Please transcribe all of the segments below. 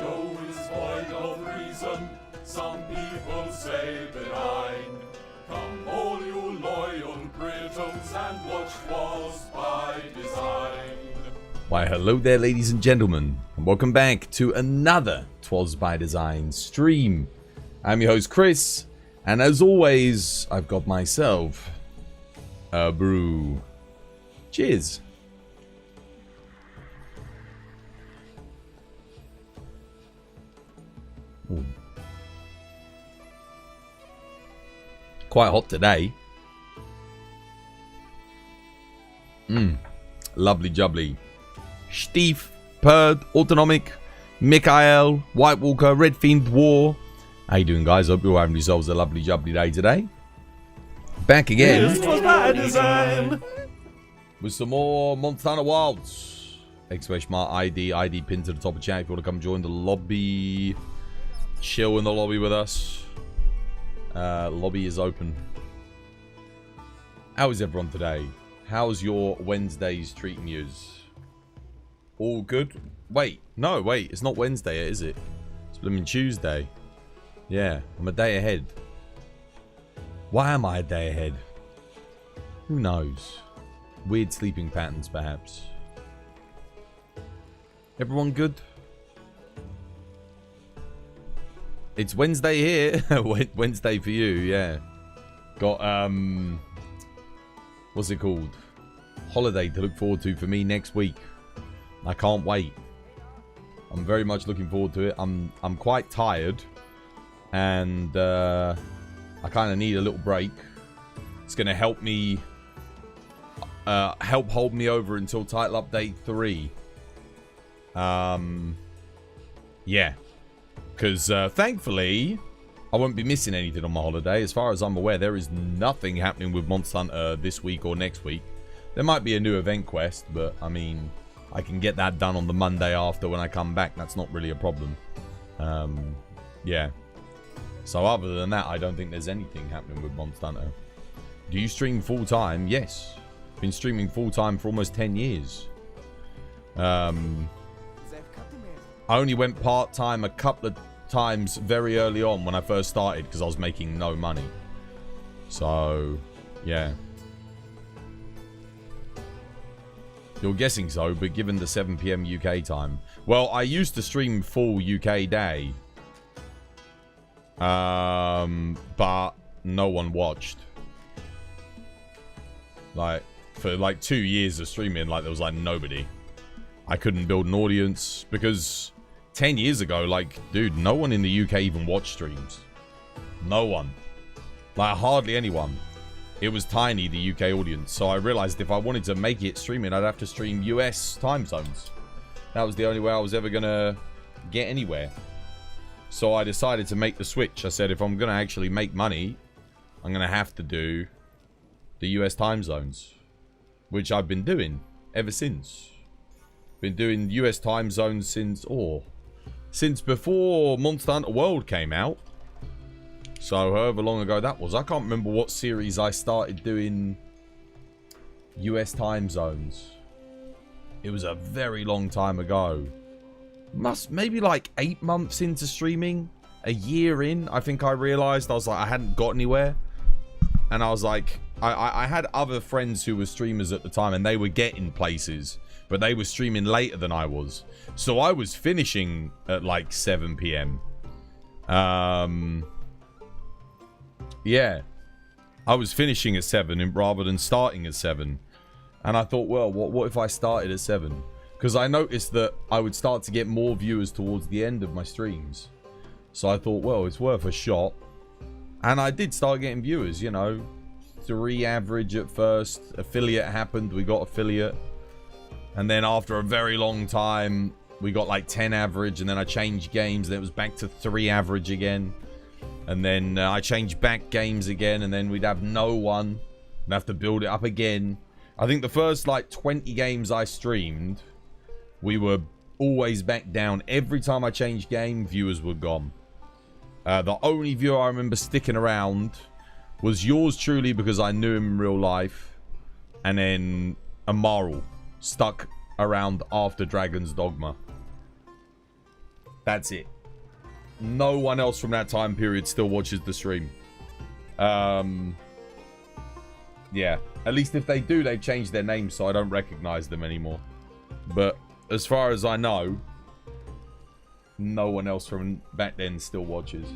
show is void of reason, some people say benign. Come all you loyal Britons and watch Twas by Design. Why hello there ladies and gentlemen, and welcome back to another Twas by Design stream. I'm your host Chris, and as always I've got myself a brew. Cheers. Ooh. Quite hot today. Lovely jubbly. Steve, Perd, Autonomic, Mikael, White Walker, Red Fiend, War. How you doing, guys? Hope you're having yourselves a lovely jubbly day today. Back again. This was by design. With some more Montana Wilds. ID pinned to the top of chat if you want to come join the lobby. Chill in the lobby with us. Lobby is open. How is everyone today? How's your Wednesdays treating yous? All good? Wait, it's not Wednesday, is it? It's blooming Tuesday. Yeah, I'm a day ahead. Why am I a day ahead? Who knows? Weird sleeping patterns, perhaps. Everyone good? It's Wednesday here. Wednesday for you, yeah. Got, what's it called? Holiday to look forward to for me next week. I can't wait. I'm very much looking forward to it. I'm quite tired. And, I kind of need a little break. It's going to help me, help hold me over until Title Update 3. Yeah. Because, thankfully, I won't be missing anything on my holiday. As far as I'm aware, there is nothing happening with Monster Hunter this week or next week. There might be a new event quest, but, I mean, I can get that done on the Monday after when I come back. That's not really a problem. Yeah. So, other than that, I don't think there's anything happening with Monster Hunter. Do you stream full-time? Yes. Been streaming full-time for almost 10 years. I only went part-time a couple of times very early on when I first started because I was making no money. So, yeah. You're guessing so, but given the 7 PM UK time. Well, I used to stream full UK day. But no one watched. Like, for like 2 years of streaming, like, there was like nobody. I couldn't build an audience because 10 years ago, like, dude, no one in the UK even watched streams. No one. Like, hardly anyone. It was tiny, the UK audience. So I realized if I wanted to make it streaming, I'd have to stream US time zones. That was the only way I was ever going to get anywhere. So I decided to make the switch. I said, if I'm going to actually make money, I'm going to have to do the US time zones. Which I've been doing ever since. Been doing US time zones since before Monster Hunter World came out. So however long ago that was. I can't remember what series I started doing US time zones. It was a very long time ago. Maybe like 8 months into streaming. A year in, I think I realized. I was like, I hadn't got anywhere. And I was like, I had other friends who were streamers at the time and they were getting places. But they were streaming later than I was. So I was finishing at like 7 PM. Yeah. I was finishing at 7 rather than starting at 7. And I thought, well, what if I started at 7? Because I noticed that I would start to get more viewers towards the end of my streams. So I thought, well, it's worth a shot. And I did start getting viewers, you know. 3 average at first. Affiliate happened. We got affiliate. And then after a very long time, we got like 10 average. And then I changed games. And it was back to 3 average again. And then I changed back games again. And then we'd have no one. And have to build it up again. I think the first like 20 games I streamed, we were always back down. Every time I changed game, viewers were gone. The only viewer I remember sticking around was yours truly because I knew him in real life. And then Amaral stuck around after Dragon's Dogma. That's it. No one else from that time period still watches the stream. Yeah. At least if they do, they've changed their name so I don't recognize them anymore. But as far as I know, no one else from back then still watches.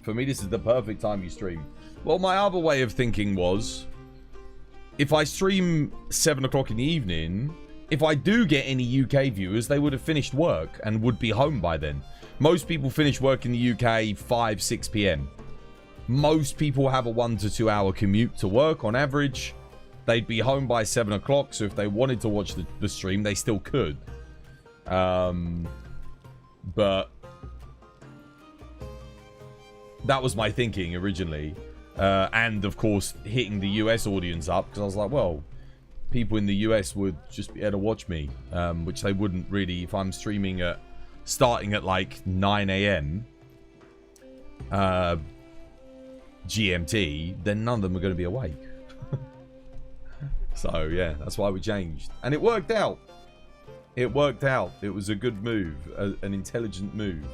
For me, this is the perfect time you stream. Well, my other way of thinking was, if I stream 7 o'clock in the evening, if I do get any UK viewers, they would have finished work and would be home by then. Most people finish work in the UK 5, 6 p.m. Most people have a 1 to 2 hour commute to work on average. They'd be home by 7 o'clock, so if they wanted to watch the stream, they still could. But that was my thinking originally. And of course, hitting the US audience up, because I was like, well, people in the US would just be able to watch me, which they wouldn't really if I'm streaming starting at like 9 a.m. GMT, then none of them are going to be awake. So yeah, that's why we changed, and it worked out. It worked out. It was a good move, an intelligent move.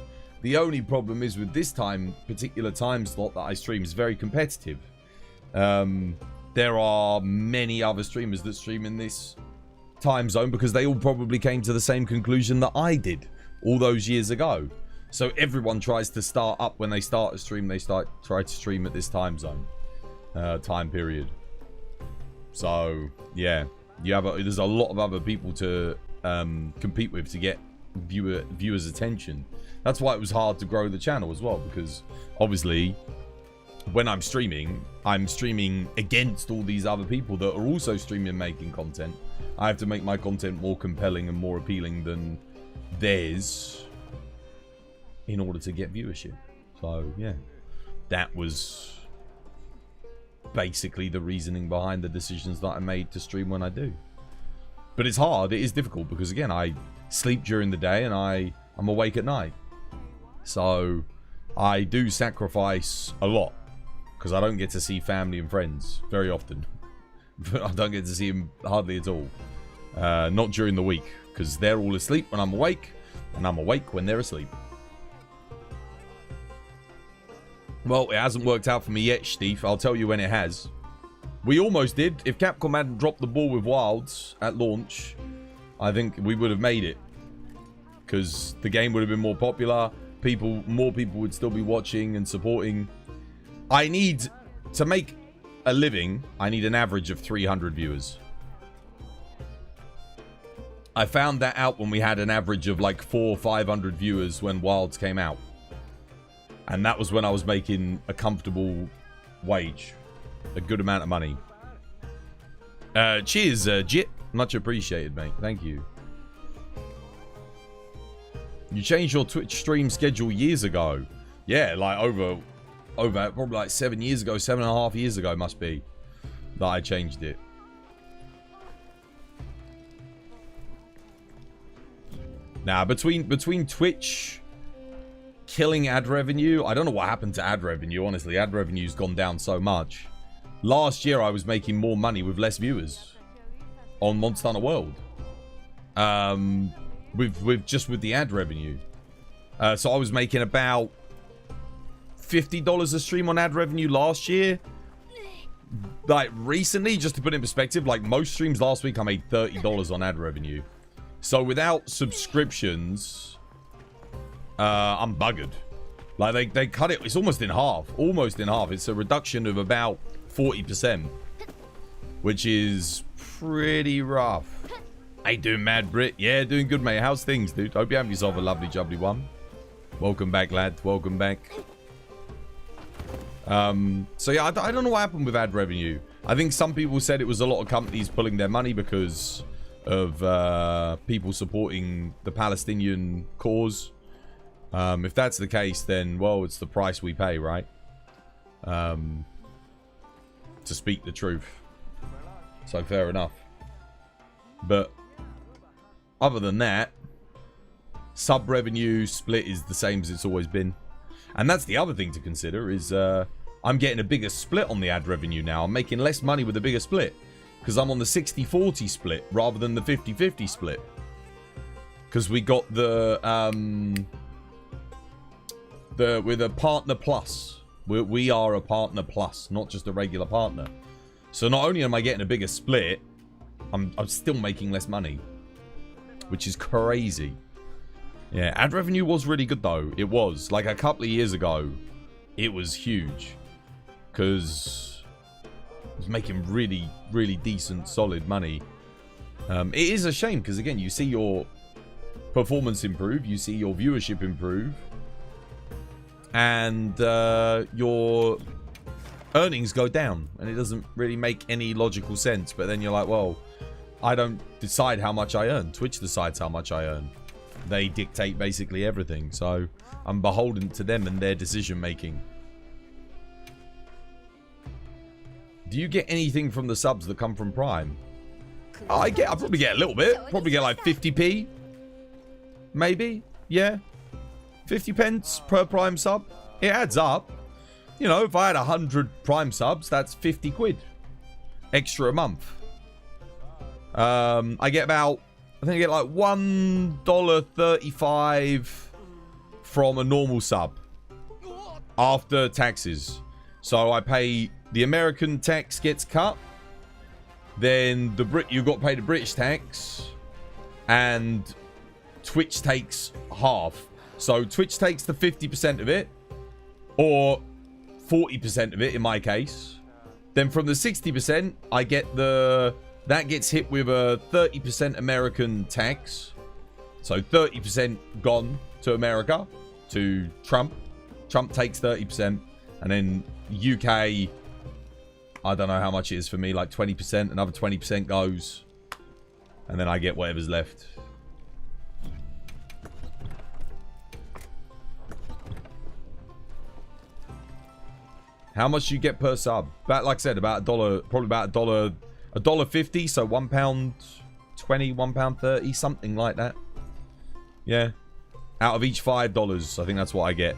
The only problem is with this particular time slot that I stream is very competitive. There are many other streamers that stream in this time zone because they all probably came to the same conclusion that I did all those years ago. So everyone tries to start up when they start a stream. They try to stream at this time zone, time period. So yeah, there's a lot of other people to compete with to get viewers' attention. That's why it was hard to grow the channel as well, because obviously when I'm streaming against all these other people that are also streaming and making content. I have to make my content more compelling and more appealing than theirs in order to get viewership. So yeah, that was basically the reasoning behind the decisions that I made to stream when I do. But it's hard, it is difficult, because again, I sleep during the day and I'm awake at night. So I do sacrifice a lot, because I don't get to see family and friends very often. I don't get to see them hardly at all. Not during the week, because they're all asleep when I'm awake, and I'm awake when they're asleep. Well, it hasn't worked out for me yet, Steve. I'll tell you when it has. We almost did. If Capcom hadn't dropped the ball with Wilds at launch, I think we would have made it. Because the game would have been more popular. More people would still be watching and supporting. To make a living, I need an average of 300 viewers. I found that out when we had an average of like 400 or 500 viewers when Wilds came out. And that was when I was making a comfortable wage. A good amount of money. Cheers, Jit. Much appreciated, mate. Thank you. You changed your Twitch stream schedule years ago. Yeah, like over probably like 7 years ago, 7.5 years ago must be that I changed it. Now, between Twitch killing ad revenue, I don't know what happened to ad revenue, honestly. Ad revenue's gone down so much. Last year, I was making more money with less viewers on Monster Hunter World. With the ad revenue. So I was making about $50 a stream on ad revenue last year. Like recently, just to put it in perspective, like most streams last week, I made $30 on ad revenue. So without subscriptions, I'm buggered. Like they cut it. It's almost in half. Almost in half. It's a reduction of about 40%, which is pretty rough. How you doing, Mad Brit? Yeah, doing good, mate. How's things, dude? Hope you have yourself a lovely, jubbly one. Welcome back, lad. Welcome back. So yeah, I don't know what happened with ad revenue. I think some people said it was a lot of companies pulling their money because of people supporting the Palestinian cause. If that's the case, then, well, it's the price we pay, right? To speak the truth. So fair enough. But other than that, sub revenue split is the same as it's always been. And that's the other thing to consider is I'm getting a bigger split on the ad revenue now. I'm making less money with a bigger split because I'm on the 60-40 split rather than the 50-50 split. Because we got with a partner plus. We are a partner plus, not just a regular partner. So not only am I getting a bigger split, I'm still making less money, which is crazy. Yeah, ad revenue was really good though. It was like a couple of years ago, it was huge because it was making really, really decent, solid money. It is a shame because again, you see your performance improve, you see your viewership improve, and your earnings go down, and it doesn't really make any logical sense. But then you're like, well, I don't decide how much I earn. Twitch decides how much I earn. They dictate basically everything, so I'm beholden to them and their decision making. Do you get anything from the subs that come from Prime? I probably get a little bit. Probably get like 50p. Maybe. Yeah. 50 pence per Prime sub. It adds up. You know, if I had 100 Prime subs, that's 50 quid. Extra a month. I get about, I think I get like $1.35 from a normal sub. After taxes. So I pay, the American tax gets cut. Then you got to pay the British tax. And Twitch takes half. So Twitch takes the 50% of it. Or 40% of it in my case. Then from the 60%, I get that gets hit with a 30% American tax. So 30% gone to America, to Trump. Trump takes 30%. And then UK, I don't know how much it is for me, like 20%. Another 20% goes. And then I get whatever's left. How much do you get per sub? About, like I said, about $1, probably about $1.50, so £1.20, £1.30, something like that. Yeah. Out of each $5, I think that's what I get.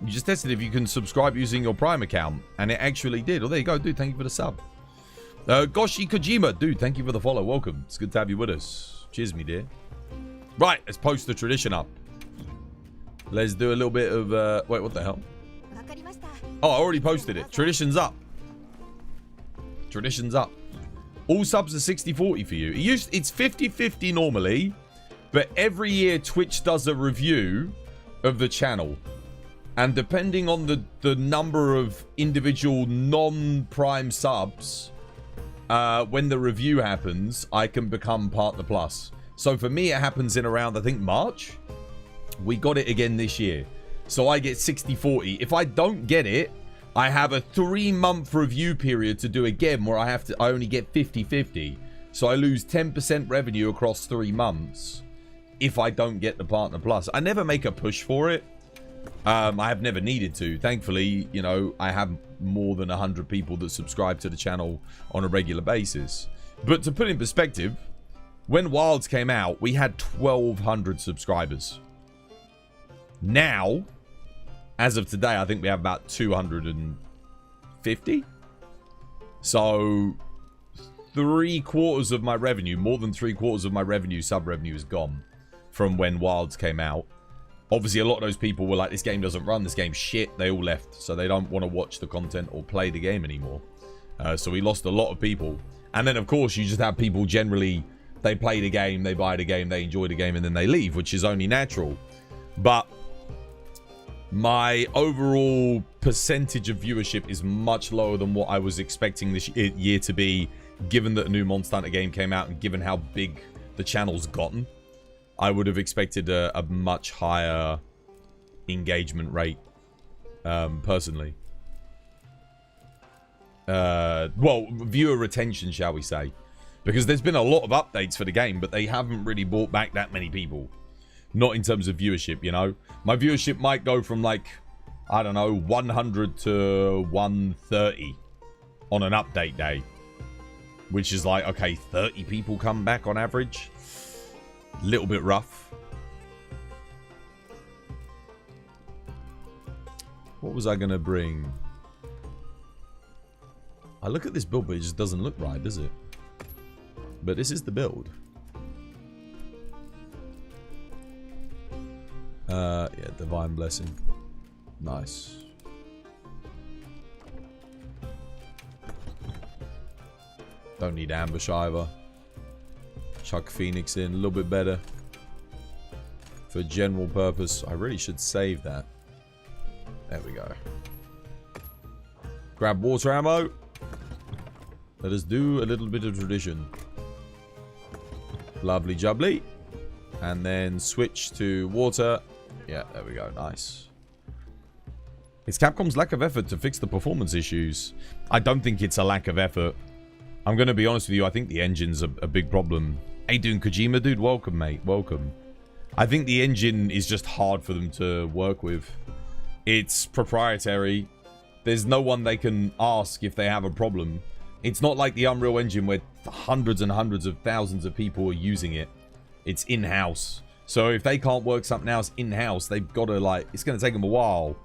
You just tested if you can subscribe using your Prime account, and it actually did. Oh, there you go, dude. Thank you for the sub. Goshi Kojima, dude. Thank you for the follow. Welcome. It's good to have you with us. Cheers, me dear. Right, let's post the tradition up. Let's do a little bit of wait, what the hell? Oh, I already posted it. Tradition's up. Tradition's up. All subs are 60-40 for you. It's 50-50 normally, but every year Twitch does a review of the channel. And depending on the number of individual non-Prime subs, when the review happens, I can become Partner Plus. So for me, it happens in around, I think, March. We got it again this year. So I get 60-40. If I don't get it, I have a 3-month review period to do again where I only get 50-50. So I lose 10% revenue across 3 months if I don't get the Partner Plus. I never make a push for it. I have never needed to. Thankfully, you know, I have more than 100 people that subscribe to the channel on a regular basis. But to put in perspective, when Wilds came out, we had 1,200 subscribers. Now, as of today, I think we have about 250. So, 3/4 of my revenue, more than 3/4 of my revenue, sub revenue, is gone from when Wilds came out. Obviously, a lot of those people were like, this game doesn't run, this game's shit. They all left, so they don't want to watch the content or play the game anymore. So we lost a lot of people. And then, of course, you just have people generally, they play the game, they buy the game, they enjoy the game, and then they leave, which is only natural. But my overall percentage of viewership is much lower than what I was expecting this year to be, given that a new Monster Hunter game came out and given how big the channel's gotten. I would have expected a much higher engagement rate, personally. Well, viewer retention, shall we say. Because there's been a lot of updates for the game, but they haven't really brought back that many people. Not in terms of viewership, you know. My viewership might go from like, I don't know, 100 to 130 on an update day. Which is like, okay, 30 people come back on average. Little bit rough. What was I going to bring? I look at this build, but it just doesn't look right, does it? but this is the build. Yeah, Divine Blessing. Nice. Don't need Ambush either. Chuck Phoenix in, a little bit better. For general purpose, I really should save that. There we go. Grab water ammo. Let us do a little bit of tradition. Lovely jubbly. And then switch to water. Yeah, there we go. Nice. It's Capcom's lack of effort to fix the performance issues. I don't think it's a lack of effort. I'm going to be honest with you. I think the engine's a big problem. Hey, doing Kojima, dude? Welcome, mate. Welcome. I think the engine is just hard for them to work with. It's proprietary. There's no one they can ask if they have a problem. It's not like the Unreal Engine where hundreds and hundreds of thousands of people are using it. It's in-house. So if they can't work something else in-house, they've got to, like, it's going to take them a while.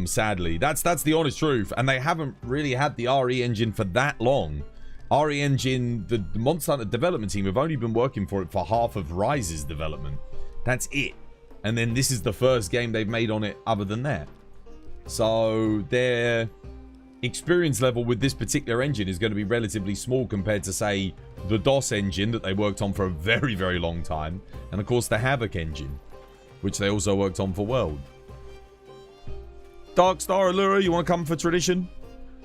Sadly. That's the honest truth. And they haven't really had the RE engine for that long. RE engine, the Monster Hunter development team have only been working for it for half of Rise's development. That's it. And then this is the first game they've made on it other than that. So their experience level with this particular engine is going to be relatively small compared to, say, the DOS engine that they worked on for a very, very long time. And of course the Havoc engine, which they also worked on for World. Dark Star Allura, you want to come for tradition?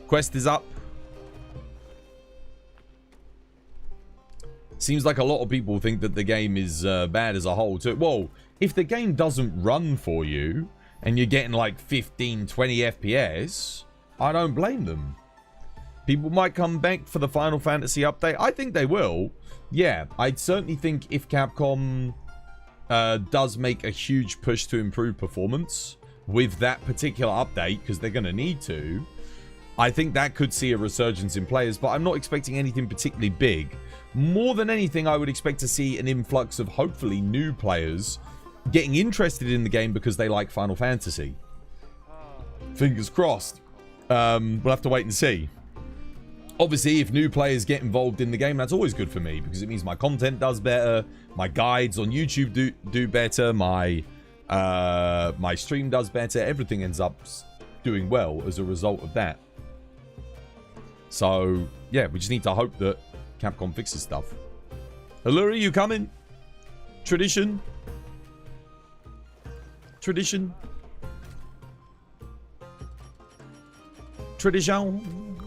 Quest is up. Seems like a lot of people think that the game is bad as a whole too. Well, if the game doesn't run for you and you're getting like 15, 20 FPS, I don't blame them. People might come back for the Final Fantasy update. I think they will. Yeah, I certainly think if Capcom does make a huge push to improve performance with that particular update, because they're going to need to, I think that could see a resurgence in players, but I'm not expecting anything particularly big. More than anything, I would expect to see an influx of hopefully new players getting interested in the game because they like Final Fantasy. Fingers crossed. We'll have to wait and see. Obviously, if new players get involved in the game, that's always good for me because it means my content does better, my guides on YouTube do better, my stream does better, everything ends up doing well as a result of that. So, yeah, we just need to hope that Capcom fixes stuff. Allura, you coming? Tradition? Tradition? Tradition?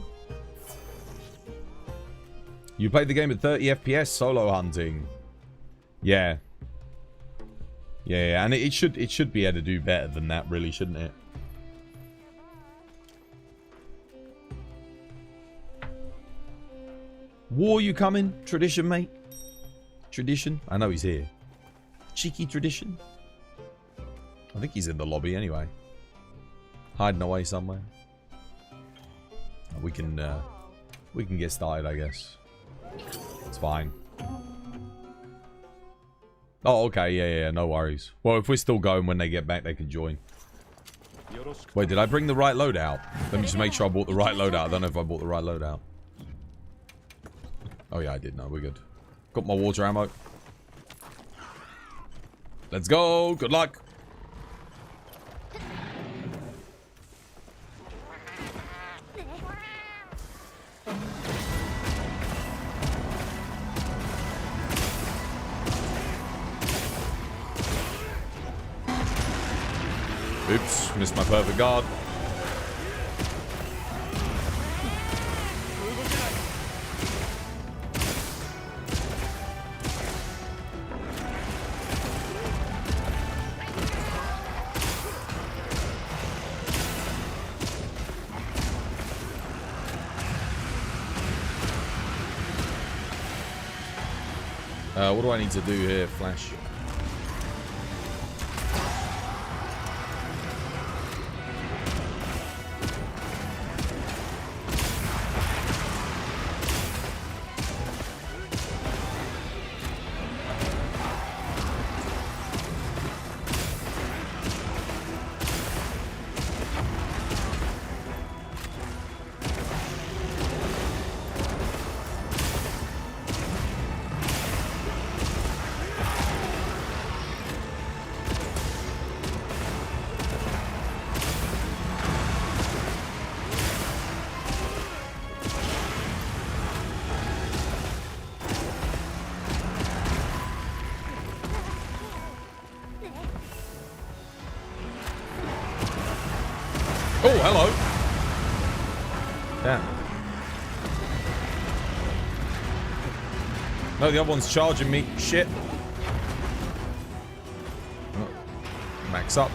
You played the game at 30 FPS solo hunting. Yeah. Yeah, and it should be able to do better than that, really, shouldn't it? War, you coming? Tradition, mate? Tradition? I know he's here. Cheeky Tradition? I think he's in the lobby anyway. Hiding away somewhere. We can get started, I guess. It's fine. Oh, okay. Yeah, no worries. Well, if we're still going when they get back, they can join. Wait, did I bring the right loadout? Let me just make sure I bought the right loadout. I don't know if I bought the right loadout. Oh, yeah, I did. No, we're good. Got my water ammo. Let's go. Good luck. Oops, missed my perfect guard. What do I need to do here, Flash? hello. Damn. No, the other one's charging me. Shit. Oh, max up.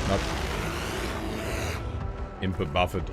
Nope. Input buffered.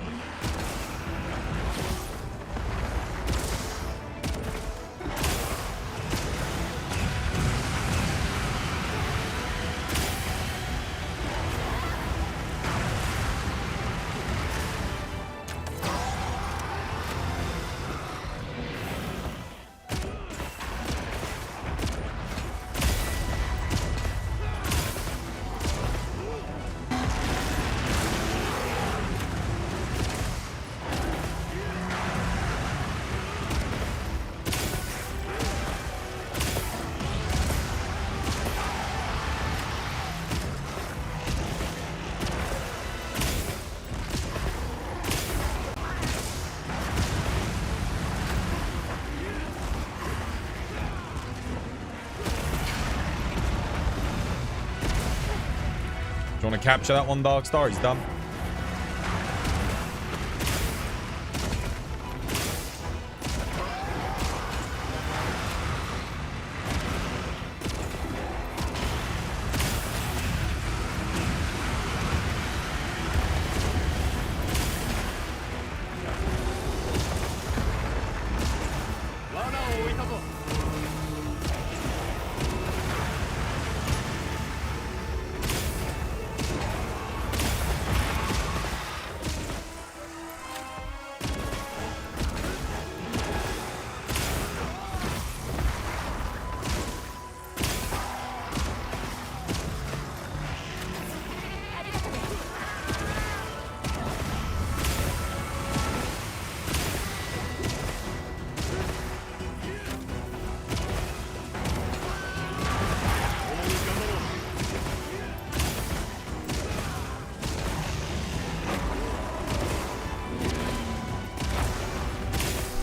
Do you want to capture that one, Darkstar? He's done.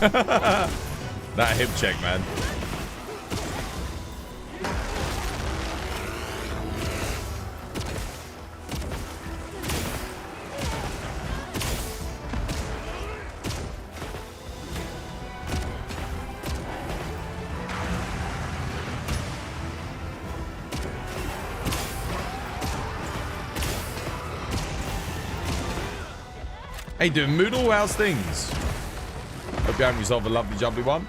That hip check, man. Hey, dude, Moodle, how's things? Hope you having yourself a lovely jubbly one.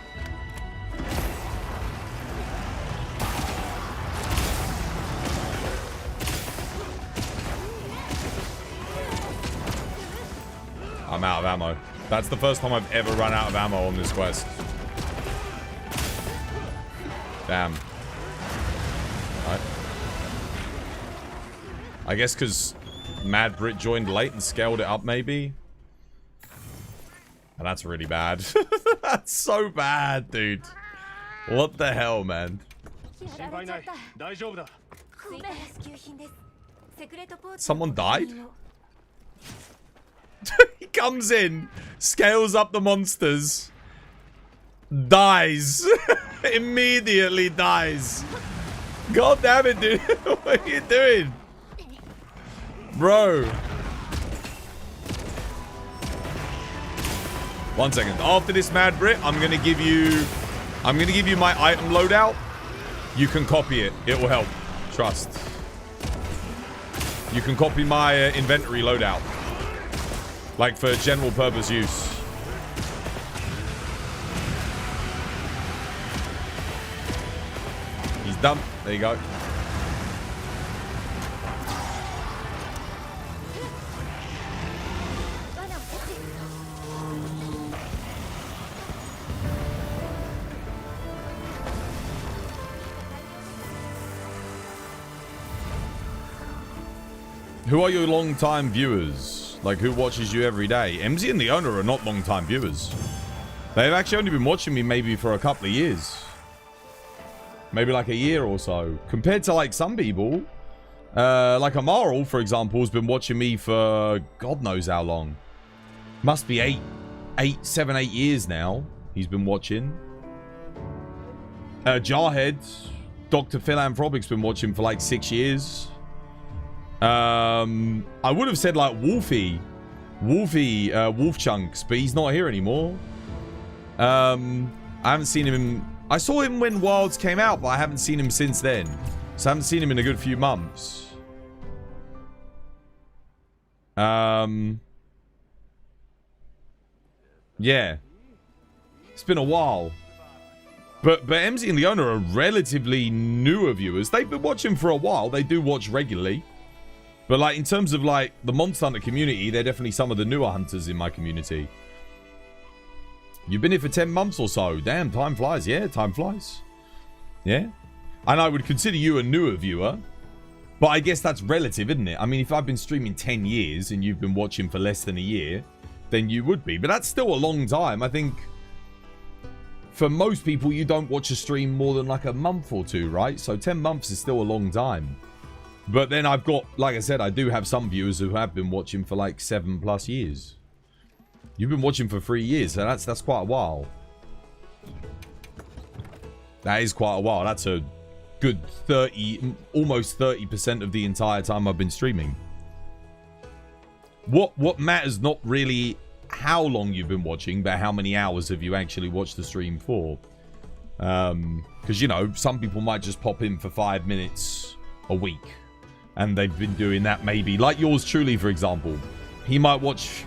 I'm out of ammo. That's the first time I've ever run out of ammo on this quest. Damn. Right. I guess because Mad Brit joined late and scaled it up, maybe? And that's really bad. That's so bad, dude. What the hell, man? Someone died? He comes in, scales up the monsters, dies. Immediately dies. God damn it, dude. What are you doing? Bro. One second. After this Mad Brit, I'm gonna give you my item loadout. You can copy it. It will help. Trust. You can copy my inventory loadout. Like for general purpose use. He's done. There you go. Who are your long-time viewers? Like, who watches you every day? MZ and the owner are not long-time viewers. They've actually only been watching me maybe for a couple of years. Maybe like a year or so. Compared to, like, some people. Like Amaral, for example, has been watching me for God knows how long. Must be 8 7, 8 years now. He's been watching. Jarhead, Dr. Philanthropic's been watching for like 6 years. I would have said like Wolf Chunks, but he's not here anymore. I haven't seen him. I saw him when Wilds came out, but I haven't seen him since then. So I haven't seen him in a good few months. Yeah. It's been a while. But MZ and Leona are relatively newer viewers. They've been watching for a while. They do watch regularly. But like in terms of like the Monster Hunter community, they're definitely some of the newer hunters in my community. You've been here for 10 months or so. Damn, time flies. Yeah, time flies. Yeah. And I would consider you a newer viewer. But I guess that's relative, isn't it? I mean, if I've been streaming 10 years and you've been watching for less than a year, then you would be. But that's still a long time. I think for most people, you don't watch a stream more than like a month or two, right? So 10 months is still a long time. But then I've got, like I said, I do have some viewers who have been watching for like 7+ years. You've been watching for 3 years, so that's quite a while. That is quite a while. That's a good 30, almost 30% of the entire time I've been streaming. What matters not really how long you've been watching, but how many hours have you actually watched the stream for? Because, you know, some people might just pop in for 5 minutes a week. And they've been doing that maybe. Like yours truly, for example. He might watch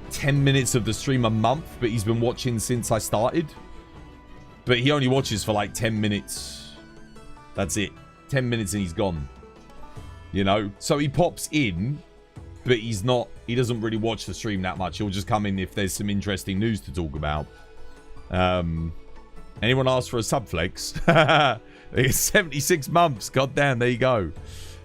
10 minutes of the stream a month, but he's been watching since I started. But he only watches for like 10 minutes. That's it. 10 minutes and he's gone. You know? So he pops in, but he doesn't really watch the stream that much. He'll just come in if there's some interesting news to talk about. Anyone asked for a subflex? It's 76 months. God damn, there you go.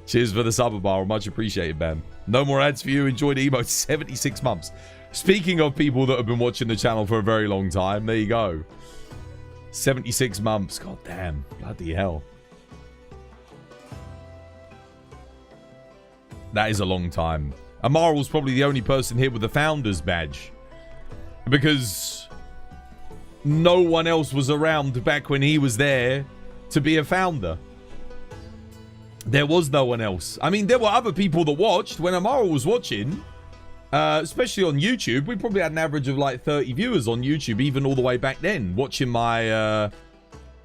Cheers for the sub bar. Much appreciated, man. No more ads for you. Enjoy the emote. 76 months. Speaking of people that have been watching the channel for a very long time, there you go. 76 months. God damn. Bloody hell. That is a long time. Amaral's probably the only person here with the founder's badge. Because no one else was around back when he was there to be a founder. There was no one else. I mean, there were other people that watched. When Amaral was watching, especially on YouTube, we probably had an average of like 30 viewers on YouTube, even all the way back then, watching my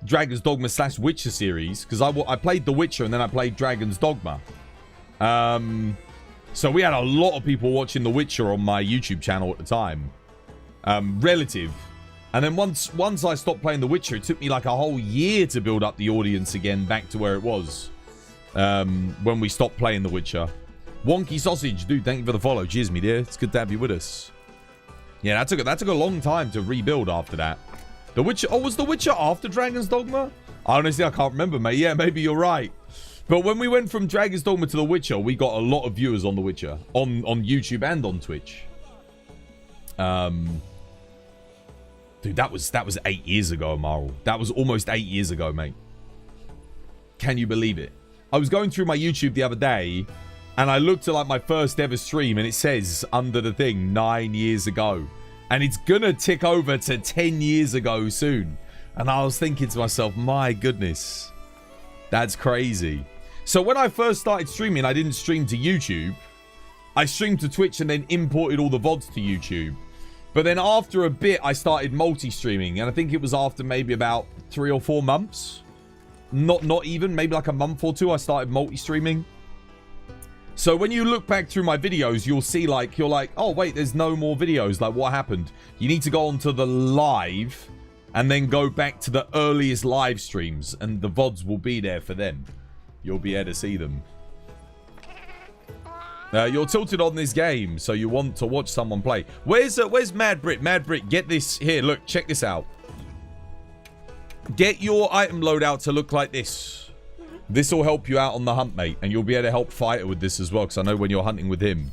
Dragon's Dogma / Witcher series. Because I played The Witcher and then I played Dragon's Dogma. So we had a lot of people watching The Witcher on my YouTube channel at the time. Relative. And then once I stopped playing The Witcher, it took me like a whole year to build up the audience again back to where it was. When we stopped playing The Witcher. Wonky Sausage, dude, thank you for the follow. Cheers, me dear. It's good to have you with us. Yeah, that took a long time to rebuild after that. The Witcher, oh, was The Witcher after Dragon's Dogma? Honestly, I can't remember, mate. Yeah, maybe you're right. But when we went from Dragon's Dogma to The Witcher, we got a lot of viewers on The Witcher. On YouTube and on Twitch. Dude, that was 8 years ago, Amaral. That was almost 8 years ago, mate. Can you believe it? I was going through my YouTube the other day, and I looked at like my first ever stream, and it says under the thing 9 years ago, and it's gonna tick over to 10 years ago soon. And I was thinking to myself, my goodness, that's crazy. So when I first started streaming, I didn't stream to YouTube. I streamed to Twitch and then imported all the VODs to YouTube. But then after a bit, I started multi-streaming, and I think it was after maybe about 3 or 4 months. Not even, maybe like a month or two, I started multi-streaming. So when you look back through my videos, you'll see like, you're like, oh wait, there's no more videos. Like, what happened? You need to go onto the live and then go back to the earliest live streams, and the VODs will be there for them. You'll be able to see them. You're tilted on this game, so you want to watch someone play. Where's Mad Brit? Mad Brit, get this here. Look, check this out. Get your item loadout to look like this. This will help you out on the hunt, mate, and you'll be able to help Fighter with this as well, because I know when you're hunting with him.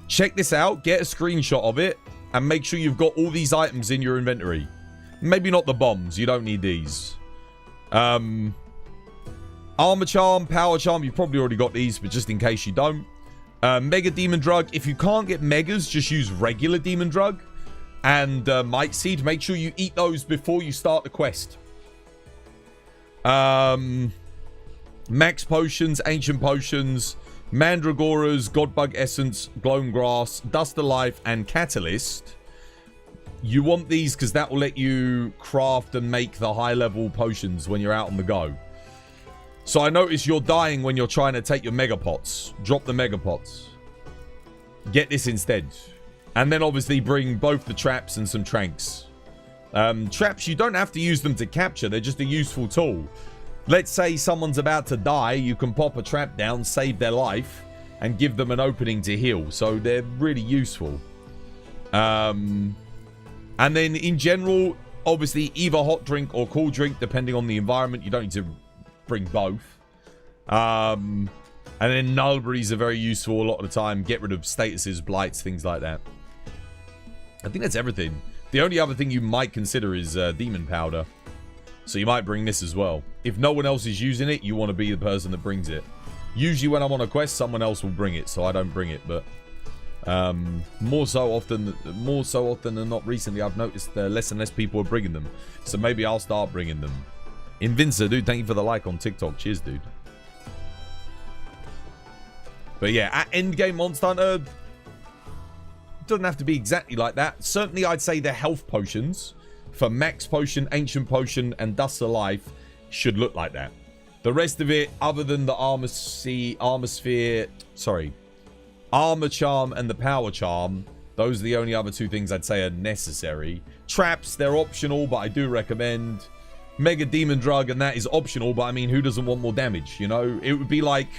Check this out. Get a screenshot of it, and make sure you've got all these items in your inventory. Maybe not the bombs. You don't need these. Armor Charm, Power Charm. You've probably already got these, but just in case you don't. Mega Demon Drug. If you can't get Megas, just use regular Demon Drug. and Might Seed. Make sure you eat those before you start the quest. Max Potions, Ancient Potions, Mandragoras, Godbug Essence, Glowing Grass, Dust of Life, and Catalyst. You want these because that will let you craft and make the high-level potions when you're out on the go. So I notice you're dying when you're trying to take your Mega Pots. Drop the Mega Pots. Get this instead. And then obviously bring both the traps and some tranks. Traps, you don't have to use them to capture. They're just a useful tool. Let's say someone's about to die. You can pop a trap down, save their life, and give them an opening to heal. So they're really useful. And then in general, obviously either hot drink or cool drink, depending on the environment. You don't need to bring both. And then nullberries are very useful a lot of the time. Get rid of statuses, blights, things like that. I think that's everything. The only other thing you might consider is demon powder. So you might bring this as well. If no one else is using it, you want to be the person that brings it. Usually when I'm on a quest, someone else will bring it, so I don't bring it. But more so often than not recently, I've noticed less and less people are bringing them. So maybe I'll start bringing them. Invincer, dude, thank you for the like on TikTok. Cheers, dude. But yeah, at endgame Monster Hunter, doesn't have to be exactly like that. Certainly, I'd say the health potions for Max Potion, Ancient Potion, and Dust of Life should look like that. The rest of it, other than the Armor Charm and the Power Charm, those are the only other two things I'd say are necessary. Traps, they're optional, but I do recommend. Mega Demon Drug, and that is optional, but I mean, who doesn't want more damage, you know? It would be like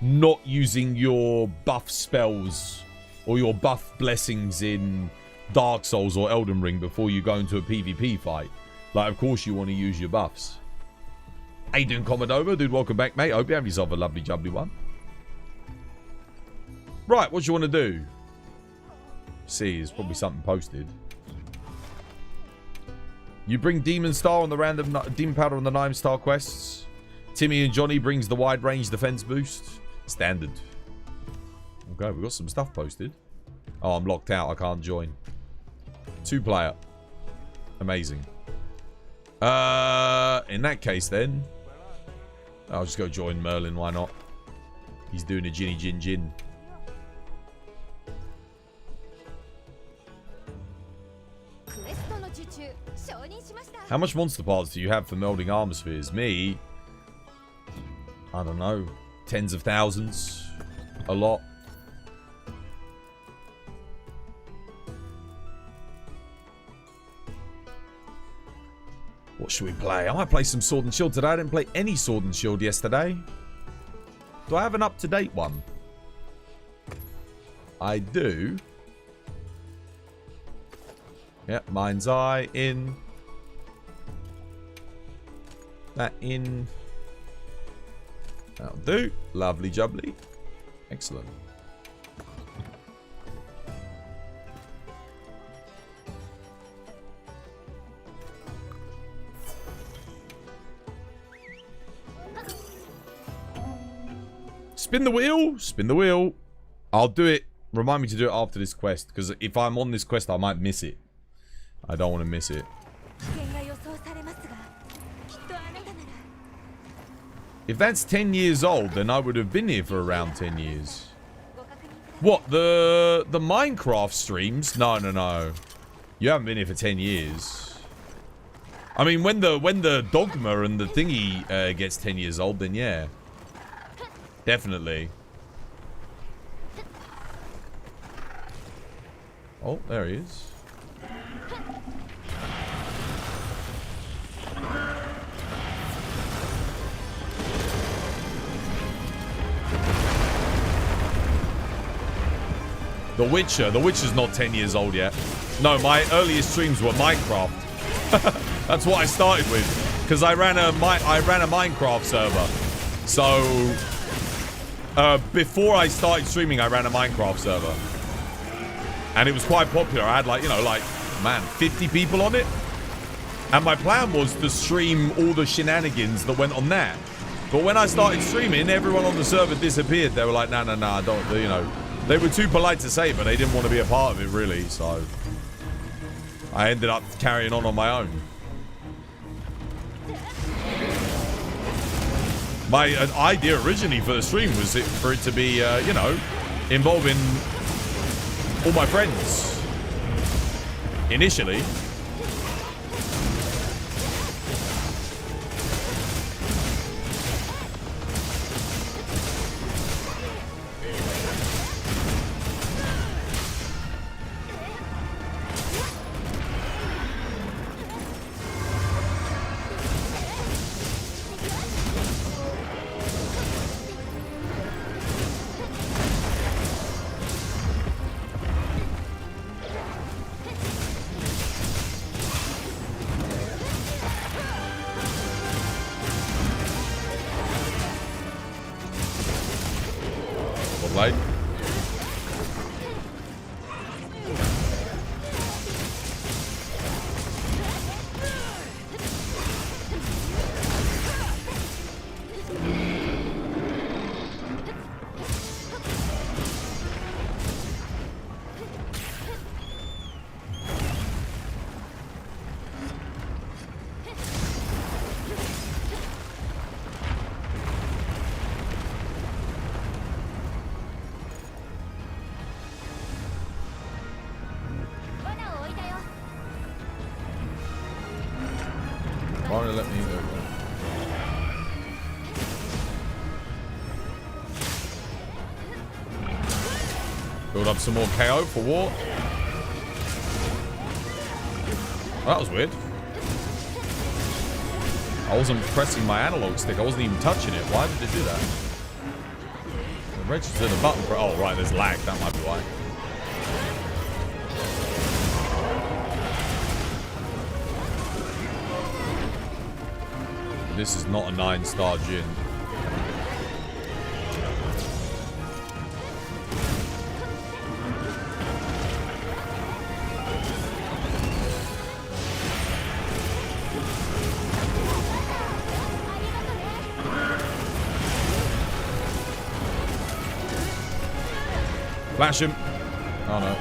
not using your buff spells or your buff blessings in Dark Souls or Elden Ring before you go into a PvP fight. Like, of course you want to use your buffs. How you doing, Commodore? Dude, welcome back, mate. I hope you have yourself a lovely, jubbly one. Right, what do you want to do? See, there's probably something posted. You bring Demon Star on the random Demon Powder on the 9-star quests. Timmy and Johnny brings the wide range defense boost. Standard. Okay, we've got some stuff posted. Oh, I'm locked out. I can't join. 2-player. Amazing. In that case, then, I'll just go join Merlin. Why not? He's doing a Ginny Gin Gin. How much monster parts do you have for melding armor spheres? Me, I don't know, tens of thousands. A lot. What should we play? I might play some Sword and Shield today. I didn't play any Sword and Shield yesterday. Do I have an up-to-date one? I do. Yep, Mind's Eye in. That in. That'll do. Lovely jubbly. Excellent. Spin the wheel. Spin the wheel. I'll do it. Remind me to do it after this quest, because if I'm on this quest, I might miss it. I don't want to miss it. If that's 10 years old, then I would have been here for around 10 years. What, the Minecraft streams? No, no, no. You haven't been here for 10 years. I mean, when the Dogma and the thingy gets 10 years old, then yeah. Definitely. Oh, there he is. The Witcher. The Witcher's not 10 years old yet. No, my earliest streams were Minecraft. That's what I started with, because I ran a Minecraft server. So before I started streaming, I ran a Minecraft server, and it was quite popular. I had like, you know, like, man, 50 people on it, and my plan was to stream all the shenanigans that went on that. But when I started streaming, everyone on the server disappeared. They were like, no, no, no, I don't, you know. They were too polite to say, but they didn't want to be a part of it, really, so. I ended up carrying on my own. My idea originally for the stream was for it to be, you know, involving all my friends. Initially. Light. Why don't they let me go? Build up some more KO for war. That was weird. I wasn't pressing my analog stick. I wasn't even touching it. Why did it do that? The register the button for. Oh, right. There's lag. That might be why. This is not a 9-star gin. Flash him. Oh no.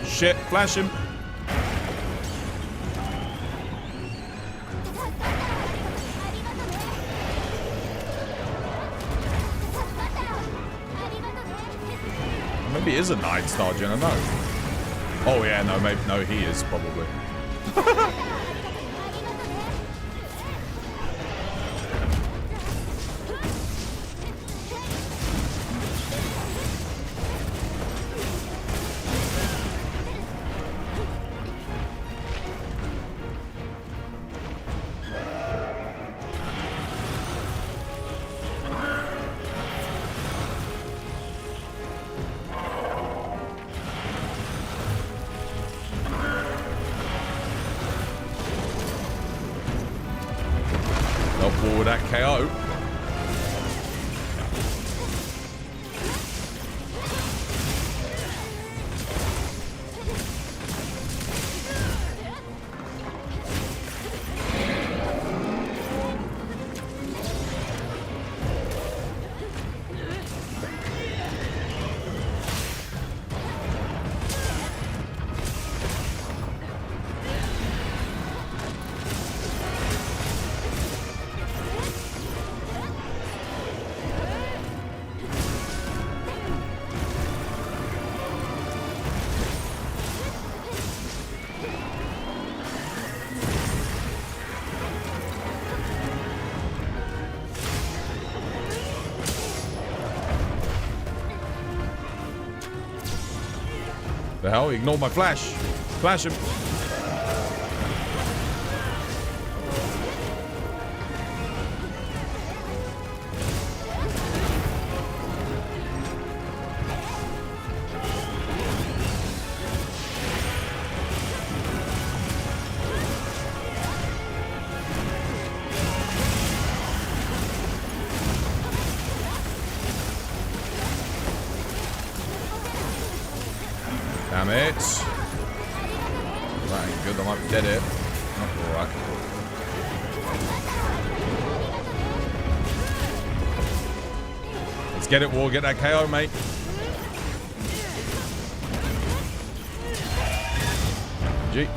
Shit, flash him. Maybe he is a 9-star gen, I know. Oh yeah, no, maybe no, he is probably. With that KO. The hell? He ignored my flash. Flash him. Damn it. That ain't good. I might be dead here. Not alright. Let's get it, War. Get that KO, mate. G.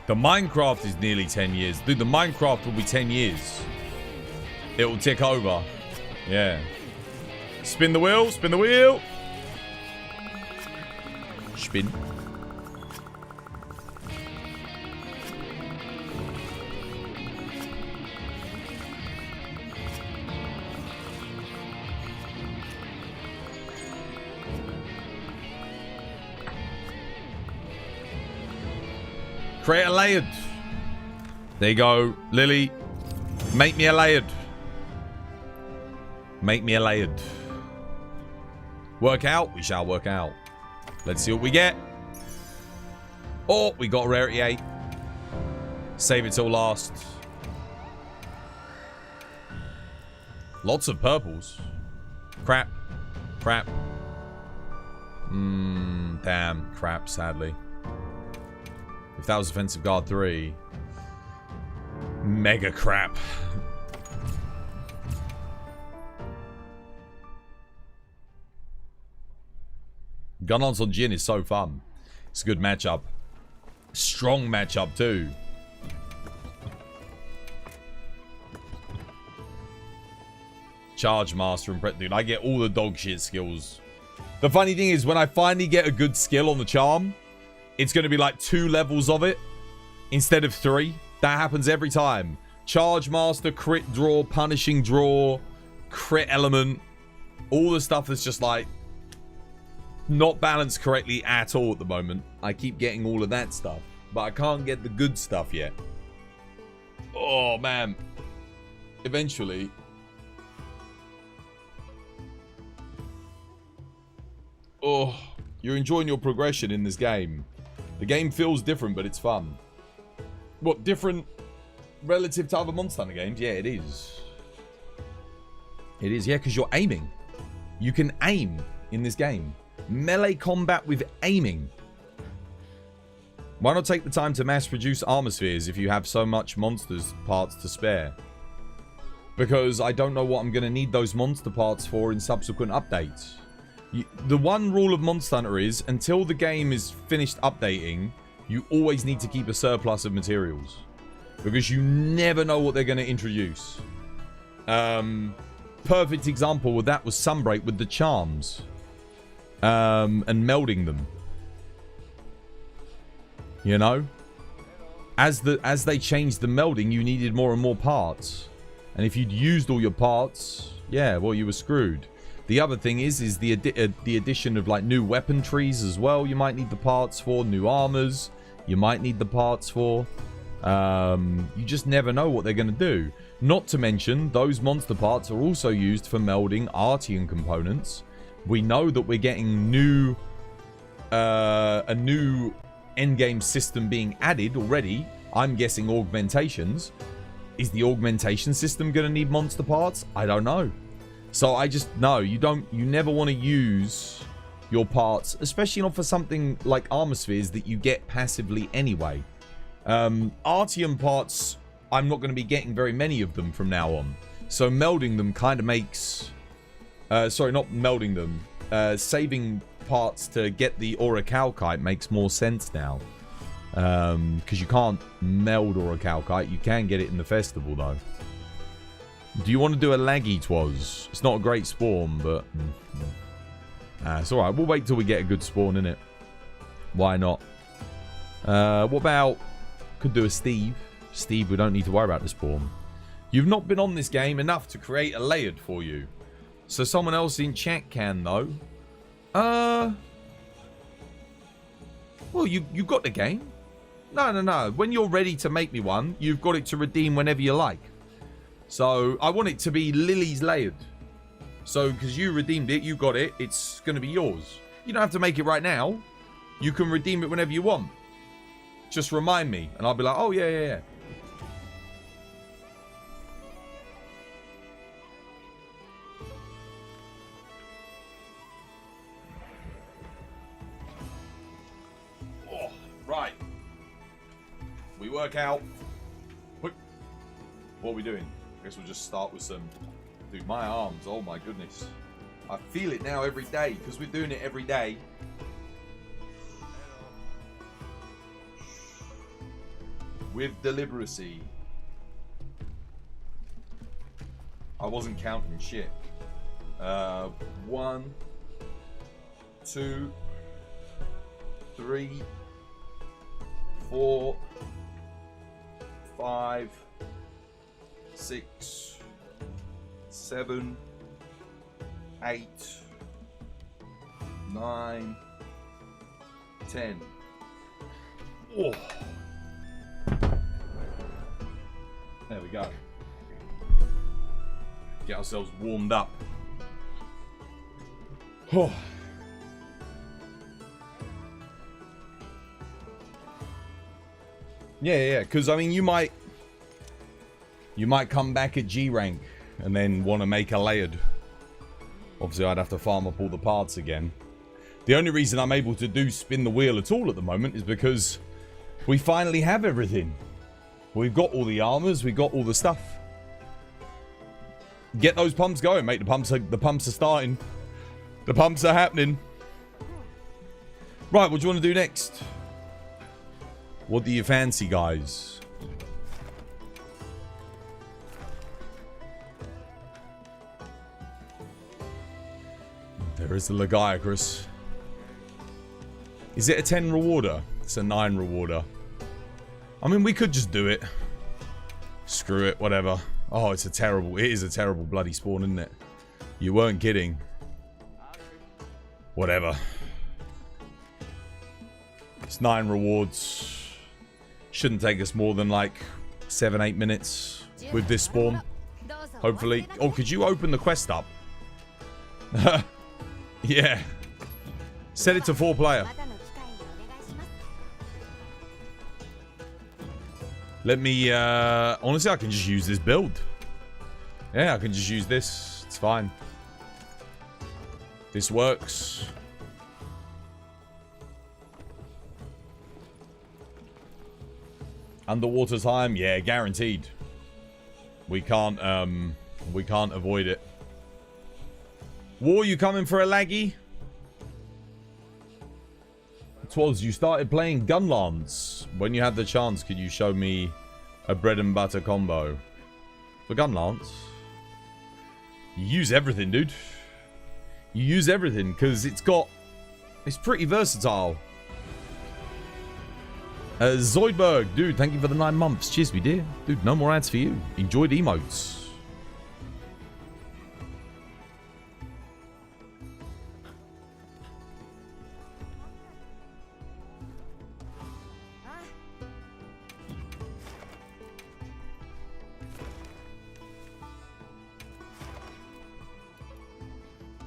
The Minecraft is nearly 10 years. Dude, the Minecraft will be 10 years. It will tick over. Yeah. Spin the wheel. Spin the wheel. Spin. Create a layered. There you go. Lily, make me a layered. Make me a layered. Work out? We shall work out. Let's see what we get. Oh, we got a rarity 8. Save it till last. Lots of purples. Crap. Crap. Damn. Crap, sadly. If that was Offensive Guard 3. Mega crap. Gun-ons on Jin is so fun. It's a good matchup. Strong matchup too. Charge Master and dude, I get all the dog shit skills. The funny thing is, when I finally get a good skill on the charm, it's going to be like 2 levels of it instead of 3. That happens every time. Charge Master, crit draw, punishing draw, crit element. All the stuff that's just like not balanced correctly at all at the moment. I keep getting all of that stuff, but I can't get the good stuff yet. Oh, man. Eventually. Oh, you're enjoying your progression in this game. The game feels different, but it's fun. What, different relative to other Monster Hunter games? Yeah, it is. It is, yeah, because you're aiming. You can aim in this game. Melee combat with aiming. Why not take the time to mass produce armor spheres if you have so much monsters parts to spare? Because I don't know what I'm going to need those monster parts for in subsequent updates. The one rule of Monster Hunter is, until the game is finished updating, you always need to keep a surplus of materials. Because you never know what they're going to introduce. Perfect example of that was Sunbreak with the charms. And melding them. You know? As they changed the melding, you needed more and more parts. And if you'd used all your parts, yeah, well, you were screwed. The other thing is the addition of like new weapon trees as well. You might need the parts for new armors. You might need the parts for. You just never know what they're going to do. Not to mention, those monster parts are also used for melding Artian components. We know that we're getting a new endgame system being added already. I'm guessing augmentations. Is the augmentation system going to need monster parts? I don't know. So I just know you never want to use your parts, especially not for something like armor spheres that you get passively anyway. Artium parts, I'm not going to be getting very many of them from now on. So melding them kind of makes... sorry, not melding them. Saving parts to get the Orichalcite makes more sense now. Because you can't meld Orichalcite. You can get it in the festival, though. Do you want to do a laggy twas? It's not a great spawn, but... it's alright. We'll wait till we get a good spawn, innit? Why not? What about... Could do a Steve. Steve, we don't need to worry about the spawn. You've not been on this game enough to create a layered for you. So someone else in chat can, though. Well, you got the game. No. When you're ready to make me one, you've got it to redeem whenever you like. So, I want it to be Lily's layered. So, because you redeemed it, you got it, it's going to be yours. You don't have to make it right now. You can redeem it whenever you want. Just remind me, and I'll be like, oh, yeah. Oh, right. We work out. What are we doing? I guess we'll just start with some... Dude, my arms, oh my goodness. I feel it now every day, because we're doing it every day. with deliberacy. I wasn't counting shit. 1, 2, 3, 4, 5, 6, 7, 8, 9, 10. Oh. There we go. Get ourselves warmed up. Oh. Yeah, because I mean, you might come back at G rank and then want to make a layered. Obviously, I'd have to farm up all the parts again. The only reason I'm able to do spin the wheel at all at the moment is because we finally have everything. We've got all the armors, we've got all the stuff. Get those pumps going, mate. The pumps are starting. The pumps are happening. Right, what do you want to do next? What do you fancy, guys? There is the Legiacrus. Is it a 10 rewarder? It's a 9 rewarder. I mean, we could just do it. Screw it, whatever. Oh, it is a terrible bloody spawn, isn't it? You weren't kidding. Whatever. It's 9 rewards. Shouldn't take us more than like 7-8 minutes with this spawn. Hopefully. Oh, could you open the quest up? Yeah. Set it to 4 player. Let me, honestly, I can just use this build. Yeah, I can just use this. It's fine. This works. Underwater time? Yeah, guaranteed. We can't avoid it. War, you coming for a laggy? Twas, you started playing Gunlance. When you had the chance, could you show me a bread and butter combo? For Gunlance? You use everything, dude. You use everything, because it's pretty versatile. Zoidberg, dude, thank you for the 9 months. Cheers, me dear. Dude, no more ads for you. Enjoyed emotes.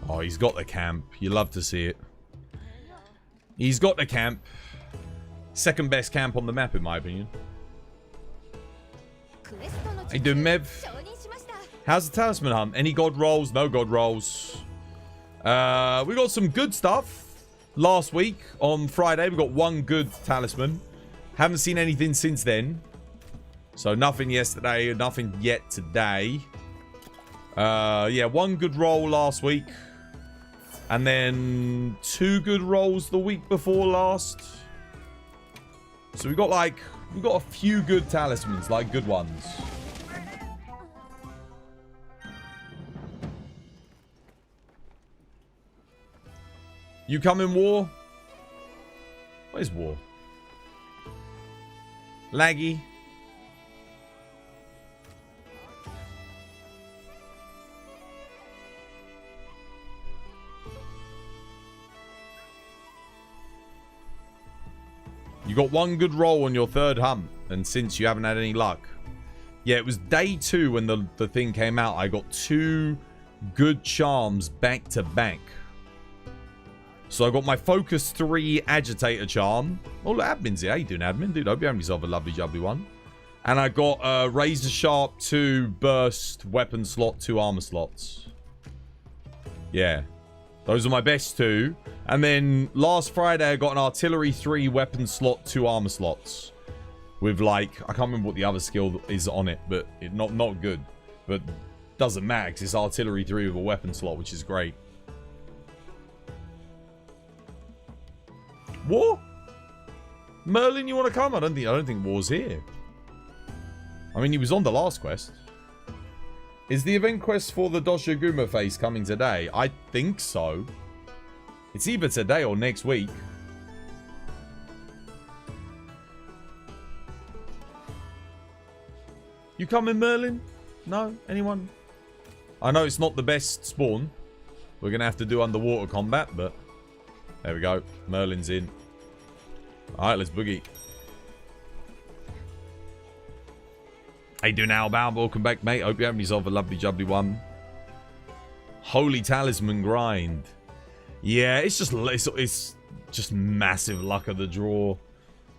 Oh, he's got the camp. You love to see it. He's got the camp. Second best camp on the map, in my opinion. Hey, dude, Mev. How's the talisman hunt? Any god rolls? No god rolls. We got some good stuff. Last week, on Friday, we got 1 good talisman. Haven't seen anything since then. So, nothing yesterday, nothing yet today. Yeah, 1 good roll last week. And then 2 good rolls the week before last. So we got a few good talismans, like good ones. You come in, War? Where's War? Laggy. You got 1 good roll on your 3rd hunt, and since you haven't had any luck. Yeah, it was day 2 when the thing came out. I got 2 good charms back to back. So I got my Focus 3 Agitator charm. Oh, look, admin's here. How you doing, admin? Dude, hope you're having yourself a lovely jubbly one. And I got Razor Sharp 2 Burst Weapon Slot 2 Armor Slots. Yeah. Those are my best 2. And then last Friday, I got an Artillery 3 Weapon Slot 2 Armor Slots. With like, I can't remember what the other skill is on it, but it not good. But doesn't matter, 'cause it's Artillery 3 with a weapon slot, which is great. War? Merlin, you want to come? I don't think War's here. I mean, he was on the last quest. Is the event quest for the Doshiguma face coming today? I think so. It's either today or next week. You coming, Merlin? No? Anyone? I know it's not the best spawn. We're going to have to do underwater combat, but... There we go. Merlin's in. Alright, let's boogie. How you doing, Albound? Welcome back, mate. Hope you're having yourself a lovely jubbly one. Holy talisman grind. Yeah, it's just massive luck of the draw.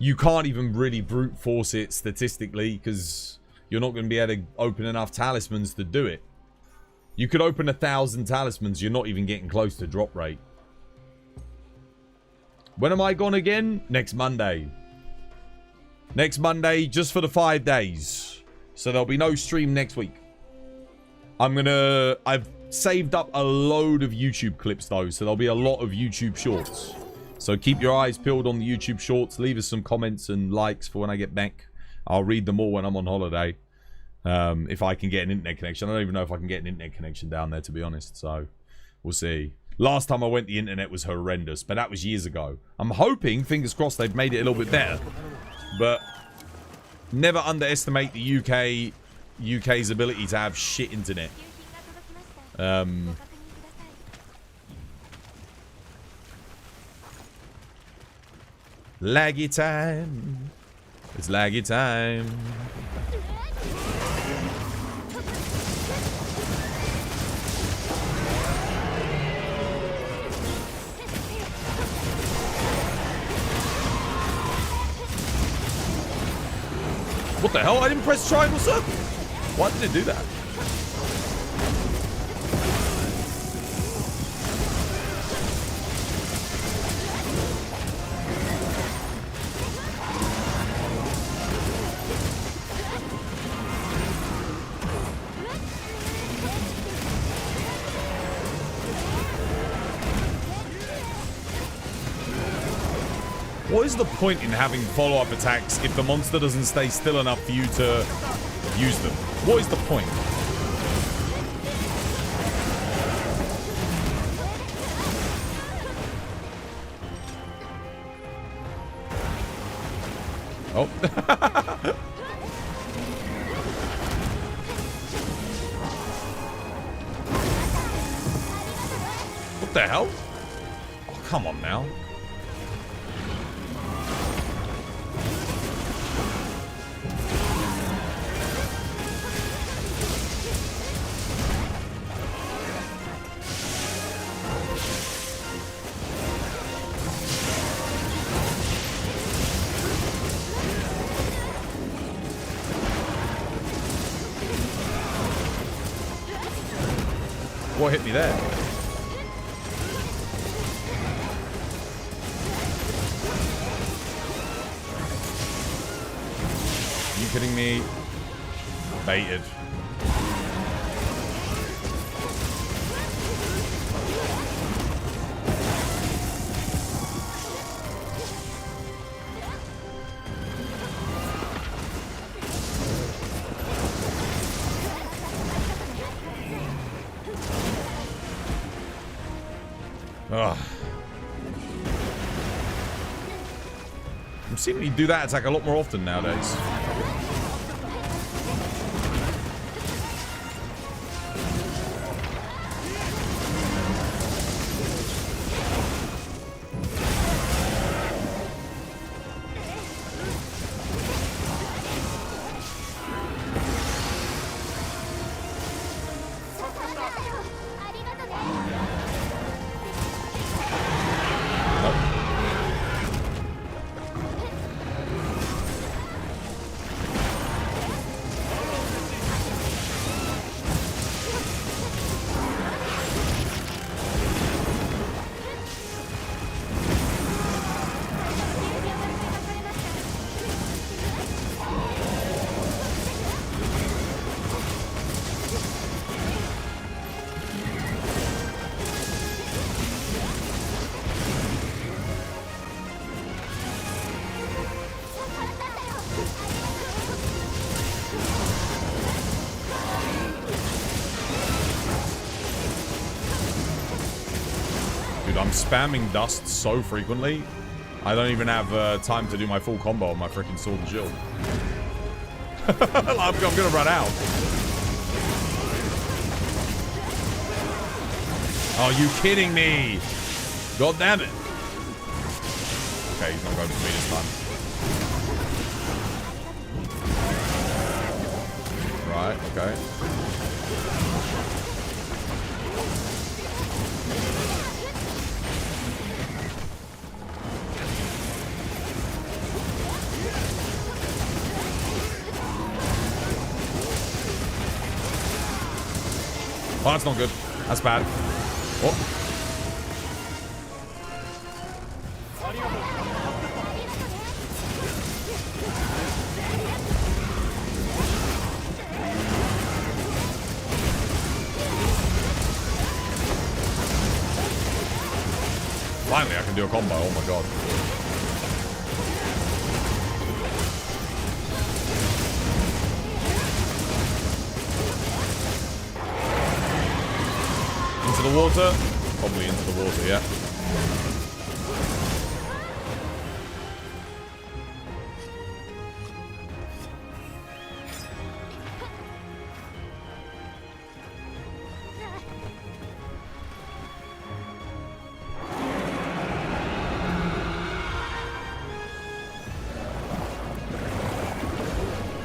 You can't even really brute force it statistically because you're not going to be able to open enough talismans to do it. You could open 1,000 talismans, you're not even getting close to drop rate. When am I gone again? Next Monday. Next Monday, just for the 5 days. So there'll be no stream next week. I've saved up a load of YouTube clips though, so there'll be a lot of YouTube shorts. So keep your eyes peeled on the YouTube shorts. Leave us some comments and likes for when I get back. I'll read them all when I'm on holiday. If I can get an internet connection. I don't even know if I can get an internet connection down there, to be honest. So we'll see. Last time I went, the internet was horrendous, but that was years ago. I'm hoping, fingers crossed, they've made it a little bit better. But never underestimate the UK's ability to have shit internet. Laggy time. It's laggy time. What the hell? I didn't press triangle circle. Why did it do that? What is the point in having follow-up attacks if the monster doesn't stay still enough for you to use them? What is the point? Oh. What the hell? Oh, come on now. What hit me there? Are you kidding me? Baited. Ugh. I'm seeing me do that attack a lot more often nowadays. spamming dust so frequently, I don't even have time to do my full combo on my freaking sword and shield. I'm gonna run out. Are you kidding me? God damn it. Okay, he's not going for me this time. Right, okay. Oh, that's not good. That's bad. Oh. Finally, I can do a combo. Oh my god. Into the water? Probably into the water, yeah.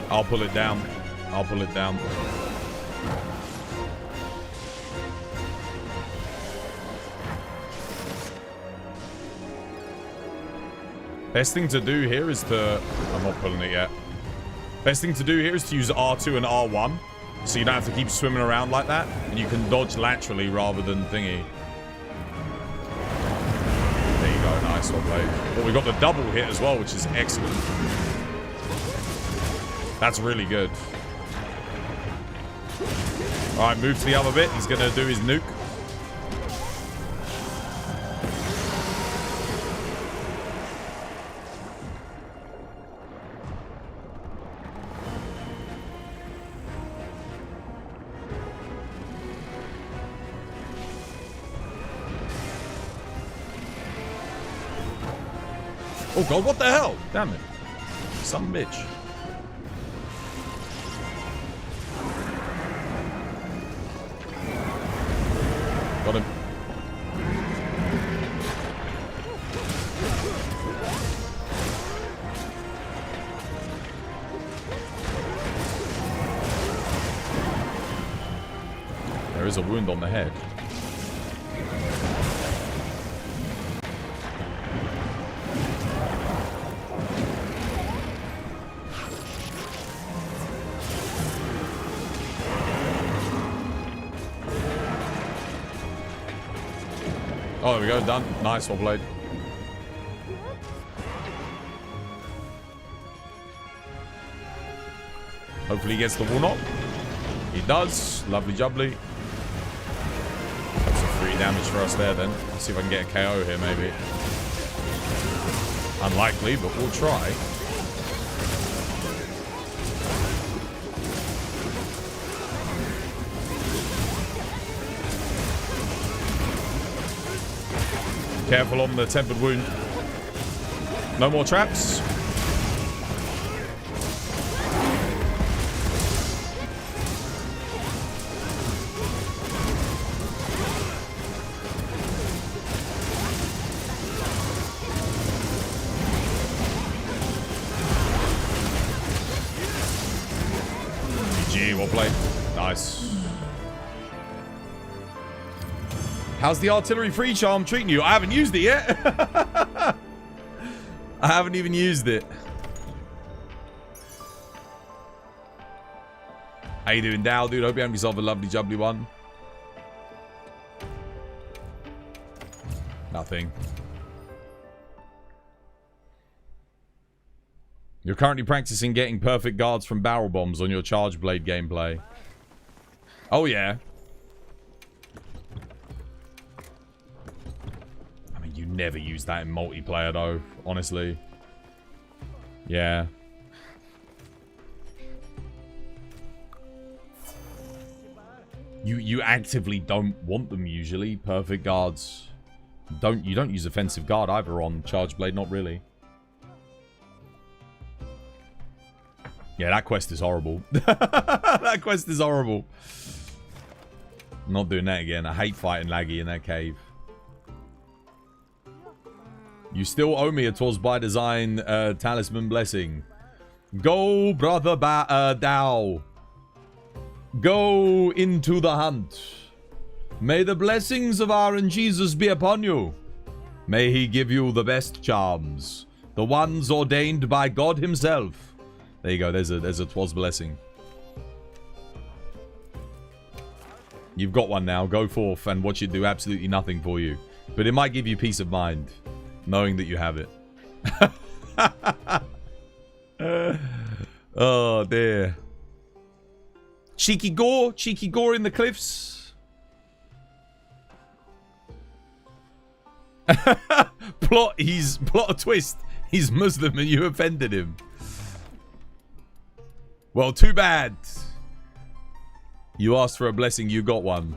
I'll pull it down. I'll pull it down. Best thing to do here is to... I'm not pulling it yet. Best thing to do here is to use R2 and R1. So you don't have to keep swimming around like that. And you can dodge laterally rather than thingy. There you go. Nice. Well played. But we got the double hit as well, which is excellent. That's really good. Alright, move to the other bit. He's going to do his nuke. Oh god, what the hell? Damn it. Some bitch. Got him. There is a wound on the head. Oh, there we go. Done. Nice. Well played. Hopefully he gets the wall knock. He does. Lovely jubbly. That's some free damage for us there then. Let's see if I can get a KO here maybe. Unlikely, but we'll try. Careful on the tempered wound. No more traps. GG, well played. Nice. How's the artillery free charm treating you? I haven't used it yet. I haven't even used it. How you doing, Dow, dude? Hope you have yourself a lovely jubbly one. Nothing. You're currently practicing getting perfect guards from barrel bombs on your charge blade gameplay. Oh, yeah. You never use that in multiplayer though, honestly. Yeah. You actively don't want them usually, perfect guards. You don't use offensive guard either on Charge Blade, not really. Yeah, that quest is horrible. That quest is horrible. I'm not doing that again. I hate fighting laggy in that cave. You still owe me a Twas by Design talisman blessing. Go, brother Dao. Go into the hunt. May the blessings of our Jesus be upon you. May he give you the best charms, the ones ordained by God himself. There you go. There's a Twas blessing. You've got one now. Go forth and watch it do absolutely nothing for you. But it might give you peace of mind, knowing that you have it. Oh, dear. Cheeky gore in the cliffs. Plot a twist. He's Muslim and you offended him. Well, too bad. You asked for a blessing, you got one.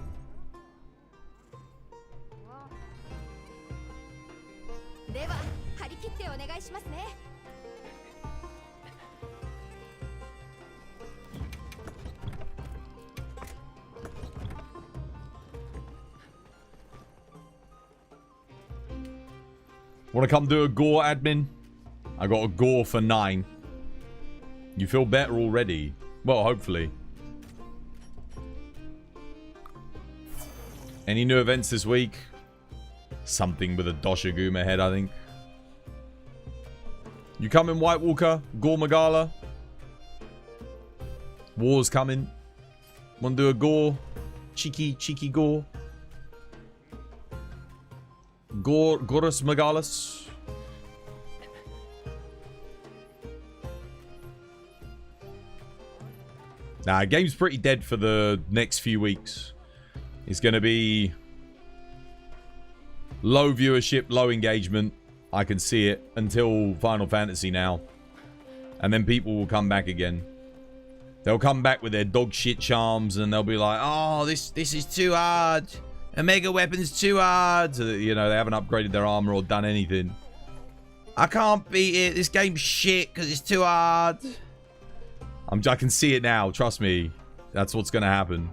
Want to come do a gore, admin? I got a gore for 9. You feel better already? Well, hopefully. Any new events this week? Something with a Doshaguma head, I think. You coming, White Walker? Gore Magala? War's coming. Want to do a gore? Cheeky gore? Gorus Megalis. Nah, game's pretty dead for the next few weeks. It's going to be low viewership, low engagement. I can see it until Final Fantasy now. And then people will come back again. They'll come back with their dog shit charms and they'll be like, oh, this is too hard. Omega weapon's too hard. You know, they haven't upgraded their armor or done anything. I can't beat it. This game's shit because it's too hard. I can see it now. Trust me. That's what's going to happen.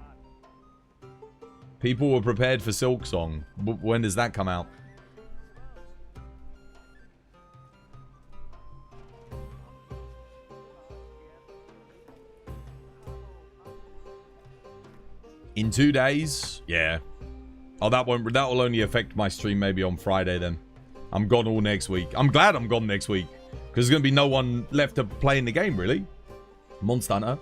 People were prepared for Silk Song. When does that come out? In 2 days? Yeah. Oh, that will only affect my stream maybe on Friday then. I'm gone all next week. I'm glad I'm gone next week. Because there's going to be no one left to play in the game, really. Monster Hunter.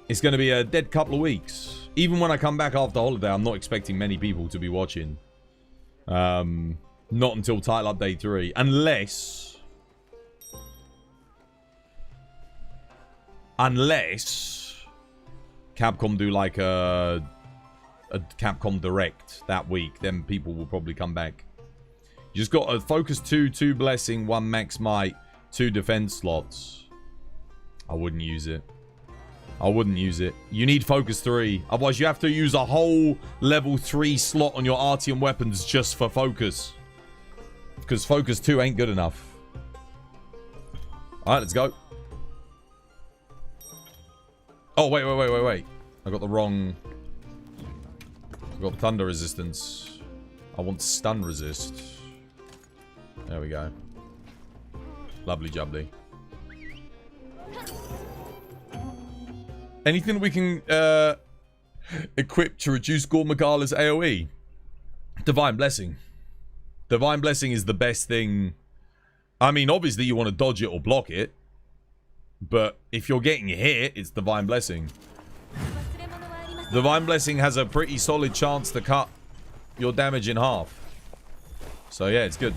It's going to be a dead couple of weeks. Even when I come back after holiday, I'm not expecting many people to be watching. Not until Title Update 3. Unless Capcom do like a Capcom Direct that week, then people will probably come back. You just got a Focus 2, 2 Blessing, 1 Max Might, 2 Defense slots. I wouldn't use it. I wouldn't use it. You need Focus 3. Otherwise, you have to use a whole level 3 slot on your Artium weapons just for Focus. Because Focus 2 ain't good enough. Alright, let's go. Oh, wait. I got the wrong... I got Thunder Resistance. I want Stun Resist. There we go. Lovely jubbly. Anything we can equip to reduce Gore Magala's AoE? Divine Blessing. Divine Blessing is the best thing. I mean, obviously you want to dodge it or block it. But if you're getting hit, it's Divine Blessing. Divine Blessing has a pretty solid chance to cut your damage in half. So yeah, it's good.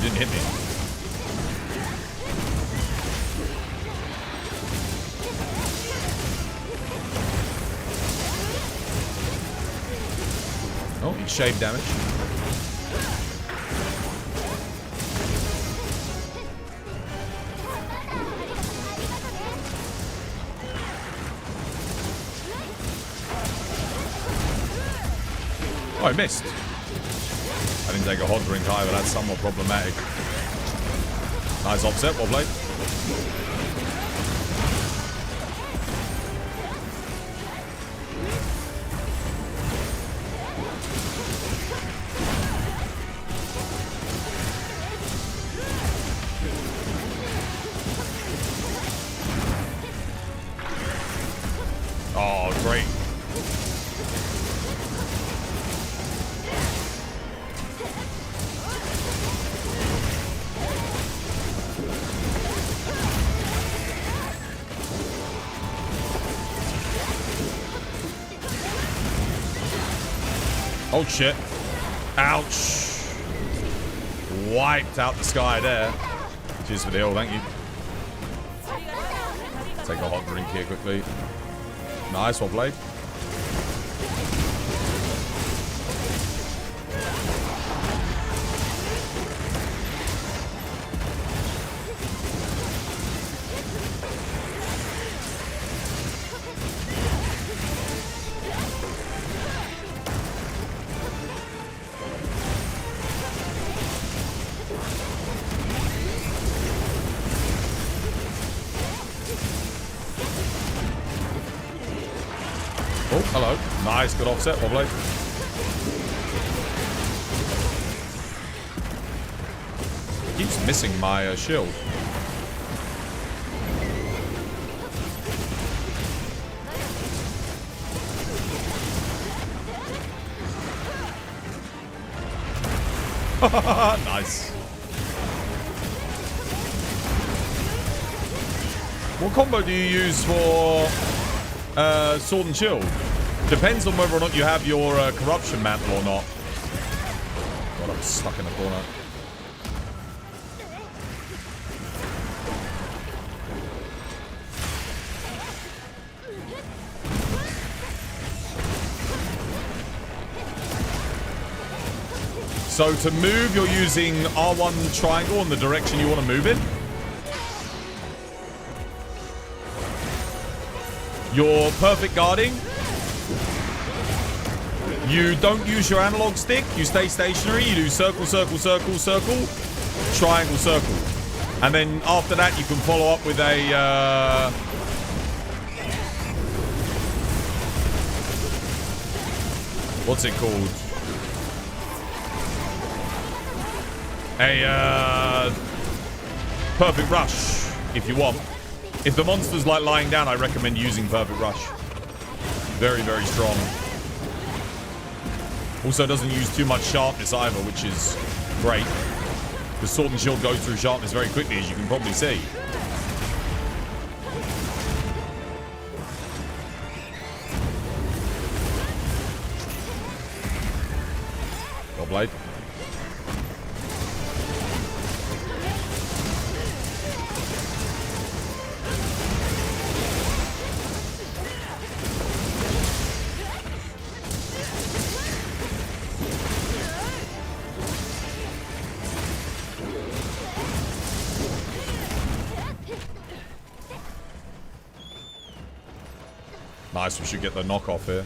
didn't hit me. Oh, he shaved damage. Oh, I missed. I didn't take a hot drink either. That's somewhat problematic. Nice offset. Well played. Oh, great. Oh shit. Ouch. Wiped out the sky there. Cheers for the heal, thank you. Take a hot drink here quickly. Nice, well played. Oh, hello. Nice, good offset, well played. Keeps missing my shield. Nice. What combo do you use for sword and shield? Depends on whether or not you have your corruption mantle or not. God, I'm stuck in the corner. So to move, you're using R1 triangle in the direction you want to move in. You're perfect guarding. You don't use your analog stick. You stay stationary. You do circle, circle, circle, circle, triangle, circle. And then after that, you can follow up with a... what's it called? A perfect rush, if you want. If the monster's like lying down, I recommend using perfect rush. Very, very strong. Also doesn't use too much sharpness either, which is great. The sword and shield goes through sharpness very quickly, as you can probably see. Well played. Nice, we should get the knockoff here.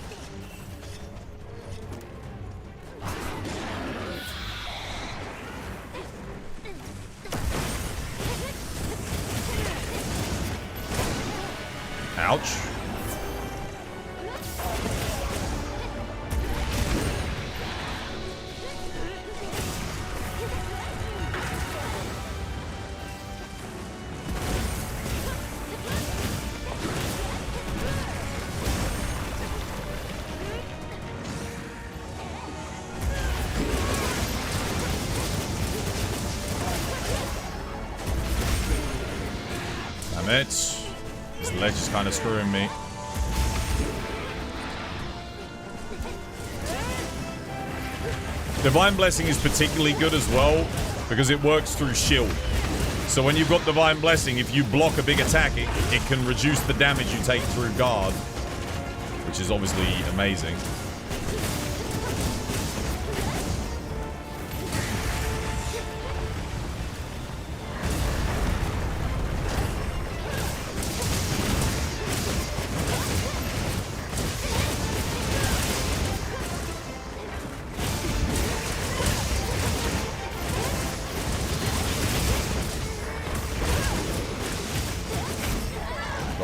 Ouch. Damn it. This ledge is kind of screwing me. Divine Blessing is particularly good as well because it works through shield. So when you've got Divine Blessing, if you block a big attack, it can reduce the damage you take through guard, which is obviously amazing.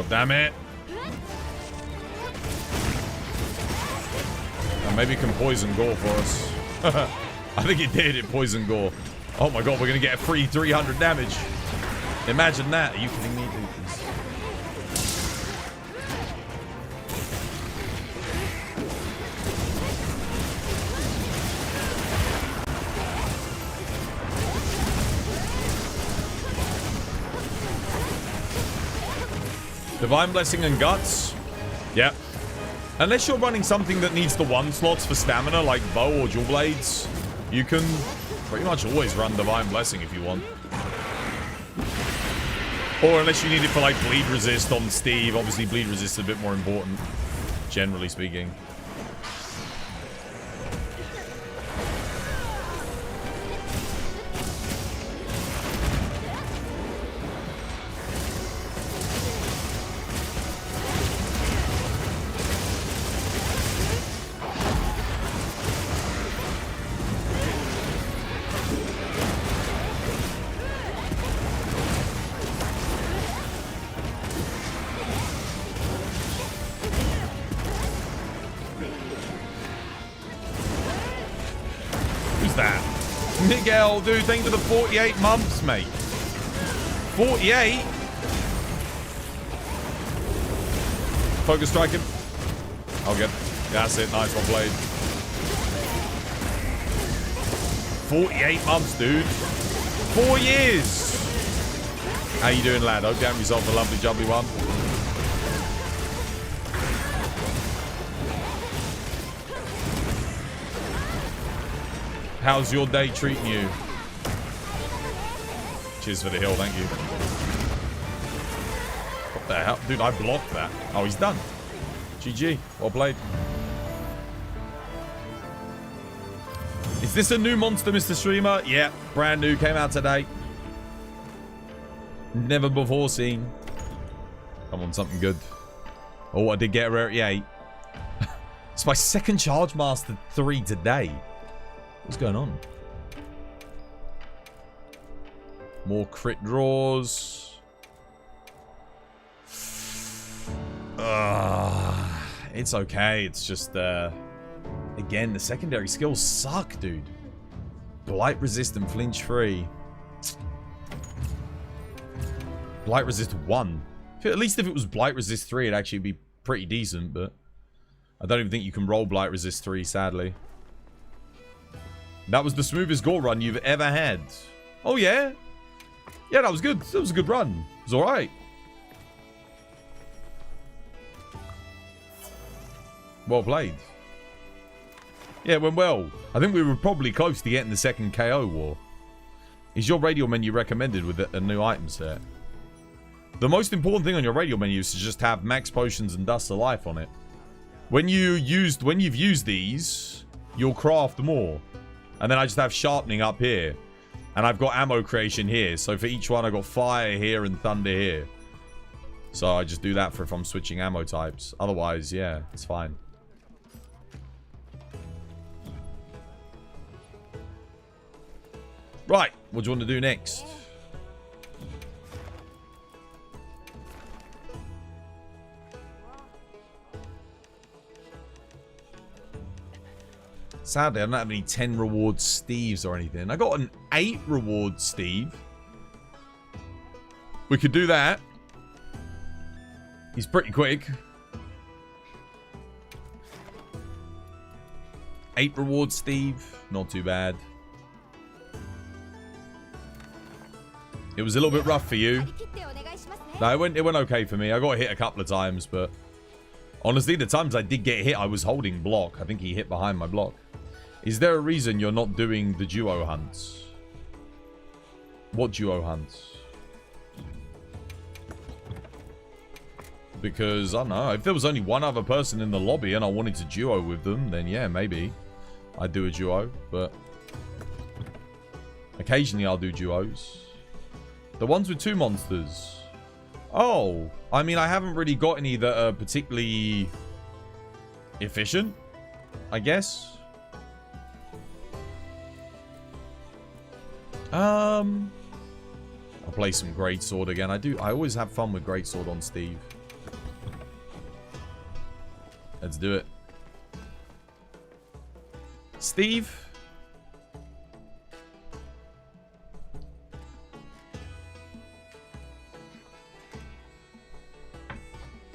Damn it. And maybe it can poison Gore for us. I think it did. It poisoned Gore. Oh my god, we're going to get a free 300 damage. Imagine that. Are you kidding me, dude? Divine Blessing and Guts. Yep. Unless you're running something that needs the 1 slots for stamina, like bow or dual blades, you can pretty much always run Divine Blessing if you want. Or unless you need it for like bleed resist on Steve. Obviously bleed resist is a bit more important, generally speaking. Miguel, dude, thank you for the 48 months, mate. 48? Focus striking. I'll get. That's it. Nice one played. 48 months, dude. 4 years. How you doing, lad? Hope you have yourself a lovely, jubbly one. How's your day treating you? Cheers for the hill, thank you. What the hell? Dude, I blocked that. Oh, he's done. GG. Well played. Is this a new monster, Mr. Streamer? Yeah, brand new. Came out today. Never before seen. Come on, something good. Oh, I did get a rarity 8. It's my second Charge Master 3 today. What's going on? More crit draws. It's okay. It's just, again, the secondary skills suck, dude. Blight resist and flinch free. Blight resist 1. At least if it was Blight resist 3, it'd actually be pretty decent, but I don't even think you can roll Blight resist 3, sadly. That was the smoothest Gore run you've ever had. Oh, yeah? Yeah, that was good. That was a good run. It was alright. Well played. Yeah, it went well. I think we were probably close to getting the second KO war. Is your radio menu recommended with a new item set? The most important thing on your radio menu is to just have max potions and dust of life on it. When you've used these, you'll craft more. And then I just have sharpening up here. And I've got ammo creation here. So for each one, I've got fire here and thunder here. So I just do that for if I'm switching ammo types. Otherwise, yeah, it's fine. Right, what do you want to do next? Sadly, I don't have any 10 reward Steves or anything. I got an 8 reward Steve. We could do that. He's pretty quick. 8 reward Steve. Not too bad. It was a little bit rough for you. No, it went okay for me. I got hit a couple of times, but honestly, the times I did get hit, I was holding block. I think he hit behind my block. Is there a reason you're not doing the duo hunts? What duo hunts? Because, I don't know, if there was only one other person in the lobby and I wanted to duo with them, then yeah, maybe I'd do a duo, but occasionally I'll do duos. The ones with 2 monsters. Oh, I mean, I haven't really got any that are particularly efficient, I guess. I'll play some Greatsword again. I always have fun with Greatsword on Steve. Let's do it. Steve?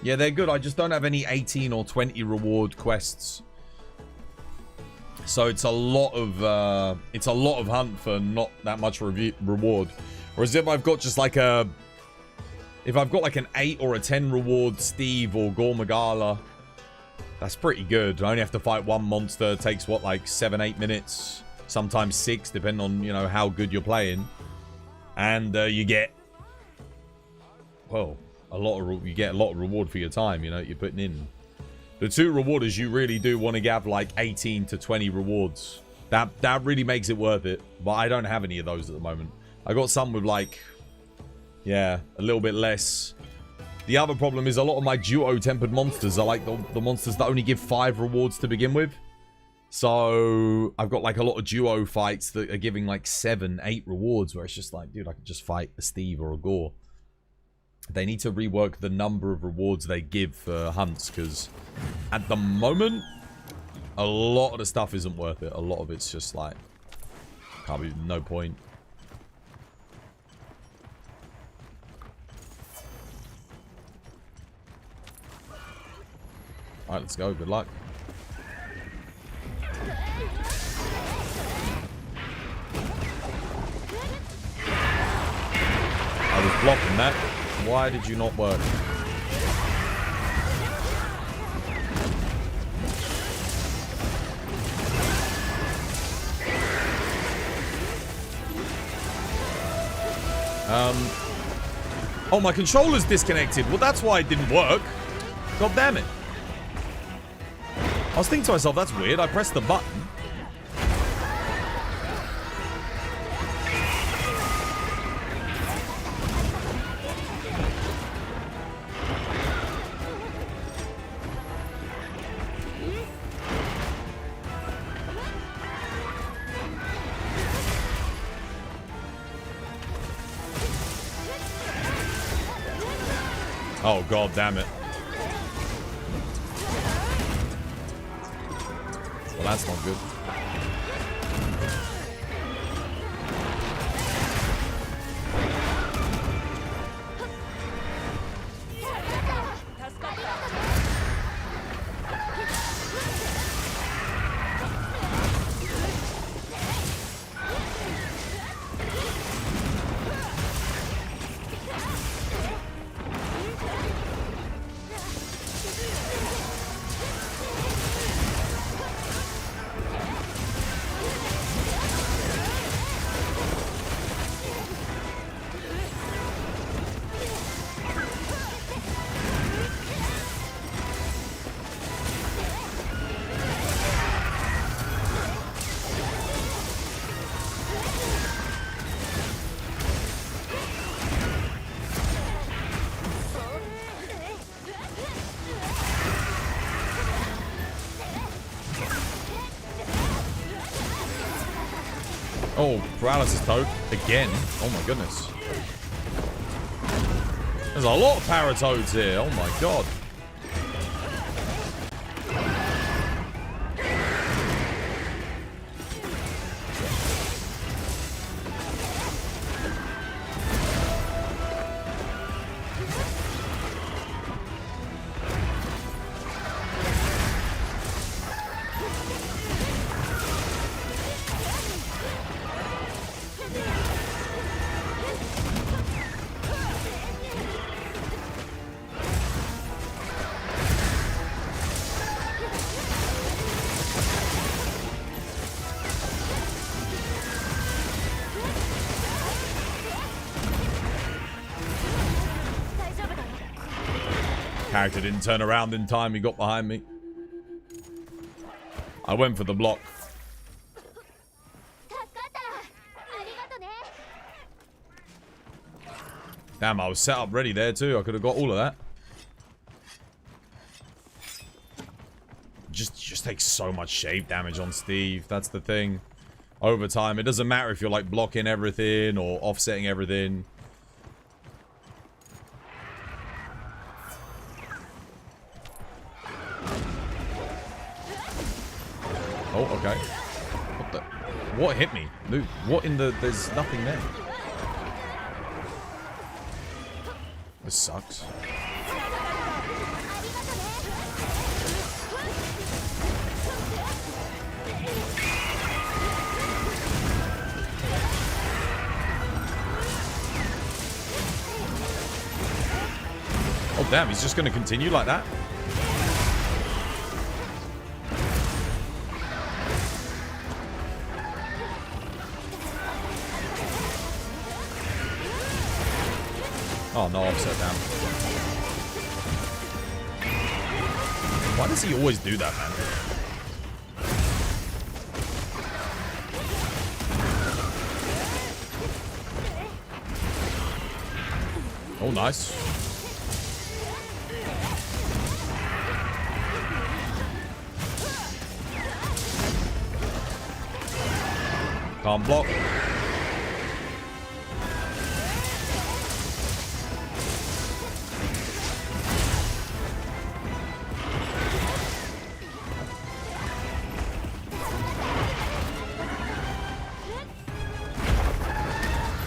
Yeah, they're good. I just don't have any 18 or 20 reward quests. So it's a lot of hunt for not that much reward. Whereas if I've got just like an 8 or a 10 reward Steve or Gormagala, that's pretty good. I only have to fight one monster. It takes what, like 7-8 minutes, sometimes 6, depending on, you know, how good you're playing. And you get, well, you get a lot of reward for your time, you know, you're putting in. The 2 rewarders, you really do want to have like 18 to 20 rewards. That really makes it worth it. But I don't have any of those at the moment. I got some with like, yeah, a little bit less. The other problem is a lot of my duo-tempered monsters are like the monsters that only give 5 rewards to begin with. So I've got like a lot of duo fights that are giving like 7, 8 rewards, where it's just like, dude, I could just fight a Steve or a Gore. They need to rework the number of rewards they give for hunts, because at the moment, a lot of the stuff isn't worth it. A lot of it's just like, can't be, no point. Alright, let's go. Good luck. I was blocking that. Why did you not work? Oh, my controller's disconnected. Well, that's why it didn't work. God damn it. I was thinking to myself, that's weird. I pressed the button. Oh, god damn it. Well, that's not good. Oh, paralysis toad. Again. Oh my goodness. There's a lot of paratoads here. Oh my god. Character didn't turn around in time. He got behind me. I went for the block. Damn, I was set up ready there too. I could have got all of that. Just takes so much shave damage on Steve. That's the thing. Over time, it doesn't matter if you're like blocking everything or offsetting everything. Oh, okay. What the? What hit me? Dude, what in the... There's nothing there. This sucks. Oh, damn. He's just going to continue like that? Oh, no offset down. Why does he always do that, man? Oh, nice. Can't block.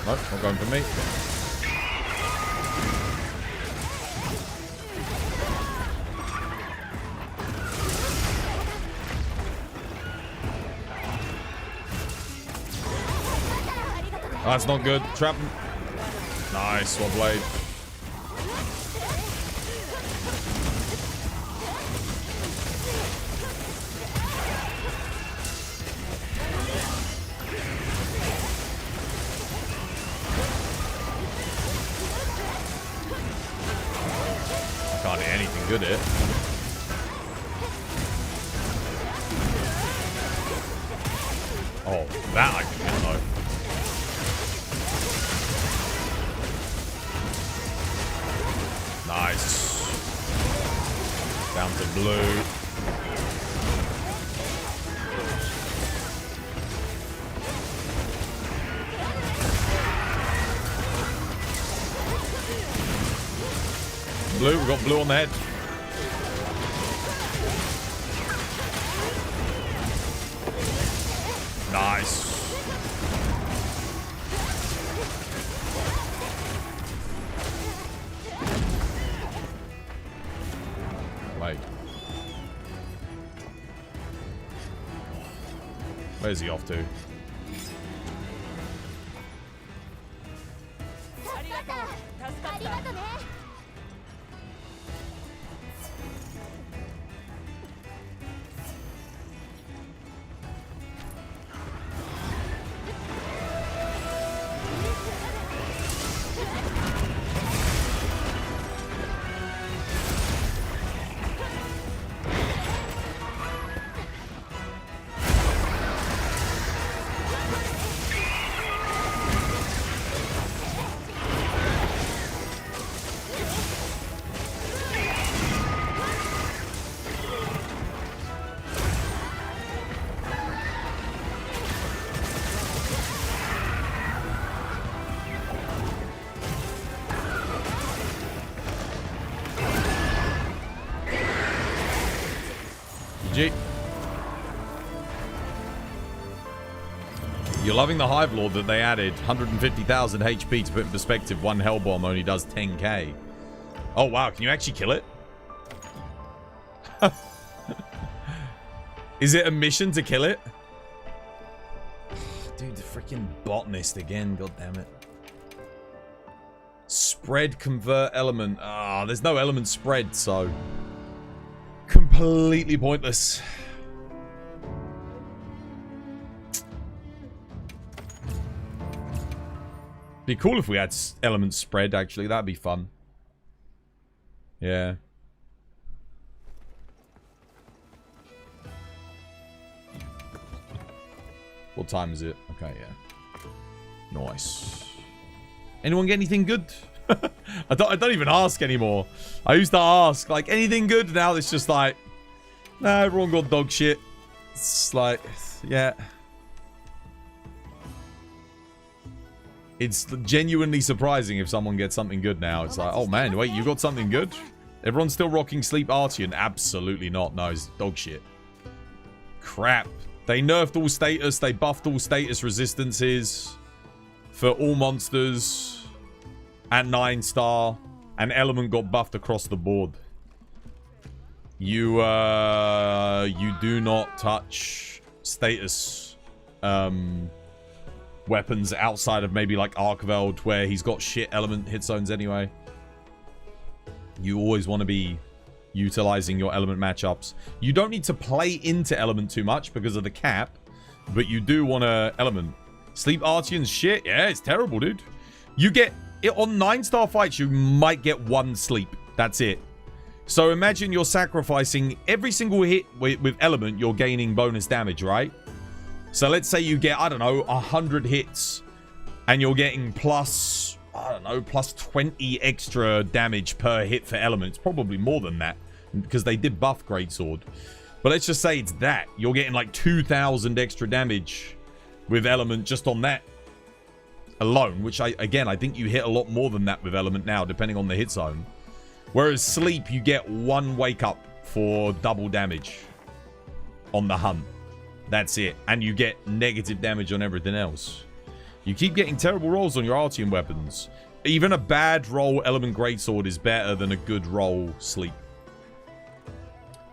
Nope, not going for me. Oh, that's not good. Trap him. Nice, well played. Can't hit anything good here. Oh, that I can hit though. Nice. Down to blue. Blue, we got blue on the head. Nice. Wait. Where's he off to? GG. You're loving the Hive Lord that they added. 150,000 HP to put in perspective. One Hell Bomb only does 10k. Oh, wow. Can you actually kill it? Is it a mission to kill it? Dude, the freaking botanist again. God damn it. Spread, convert, element. Ah, there's no element spread, so... completely pointless. Be cool if we had element spread, actually. That'd be fun. Yeah. What time is it? Okay, yeah. Nice. Anyone get anything good? I don't even ask anymore. I used to ask, like, anything good? Now it's just like, nah, everyone got dog shit. It's like, yeah. It's genuinely surprising if someone gets something good now. It's like, oh man, wait, you got something good? Everyone's still rocking Sleep Artian? Absolutely not. No, it's dog shit. Crap. They nerfed all status. They buffed all status resistances for all monsters at 9-star. And element got buffed across the board. You do not touch status weapons outside of maybe like Arkveld, where he's got shit element hit zones anyway. You always want to be utilizing your element matchups. You don't need to play into element too much because of the cap, but you do want to element. Sleep Artian's shit, yeah, it's terrible, dude. You get it on 9-star fights, you might get 1 sleep. That's it. So imagine you're sacrificing every single hit with element, you're gaining bonus damage, right? So let's say you get, I don't know, 100 hits and you're getting plus, I don't know, plus 20 extra damage per hit for elements. Probably more than that because they did buff Greatsword. But let's just say it's that. You're getting like 2,000 extra damage with element just on that alone, which I think you hit a lot more than that with element now, depending on the hit zone. Whereas sleep, you get 1 wake up for double damage on the hunt. That's it. And you get negative damage on everything else. You keep getting terrible rolls on your Artian weapons. Even a bad roll element Greatsword is better than a good roll sleep.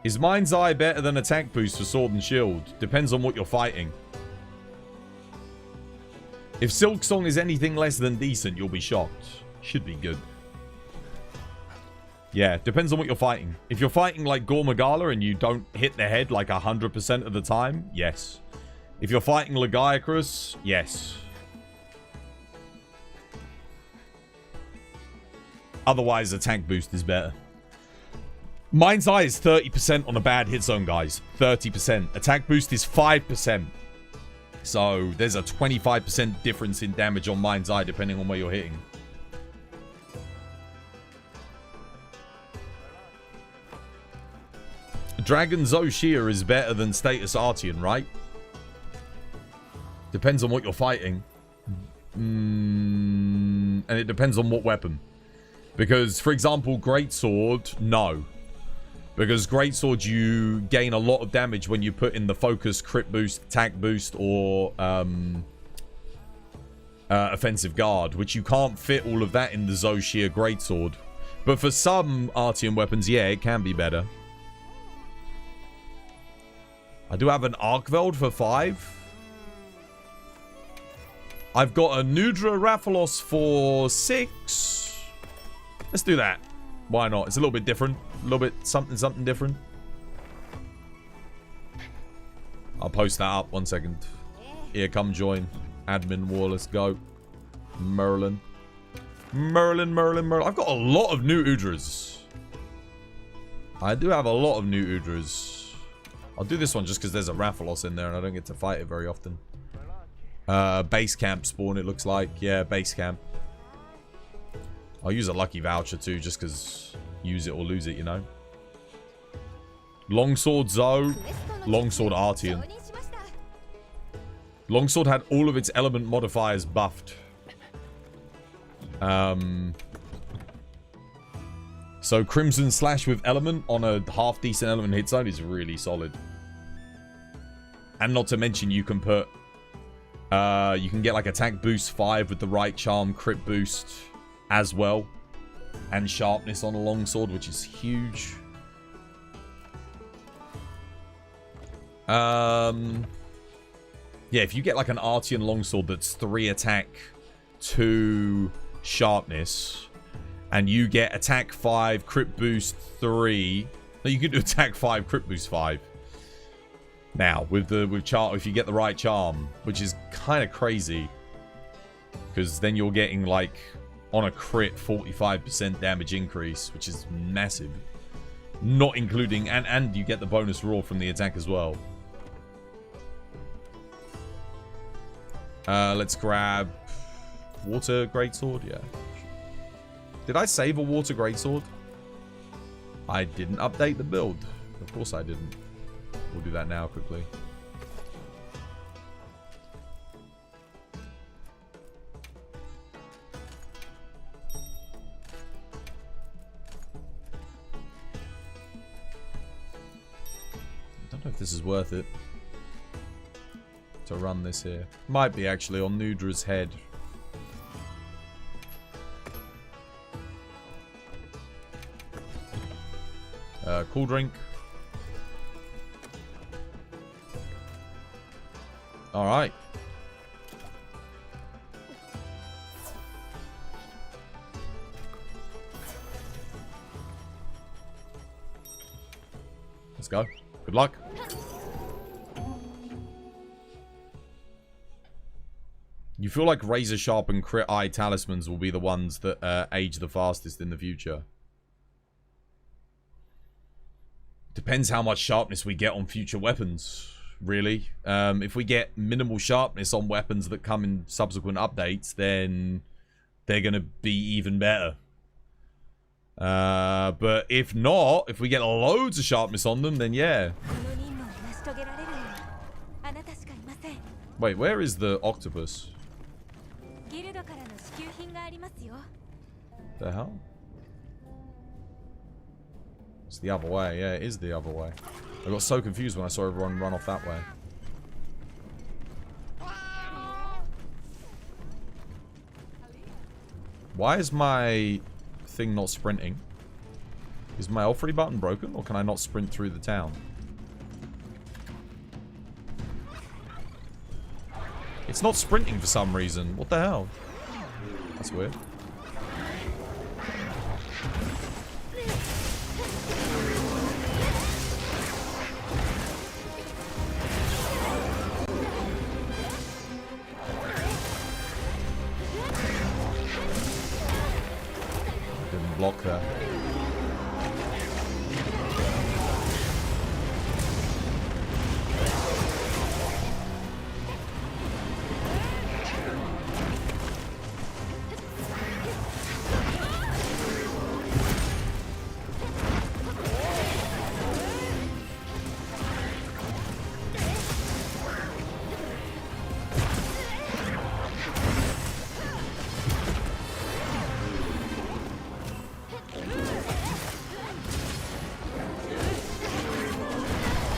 Is Mind's Eye better than attack boost for Sword and Shield? Depends on what you're fighting. If Silk Song is anything less than decent, you'll be shocked. Should be good. Yeah, depends on what you're fighting. If you're fighting like Gormagala and you don't hit the head like 100% of the time, yes. If you're fighting Lagiacrus, yes. Otherwise, attack boost is better. Mind's Eye is 30% on a bad hit zone, guys. 30%. Attack boost is 5%. So, there's a 25% difference in damage on Mind's Eye depending on where you're hitting. Dragon Zoshia is better than Status Artian, right? Depends on what you're fighting. And it depends on what weapon. Because, for example, Greatsword, no. Because Greatsword, you gain a lot of damage when you put in the focus, crit boost, attack boost, or offensive guard. Which you can't fit all of that in the Zoshia Greatsword. But for some Artian weapons, yeah, it can be better. I do have an Arkveld for 5. I've got a Nudra Raphalos for 6. Let's do that. Why not? It's a little bit different. A little bit something different. I'll post that up. 1 second. Here, come join. Admin war, let's go. Merlin. Merlin. I've got a lot of new Udras. I do have a lot of new Udras. I'll do this one just because there's a Raphalos in there and I don't get to fight it very often. Base camp spawn, it looks like. Yeah, base camp. I'll use a lucky voucher too, just because use it or lose it, you know. Longsword Zoe, Longsword Artian. Longsword had all of its element modifiers buffed. So Crimson Slash with element on a half decent element hit zone is really solid. And not to mention you can put you can get like attack boost 5 with the right charm, crit boost as well, and sharpness on a longsword, which is huge. Yeah, if you get like an Artian longsword that's 3 attack, 2 sharpness, and you get attack 5, crit boost 3. No, you can do attack 5, crit boost 5. Now, with charm, if you get the right charm, which is kind of crazy, because then you're getting like on a crit 45% damage increase, which is massive. Not including, and you get the bonus roar from the attack as well. Let's grab water greatsword. Yeah. Did I save a water greatsword? I didn't update the build. Of course I didn't. We'll do that now quickly. I don't know if this is worth it to run this here. Might be actually on Nudra's head. Cool drink. Alright. Let's go. Good luck. You feel like razor sharp and crit eye talismans will be the ones that age the fastest in the future. Depends how much sharpness we get on future weapons, really. If we get minimal sharpness on weapons that come in subsequent updates, then they're going to be even better. But if not, if we get loads of sharpness on them, then yeah. Wait, where is the octopus? The hell? It's the other way. Yeah, it is the other way. I got so confused when I saw everyone run off that way. Why is my thing not sprinting? Is my L3 button broken, or can I not sprint through the town? It's not sprinting for some reason. What the hell? That's weird. Didn't block there.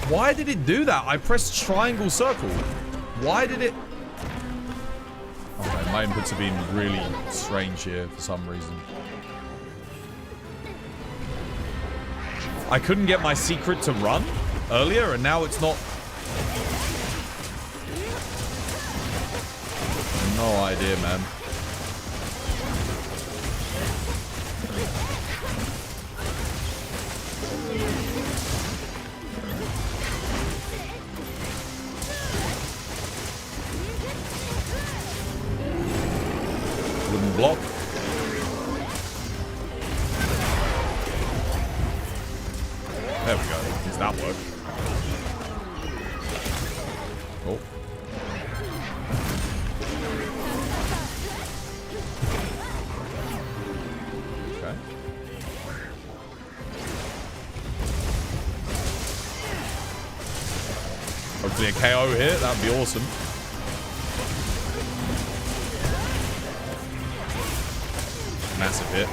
Why did it do that? I pressed triangle circle. Why did it... Okay, my inputs have been really strange here for some reason. I couldn't get my secret to run earlier, and now it's not... No idea, man. Block. There we go. Does that work? Oh. Okay. Hopefully a KO here. That would be awesome. Massive hit.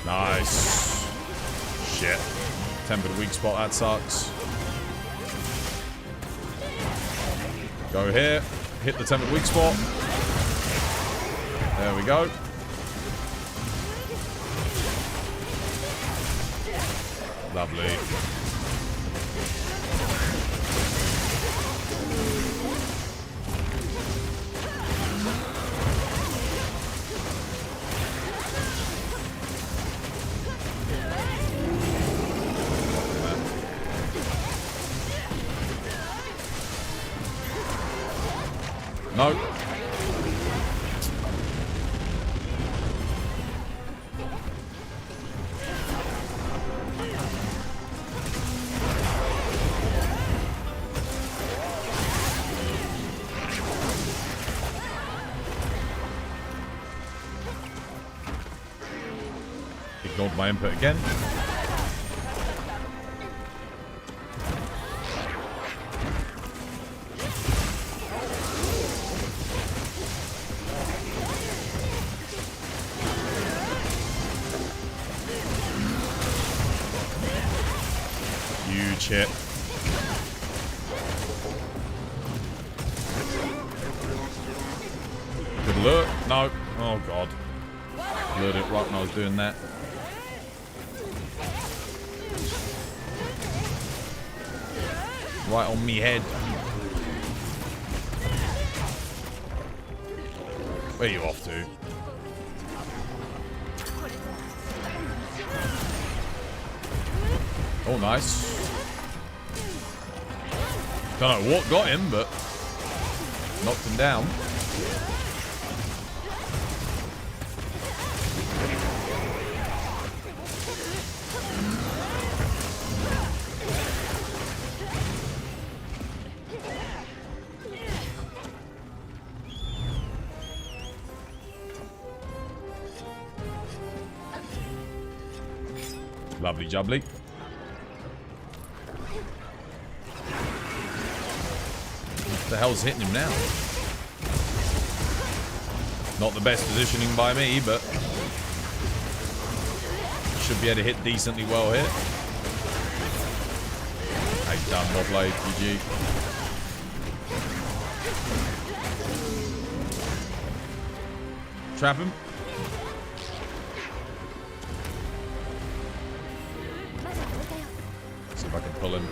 Nice. Shit. Tempered weak spot, that sucks. Go here. Hit the tempered weak spot. There we go. Lovely. No. Ignored my input again. Huge hit. Good look. No. Oh, God. Lured it right when I was doing that. Right on me head. Where are you off to? Oh, nice. Don't know what got him, but knocked him down. Lovely jubbly. What the hell's hitting him now? Not the best positioning by me, but should be able to hit decently well here. Hey, done, well played, GG. Trap him. See if I can pull him.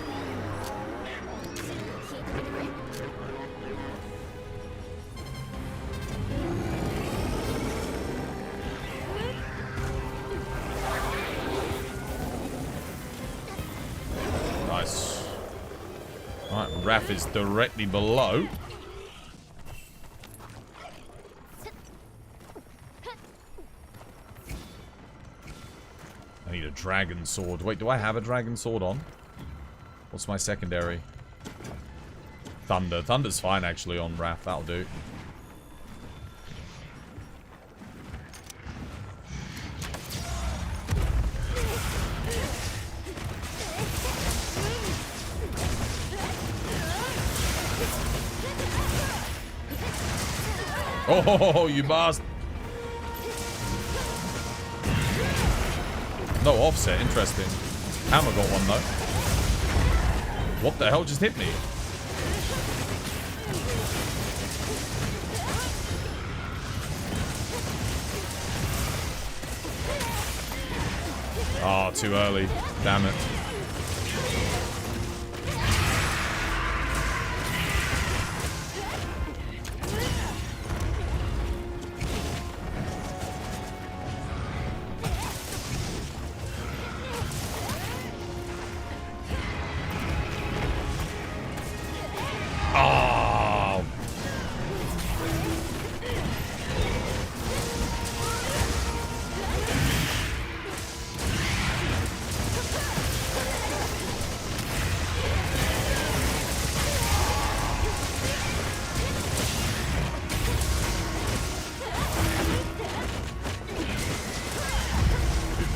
Nice. Alright, Raph is directly below. I need a dragon sword. Wait, do I have a dragon sword on? What's my secondary? Thunder. Thunder's fine, actually, on Raph. That'll do. Oh, you bastard. No offset, interesting. Hammer got one though. What the hell just hit me? Oh, too early. Damn it.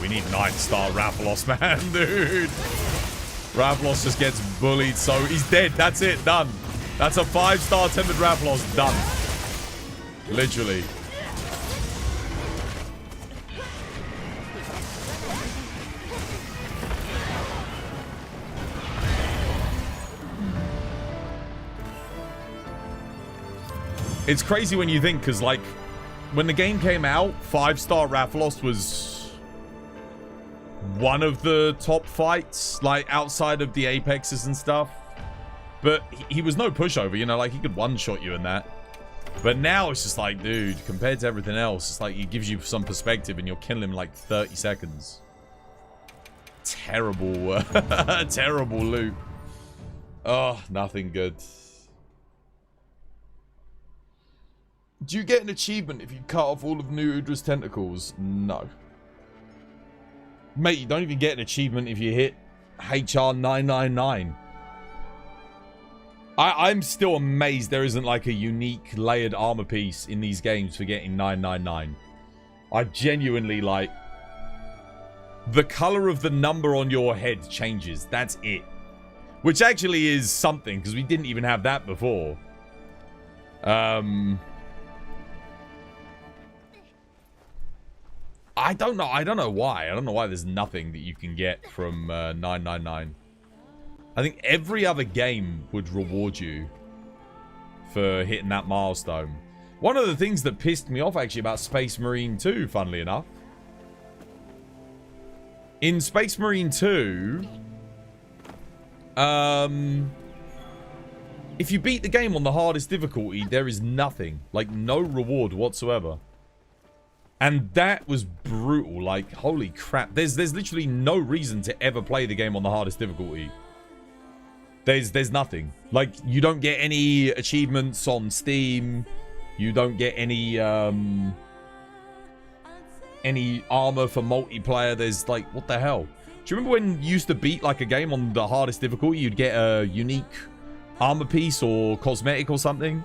We need 9-star Raphalos, man, dude. Raphalos just gets bullied, so he's dead. That's it, done. That's a 5-star Tempered Raphalos, done. Literally. It's crazy when you think, because, like, when the game came out, 5-star Raphalos was one of the top fights, like, outside of the Apexes and stuff. But he was no pushover, you know, like, he could one-shot you in that. But now it's just like, dude, compared to everything else, it's like, it gives you some perspective and you'll kill him in, like, 30 seconds. Terrible, terrible loot. Oh, nothing good. Do you get an achievement if you cut off all of New Udra's tentacles? No. Mate, you don't even get an achievement if you hit HR 999. I'm still amazed there isn't like a unique layered armor piece in these games for getting 999. I genuinely like... The color of the number on your head changes. That's it. Which actually is something, because we didn't even have that before. I don't know. I don't know why. I don't know why there's nothing that you can get from 999. I think every other game would reward you for hitting that milestone. One of the things that pissed me off actually about Space Marine 2, funnily enough. In Space Marine 2, if you beat the game on the hardest difficulty, there is nothing. Like, no reward whatsoever. And that was brutal. Like, holy crap. There's literally no reason to ever play the game on the hardest difficulty. There's nothing. Like, you don't get any achievements on Steam. You don't get any armor for multiplayer. There's like, what the hell? Do you remember when you used to beat like a game on the hardest difficulty? You'd get a unique armor piece or cosmetic or something.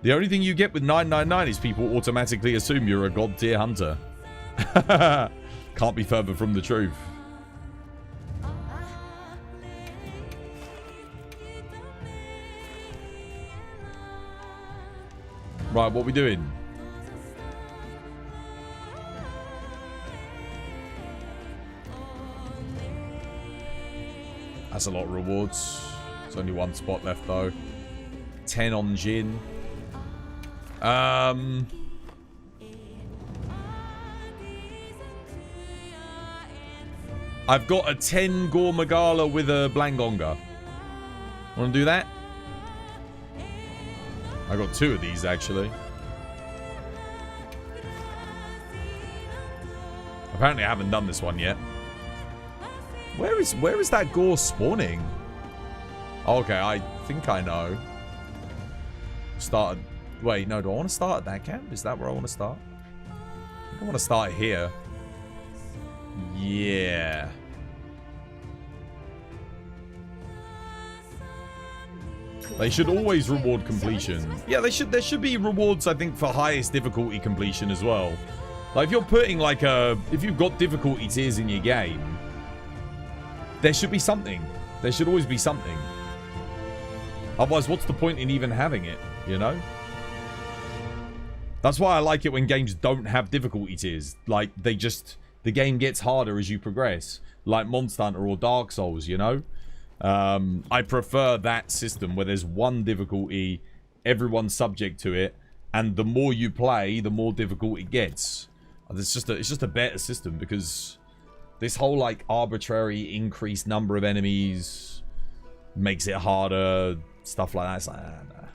The only thing you get with 999 is people automatically assume you're a god tier hunter. Can't be further from the truth. Right, what we doing? That's a lot of rewards. There's only one spot left though. 10 on Jin. I've got a 10 Gore Magala with a Blangonga. Wanna do that? I got 2 of these actually. Apparently I haven't done this one yet. Where is that Gore spawning? Okay, I think I know. Started. Wait, no, do I want to start at that camp? Is that where I want to start? I think I want to start here. Yeah. They should always reward completion. Yeah, they should. There should be rewards, I think, for highest difficulty completion as well. Like, if you're putting, like, if you've got difficulty tiers in your game, there should be something. There should always be something. Otherwise, what's the point in even having it, you know? That's why I like it when games don't have difficulty tiers. Like, the game gets harder as you progress. Like Monster Hunter or Dark Souls, you know? I prefer that system where there's one difficulty, everyone's subject to it, and the more you play, the more difficult it gets. It's just a better system, because this whole like arbitrary increased number of enemies makes it harder, stuff like that. It's like, nah.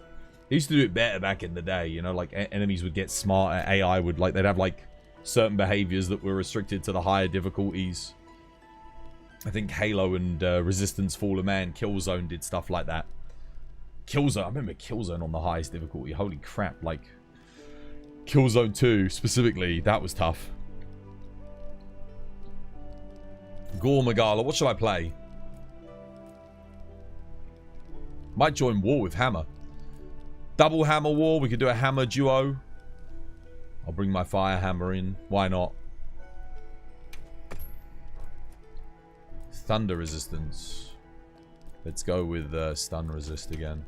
They used to do it better back in the day, you know, like enemies would get smarter, AI would like, they'd have like certain behaviors that were restricted to the higher difficulties. I think Halo and Resistance Fall of Man, Killzone did stuff like that. Killzone, I remember Killzone on the highest difficulty. Holy crap, like Killzone 2 specifically, that was tough. Gore Magala, what should I play? Might join War with Hammer. Double Hammer War, we could do a Hammer duo. I'll bring my Fire Hammer in, why not? Thunder resistance. Let's go with stun resist again.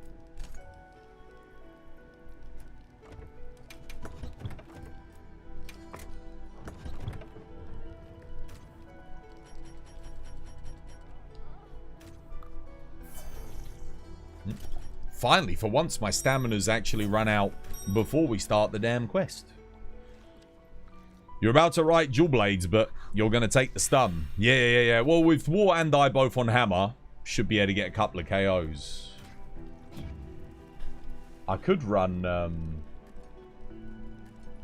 Finally, for once, my stamina's actually run out before we start the damn quest. You're about to write Dual Blades, but you're going to take the stun. Yeah. Well, with War and I both on Hammer, should be able to get a couple of KOs. I could run...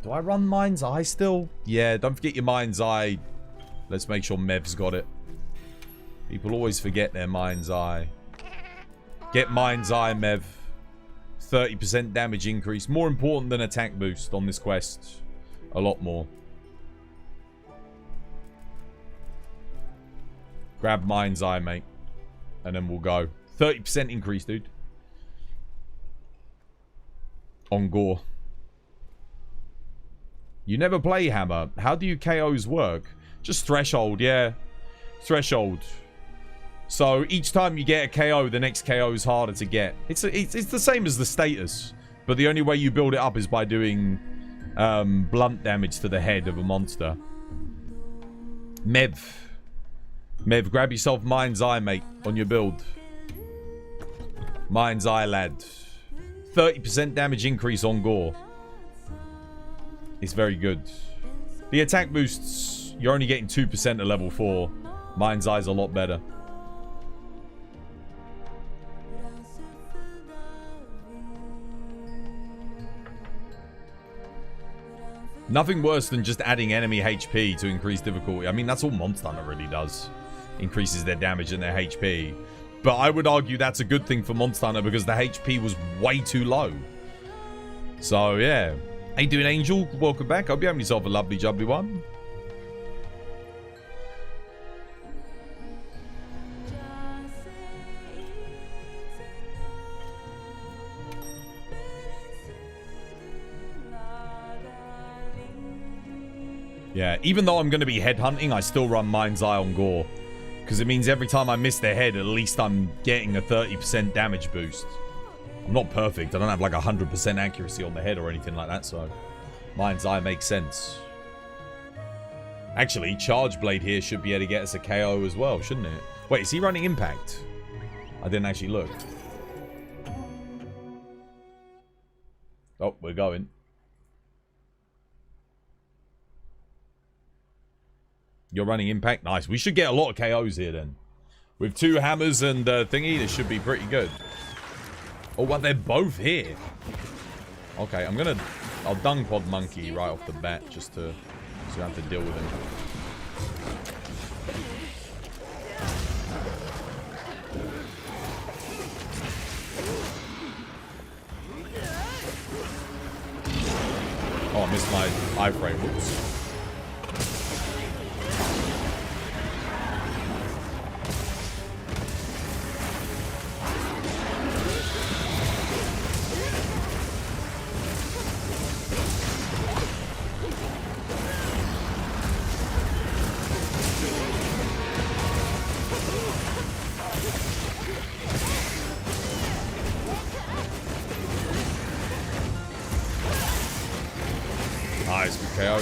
do I run Mind's Eye still? Yeah, don't forget your Mind's Eye. Let's make sure Mev's got it. People always forget their Mind's Eye. Get Mind's Eye, Mev. 30% damage increase. More important than attack boost on this quest. A lot more. Grab Mind's Eye, mate. And then we'll go. 30% increase, dude. On Gore. You never play hammer. How do you KOs work? Just threshold, yeah. Threshold. So each time you get a KO, the next KO is harder to get. It's the same as the status. But the only way you build it up is by doing blunt damage to the head of a monster. Mev, grab yourself Mind's Eye, mate, on your build. Mind's Eye, lad. 30% damage increase on Gore. It's very good. The attack boosts, you're only getting 2% at level 4. Mind's Eye's a lot better. Nothing worse than just adding enemy HP to increase difficulty. I mean, that's all Monster Hunter really does. Increases their damage and their HP. But I would argue that's a good thing for Monster Hunter because the HP was way too low. So, yeah. How you doing, Angel? Welcome back. Hope you're having yourself a lovely, jubbly one. Yeah, even though I'm going to be headhunting, I still run Mind's Eye on Gore. Because it means every time I miss their head, at least I'm getting a 30% damage boost. I'm not perfect. I don't have like 100% accuracy on the head or anything like that, so Mind's Eye makes sense. Actually, Charge Blade here should be able to get us a KO as well, shouldn't it? Wait, is he running Impact? I didn't actually look. Oh, we're going. You're running Impact? Nice. We should get a lot of KOs here then. With 2 hammers and thingy, this should be pretty good. Oh, what? They're both here. Okay, I'll dung pod monkey right off the bat just to... so I have to deal with him. Oh, I missed my iframe. Whoops. Nice, good KO.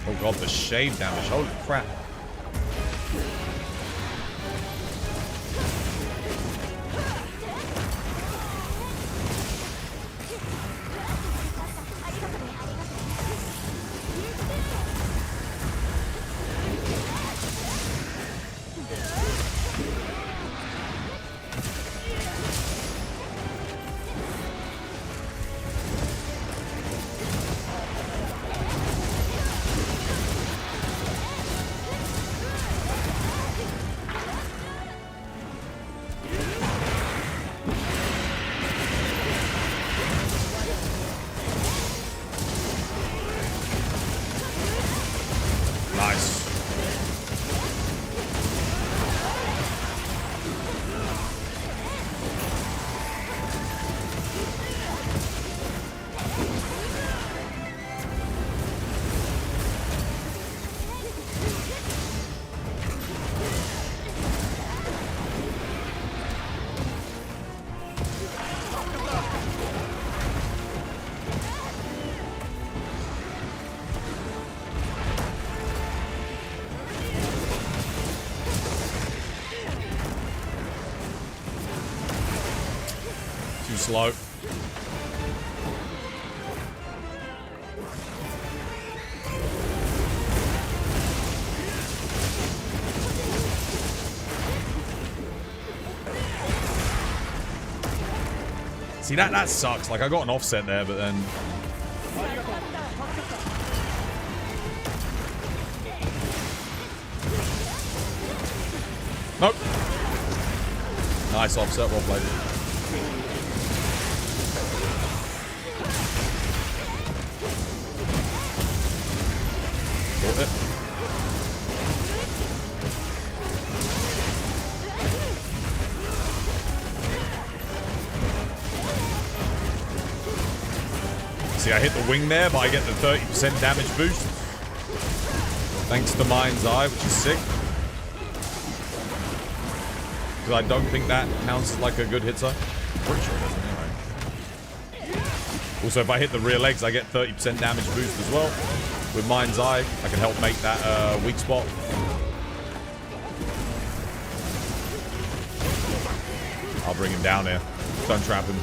Oh god, the shade damage. Holy crap. Slow. See, that sucks. Like, I got an offset there, but then... Nope. Nice offset, well played. See, I hit the wing there, but I get the 30% damage boost. Thanks to Mind's Eye, which is sick. Because I don't think that counts as like a good hitter. Pretty sure it doesn't anyway. Also, if I hit the rear legs, I get 30% damage boost as well. With Mind's Eye, I can help make that weak spot. I'll bring him down here. Don't trap him.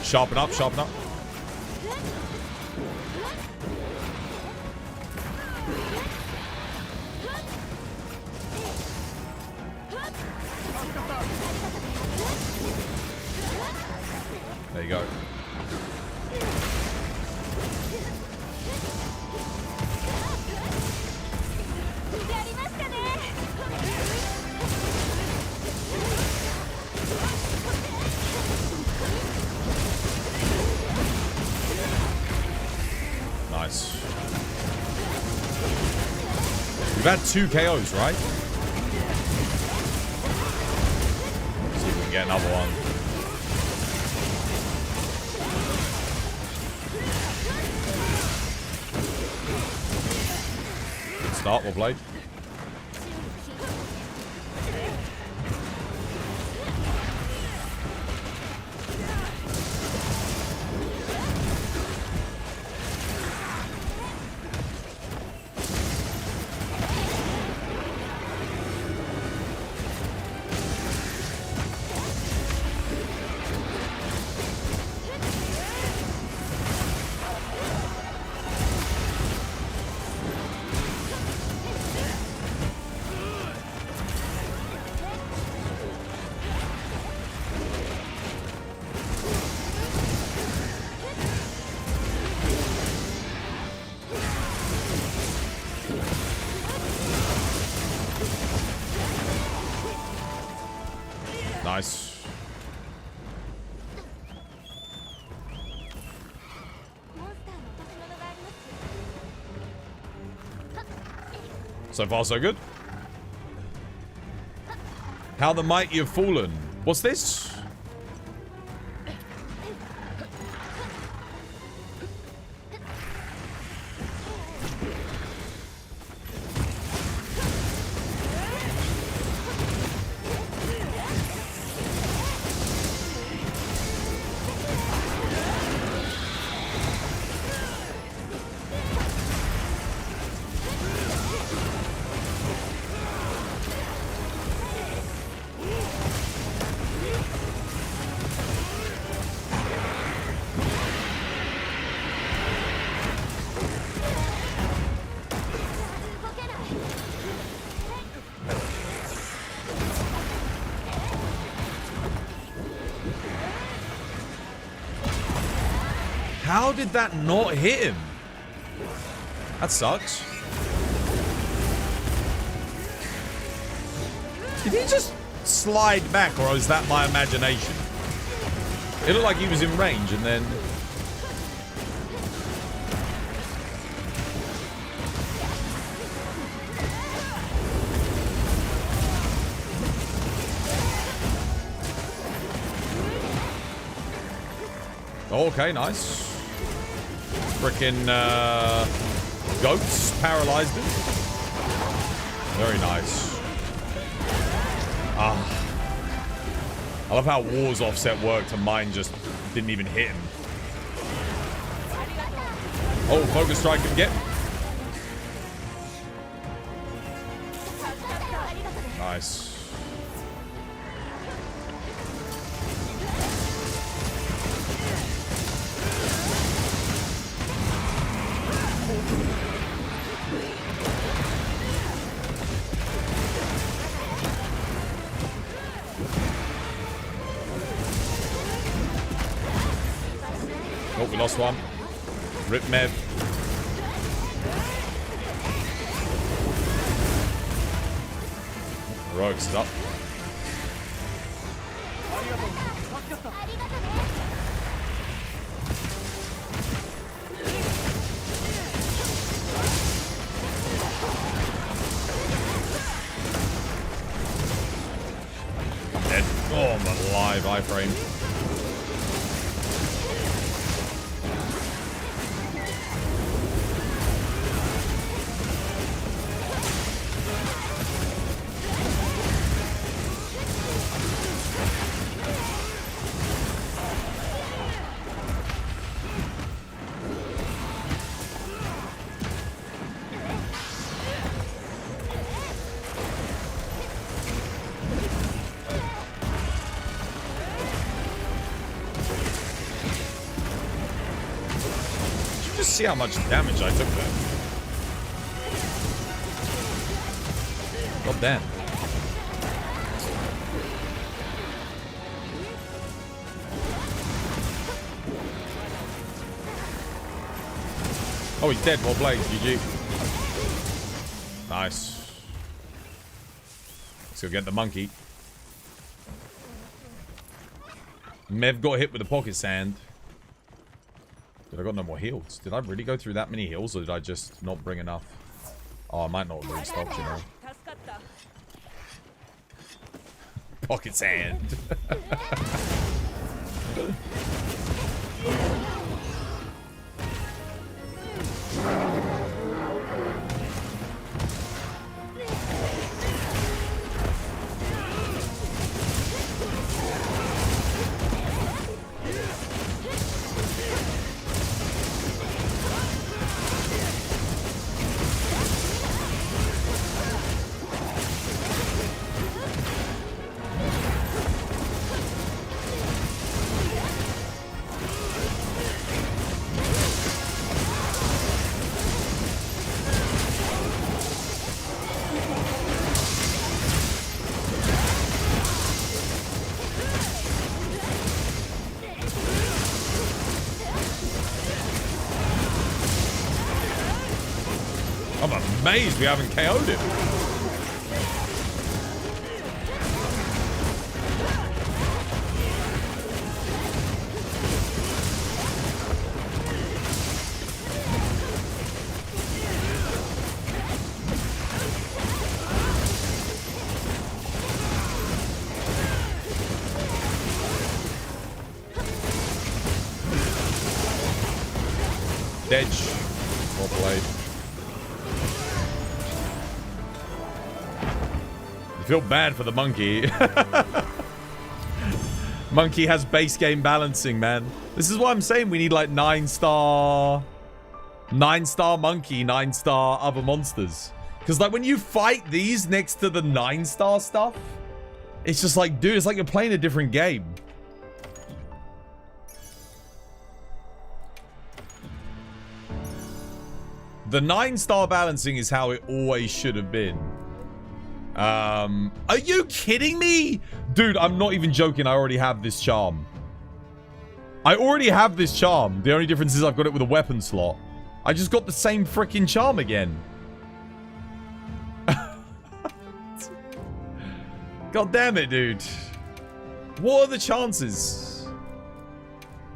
Sharpen up, sharpen up. There you go. Nice. We've had 2 KOs, right? See if we can get another one. Good start, well played. Nice. So far, so good. How the mighty have fallen. What's this? How did that not hit him? That sucks. Did he just slide back, or is that my imagination? It looked like he was in range and then... Okay, nice. Frickin' goats paralyzed him. Very nice. I love how War's offset worked and mine just didn't even hit him. Oh, focus strike can get. Nice. Oh, we lost one. Rip Mev. Heroics is up. I'm dead. Oh, I'm alive. Iframe. see how much damage I took there. God damn. Oh, he's dead. Well played, GG. Nice. Let's go get the monkey. Mev got hit with the pocket sand. Dude, I got no more heals. Did I really go through that many heals, or did I just not bring enough? Oh, I might not have restocked, you know. Pocket sand. I'm amazed we haven't KO'd him. Edge. Well played. I feel bad for the monkey. Monkey has base game balancing, man. This is what I'm saying. We need like 9-star monkey, 9-star other monsters. Because like when you fight these next to the 9-star stuff, it's just like, dude, it's like you're playing a different game. The 9-star balancing is how it always should have been. Are you kidding me? Dude, I'm not even joking. I already have this charm. I already have this charm. The only difference is I've got it with a weapon slot. I just got the same freaking charm again. God damn it, dude. What are the chances?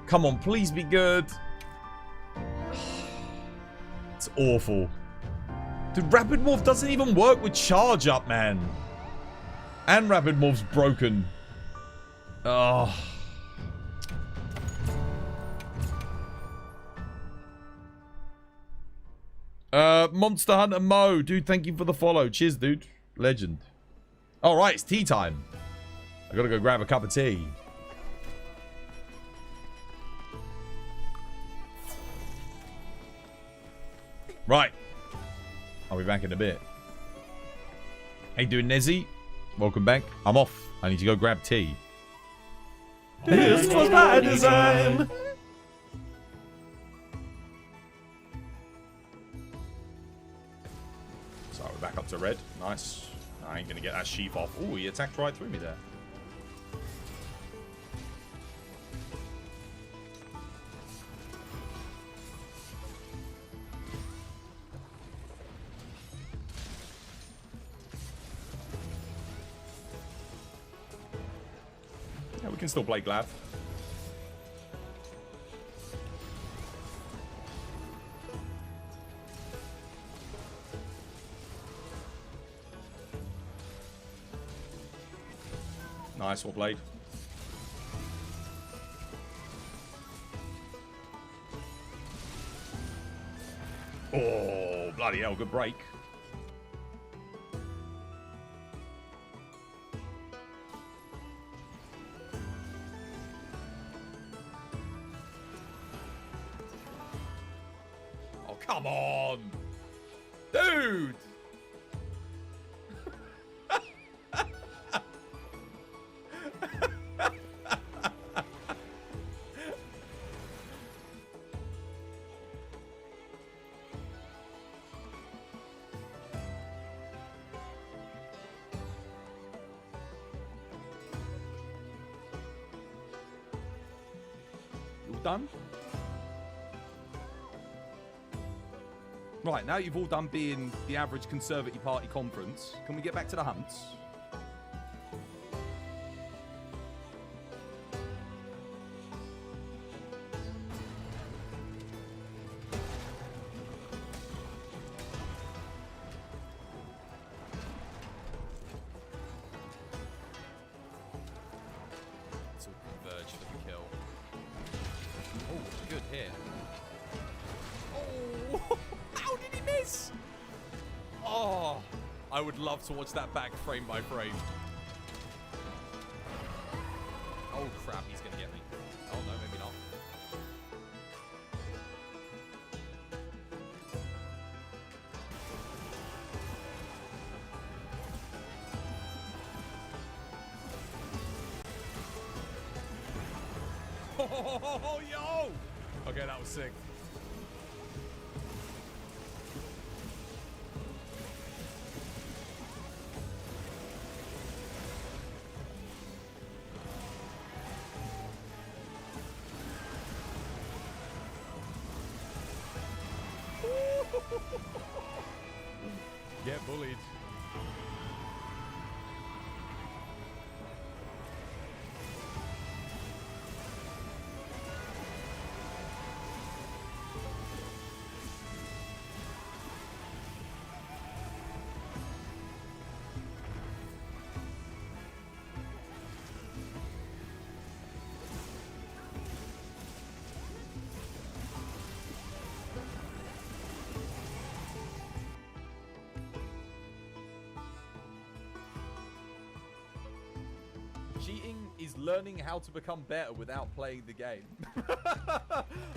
Come on, please be good. It's awful. Dude, Rapid Morph doesn't even work with charge up, man. And Rapid Morph's broken. Oh. Monster Hunter Mo. Dude, thank you for the follow. Cheers, dude. Legend. Alright, it's tea time. I gotta go grab a cup of tea. Right. I'll be back in a bit. How you doing, Nezzy? Welcome back. I'm off. I need to go grab tea. This was by design. So we're back up to red. Nice. I ain't gonna get that sheaf off. Ooh, he attacked right through me there. Yeah, we can still play Glav. Nice, well played. Oh, bloody hell, good break. Oh, come on. Dude. done? Right, now you've all done being the average Conservative Party conference. Can we get back to the hunts? It's all converged for the kill. Oh, good hit. Oh, how did he miss? Oh, I would love to watch that back frame by frame. Oh crap, he's gonna get me. Oh no, maybe not. Oh, yo! Okay, that was sick. Get bullied. Cheating is learning how to become better without playing the game.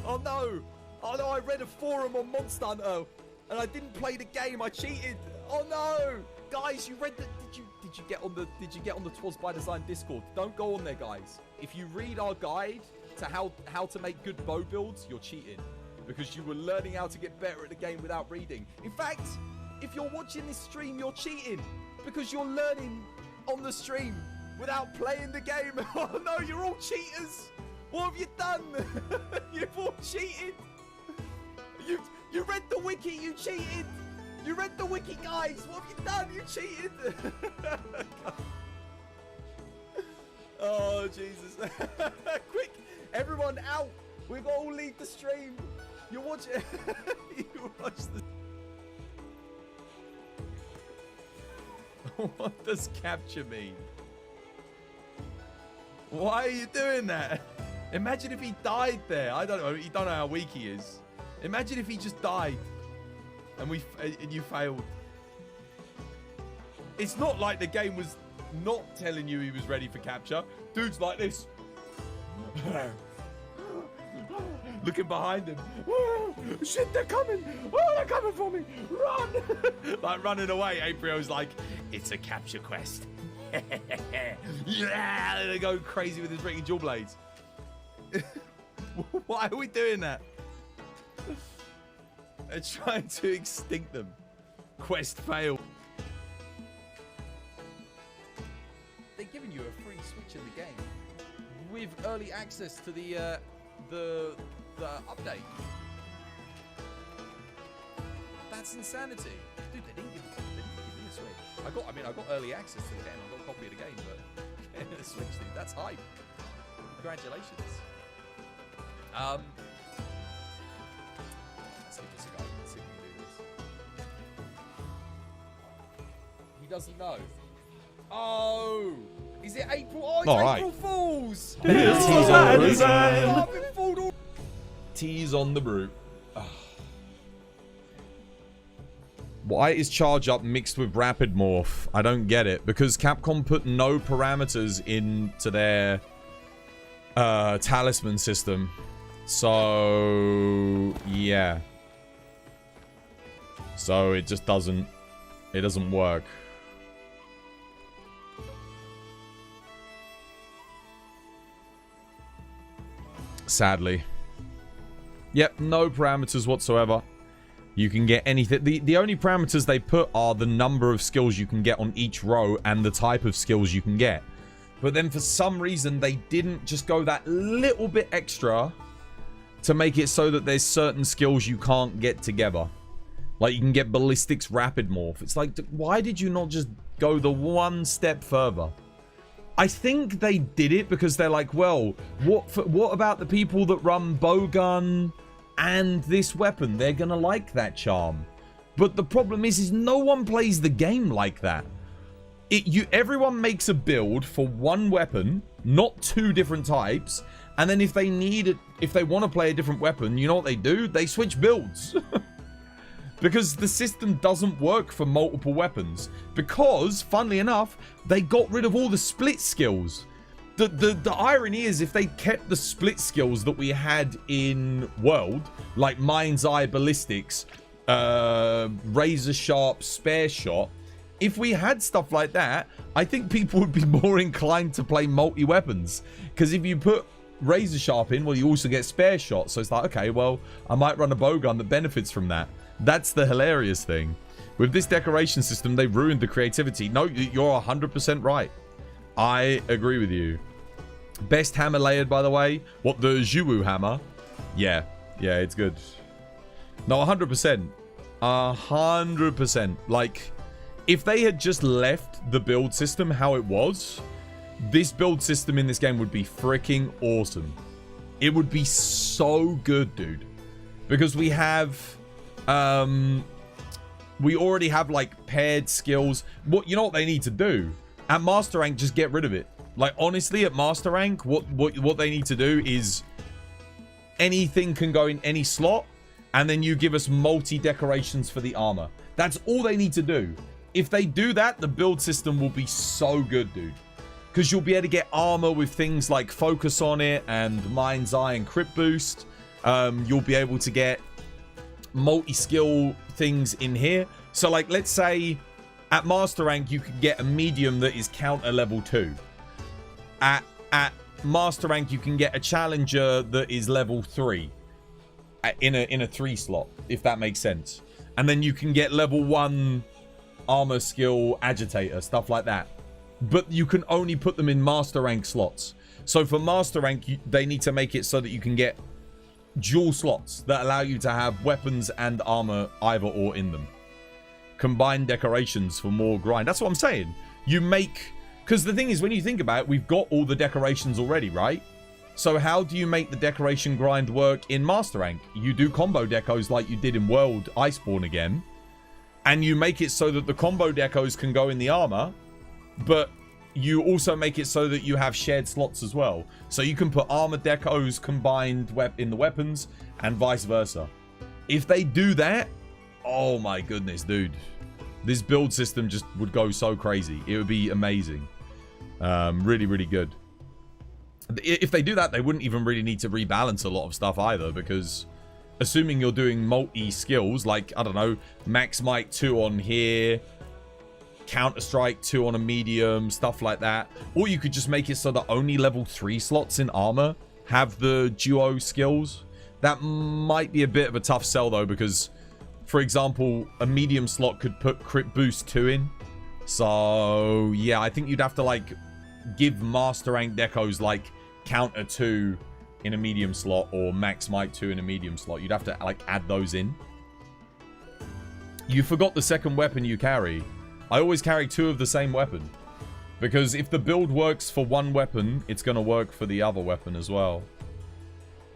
Oh no! Oh no, I read a forum on Monster Hunter and I didn't play the game, I cheated! Oh no! Guys, you read the did you get on the Twas by Design Discord? Don't go on there, guys. If you read our guide to how to make good bow builds, you're cheating. Because you were learning how to get better at the game without reading. In fact, if you're watching this stream, you're cheating. Because you're learning on the stream without playing the game. Oh no, you're all cheaters. What have you done? You've all cheated. You read the wiki, you cheated. You read the wiki, guys. What have you done? You cheated. Oh, Jesus. Quick, everyone out. We've all leave the stream. You watch it. You watch the... What does capture mean? Why are you doing that? Imagine if he died there. I don't know. You don't know how weak he is. Imagine if he just died and you failed. It's not like the game was not telling you he was ready for capture. Dude's like this. Looking behind him. Oh, shit, they're coming. Oh, they're coming for me. Run. Like running away. Aprio's like, it's a capture quest. Yeah, they go crazy with his freaking dual blades. Why are we doing that? They're trying to extinct them. Quest fail. They're giving you a free Switch in the game with early access to the update. That's insanity, dude. They didn't give me a Switch. I got early access to the game. I got a copy of the game, but the Switch, dude, that's hype. Congratulations. Let's give this a go. Let's see if we can do this. He doesn't know. Oh, is it April? Oh, it's All April Fools. This was my design. I've been fooled all... Tease on the brute. Why is charge up mixed with rapid morph? I don't get it. Because Capcom put no parameters into their talisman system. So yeah. So it just doesn't work. Sadly. Yep, no parameters whatsoever. You can get anything. The only parameters they put are the number of skills you can get on each row and the type of skills you can get. But then for some reason they didn't just go that little bit extra to make it so that there's certain skills you can't get together. Like you can get ballistics rapid morph. It's like, why did you not just go the one step further? I think they did it because they're like, well, what about the people that run bowgun and this weapon? They're gonna like that charm. But the problem is no one plays the game like that. Everyone makes a build for one weapon, not two different types, and then if they want to play a different weapon, you know what they do? They switch builds. Because the system doesn't work for multiple weapons. Because, funnily enough, they got rid of all the split skills. The irony is, if they kept the split skills that we had in World, like Mind's Eye Ballistics, Razor Sharp, Spare Shot, if we had stuff like that, I think people would be more inclined to play multi-weapons. Because if you put Razor Sharp in, well, you also get Spare Shot. So it's like, okay, well, I might run a bowgun that benefits from that. That's the hilarious thing. With this decoration system, they ruined the creativity. No, you're 100% right. I agree with you. Best hammer layered, by the way. What, the GuCoo hammer? Yeah, it's good. No, 100%. 100%. Like, if they had just left the build system how it was, this build system in this game would be freaking awesome. It would be so good, dude. Because we have... we already have like paired skills. You know what they need to do at master rank? Just get rid of it. Like honestly, at master rank, what they need to do is anything can go in any slot, and then you give us multi decorations for the armor. That's all they need to do. If they do that, the build system will be so good, dude. Because you'll be able to get armor with things like focus on it and mind's eye and crit boost. You'll be able to get multi-skill things in here. So like, let's say at master rank you could get a medium that is counter level 2. At master rank you can get a challenger that is level 3 in a 3 slot, if that makes sense. And then you can get level 1 armor skill agitator, stuff like that. But you can only put them in master rank slots. So for master rank, they need to make it so that you can get dual slots that allow you to have weapons and armor either or in them. Combined decorations for more grind. That's what I'm saying. You make... Because the thing is, when you think about it, we've got all the decorations already, right? So how do you make the decoration grind work in master rank? You do combo decos like you did in World Iceborne again. And you make it so that the combo decos can go in the armor. But you also make it so that you have shared slots as well. So you can put armor decos combined in the weapons and vice versa. If they do that, oh my goodness, dude. This build system just would go so crazy. It would be amazing. Really, really good. If they do that, they wouldn't even really need to rebalance a lot of stuff either, because assuming you're doing multi-skills, like, I don't know, Max Might 2 on here, Counter-Strike 2 on a medium, stuff like that. Or you could just make it so that only level 3 slots in armor have the duo skills. That might be a bit of a tough sell though, because, for example, a medium slot could put crit boost 2 in. So, yeah, I think you'd have to, like, give master rank decos, like, counter 2 in a medium slot or max might 2 in a medium slot. You'd have to, like, add those in. You forgot the second weapon you carry. I always carry 2 of the same weapon. Because if the build works for one weapon, it's going to work for the other weapon as well.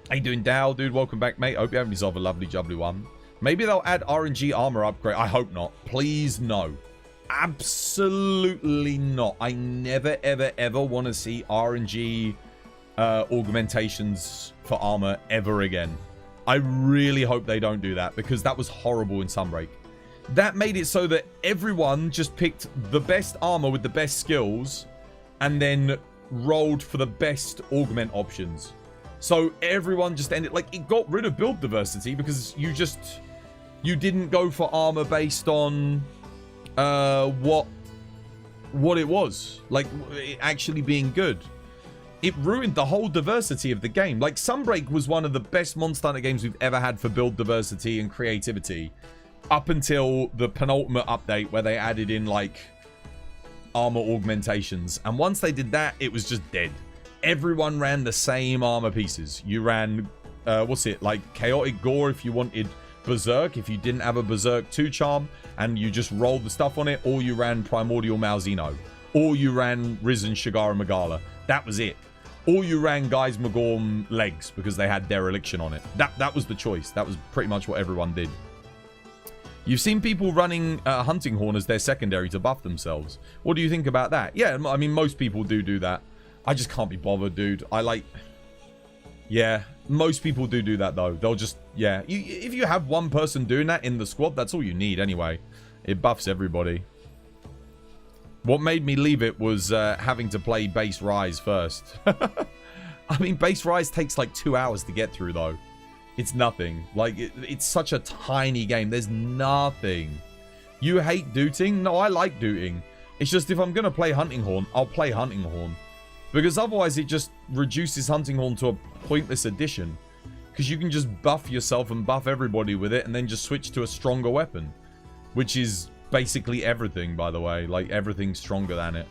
How you doing, Dow, dude? Welcome back, mate. Hope you have yourself a lovely, jubbly one. Maybe they'll add RNG armor upgrade. I hope not. Please, no. Absolutely not. I never, ever, ever want to see RNG augmentations for armor ever again. I really hope they don't do that, because that was horrible in Sunbreak. That made it so that everyone just picked the best armor with the best skills and then rolled for the best augment options. So everyone just ended, like, it got rid of build diversity because you didn't go for armor based on what it was, like, it actually being good. It ruined the whole diversity of the game. Like, Sunbreak was one of the best Monster Hunter games we've ever had for build diversity and creativity, up until the penultimate update where they added in, like, armor augmentations. And once they did that, it was just dead. Everyone ran the same armor pieces. You ran what's it, like Chaotic Gore if you wanted Berserk, if you didn't have a Berserk 2 charm, and you just rolled the stuff on it, or you ran Primordial Malzeno, or you ran Risen Shigara Magala. That was it. Or you ran Guys Magorm legs because they had Dereliction on it. That was the choice. That was pretty much what everyone did. You've seen people running Hunting Horn as their secondary to buff themselves. What do you think about that? Yeah, I mean, most people do that. I just can't be bothered, dude. Yeah, most people do that, though. They'll just, yeah. If you have one person doing that in the squad, that's all you need anyway. It buffs everybody. What made me leave it was having to play Base Rise first. I mean, Base Rise takes like 2 hours to get through, though. It's nothing. Like, it's such a tiny game. There's nothing. You hate dooting? No, I like dooting. It's just if I'm going to play Hunting Horn, I'll play Hunting Horn. Because otherwise it just reduces Hunting Horn to a pointless addition. Because you can just buff yourself and buff everybody with it and then just switch to a stronger weapon. Which is basically everything, by the way. Like, everything's stronger than it.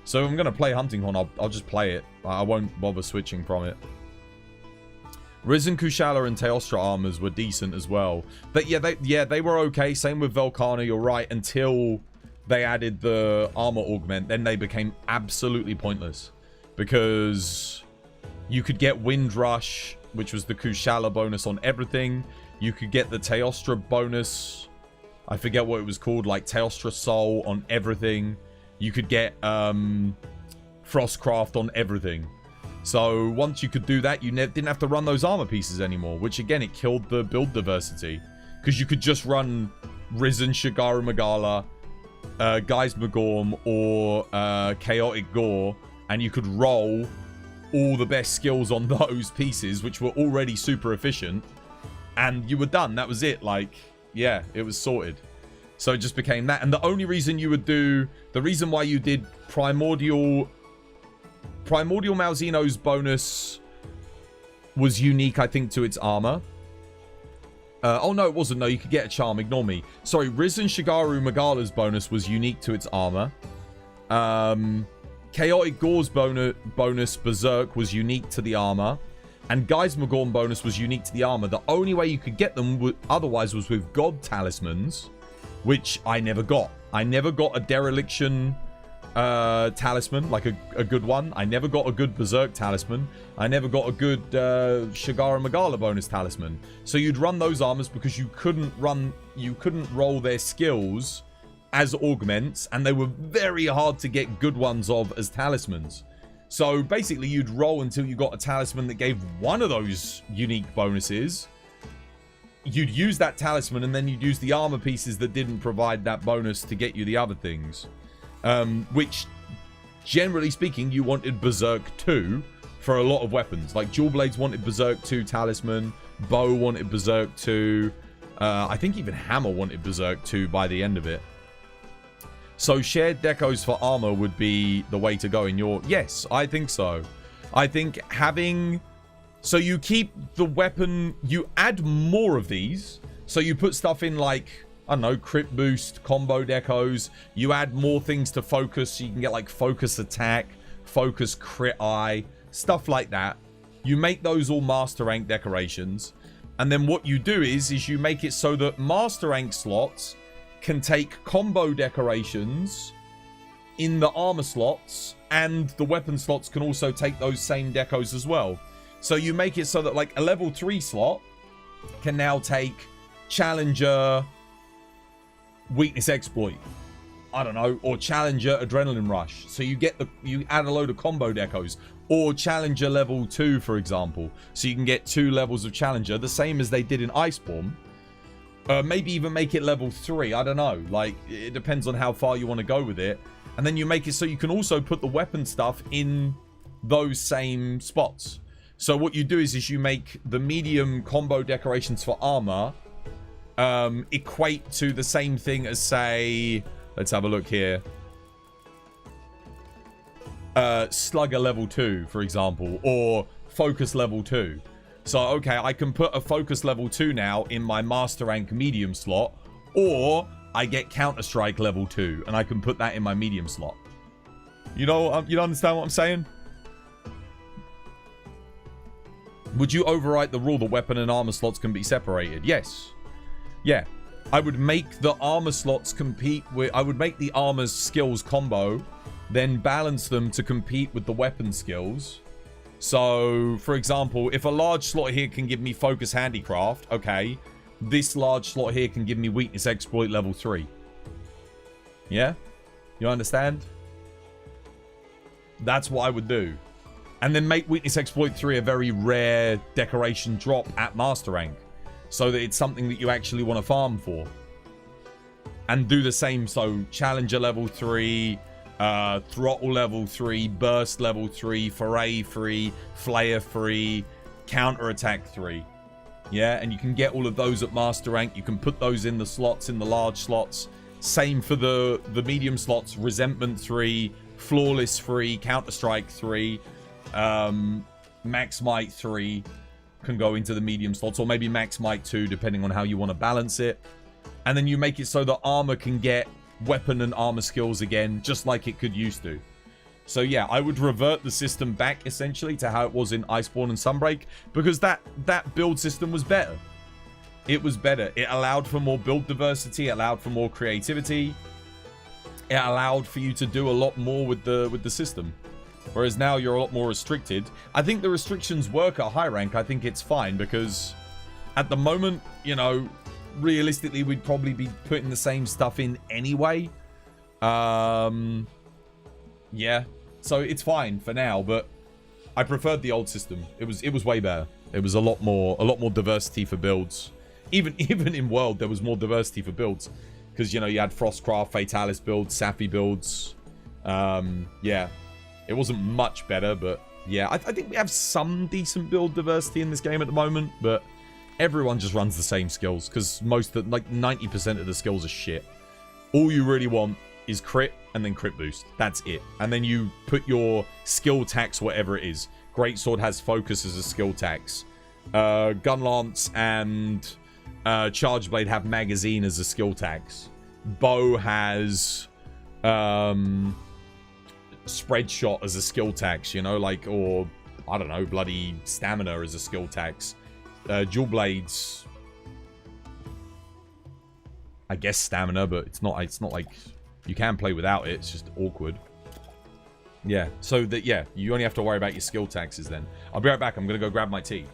So if I'm going to play Hunting Horn, I'll just play it. I won't bother switching from it. Risen Kushala and Teostra armors were decent as well. But yeah, they were okay. Same with Velkhana, you're right. Until they added the armor augment, then they became absolutely pointless. Because you could get Wind Rush, which was the Kushala bonus on everything. You could get the Teostra bonus. I forget what it was called, like Teostra Soul on everything. You could get Frostcraft on everything. So once you could do that, you didn't have to run those armor pieces anymore, which again, it killed the build diversity. Because you could just run Risen Shigara Magala, Guys Magorm, or Chaotic Gore, and you could roll all the best skills on those pieces, which were already super efficient, and you were done. That was it. Like, yeah, it was sorted. So it just became that. And the only reason you would do, the reason why you did Primordial Malzeno's bonus was unique, I think, to its armor. Oh, no, it wasn't. No, you could get a charm. Ignore me. Sorry, Risen Shigaru Magala's bonus was unique to its armor. Chaotic Gore's bonus Berserk was unique to the armor. And Guys Magorm bonus was unique to the armor. The only way you could get them otherwise was with God Talismans, which I never got. I never got a Dereliction talisman, like a good one. I never got a good Berserk talisman. I never got a good Shigara Magala bonus talisman. So you'd run those armors because you couldn't roll their skills as augments, and they were very hard to get good ones of as talismans. So basically you'd roll until you got a talisman that gave one of those unique bonuses. You'd use that talisman, and then you'd use the armor pieces that didn't provide that bonus to get you the other things. Which, generally speaking, you wanted Berserk 2 for a lot of weapons. Like, Dual Blades wanted Berserk 2 Talisman, Bow wanted Berserk 2, I think even Hammer wanted Berserk 2 by the end of it. So shared decos for armor would be the way to go in your... Yes, I think so. I think having... So you keep the weapon... You add more of these. So you put stuff in like... I don't know, crit boost, combo decos. You add more things to focus, so you can get like focus attack, focus crit eye, stuff like that. You make those all master rank decorations. And then what you do is you make it so that master rank slots can take combo decorations in the armor slots, and the weapon slots can also take those same decos as well. So you make it so that like a level 3 slot can now take Challenger Weakness Exploit, I don't know, or Challenger Adrenaline Rush. So you add a load of combo decos, or Challenger level 2, for example. So you can get 2 levels of Challenger, the same as they did in Iceborne. Maybe even make it level 3, I don't know. Like, it depends on how far you want to go with it. And then you make it so you can also put the weapon stuff in those same spots. So what you do is you make the medium combo decorations for armor equate to the same thing as, say, let's have a look here. Slugger level 2, for example, or Focus level 2. So, okay, I can put a Focus level 2 now in my Master Rank medium slot, or I get Counter-Strike level 2, and I can put that in my medium slot. You know, you understand what I'm saying? Would you overwrite the rule that weapon and armor slots can be separated? Yes. Yeah. I would make the armor slots compete with... I would make the armor's skills combo, then balance them to compete with the weapon skills. So, for example, if a large slot here can give me focus handicraft, okay, this large slot here can give me weakness exploit level 3. Yeah? You understand? That's what I would do. And then make weakness exploit 3 a very rare decoration drop at master rank, so that it's something that you actually want to farm for. And do the same, so challenger level 3, throttle level 3, burst level 3, foray 3, flare 3, counterattack 3. Yeah, and you can get all of those at master rank. You can put those in the slots, in the large slots. Same for the medium slots, resentment 3, flawless 3, counter-strike 3, max might 3 can go into the medium slots, or maybe max might 2, depending on how you want to balance it. And then you make it so that armor can get weapon and armor skills again, just like it could used to. So yeah, I would revert the system back essentially to how it was in Iceborne and Sunbreak, because that build system was better. It was better. It allowed for more build diversity, it allowed for more creativity. It allowed for you to do a lot more with the system. Whereas now you're a lot more restricted. I think the restrictions work at high rank. I think it's fine because at the moment, you know, realistically we'd probably be putting the same stuff in anyway. Yeah. So it's fine for now, but I preferred the old system. It was way better. It was a lot more diversity for builds. Even in World there was more diversity for builds. Because, you know, you had Frostcraft, Fatalis builds, Sappy builds. Yeah. It wasn't much better, but yeah. I think we have some decent build diversity in this game at the moment, but everyone just runs the same skills. Because like 90% of the skills are shit. All you really want is crit and then crit boost. That's it. And then you put your skill tax, whatever it is. Greatsword has focus as a skill tax. Gunlance and... Charge Blade have magazine as a skill tax. Bow has spread shot as a skill tax, you know, like, or I don't know, bloody stamina as a skill tax. Dual blades, I guess stamina, but it's not like you can play without it. It's just awkward. Yeah, so that, yeah, you only have to worry about your skill taxes then. I'll be right back. I'm gonna go grab my tea.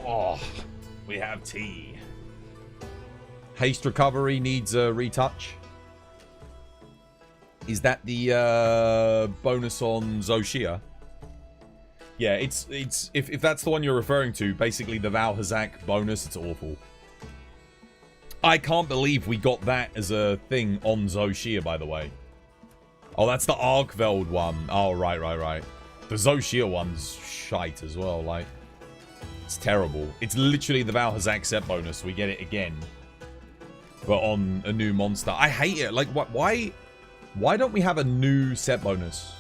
Oh, we have tea. Haste recovery needs a retouch. Is that the bonus on Zoshia? Yeah, it's if that's the one you're referring to, basically the Val Hazak bonus, it's awful. I can't believe we got that as a thing on Zoshia, by the way. Oh, that's the Arkveld one. Oh, right. The Zoshia one's shite as well, like. It's terrible. It's literally the Val Hazak set bonus. We get it again. But on a new monster. I hate it. Like, why don't we have a new set bonus?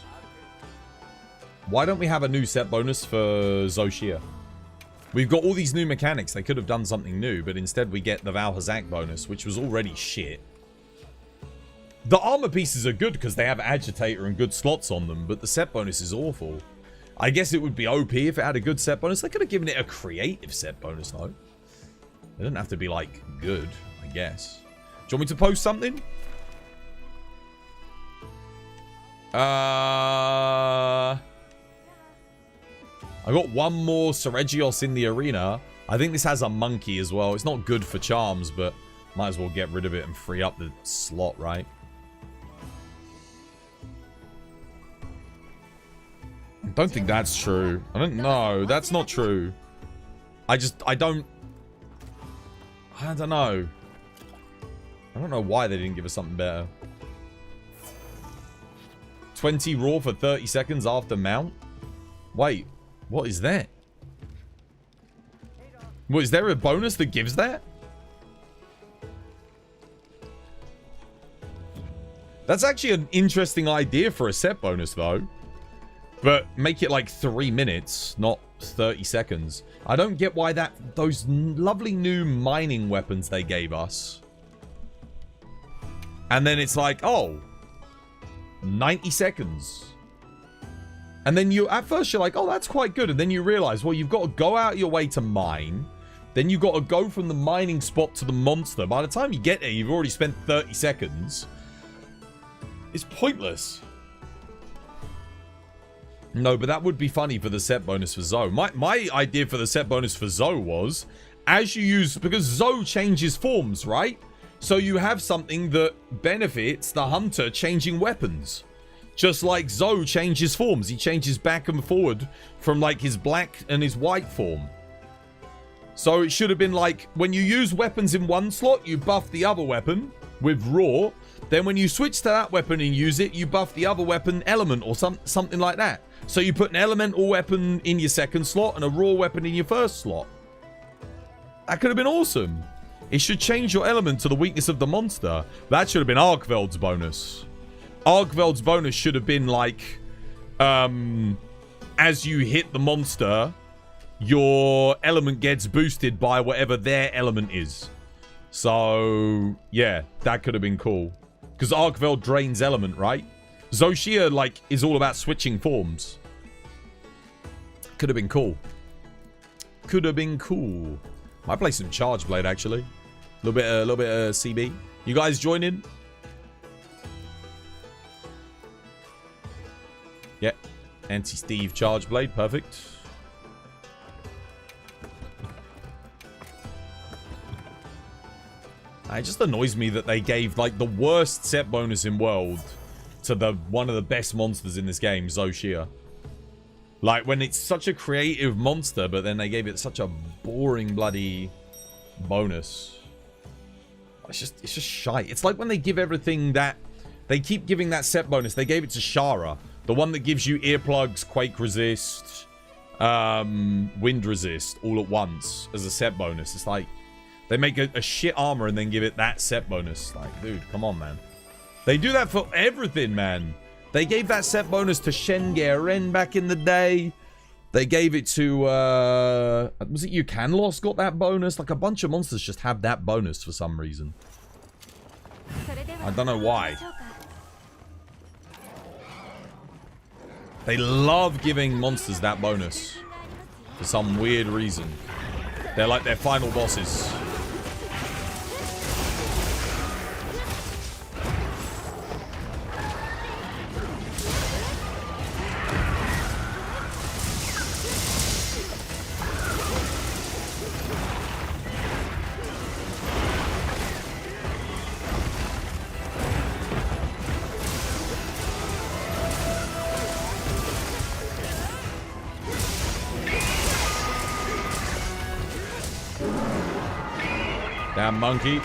Why don't we have a new set bonus for Zoshia? We've got all these new mechanics. They could have done something new, but instead we get the Val Hazak bonus, which was already shit. The armor pieces are good because they have agitator and good slots on them, but the set bonus is awful. I guess it would be OP if it had a good set bonus. They could have given it a creative set bonus, though. It doesn't have to be, like, good, I guess. Do you want me to post something? I got one more Seregios in the arena. I think this has a monkey as well. It's not good for charms, but might as well get rid of it and free up the slot, right? I don't think that's true. I don't know. That's not true. I don't know. I don't know why they didn't give us something better. 20 raw for 30 seconds after mount? Wait, what is that? What, is there a bonus that gives that? That's actually an interesting idea for a set bonus, though. But make it like 3 minutes, not 30 seconds. I don't get why those lovely new mining weapons they gave us. And then it's like, oh, 90 seconds. And then at first you're like, oh, that's quite good. And then you realize, well, you've got to go out your way to mine. Then you've got to go from the mining spot to the monster. By the time you get there, you've already spent 30 seconds. It's pointless. No, but that would be funny for the set bonus for Zoe. My idea for the set bonus for Zoe was, as you use, because Zoe changes forms, right? So you have something that benefits the hunter changing weapons. Just like Zoe changes forms. He changes back and forward from like his black and his white form. So it should have been like, when you use weapons in one slot, you buff the other weapon with raw. Then when you switch to that weapon and use it, you buff the other weapon element or something like that. So you put an elemental weapon in your second slot and a raw weapon in your first slot. That could have been awesome. It should change your element to the weakness of the monster. That should have been Arkveld's bonus. Arkveld's bonus should have been like, as you hit the monster, your element gets boosted by whatever their element is. So, yeah, that could have been cool. Because Arkveld drains element, right? Zoshia, like, is all about switching forms. Could have been cool. Could have been cool. Might play some Charge Blade, actually. A little bit of CB. You guys join in? Yeah. Anti-Steve Charge Blade. Perfect. It just annoys me that they gave, like, the worst set bonus in world to one of the best monsters in this game, Zoshia. Like, when it's such a creative monster, but then they gave it such a boring bloody bonus. It's just shite. It's like when they give everything that... They keep giving that set bonus. They gave it to Shara. The one that gives you earplugs, quake resist, wind resist all at once as a set bonus. It's like... They make a shit armor and then give it that set bonus. Like, dude, come on, man. They do that for everything, man. They gave that set bonus to Shen-Garen back in the day. They gave it to, was it Yukanlos got that bonus? Like, a bunch of monsters just have that bonus for some reason. I don't know why. They love giving monsters that bonus. For some weird reason. They're like their final bosses. Damn monkey.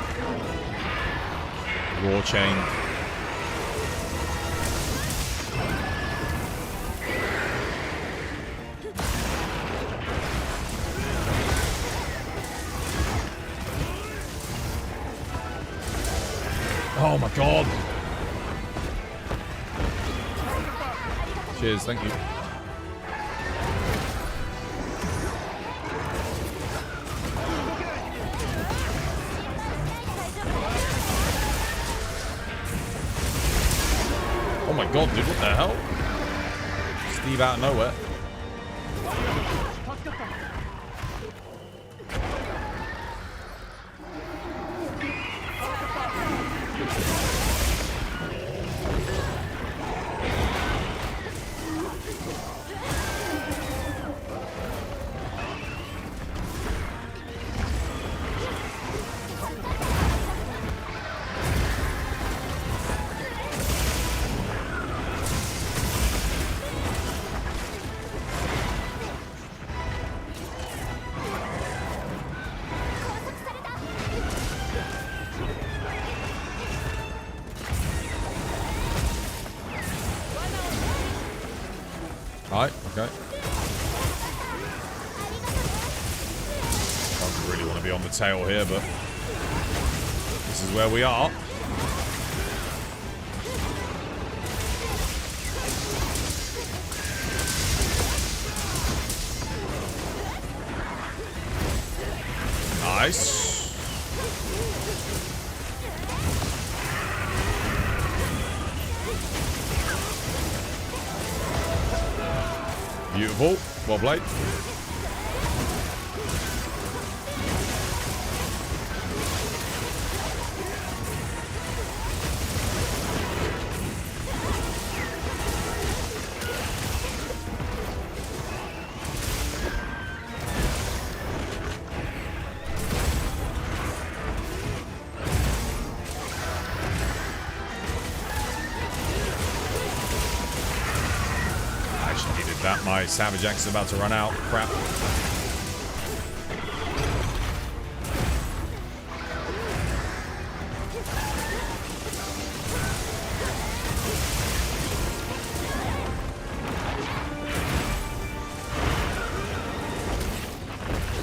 Raw chain. Oh my god. Cheers, thank you. Oh my god, dude, what the hell? Steve out of nowhere. Alright, okay. Don't really want to be on the tail here, but this is where we are. Nice. Beautiful. Well played. That my Savage Axe is about to run out. Crap.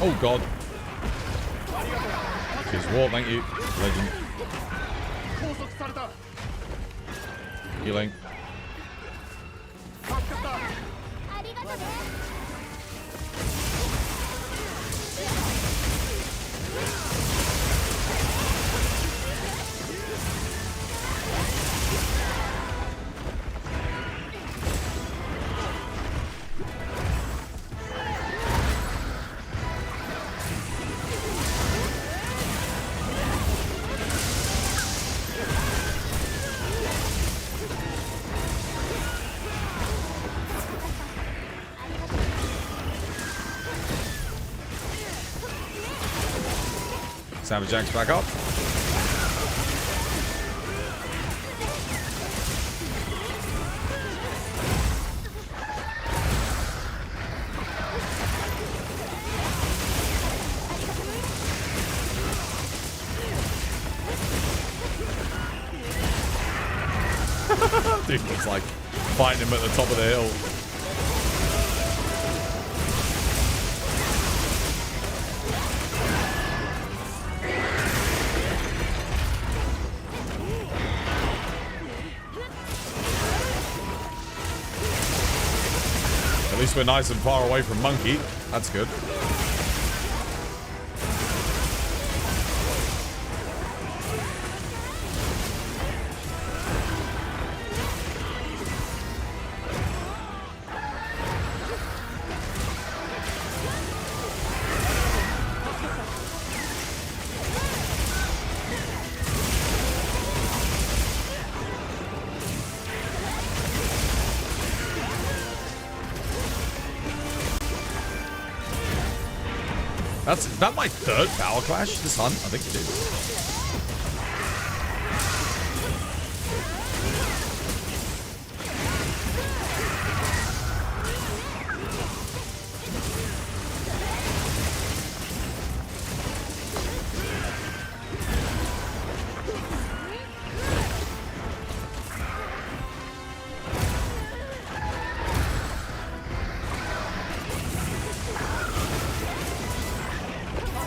Oh god. Cheers, War, thank you. Legend. Healing. Savage Axe back up. Dude looks like fighting him at the top of the hill. At least we're nice and far away from Monkey. That's good. Is that my third power clash this hunt? I think it is.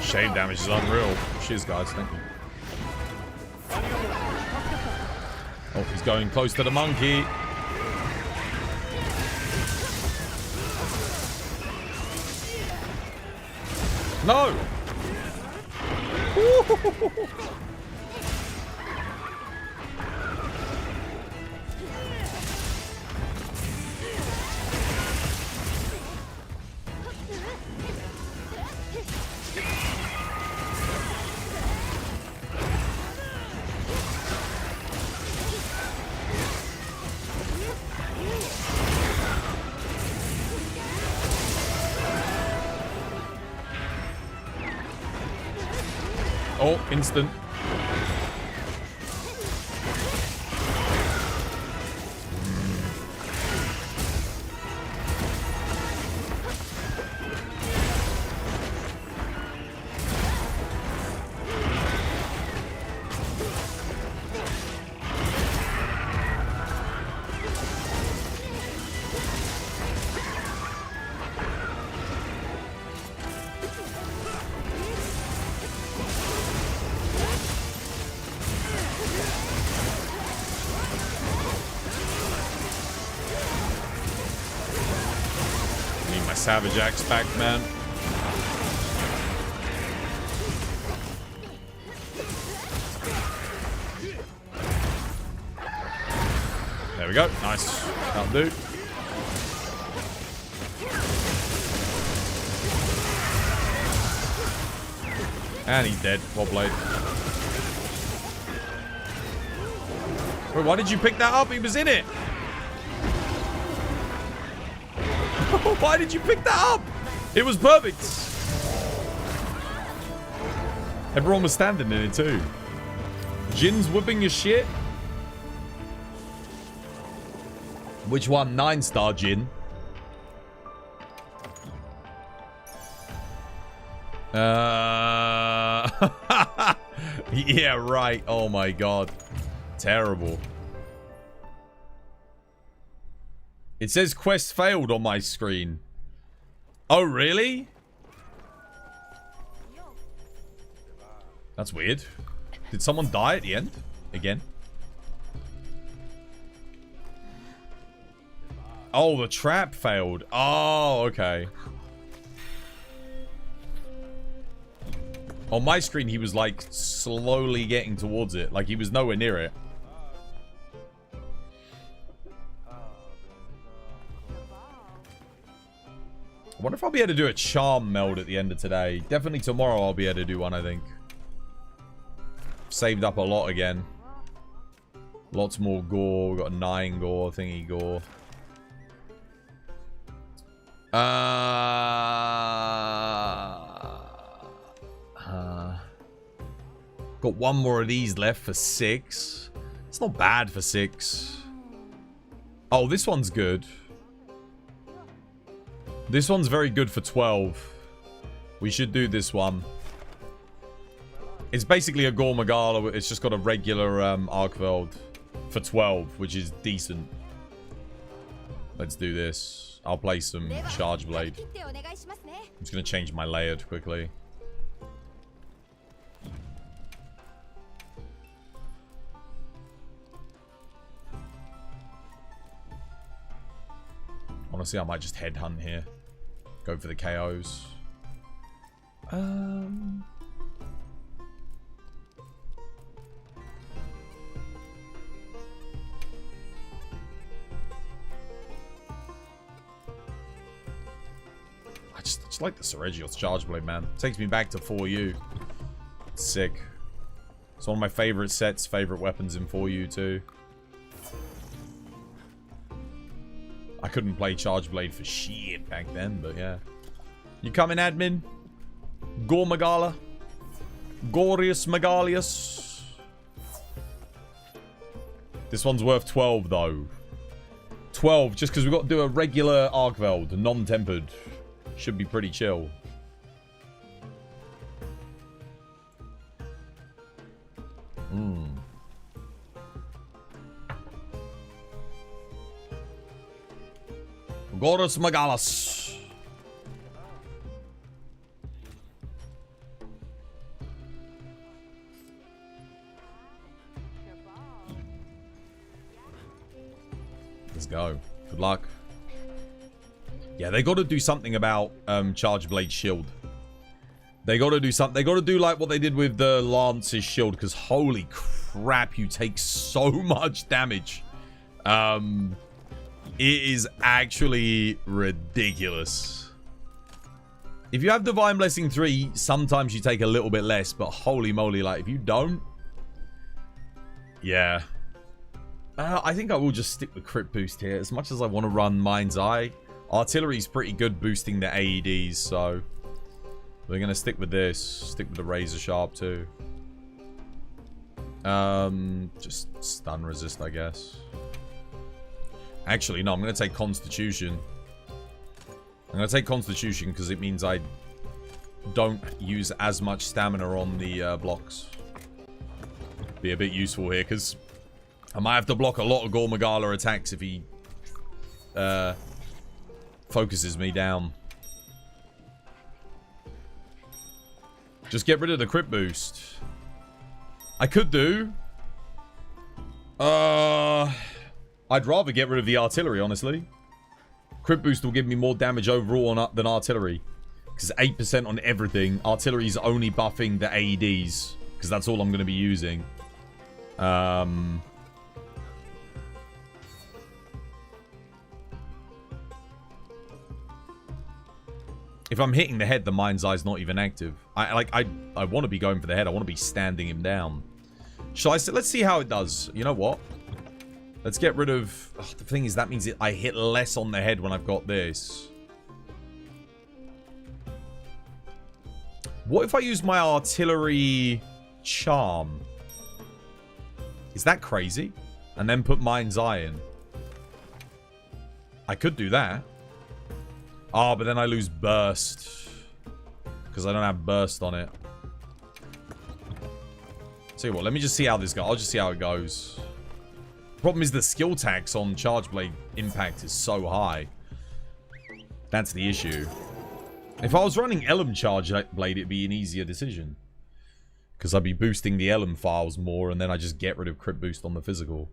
Shade damage is unreal. Cheers, guys. Thank you. Oh, he's going close to the monkey. No! Oh, instant. Savage Axe back, man. There we go. Nice. That'll do. And he's dead. Well played. Wait, why did you pick that up? He was in it. Why did you pick that up? It was perfect. Everyone was standing in it too. Jin's whipping your shit. Which one? 9-star Jin. Yeah, right. Oh my god. Terrible. It says quest failed on my screen. Oh, really? That's weird. Did someone die at the end? Again? Oh, the trap failed. Oh, okay. On my screen, he was like slowly getting towards it. Like he was nowhere near it. I wonder if I'll be able to do a charm meld at the end of today. Definitely tomorrow I'll be able to do one, I think. Saved up a lot again. Lots more gore. We've got a 9 gore, thingy gore. Got one more of these left for 6. It's not bad for 6. Oh, this one's good. This one's very good for 12. We should do this one. It's basically a Gore Magala. It's just got a regular Arcveld for 12, which is decent. Let's do this. I'll play some Charge Blade. I'm just going to change my layered quickly. Honestly, I might just headhunt here. Go for the KOs. I just like the Seregios Charge Blade, man. Takes me back to 4U. It's sick. It's one of my favorite sets, favorite weapons in 4U too. I couldn't play Charge Blade for shit back then, but yeah. You coming, admin? Gore Magala? Glorious Megalius? This one's worth 12, though. 12, just because we've got to do a regular Arcveld, non-tempered. Should be pretty chill. Glorious Megalis. Let's go. Good luck. Yeah, they got to do something about Charge Blade Shield. They got to do something. They got to do like what they did with the Lance's shield, because holy crap, you take so much damage. It is actually ridiculous. If you have Divine Blessing 3, sometimes you take a little bit less, but holy moly, like if you don't, yeah. I think I will just stick with Crit Boost here. As much as I want to run Mind's Eye, Artillery's pretty good boosting the AEDs, so we're going to stick with this. Stick with the Razor Sharp too. Just stun resist, I guess. Actually, no, I'm going to take Constitution. I'm going to take Constitution because it means I don't use as much stamina on the blocks. Be a bit useful here because I might have to block a lot of Gormagala attacks if he focuses me down. Just get rid of the crit boost. I could do. I'd rather get rid of the artillery, honestly. Crit boost will give me more damage overall than artillery. Because 8% on everything. Artillery's only buffing the AEDs. Because that's all I'm going to be using. If I'm hitting the head, the mind's eye's not even active. I want to be going for the head. I want to be standing him down. Shall I say? Let's see how it does. You know what? Let's get rid of... Oh, the thing is, that means I hit less on the head when I've got this. What if I use my artillery charm? Is that crazy? And then put mind's eye in. I could do that. Ah, but then I lose burst. Because I don't have burst on it. Tell you what, let me just see how this goes. I'll just see how it goes. Problem is the skill tax on Charge Blade impact is so high. That's the issue. If I was running Elm Charge Blade, it'd be an easier decision. Because I'd be boosting the Elm files more, and then I just get rid of crit boost on the physical.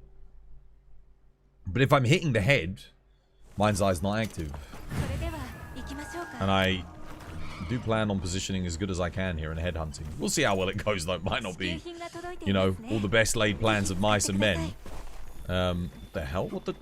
But if I'm hitting the head, mind's eye's not active. And I do plan on positioning as good as I can here in headhunting. We'll see how well it goes, though. It might not be, you know, all the best laid plans of mice and men. The hell? What the...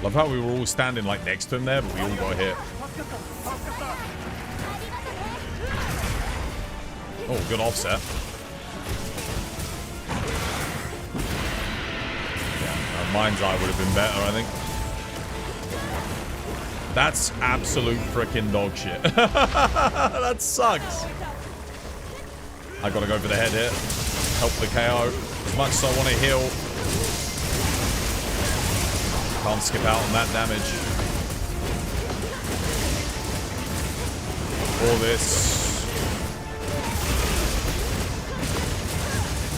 Love how we were all standing like next to him there, but we all got hit. Oh, good offset. Yeah, mind's eye would have been better, I think. That's absolute freaking dog shit. That sucks. I gotta go for the head here. Help the KO. As much as I want to heal. Can't skip out on that damage. All this.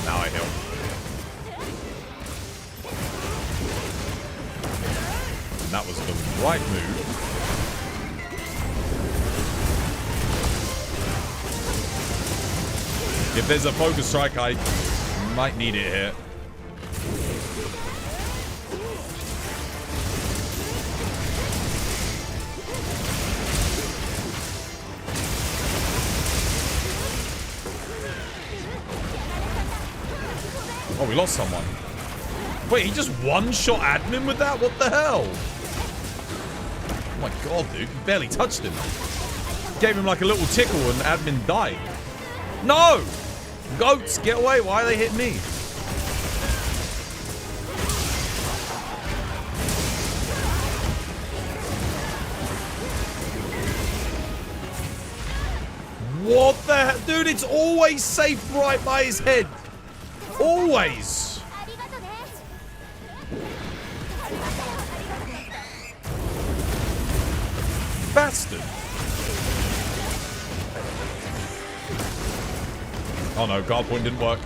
Now I heal. And that was the right move. If there's a focus strike, I might need it here. Oh, we lost someone. Wait, he just one-shot admin with that? What the hell? Oh my god, dude. He barely touched him. Gave him like a little tickle and admin died. No! Goats, get away. Why are they hitting me? What the hell? Dude, it's always safe right by his head. Always. Bastard. Oh no, guard point didn't work.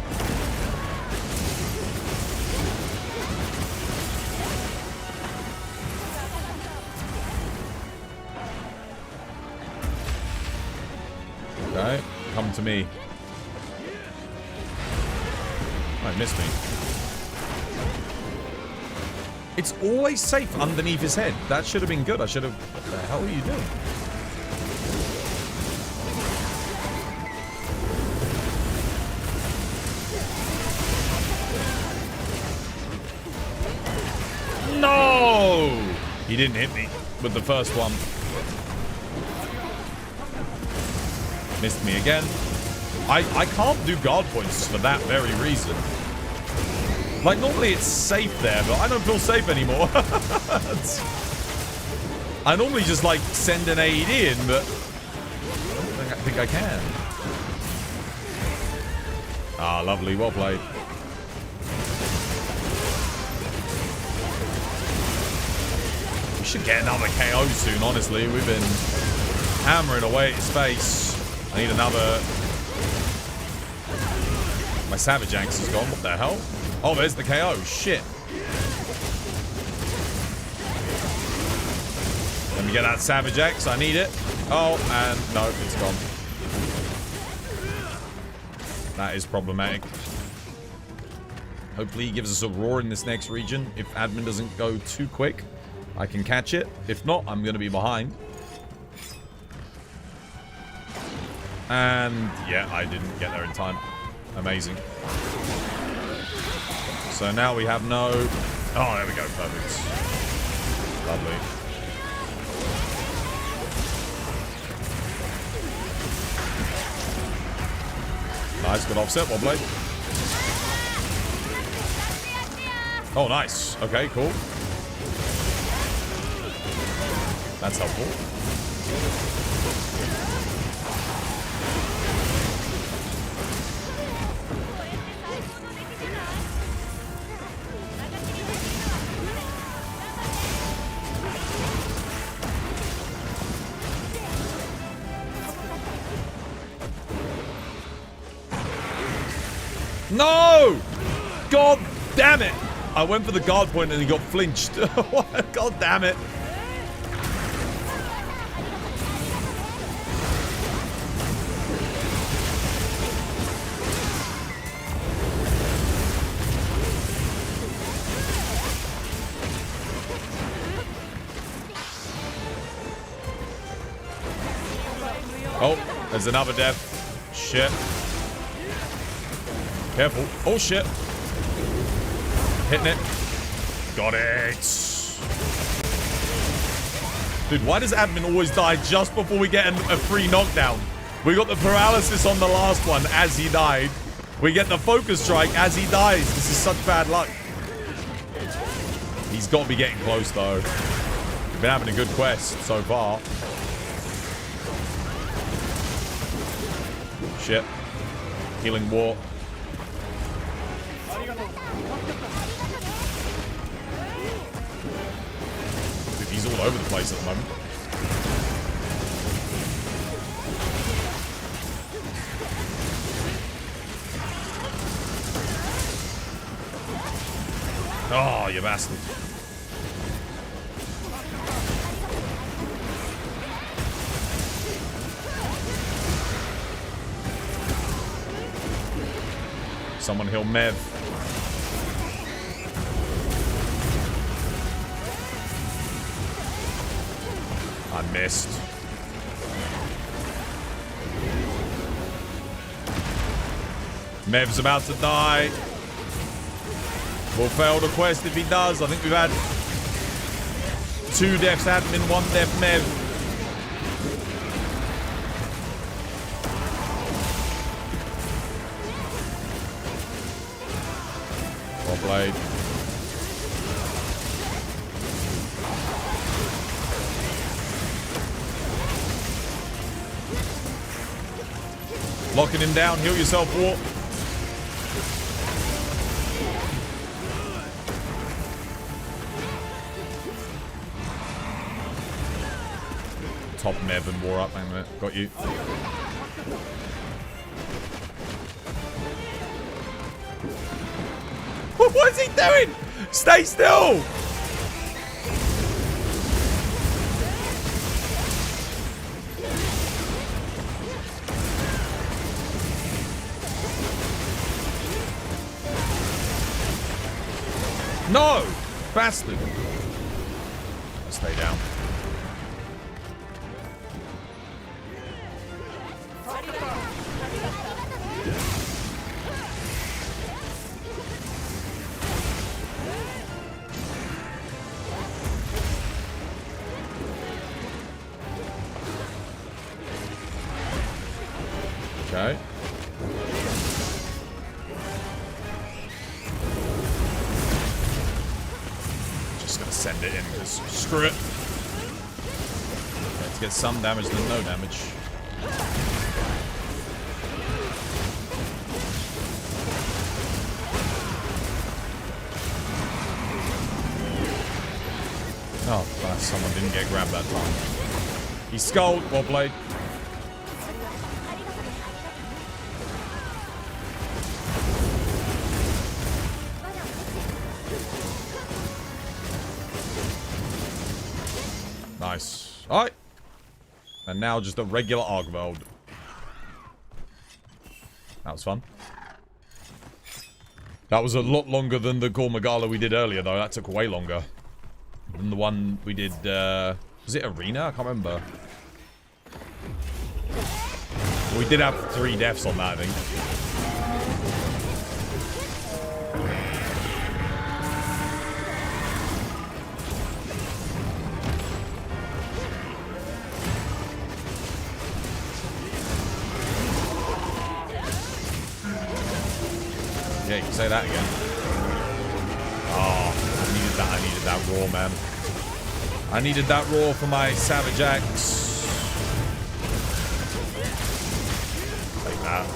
Okay, come to me. Oh, missed me. It's always safe underneath his head. That should have been good. I should have... What the hell are you doing? No! He didn't hit me with the first one. Missed me again. I can't do guard points for that very reason. Like, normally it's safe there, but I don't feel safe anymore. I normally just, like, send an AED in, but I don't think I can. Ah, lovely. Well played. We should get another KO soon, honestly. We've been hammering away at his face. I need another... My Savage Axe is gone. What the hell? Oh, there's the KO. Shit. Let me get that Savage Axe. I need it. Oh, and no, it's gone. That is problematic. Hopefully he gives us a roar in this next region. If admin doesn't go too quick, I can catch it. If not, I'm going to be behind. And yeah, I didn't get there in time. Amazing. So now we have no... Oh, there we go. Perfect. Lovely. Nice. Good offset. Well played. Oh, nice. Okay, cool. That's helpful. No! God damn it! I went for the guard point and he got flinched. God damn it. Oh, there's another death. Shit. Careful. Oh, shit. Hitting it. Got it. Dude, why does admin always die just before we get a free knockdown? We got the paralysis on the last one as he died. We get the focus strike as he dies. This is such bad luck. He's got to be getting close, though. We've been having a good quest so far. Shit. Healing war. He's all over the place at the moment. Oh, you bastard. Someone heal Mev. I missed. Mev's about to die. We'll fail the quest if he does. I think we've had 2 deaths admin, 1 death Mev. Well played. Locking him down. Heal yourself, War. Top Mev and War up, man. Got you. What is he doing? Stay still! No! Bastard! Stay down. Okay. Just gonna send it in because screw it. Let's get some damage than no damage. Oh, someone didn't get grabbed that time. He skulled. Well played. Nice. Alright. And now just a regular Argveld. That was fun. That was a lot longer than the Gormagala we did earlier, though. That took way longer than the one we did, was it Arena? I can't remember. We did have 3 deaths on that, I think. Yeah, you can say that again. Oh, I needed that raw, man. I needed that raw for my Savage Axe. Take that.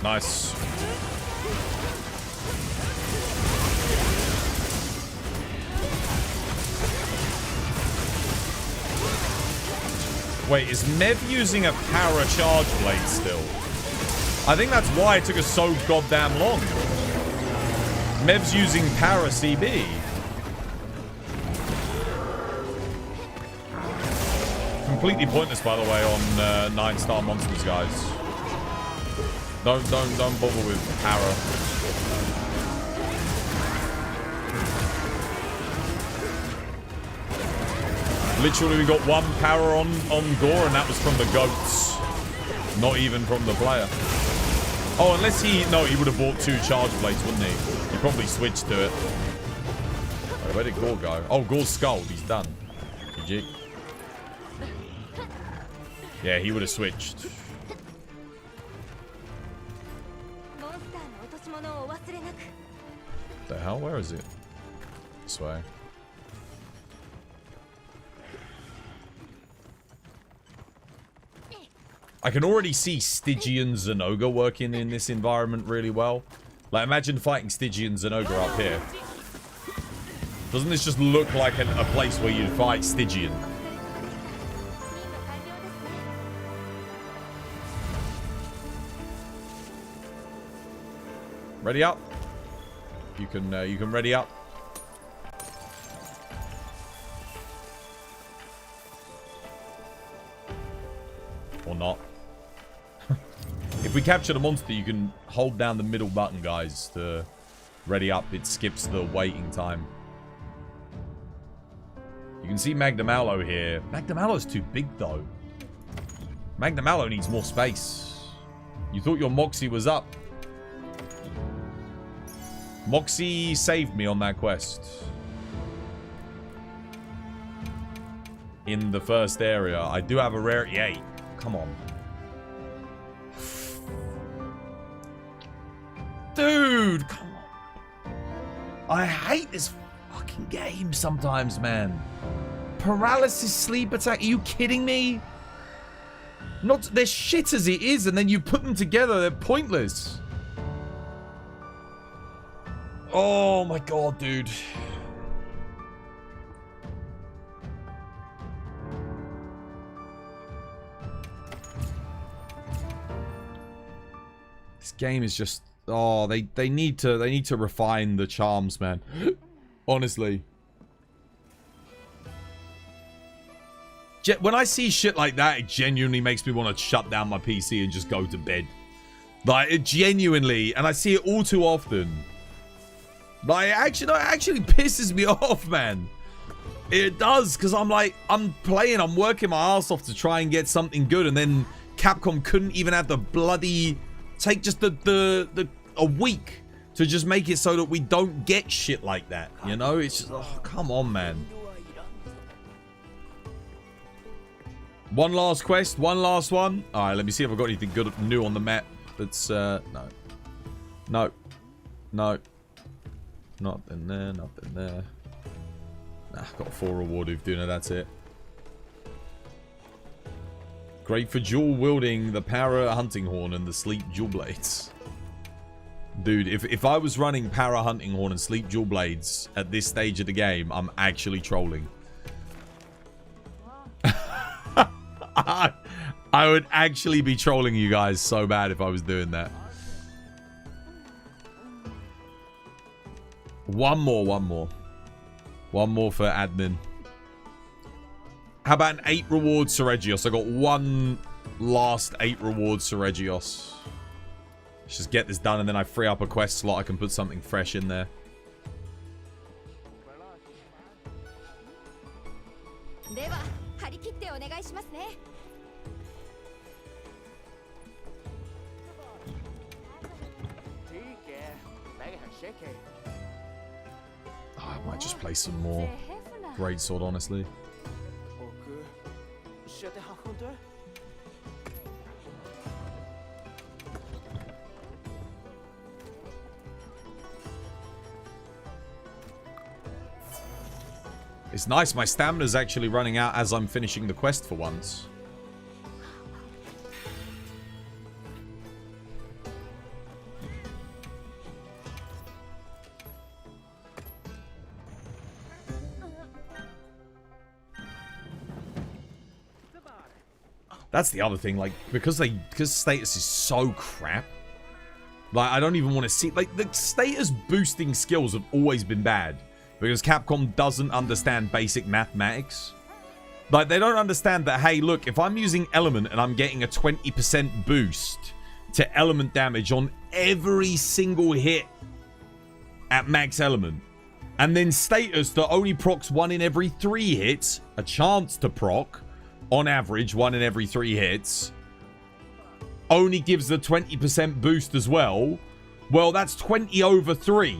Nice. Wait, is Mev using a para charge blade still? I think that's why it took us so goddamn long. Mev's using para CB. Completely pointless, by the way, on 9-star monsters, guys. Don't bother with para. Literally, we got 1 para on Gore, and that was from the goats. Not even from the player. Oh, unless he would have bought 2 charge blades, wouldn't he? He probably switched to it. Wait, where did Gore go? Oh, Gore's skulled. He's done. GG. Yeah, he would have switched. The hell? Where is it? This way. I can already see Stygian Zynoga working in this environment really well. Like, imagine fighting Stygian Zynoga up here. Doesn't this just look like a place where you'd fight Stygian? Ready up? You can ready up. Or not. If we capture the monster, you can hold down the middle button, guys, to ready up. It skips the waiting time. You can see Magdamallo here. Magdamallo's too big, though. Magdamallo needs more space. You thought your Moxie was up. Moxie saved me on that quest. In the first area. I do have a rare... Yay. Come on. Dude, come on. I hate this fucking game sometimes, man. Paralysis sleep attack. Are you kidding me? Not, they're shit as it is, and then you put them together, they're pointless. Oh my god, dude. This game is just... Oh, they need to refine the charms, man. Honestly. When I see shit like that, it genuinely makes me want to shut down my PC and just go to bed. Like, it genuinely, and I see it all too often. Like, it actually pisses me off, man. It does, because I'm like, I'm working my ass off to try and get something good, and then Capcom couldn't even have the bloody... Take just a week to just make it so that we don't get shit like that, you know? It's just, oh, come on, man. One last quest, one last one. All right, let me see if I've got anything good new on the map. That's, no. No. No. Nothing there, nothing there. Nah, got 4 reward Uth Duuna, that's it. Great for dual wielding the Para Hunting Horn and the Sleep Dual Blades. Dude, if I was running Para Hunting Horn and Sleep Dual Blades at this stage of the game, I'm actually trolling. I would actually be trolling you guys so bad if I was doing that. One more for admin. How about an 8 reward Seregios? I got one last 8 reward Seregios. Let's just get this done, and then I free up a quest slot. I can put something fresh in there. Oh, I might just play some more Greatsword, honestly. It's nice, my stamina's actually running out as I'm finishing the quest for once. That's the other thing, like, because status is so crap, like, I don't even want to see, like, the status boosting skills have always been bad. Because Capcom doesn't understand basic mathematics. Like, they don't understand that, hey, look, if I'm using element and I'm getting a 20% boost to element damage on every single hit at max element, and then status that only procs 1 in every 3 hits, a chance to proc, on average, 1 in every 3 hits, only gives the 20% boost as well, well, that's 20 over 3.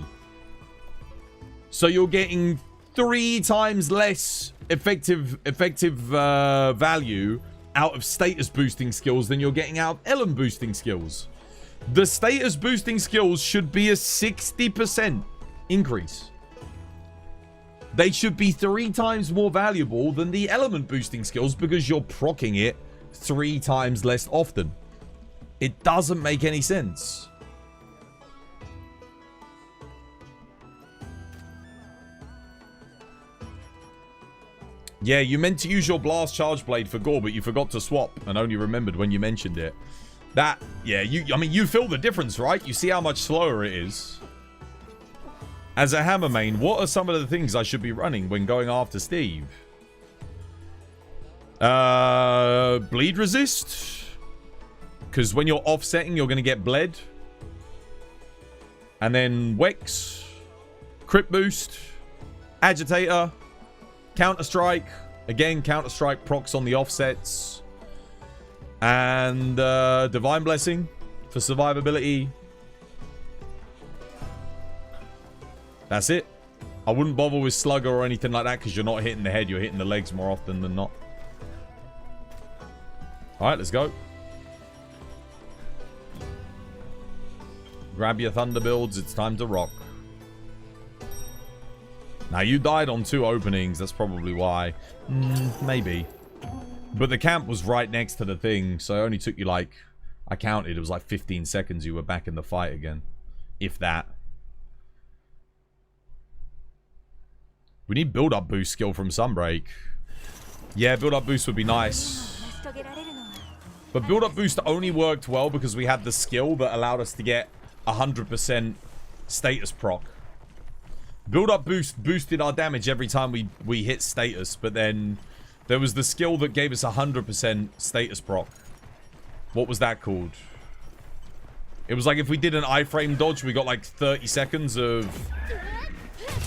So you're getting 3 times less effective value out of status boosting skills than you're getting out of element boosting skills. The status boosting skills should be a 60% increase. They should be 3 times more valuable than the element boosting skills because you're proccing it 3 times less often. It doesn't make any sense. Yeah, you meant to use your blast charge blade for gore, but you forgot to swap and only remembered when you mentioned it. That, yeah, I mean, you feel the difference, right? You see how much slower it is. As a hammer main, what are some of the things I should be running when going after Steve? Bleed resist. Because when you're offsetting, you're going to get bled. And then Wex. Crit boost. Agitator. Counter-strike. Again, Counter-strike procs on the offsets. And Divine Blessing for survivability. That's it. I wouldn't bother with Slugger or anything like that because you're not hitting the head. You're hitting the legs more often than not. Alright, let's go. Grab your thunder builds. It's time to rock. Now, you died on 2 openings. That's probably why. Maybe. But the camp was right next to the thing. So it only took you like... I counted. It was like 15 seconds you were back in the fight again. If that. We need build-up boost skill from Sunbreak. Yeah, build-up boost would be nice. But build-up boost only worked well because we had the skill that allowed us to get 100% status proc. Build-up boost boosted our damage every time we hit status, but then there was the skill that gave us 100% status proc. What was that called? It was like if we did an iframe dodge, we got like 30 seconds of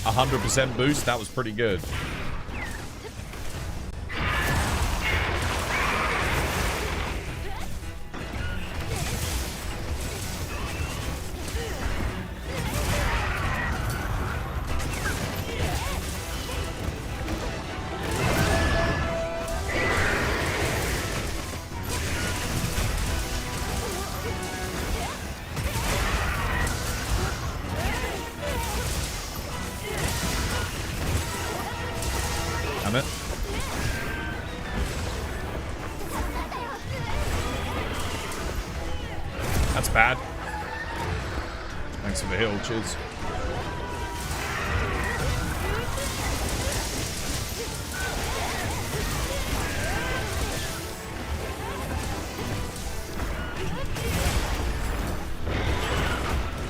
100% boost. That was pretty good. Damn it. That's bad. Thanks for the heal, cheers.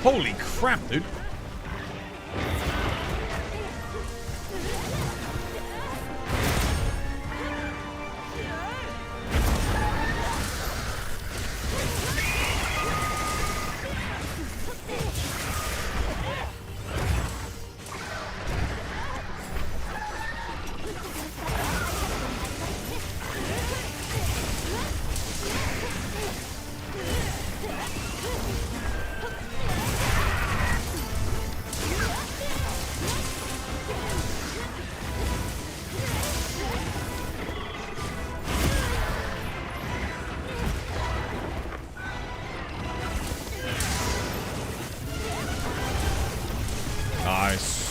Holy crap, dude. Nice.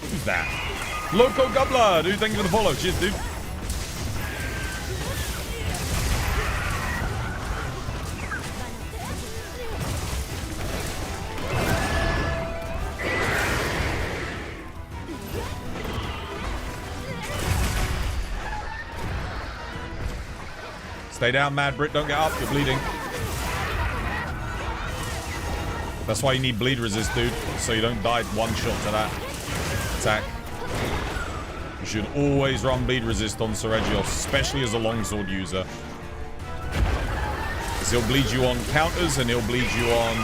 Who's that? Loco Gobbler, dude. Thank you for the follow. Cheers, dude. Stay down, Mad Brit. Don't get up. You're bleeding. That's why you need bleed resist, dude. So you don't die one shot to that attack. You should always run bleed resist on Seregios, especially as a longsword user. Because he'll bleed you on counters and he'll bleed you on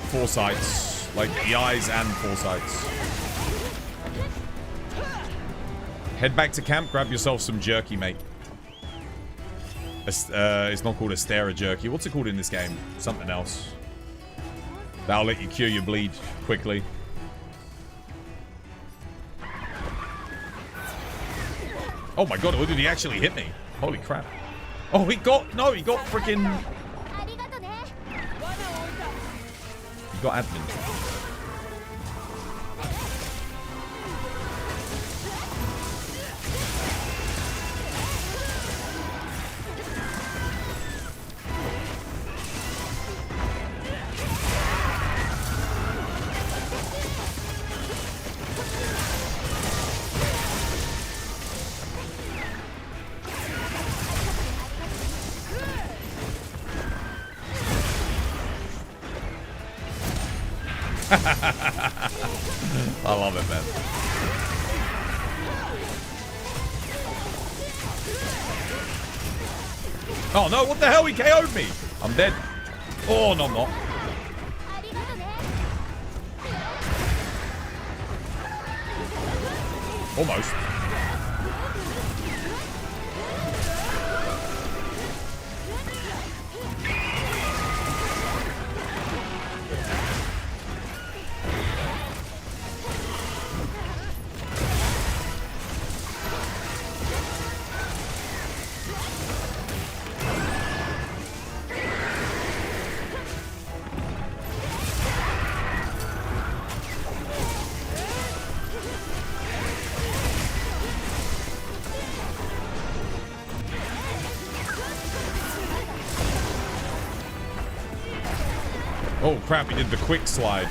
foresights. Like the eyes and foresights. Head back to camp, grab yourself some jerky, mate. It's not called Astera jerky. What's it called in this game? Something else. That'll let you cure your bleed quickly. Oh my god, did he actually hit me? Holy crap. Oh, he got freaking... He got admin. I love it, man. Oh no, what the hell? He KO'd me. I'm dead. Oh, no, I'm not. Almost. Oh crap, he did the quick slide.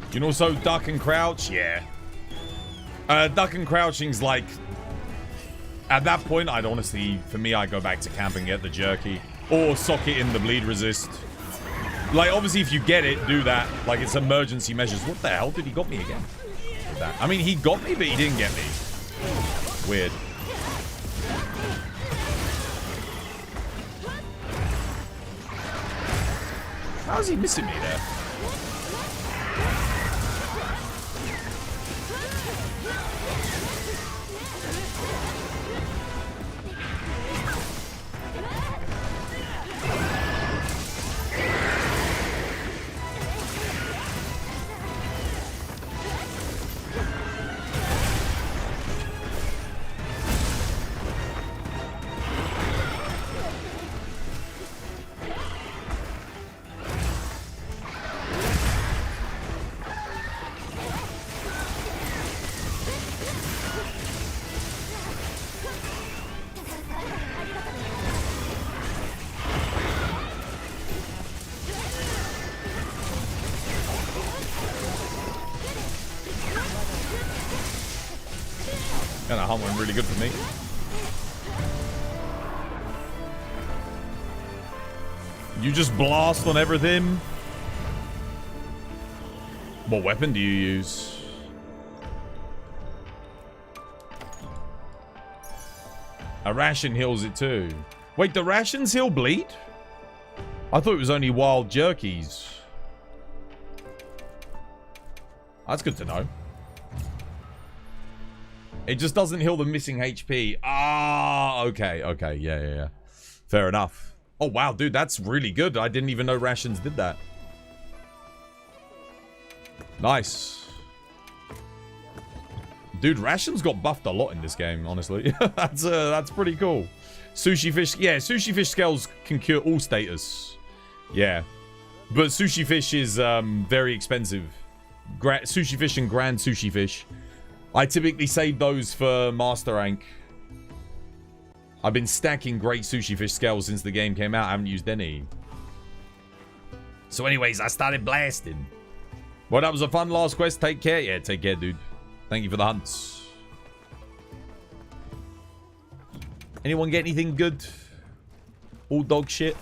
You can also duck and crouch. Yeah. Duck and crouching's like... At that point, I'd honestly... For me, I'd go back to camp and get the jerky. Or sock it in the bleed resist. Like, obviously, if you get it, do that. Like, it's emergency measures. What the hell did he got me again? That. I mean, he got me, but he didn't get me. Weird. How is he missing me there? And a hunt went really good for me. You just blast on everything. What weapon do you use? A ration heals it too. Wait, the rations heal bleed? I thought it was only wild jerkies. That's good to know. It just doesn't heal the missing HP. Ah, okay, okay, yeah. Fair enough. Oh, wow, dude, that's really good. I didn't even know rations did that. Nice. Dude, rations got buffed a lot in this game, honestly. That's pretty cool. Sushi fish, yeah, sushi fish scales can cure all status. Yeah. But sushi fish is very expensive. Sushi fish and grand sushi fish. I typically save those for master rank. I've been stacking great sushi fish scales since the game came out. I haven't used any. So anyways, I started blasting. Well, that was a fun last quest. Take care. Yeah, take care, dude. Thank you for the hunts. Anyone get anything good? All dog shit.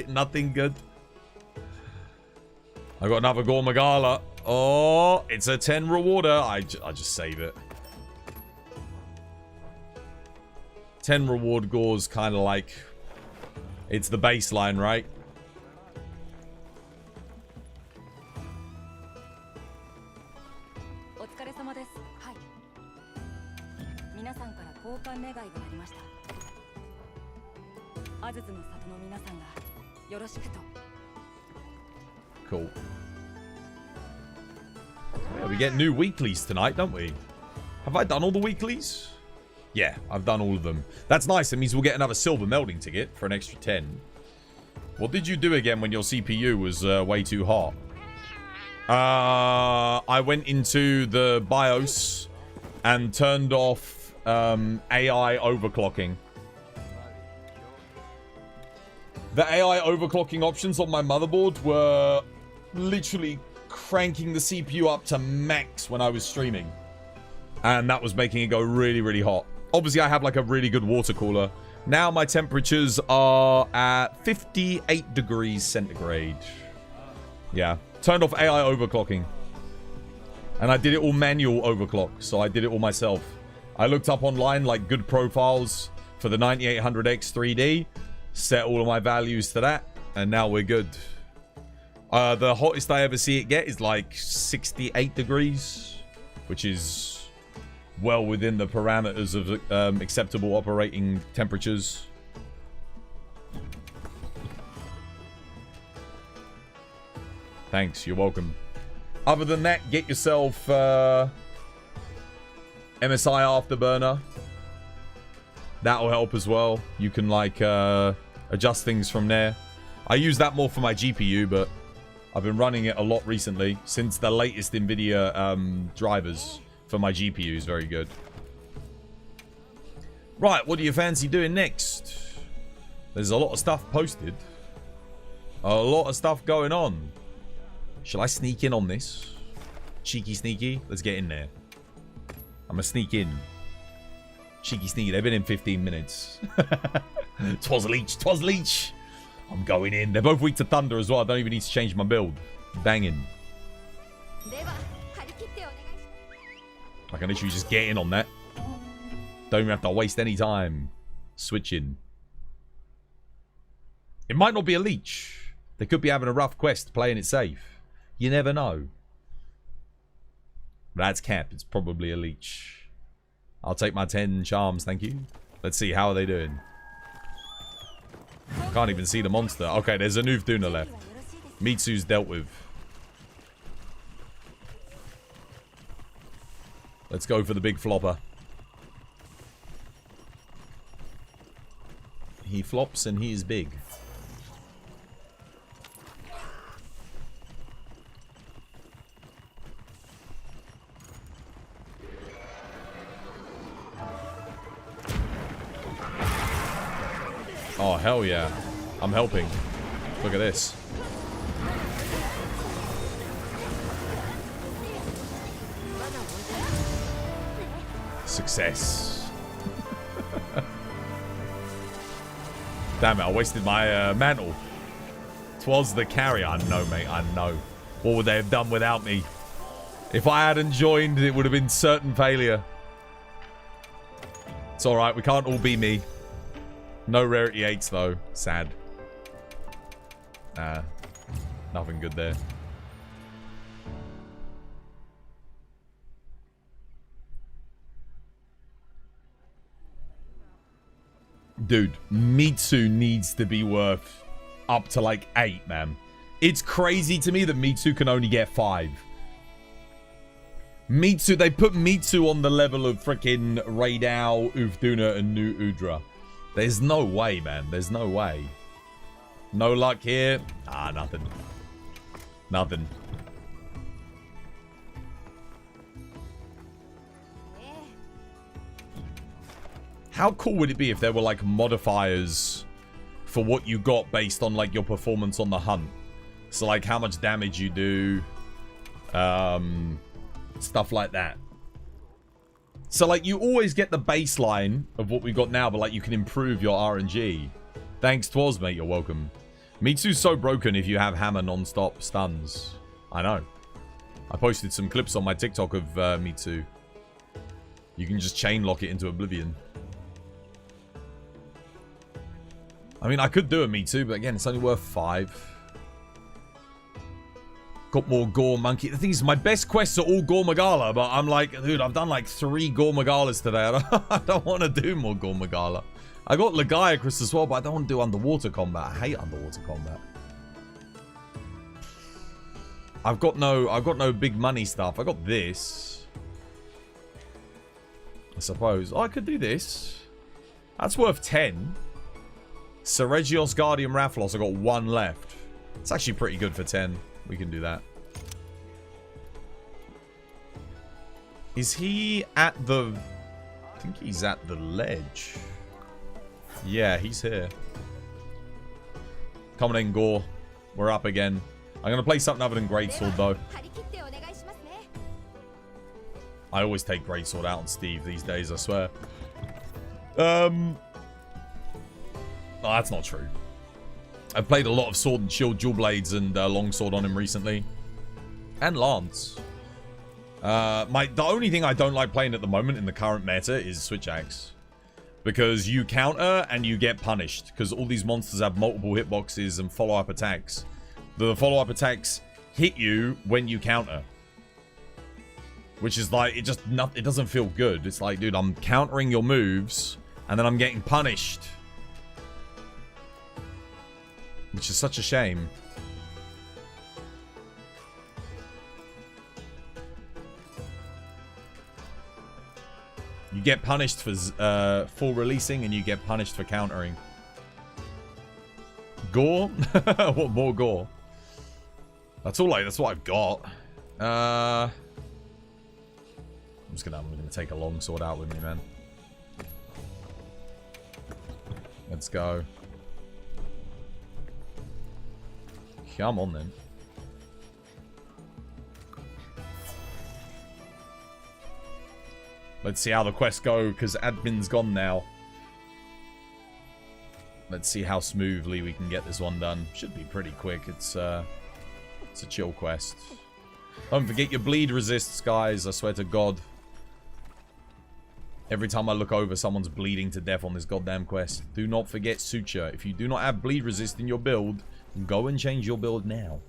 nothing good. I got another Gormagala. Oh, it's a 10 rewarder. I just save it. 10 reward gores kind of like... It's the baseline, right? Cool. Yeah, we get new weeklies tonight, don't we? Have I done all the weeklies? Yeah, I've done all of them. That's nice. It means we'll get another silver melting ticket for an extra 10. What did you do again when your CPU was way too hot? I went into the BIOS and turned off AI overclocking. The AI overclocking options on my motherboard were literally cranking the CPU up to max when I was streaming. And that was making it go really, really hot. Obviously, I have like a really good water cooler. Now my temperatures are at 58 degrees centigrade. Yeah. Turned off AI overclocking. And I did it all manual overclock. So I did it all myself. I looked up online like good profiles for the 9800X 3D. Set all of my values to that. And now we're good. The hottest I ever see it get is like 68 degrees. Which is well within the parameters of acceptable operating temperatures. Thanks, you're welcome. Other than that, get yourself MSI Afterburner. That'll help as well. You can like adjust things from there. I use that more for my GPU, but I've been running it a lot recently since the latest NVIDIA drivers for my GPU is very good. Right, what do you fancy doing next? There's a lot of stuff posted. A lot of stuff going on. Shall I sneak in on this? Cheeky sneaky? Let's get in there. I'm gonna sneak in. Cheeky sneaky. They've been in 15 minutes. Twas a leech. Twas a leech. I'm going in. They're both weak to thunder as well. I don't even need to change my build. Banging. I can literally just get in on that. Don't even have to waste any time switching. It might not be a leech. They could be having a rough quest, playing it safe. You never know. That's cap. It's probably a leech. I'll take my 10 charms, thank you. Let's see, how are they doing? Can't even see the monster. Okay, there's an Uth Duuna left. Mitsu's dealt with. Let's go for the big flopper. He flops and he is big. Oh, hell yeah. I'm helping. Look at this. Success. Damn it, I wasted my mantle. 'Twas the carry. I know, mate, I know. What would they have done without me? If I hadn't joined, it would have been certain failure. It's alright, we can't all be me. No rarity 8s, though. Sad. Nothing good there. Dude, Mitsu needs to be worth up to like 8, man. It's crazy to me that Mitsu can only get 5. Mitsu, they put Mitsu on the level of freaking Raidao, Uth Duuna, and New Udra. There's no way, man. There's no way. No luck here. Ah, nothing. Nothing. How cool would it be if there were like modifiers for what you got based on like your performance on the hunt? So like how much damage you do. Stuff like that. So like you always get the baseline of what we got now, but like you can improve your RNG. Thanks, Twas, mate. You're welcome. Mitsu's so broken if you have hammer non-stop stuns. I know. I posted some clips on my TikTok of Mitsu. You can just chain lock it into oblivion. I mean, I could do a Me Too, but again, it's only worth 5. Got more Gore Monkey. The thing is, my best quests are all Gore Magala, but I'm like, dude, I've done like 3 Gore Magalas today. I don't want to do more Gore Magala. I got Legiacris as well, but I don't want to do underwater combat. I hate underwater combat. I've got no big money stuff. I got this, I suppose. Oh, I could do this. That's worth 10. Seregios Guardian Rathlos. I got 1 left. It's actually pretty good for 10. We can do that. Is he at the... I think he's at the ledge. Yeah, he's here. Coming in, Gore. We're up again. I'm going to play something other than Greatsword, though. I always take Greatsword out on Steve these days, I swear. No, that's not true. I've played a lot of Sword and Shield Dual Blades and Longsword on him recently. And Lance. The only thing I don't like playing at the moment in the current meta is Switch Axe. Because you counter and you get punished. Because all these monsters have multiple hitboxes and follow-up attacks. The follow-up attacks hit you when you counter. Which is like, it doesn't feel good. It's like, dude, I'm countering your moves and then I'm getting punished. Which is such a shame. You get punished for full releasing and you get punished for countering. Gore? What more Gore? That's what I've got. I'm gonna take a longsword out with me, man. Let's go. Come on, then. Let's see how the quests go, because admin's gone now. Let's see how smoothly we can get this one done. Should be pretty quick. It's a chill quest. Don't forget your bleed resists, guys. I swear to God. Every time I look over, someone's bleeding to death on this goddamn quest. Do not forget Suture. If you do not have bleed resist in your build, go and change your build now.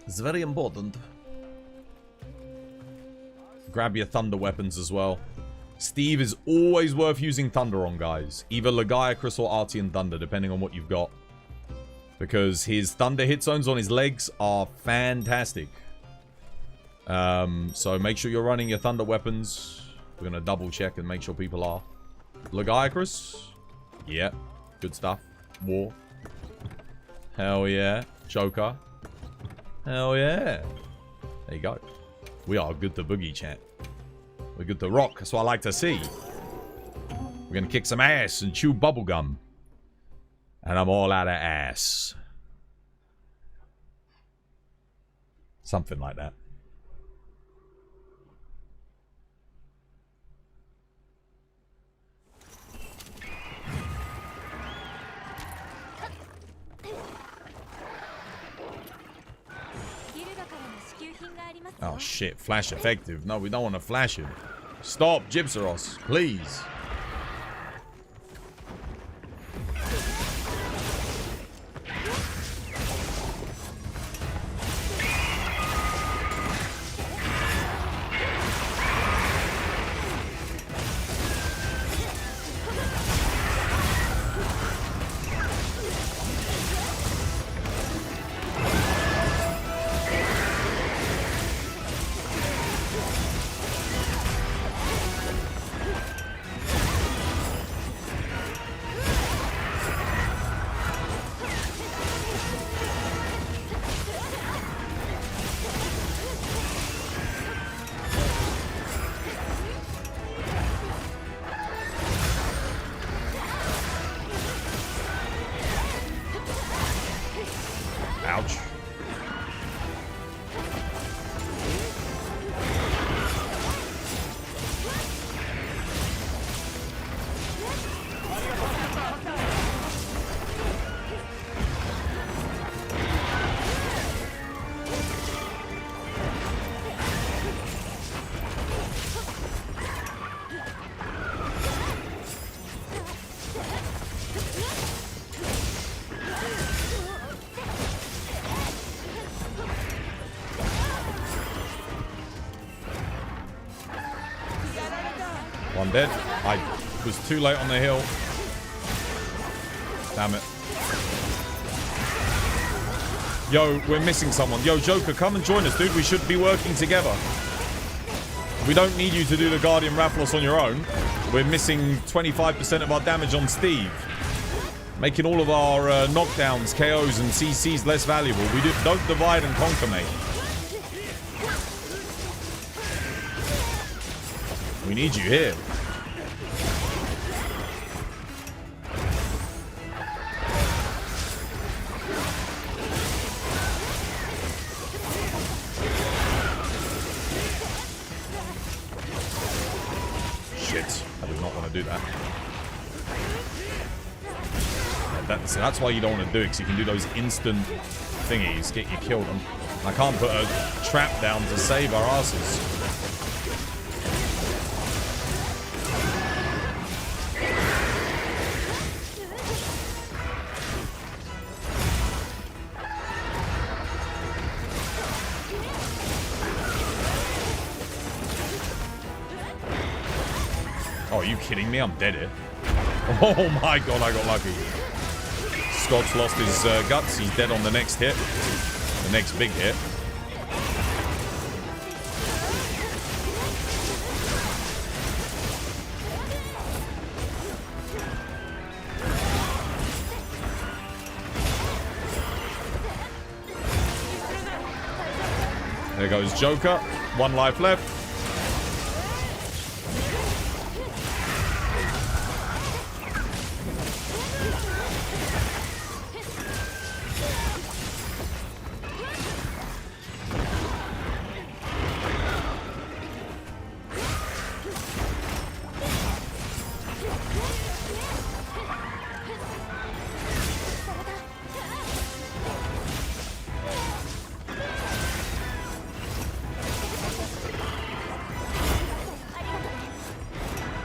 It's very important. Grab your thunder weapons as well. Steve is always worth using thunder on, guys. Either Legiacris or Artian Thunder, depending on what you've got. Because his thunder hit zones on his legs are fantastic. So make sure you're running your thunder weapons. We're going to double check and make sure people are. Legiacris. Yeah. Good stuff. War. Hell yeah. Joker. Hell yeah. There you go. We are good to boogie, chat. We're good to rock. That's what I like to see. We're going to kick some ass and chew bubblegum. And I'm all out of ass. Something like that. Oh shit, flash effective. No, we don't want to flash him. Stop, Gypseros, please. One dead. I was too late on the hill. Damn it. Yo, we're missing someone. Yo, Joker, come and join us, dude. We should be working together. We don't need you to do the Guardian Rafflos on your own. We're missing 25% of our damage on Steve. Making all of our knockdowns, KOs, and CCs less valuable. Don't divide and conquer, mate. We need you here. Shit. I did not want to do that. That's why you don't want to do it, because you can do those instant thingies, get you killed. I can't put a trap down to save our asses. Oh, are you kidding me? I'm dead here. Oh my god, I got lucky. Scott's lost his guts. He's dead on the next hit. The next big hit. There goes Joker. 1 life left.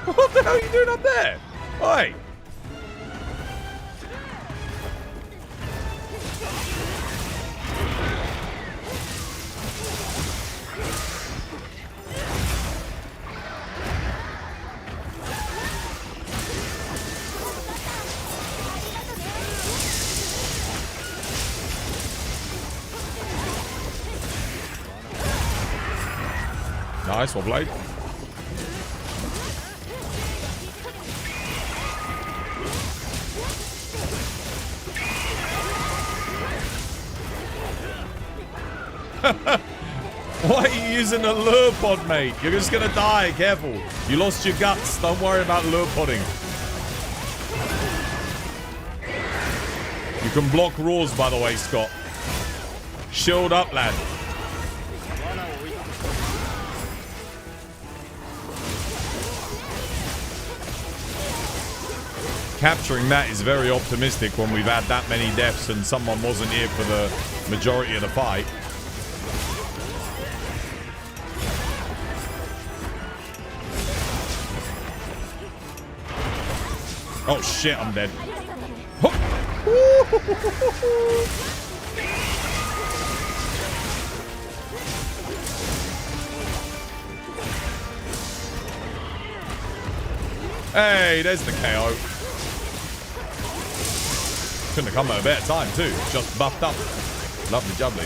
What the hell are you doing up there? Oi! Nice, well played. Why are you using a lure pod, mate? You're just gonna die. Careful. You lost your guts. Don't worry about lure podding. You can block roars, by the way, Scott. Shield up, lad. Capturing that is very optimistic when we've had that many deaths and someone wasn't here for the majority of the fight. Oh shit, I'm dead. Hey, there's the KO. Couldn't have come at a better time too. Just buffed up. Lovely jubbly.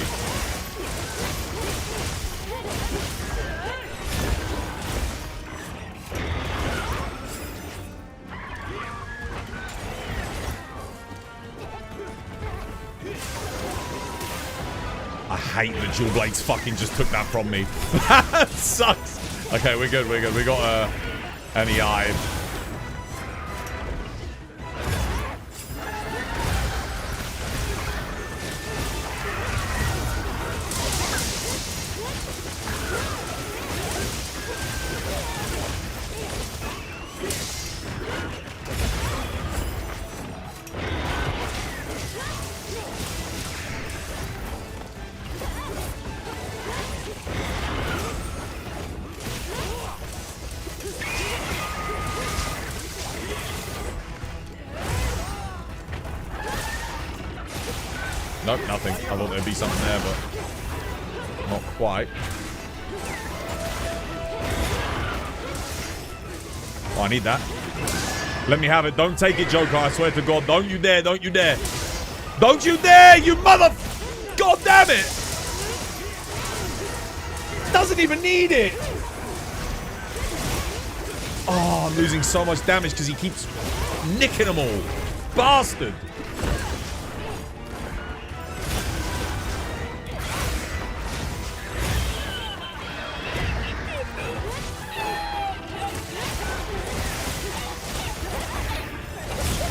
I hate that Dual Blades fucking just took that from me. That sucks. Okay, we're good, we're good. We got an EI. Nope, nothing. I thought there'd be something there, but not quite. Oh, I need that. Let me have it. Don't take it, Joker. I swear to God. Don't you dare. Don't you dare. Don't you dare, you mother... God damn it. Doesn't even need it. Oh, I'm losing so much damage because he keeps nicking them all. Bastard.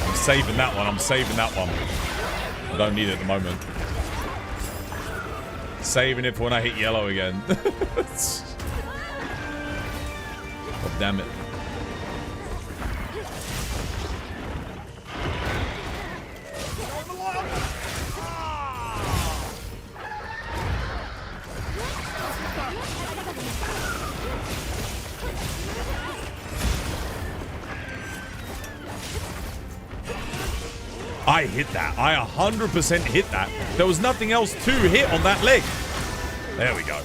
I'm saving that one. I'm saving that one. I don't need it at the moment. Saving it for when I hit yellow again. God damn it. I hit that. I 100% hit that. There was nothing else to hit on that leg. There we go.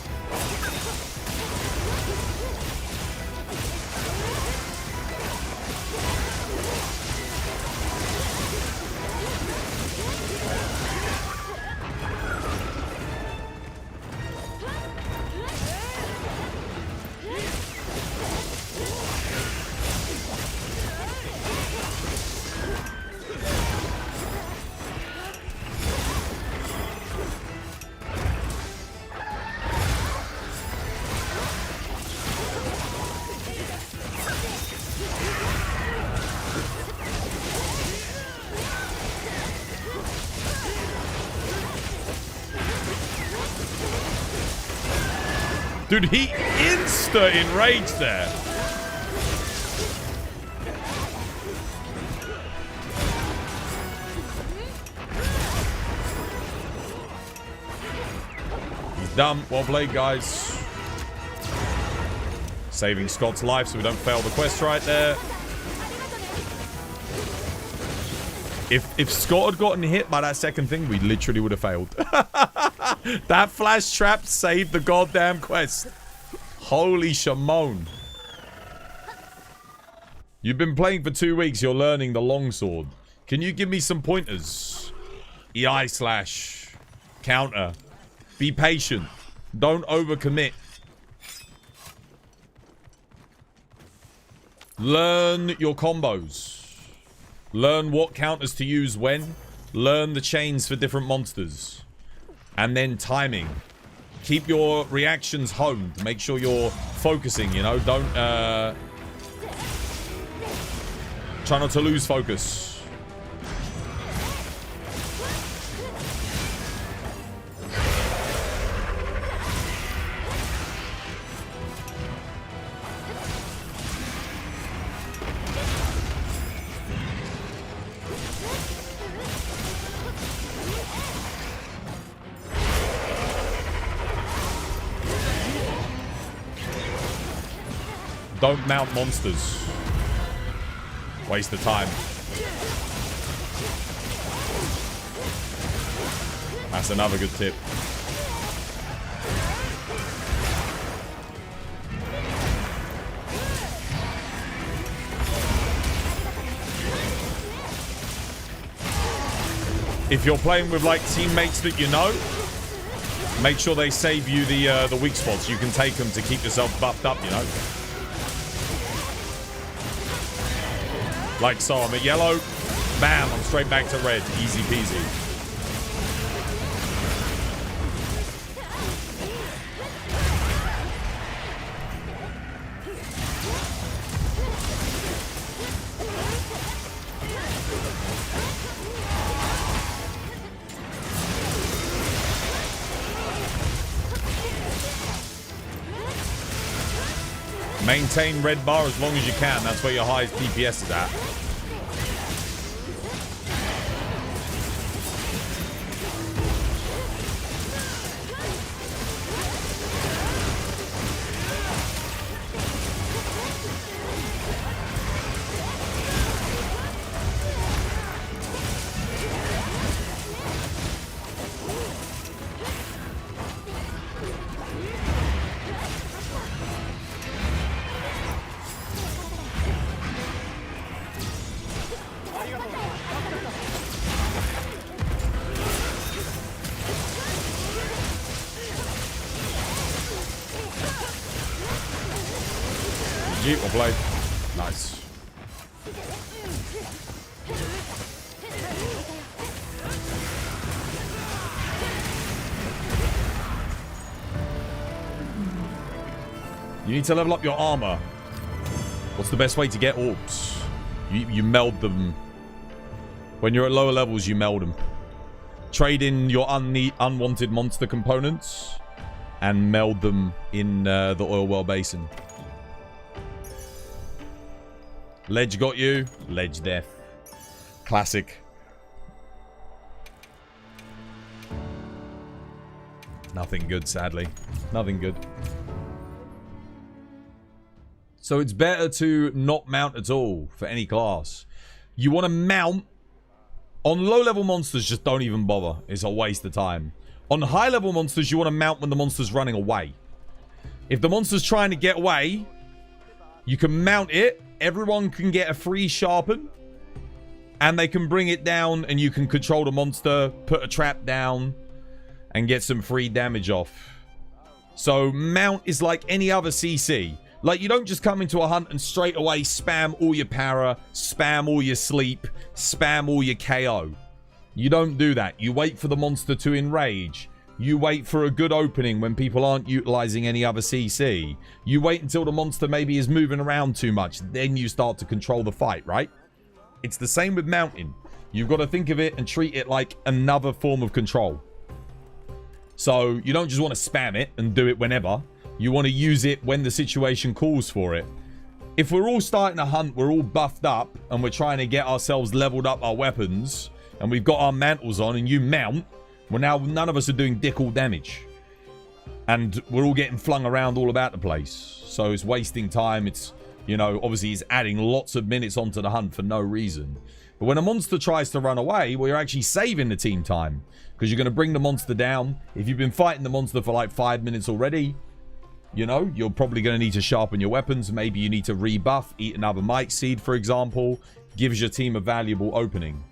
Dude, he insta-enraged there. He's done. Well played, guys. Saving Scott's life so we don't fail the quest right there. If Scott had gotten hit by that second thing, we literally would have failed. That flash trap saved the goddamn quest. Holy Shimon. You've been playing for 2 weeks. You're learning the longsword. Can you give me some pointers? EI slash. Counter. Be patient. Don't overcommit. Learn your combos. Learn what counters to use when. Learn the chains for different monsters. And then timing. Keep your reactions honed. Make sure you're focusing, you know. Don't, try not to lose focus. Don't mount monsters. Waste of time. That's another good tip. If you're playing with like teammates that you know, make sure they save you the weak spots. You can take them to keep yourself buffed up, you know. Like so, I'm at yellow. Bam, I'm straight back to red. Easy peasy. Maintain red bar as long as you can. That's where your highest DPS is at. GG. Well played. Nice. You need to level up your armor. What's the best way to get orbs? You meld them. When you're at lower levels, you meld them. Trade in your unwanted monster components and meld them in the oil well basin. Ledge got you. Ledge death. Classic. Nothing good, sadly. Nothing good. So it's better to not mount at all for any class. You want to mount on low-level monsters, just don't even bother. It's a waste of time. On high-level monsters, you want to mount when the monster's running away. If the monster's trying to get away, you can mount it. Everyone can get a free sharpen. And they can bring it down and you can control the monster, put a trap down, and get some free damage off. So mount is like any other CC. Like, you don't just come into a hunt and straight away spam all your para, spam all your sleep, spam all your KO. You don't do that. You wait for the monster to enrage. You wait for a good opening when people aren't utilizing any other CC. You wait until the monster maybe is moving around too much. Then you start to control the fight, right? It's the same with mounting. You've got to think of it and treat it like another form of control. So you don't just want to spam it and do it whenever. You want to use it when the situation calls for it. If we're all starting a hunt, we're all buffed up, and we're trying to get ourselves leveled up our weapons, and we've got our mantles on, and you mount, well, now none of us are doing dick all damage. And we're all getting flung around all about the place. So it's wasting time. It's, you know, obviously it's adding lots of minutes onto the hunt for no reason. But when a monster tries to run away, well, you're actually saving the team time. Because you're going to bring the monster down. If you've been fighting the monster for like 5 minutes already, you know, you're probably going to need to sharpen your weapons. Maybe you need to rebuff, eat another might seed, for example. Gives your team a valuable opening.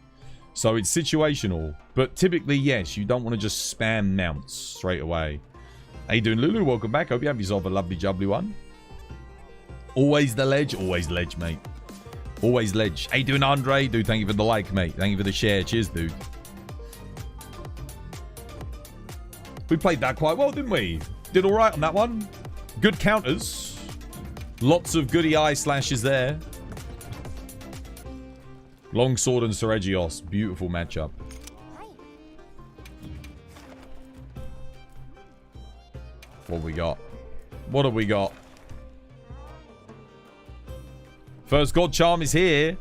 So it's situational. But typically, yes, you don't want to just spam mounts straight away. How you doing, Lulu? Welcome back. Hope you have yourself a lovely jubbly one. Always the ledge. Always ledge, mate. Always ledge. How you doing, Andre? Dude, thank you for the like, mate. Thank you for the share. Cheers, dude. We played that quite well, didn't we? Did all right on that one. Good counters. Lots of goody eye slashes there. Longsword and Seregios. Beautiful matchup. What have we got? What have we got? First God Charm is here.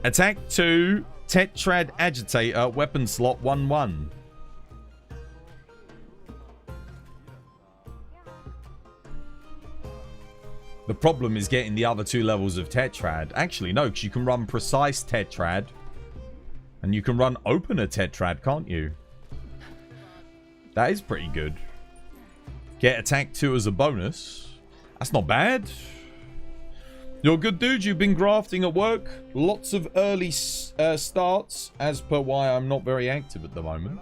Attack 2. Tetrad Agitator. Weapon slot 1/1. The problem is getting the other 2 levels of Tetrad. Actually, no, because you can run Precise Tetrad. And you can run Opener Tetrad, can't you? That is pretty good. Get Attack 2 as a bonus. That's not bad. You're a good dude. You've been grafting at work. Lots of early starts, as per why I'm not very active at the moment.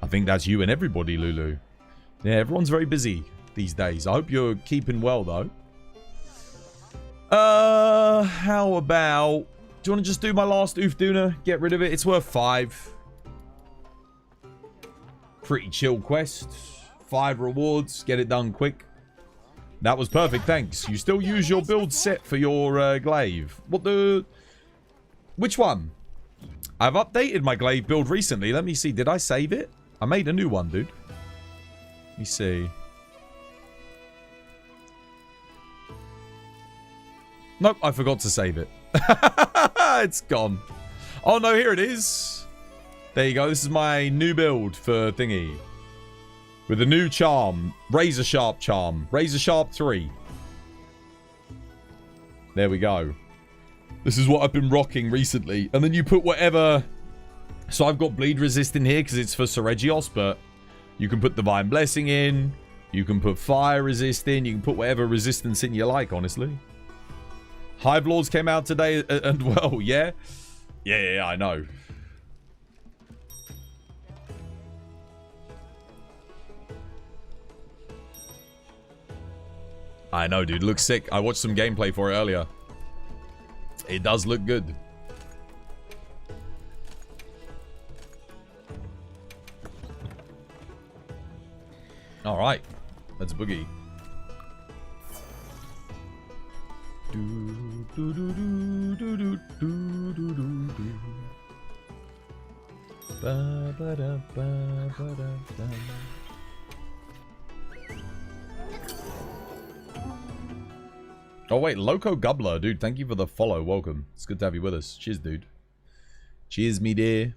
I think that's you and everybody, Lulu. Yeah, everyone's very busy these days. I hope you're keeping well, though. How about... Do you want to just do my last Uth Duuna? Get rid of it. It's worth 5. Pretty chill quest. 5 rewards. Get it done quick. That was perfect, thanks. You still use your build set for your glaive. What the... Which one? I've updated my glaive build recently. Let me see. Did I save it? I made a new one, dude. Let me see. Nope, I forgot to save it. It's gone. Oh, no, here it is. There you go. This is my new build for thingy. With a new charm. Razor Sharp charm. Razor Sharp 3. There we go. This is what I've been rocking recently. And then you put whatever... So I've got bleed resist in here because it's for Seregios, but you can put Divine Blessing in. You can put fire resist in. You can put whatever resistance in you like, honestly. Hive Lords came out today and well, yeah? Yeah, I know. I know, dude. Looks sick. I watched some gameplay for it earlier. It does look good. All right. Let's boogie. Oh wait, Loco Gubbler, dude, thank you for the follow. Welcome. It's good to have you with us. Cheers, dude. Cheers, me dear.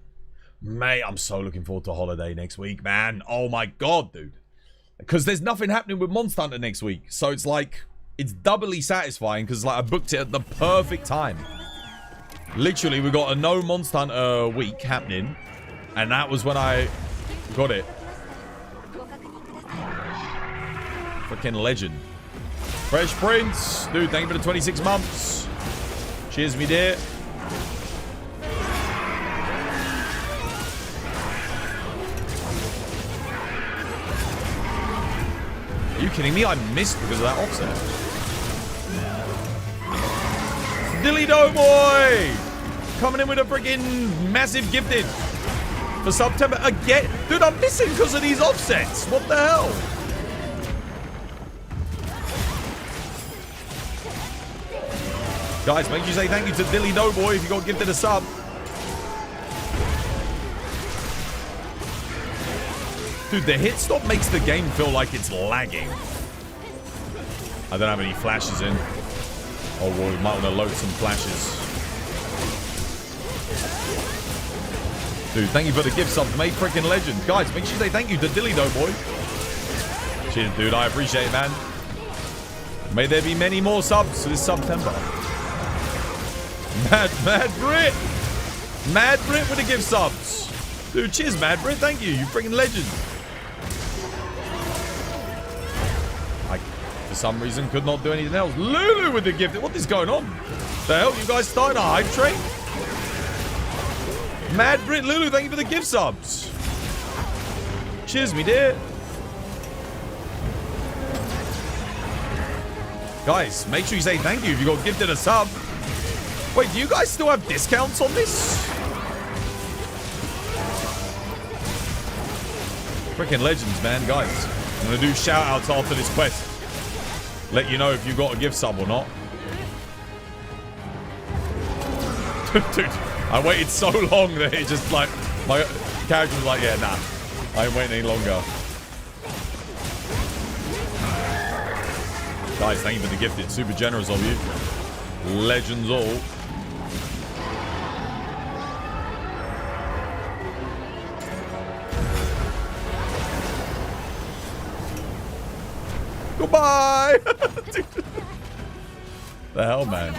Mate, I'm so looking forward to holiday next week, man. Oh my god, dude. Because there's nothing happening with Monster Hunter next week. So it's like, it's doubly satisfying because like I booked it at the perfect time. Literally, we got a no Monster Hunter week happening. And that was when I got it. Freaking legend. Fresh Prince. Dude, thank you for the 26 months. Cheers, me dear. Are you kidding me? I missed because of that offset. Dilly Doughboy! Coming in with a freaking massive gifted for Subtember again. Dude, I'm missing because of these offsets. What the hell? Guys, make sure you say thank you to Dilly Doughboy if you got gifted a sub. Dude, the hit stop makes the game feel like it's lagging. I don't have any flashes in. Oh, well, we might want to load some flashes. Dude, thank you for the gift subs, mate. Freaking legend. Guys, make sure you say thank you to Dilly Doughboy. Cheers, dude. I appreciate it, man. May there be many more subs this Subtember. Mad Brit. Mad Brit with the gift subs. Dude, cheers, Mad Brit. Thank you. You freaking legend. I, for some reason, could not do anything else. Lulu with the gift. What is going on? The hell? You guys starting a hype train? Mad Brit Lulu, thank you for the gift subs. Cheers, me dear. Guys, make sure you say thank you if you got gifted a sub. Wait, do you guys still have discounts on this? Freaking legends, man. Guys, I'm going to do shout-outs after this quest. Let you know if you got a gift sub or not. Dude, I waited so long that it just like... My character was like, yeah, nah. I ain't waiting any longer. Guys, thank you for the gifted. Super generous of you. Legends all. Goodbye! The hell, man.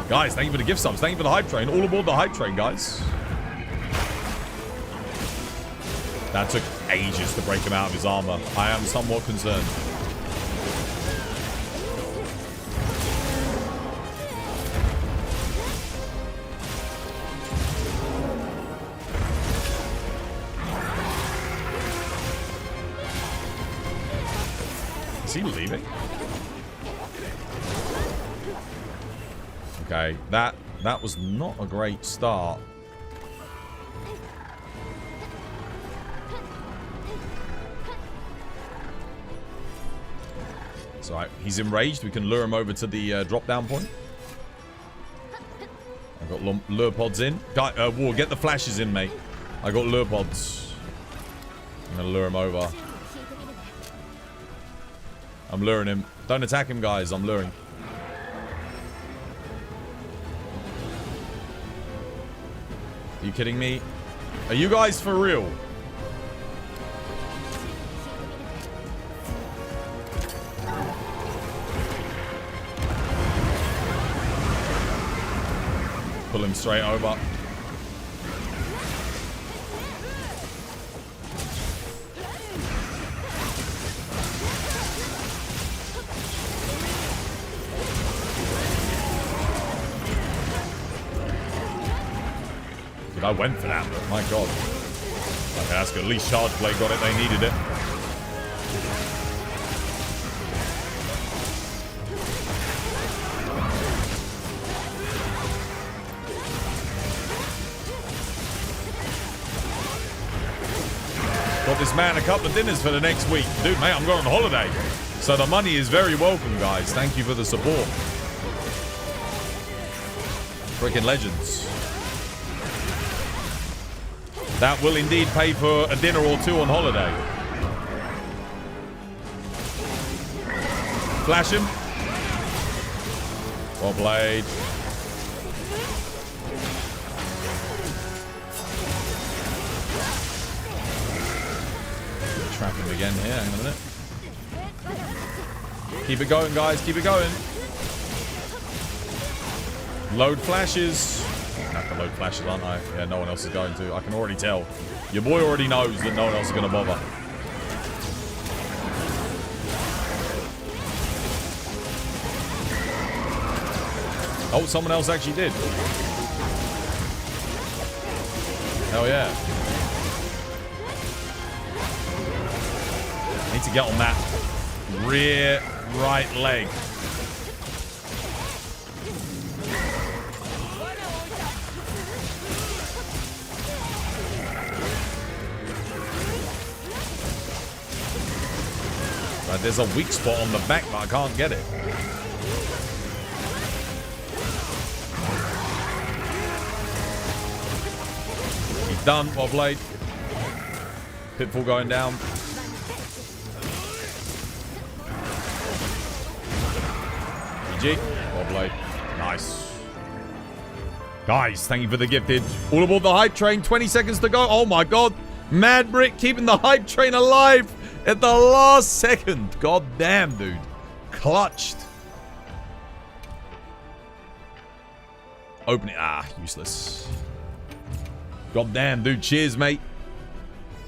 Guys, thank you for the gift subs. Thank you for the hype train. All aboard the hype train, guys. That took ages to break him out of his armor. I am somewhat concerned. Is he leaving? Okay, that was not a great start. It's alright. He's enraged. We can lure him over to the drop-down point. I've got lure pods in. War, get the flashes in, mate. I got lure pods. I'm gonna lure him over. I'm luring him. Don't attack him, guys. I'm luring. Are you kidding me? Are you guys for real? Pull him straight over. I went for that, but my god. Okay, that's good. At least Charge Blade got it. They needed it. this man a couple of dinners for the next week. Dude, mate, I'm going on holiday. So the money is very welcome, guys. Thank you for the support. Freaking legends. That will indeed pay for a dinner or two on holiday. Flash him. Well played. Trap him again here. Hang on a minute. Keep it going, guys. Keep it going. Load flashes. I have to load flashes, aren't I? Yeah, no one else is going to. I can already tell. Your boy already knows that no one else is going to bother. Oh, someone else actually did. Hell yeah. I need to get on that rear right leg. Right, there's a weak spot on the back, but I can't get it. He's done. Well played. Pitfall going down. GG. Well played. Nice. Guys, thank you for the gifted. All aboard the hype train. 20 seconds to go. Oh my god. Mad Brick keeping the hype train alive at the last second. God damn, dude. Clutched. Open it. Ah, useless. God damn, dude. Cheers, mate.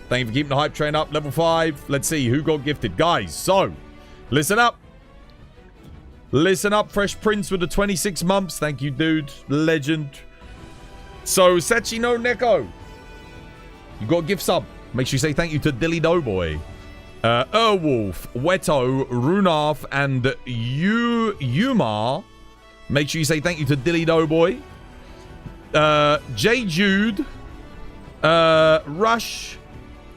Thank you for keeping the hype train up. Level 5. Let's see who got gifted. Guys, so, listen up. Listen up, Fresh Prince with the 26 months. Thank you, dude. Legend. So, Sachino Neko. You got a gift sub. Make sure you say thank you to Dilly Doughboy. Erwolf, Weto, Runarf, and Yumar. Make sure you say thank you to Dilly Doughboy. J. Jude. Rush.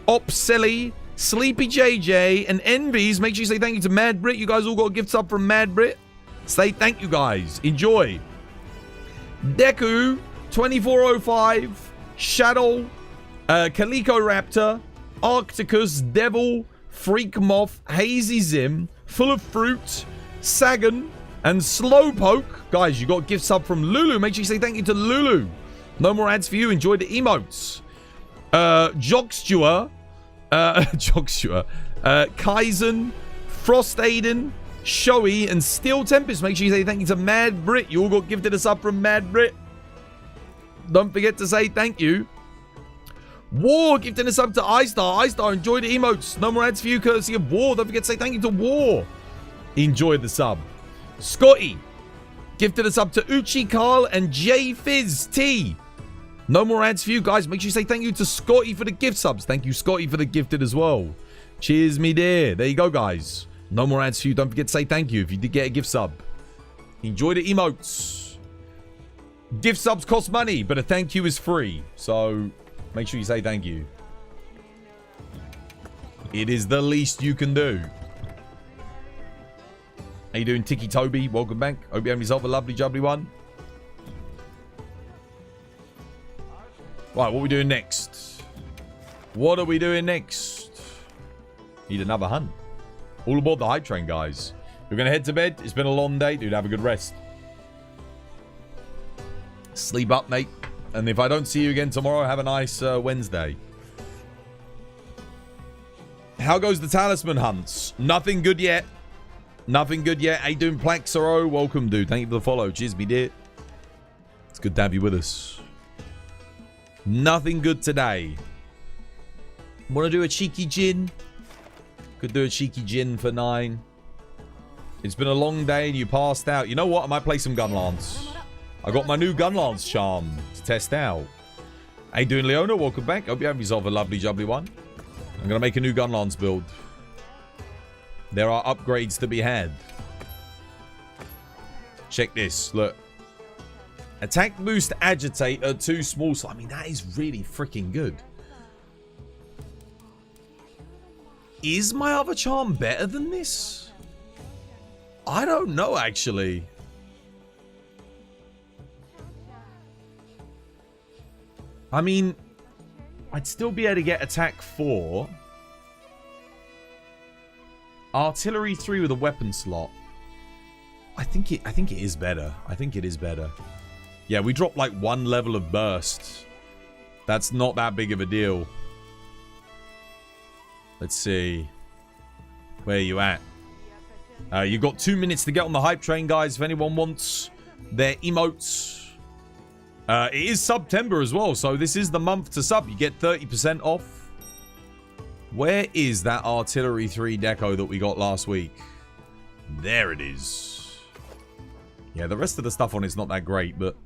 Opsilly. Sleepy JJ. And Envies. Make sure you say thank you to Mad Brit. You guys all got a gift sub from Mad Brit. Say thank you, guys. Enjoy. Deku. 2405. Shadow. Calico Raptor. Arcticus. Devil. Freak Moth. Hazy Zim. Full of Fruit. Sagan. And Slowpoke. Guys, you got a gift sub from Lulu. Make sure you say thank you to Lulu. No more ads for you. Enjoy the emotes. Jockstewer. Jockstewer. Kaizen. Frost Aiden. Shoei. And Steel Tempest. Make sure you say thank you to Mad Brit. You all got gifted a sub from Mad Brit. Don't forget to say thank you. War gifting a sub to iStar. iStar, enjoy the emotes. No more ads for you, courtesy of War. Don't forget to say thank you to War. Enjoy the sub. Scotty gifted a sub to Uchi Carl and J Fizz T. No more ads for you, guys. Make sure you say thank you to Scotty for the gift subs. Thank you, Scotty, for the gifted as well. Cheers, me dear. There you go, guys. No more ads for you. Don't forget to say thank you if you did get a gift sub. Enjoy the emotes. Gift subs cost money, but a thank you is free. So make sure you say thank you. It is the least you can do. How you doing, Tiki Toby? Welcome back. Hope you have yourself a lovely, jubbly one. Right, what are we doing next? What are we doing next? Need another hunt. All aboard the hype train, guys. We're going to head to bed. It's been a long day. Dude, have a good rest. Sleep up, mate. And if I don't see you again tomorrow, have a nice Wednesday. How goes the talisman hunts? Nothing good yet. Nothing good yet. How you doing, Plaxero? Welcome, dude. Thank you for the follow. Cheers, me dear. It's good to have you with us. Nothing good today. Want to do a cheeky gin? Could do a cheeky gin for 9. It's been a long day and you passed out. You know what? I might play some Gunlance. I got my new Gunlance charm to test out. How you doing, Leona? Welcome back. Hope you have yourself a lovely, jubbly one. I'm going to make a new Gunlance build. There are upgrades to be had. Check this. Look. Attack boost agitate at 2 small. I mean, that is really freaking good. Is my other charm better than this? I don't know, actually. I mean, I'd still be able to get attack 4. Artillery 3 with a weapon slot. I think it is better. I think it is better. Yeah, we dropped like 1 level of burst. That's not that big of a deal. Let's see. Where are you at? You've got 2 minutes to get on the hype train, guys. If anyone wants their emotes. It is Subtember as well, so this is the month to sub. You get 30% off. Where is that Artillery 3 deco that we got last week? There it is. Yeah, the rest of the stuff on it's not that great, but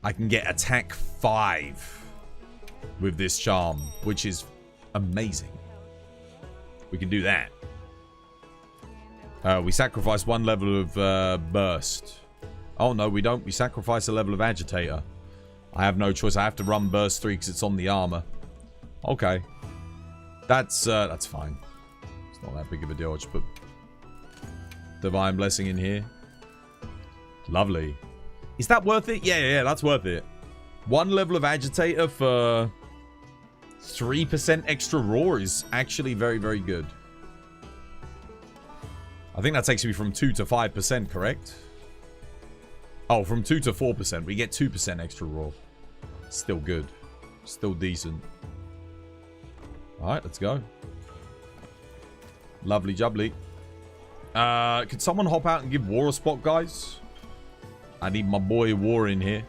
I can get attack 5 with this charm, which is amazing. We can do that. We sacrifice 1 level of burst. Oh, no, we don't. We sacrifice a level of agitator. I have no choice. I have to run burst 3 because it's on the armor. Okay. That's fine. It's not that big of a deal. I'll just put Divine Blessing in here. Lovely. Is that worth it? Yeah, that's worth it. 1 level of agitator for 3% extra raw is actually very, very good. I think that takes me from 2 to 5%, correct? Oh, from 2 to 4%. We get 2% extra raw. Still good. Still decent. Alright, let's go. Lovely jubbly. Could someone hop out and give War a spot, guys? I need my boy War in here.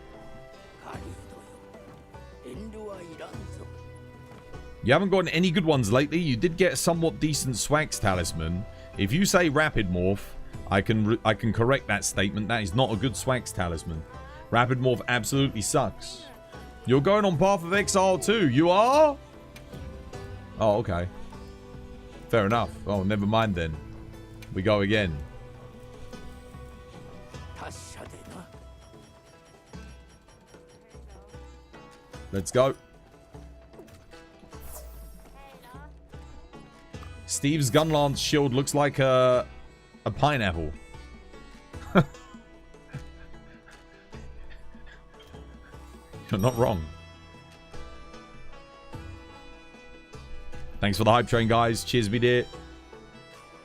You haven't gotten any good ones lately. You did get a somewhat decent Swags talisman. If you say Rapid Morph, I can correct that statement. That is not a good Swags talisman. Rapid Morph absolutely sucks. You're going on Path of Exile too. You are? Oh, okay. Fair enough. Oh, never mind then. We go again. Let's go. Steve's Gunlance shield looks like a pineapple. You're not wrong. Thanks for the hype train, guys. Cheers, me dear.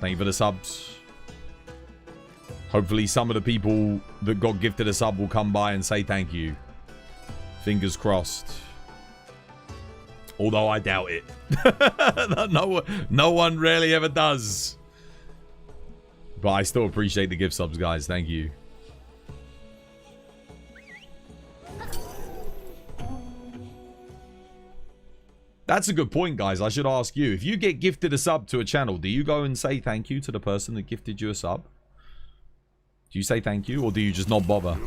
Thank you for the subs. Hopefully some of the people that got gifted a sub will come by and say thank you. Fingers crossed. Although I doubt it. No one really ever does. But I still appreciate the gift subs, guys. Thank you. That's a good point, guys. I should ask you. If you get gifted a sub to a channel, do you go and say thank you to the person that gifted you a sub? Do you say thank you, or do you just not bother?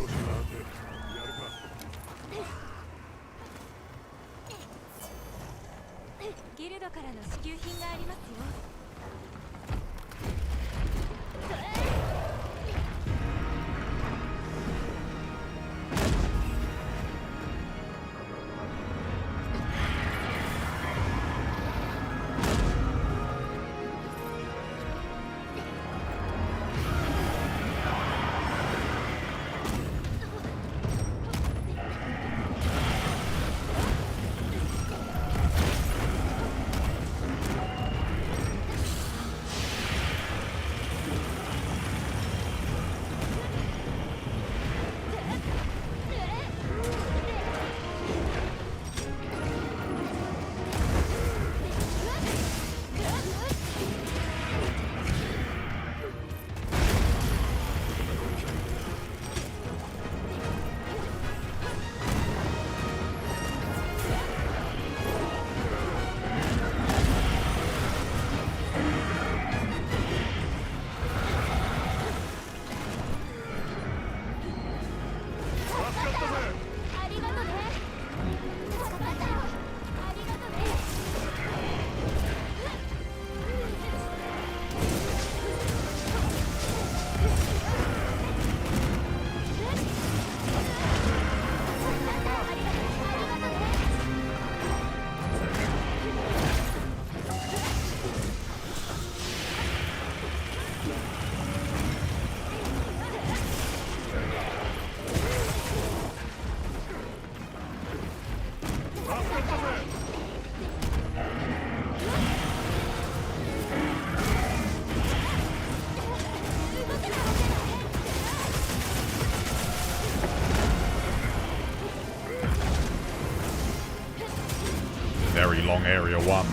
long area 1.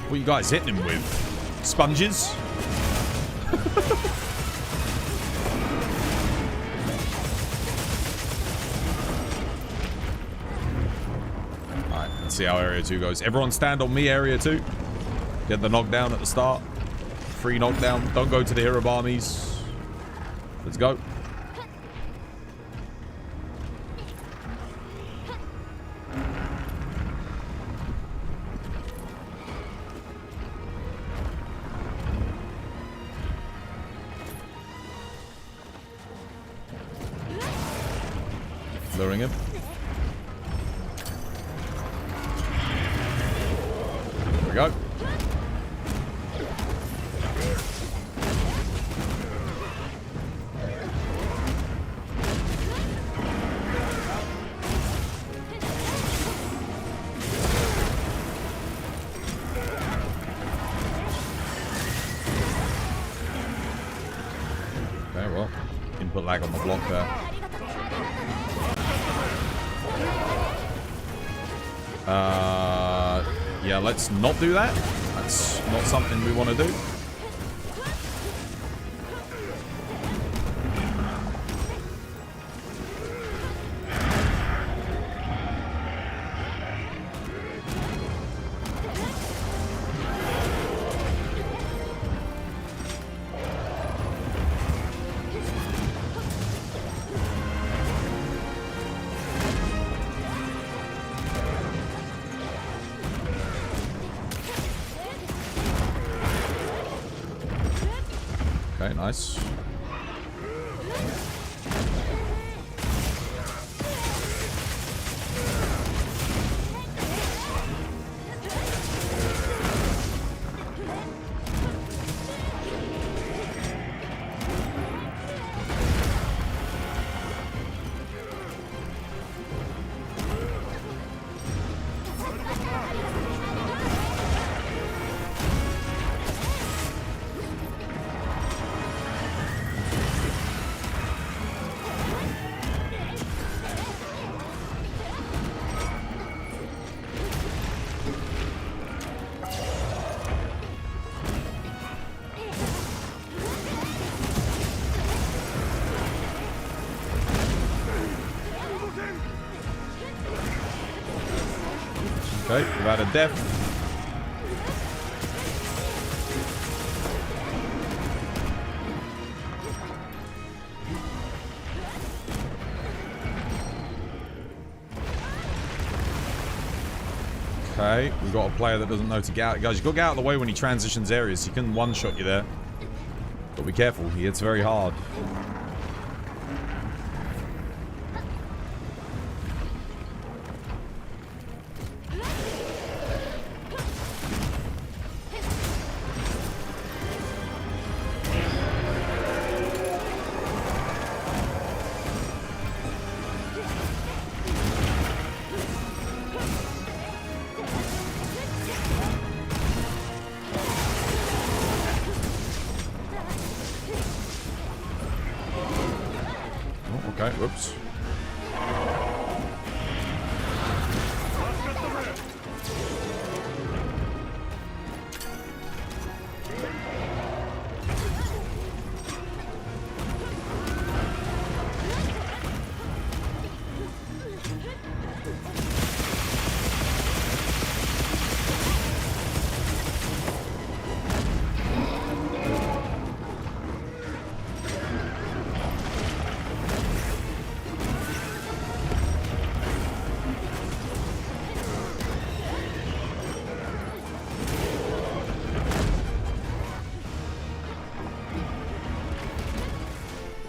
What are you guys hitting him with? Sponges? Alright, let's see how area 2 goes. Everyone stand on me, area 2. Get the knockdown at the start. Free knockdown. Don't go to the Hirabamis. Let's go. Luring him. There we go. Okay, well, input lag on the block there. Yeah, let's not do that. That's not something we want to do. Okay, nice. Okay, we've had a death. Okay, we've got a player that doesn't know to get out. Guys, you've got to get out of the way when he transitions areas. He can one-shot you there. But be careful, he hits very hard. Okay, whoops.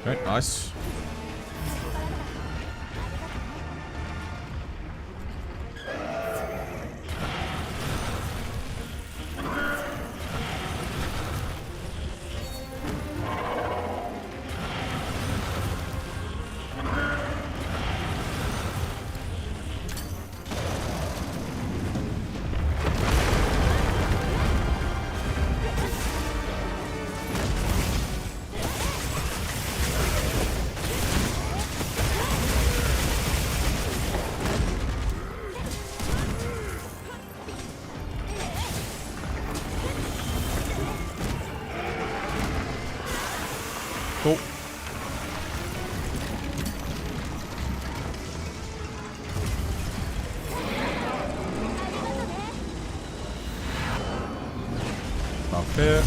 Okay, nice. Cool. Up here.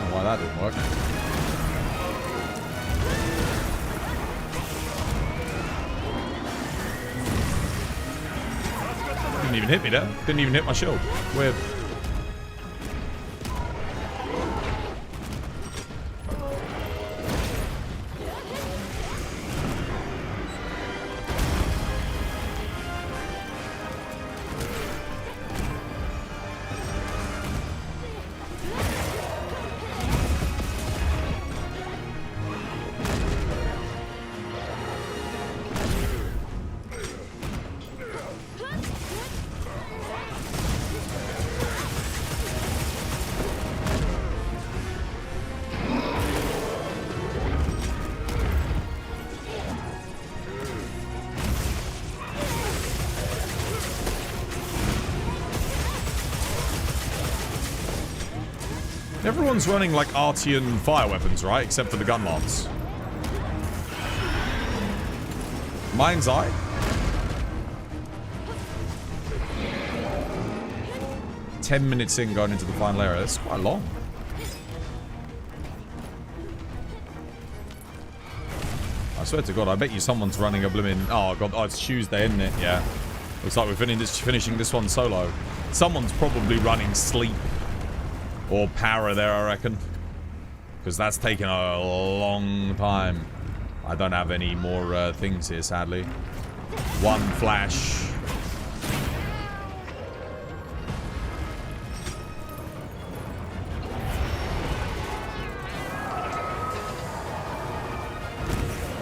Why that didn't work. Didn't even hit me there. Didn't even hit my shield. Weird. Everyone's running like Artian fire weapons, right? Except for the gun lance. Mind's Eye? "10 minutes in going into the final area." That's quite long. I swear to God, I bet you someone's running a blimmin'... Oh, God. Oh, it's Tuesday, isn't it? Yeah. Looks like we're finishing this one solo. Someone's probably running Sleep. Or Para there, I reckon. Because that's taken a long time. I don't have any more things here, sadly. One flash.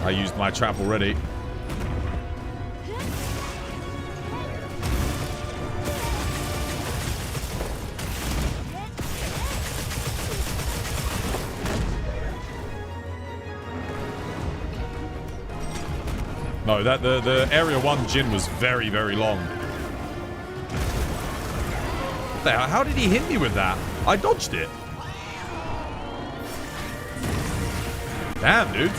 I used my trap already. No, that the Area 1 Jin was very, very long. There, how did he hit me with that? I dodged it. Damn, dude.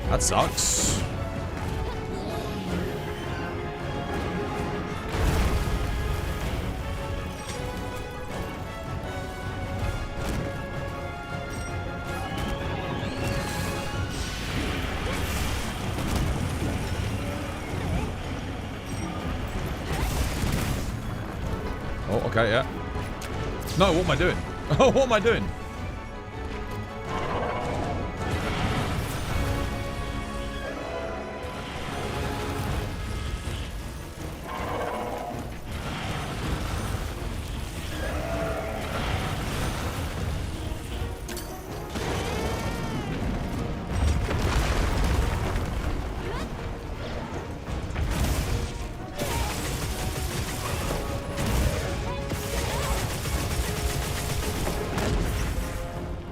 That sucks. Oh, okay, yeah. No, what am I doing? Oh, what am I doing?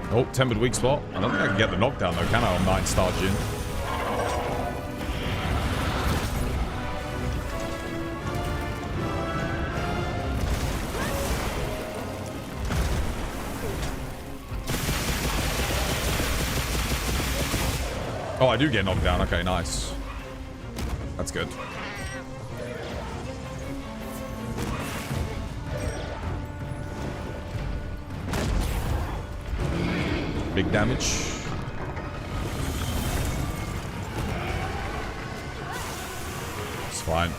Oh, tempered weak spot. I don't think I can get the knockdown though, can I, on 9-star Jin? Oh, I do get knocked down. Okay, nice. That's good. Big damage. It's fine.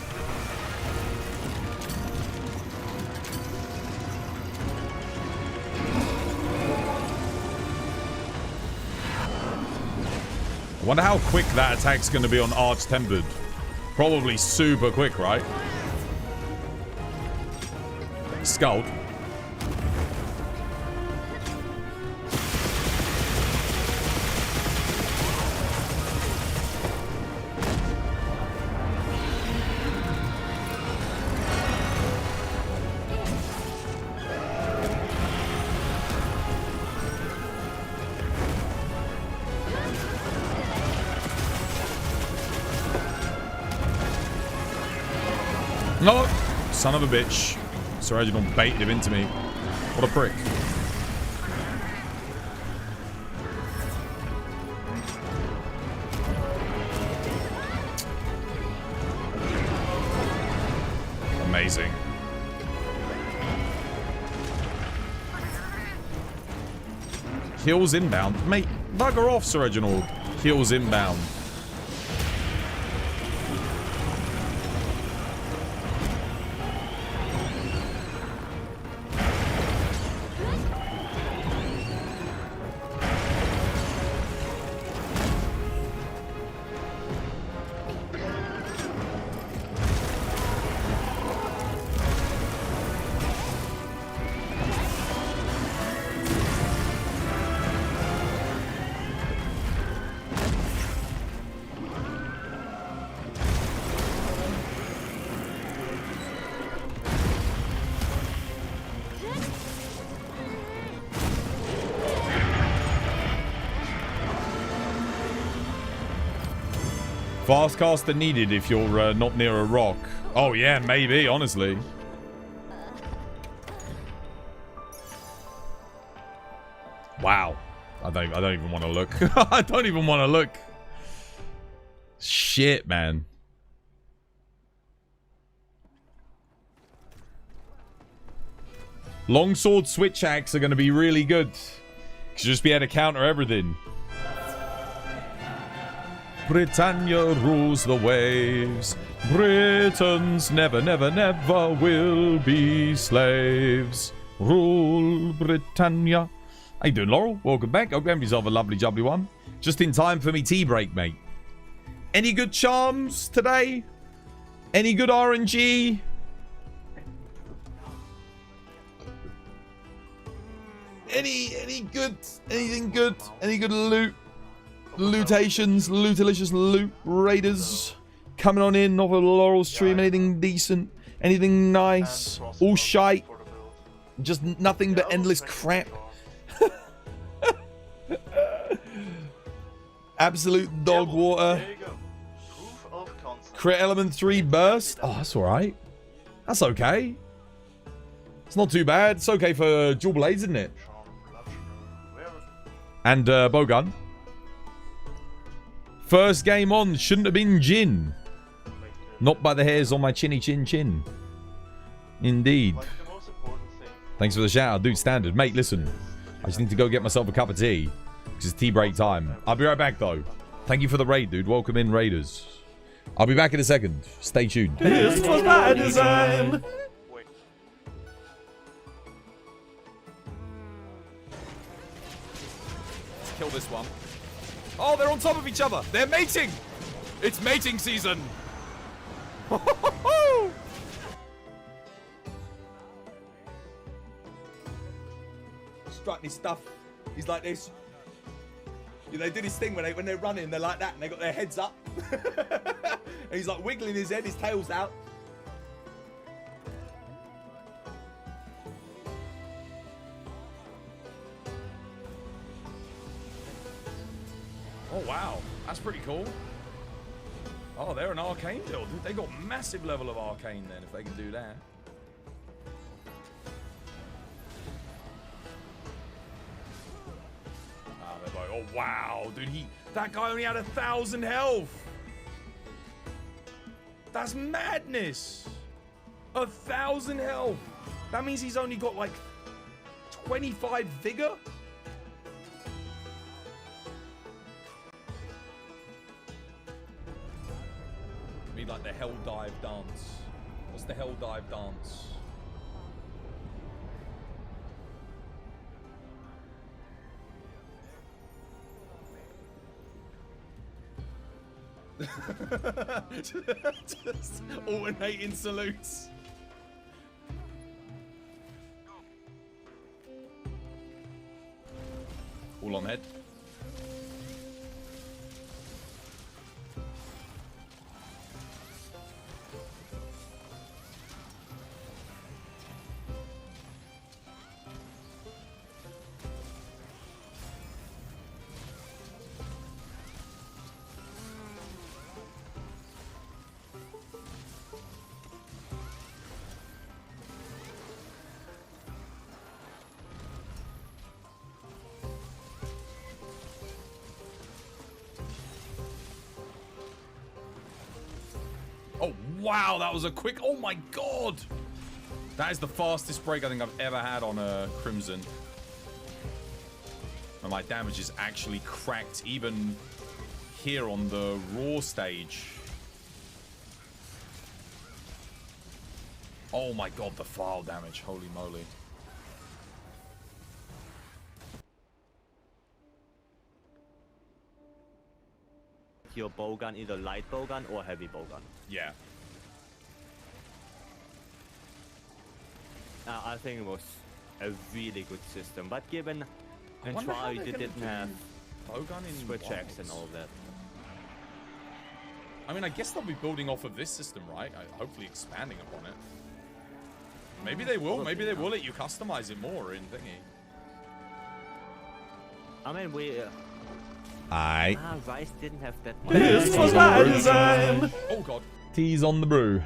I wonder how quick that attack's going to be on Arch Tempered. Probably super quick, right? Scald. No! Son of a bitch. Sir Reginald baited him into me. What a prick. Amazing. Heals inbound. Mate, bugger off, Sir Reginald. Heals inbound. Fast caster needed if you're not near a rock. Oh yeah, maybe, honestly. Wow. I don't even want to look. I don't even want to look. Shit, man. Longsword switch axe are going to be really good. Because you'll just be able to counter everything. Britannia rules the waves. Britons never, never, never will be slaves. Rule Britannia. How you doing, Laurel? Welcome back. Hope you have yourself a lovely, jubbly one. Just in time for me tea break, mate. Any good charms today? Any good RNG? Any good? Anything good? Any good loot? Lootations, lootalicious loot raiders coming on in off of Laurel stream. Anything decent? Anything nice? All shite? Just nothing but endless crap. Absolute dog water. Crit element 3 burst. Oh, that's alright. That's okay. It's not too bad. It's okay for dual blades, isn't it? And bowgun. First game on, shouldn't have been Jin. Not by the hairs on my chinny chin chin. Indeed. Thanks for the shout out, dude. Standard. Mate, listen. I just need to go get myself a cup of tea. Because it's tea break time. I'll be right back, though. Thank you for the raid, dude. Welcome in, raiders. I'll be back in a second. Stay tuned. This was by design. Let's kill this one. Oh, they're on top of each other. They're mating. It's mating season. Strut his stuff. He's like this. They do this thing when they're running. They're like that, and they got their heads up. And he's like wiggling his head. His tail's out. Oh, wow. That's pretty cool. Oh, they're an arcane build. They got massive level of arcane then, if they can do that. Ah, they're both... Oh, wow. Dude, that guy only had 1,000 health. That's madness. 1,000 health. That means he's only got, like, 25 vigor? Like the hell dive dance. What's the hell dive dance? Just alternating salutes. All on head. Oh, wow. That was a quick... Oh, my God. That is the fastest break I think I've ever had on a Crimson. And my damage is actually cracked even here on the raw stage. Oh my god, the file damage. Holy moly. Your bowgun, either light bowgun or heavy bowgun. Yeah. I think it was a really good system, but given I and wonder how try they're they gonna didn't do have bowgun in switch X and wilds. all that. I mean, I guess they'll be building off of this system, right? Hopefully expanding upon it. Maybe they will. Maybe they will let you customize it more in thingy. I mean, we Rice didn't have that much. This was my design. Oh god. Teas on the brew.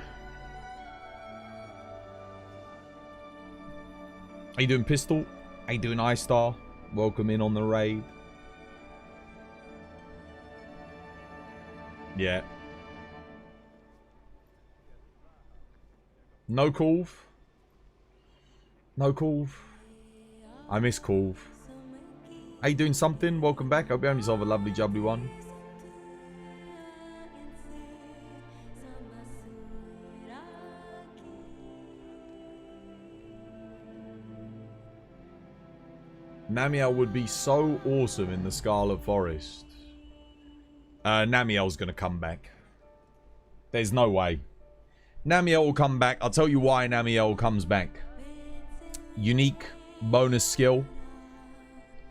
How you doing, Pistol? How you doing, iStar? Welcome in on the raid. Yeah. No Colv. No Colv. I miss Colv. How you doing, something? Welcome back. Hope you have yourself a lovely jubbly one. Namiel would be so awesome in the Scarlet Forest. Namiel's going to come back. There's no way. Namiel will come back. I'll tell you why Namiel comes back. Unique bonus skill.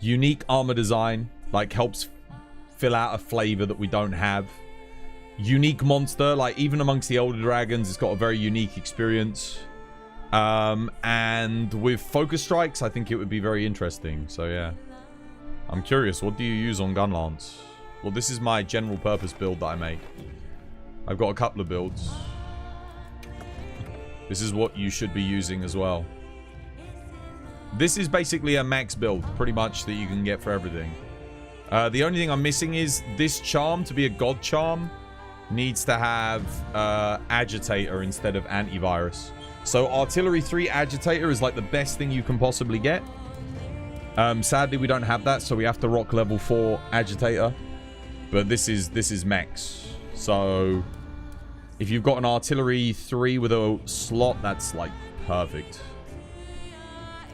Unique armor design. Like, helps fill out a flavor that we don't have. Unique monster. Like, even amongst the older dragons, it's got a very unique experience. And with focus strikes, I think it would be very interesting. So, yeah. I'm curious. What do you use on Gunlance? Well, this is my general purpose build that I made. I've got a couple of builds. This is what you should be using as well. This is basically a max build, pretty much, that you can get for everything. The only thing I'm missing is this charm, to be a god charm, needs to have agitator instead of antivirus. So Artillery 3 agitator is like the best thing you can possibly get. Sadly, we don't have that, so we have to rock level 4 agitator. But this is max. So if you've got an Artillery 3 with a slot, that's like perfect.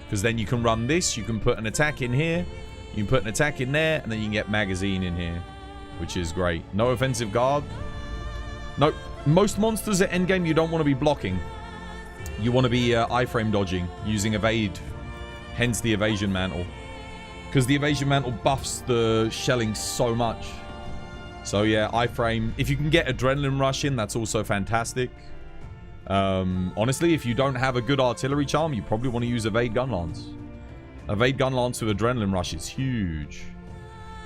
Because then you can run this, you can put an attack in here, you can put an attack in there, and then you can get magazine in here, which is great. No offensive guard. No, most monsters at endgame you don't want to be blocking. You want to be iframe dodging, using evade, hence the evasion mantle. Because the evasion mantle buffs the shelling so much. So yeah, iframe. If you can get adrenaline rush in, that's also fantastic. Honestly, if you don't have a good artillery charm, you probably want to use evade gunlance. Evade gunlance with adrenaline rush is huge.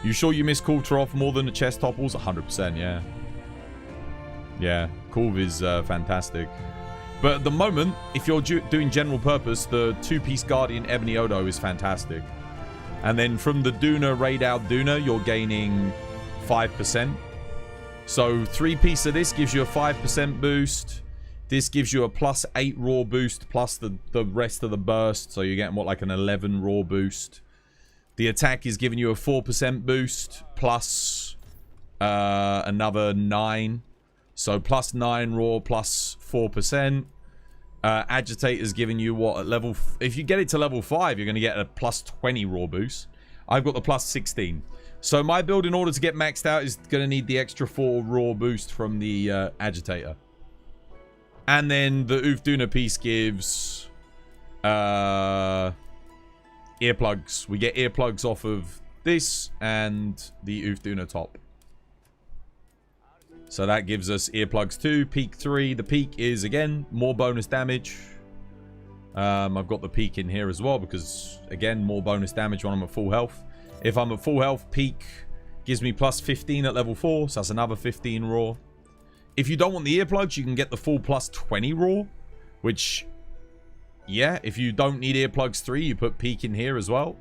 You sure you miss Kulturov more than the chest topples? 100%, yeah. Yeah, Kulv is fantastic. But at the moment, if you're doing general purpose, the 2-piece Guardian Ebony Odo is fantastic. And then from the Duuna raid out Duuna, you're gaining 5%. So 3-piece of this gives you a 5% boost. This gives you a +8 raw boost plus the rest of the burst. So you're getting, what, like an 11 raw boost. The attack is giving you a 4% boost plus another 9. So +9 raw plus 4%. Agitator's giving you what at level... If you get it to level 5, you're going to get a +20 raw boost. I've got the +16. So my build, in order to get maxed out, is going to need the extra 4 raw boost from the Agitator. And then the Uth Duuna piece gives earplugs. We get earplugs off of this and the Uth Duuna top. So that gives us earplugs 2, peak 3. The peak is, again, more bonus damage. I've got the peak in here as well because, again, more bonus damage when I'm at full health. If I'm at full health, peak gives me +15 at level 4, so that's another 15 raw. If you don't want the earplugs, you can get the full +20 raw, which, yeah, if you don't need earplugs 3, you put peak in here as well.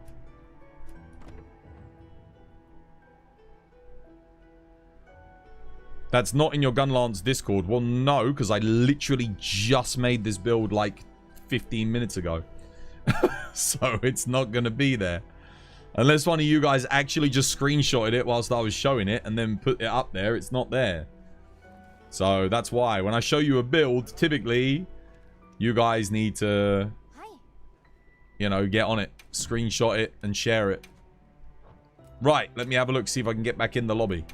That's not in your Gunlance Discord. Well, no, because I literally just made this build like 15 minutes ago. So it's not going to be there. Unless one of you guys actually just screenshotted it whilst I was showing it and then put it up there, it's not there. So that's why. When I show you a build, typically, you guys need to, you know, get on it. Screenshot it and share it. Right, let me have a look, see if I can get back in the lobby.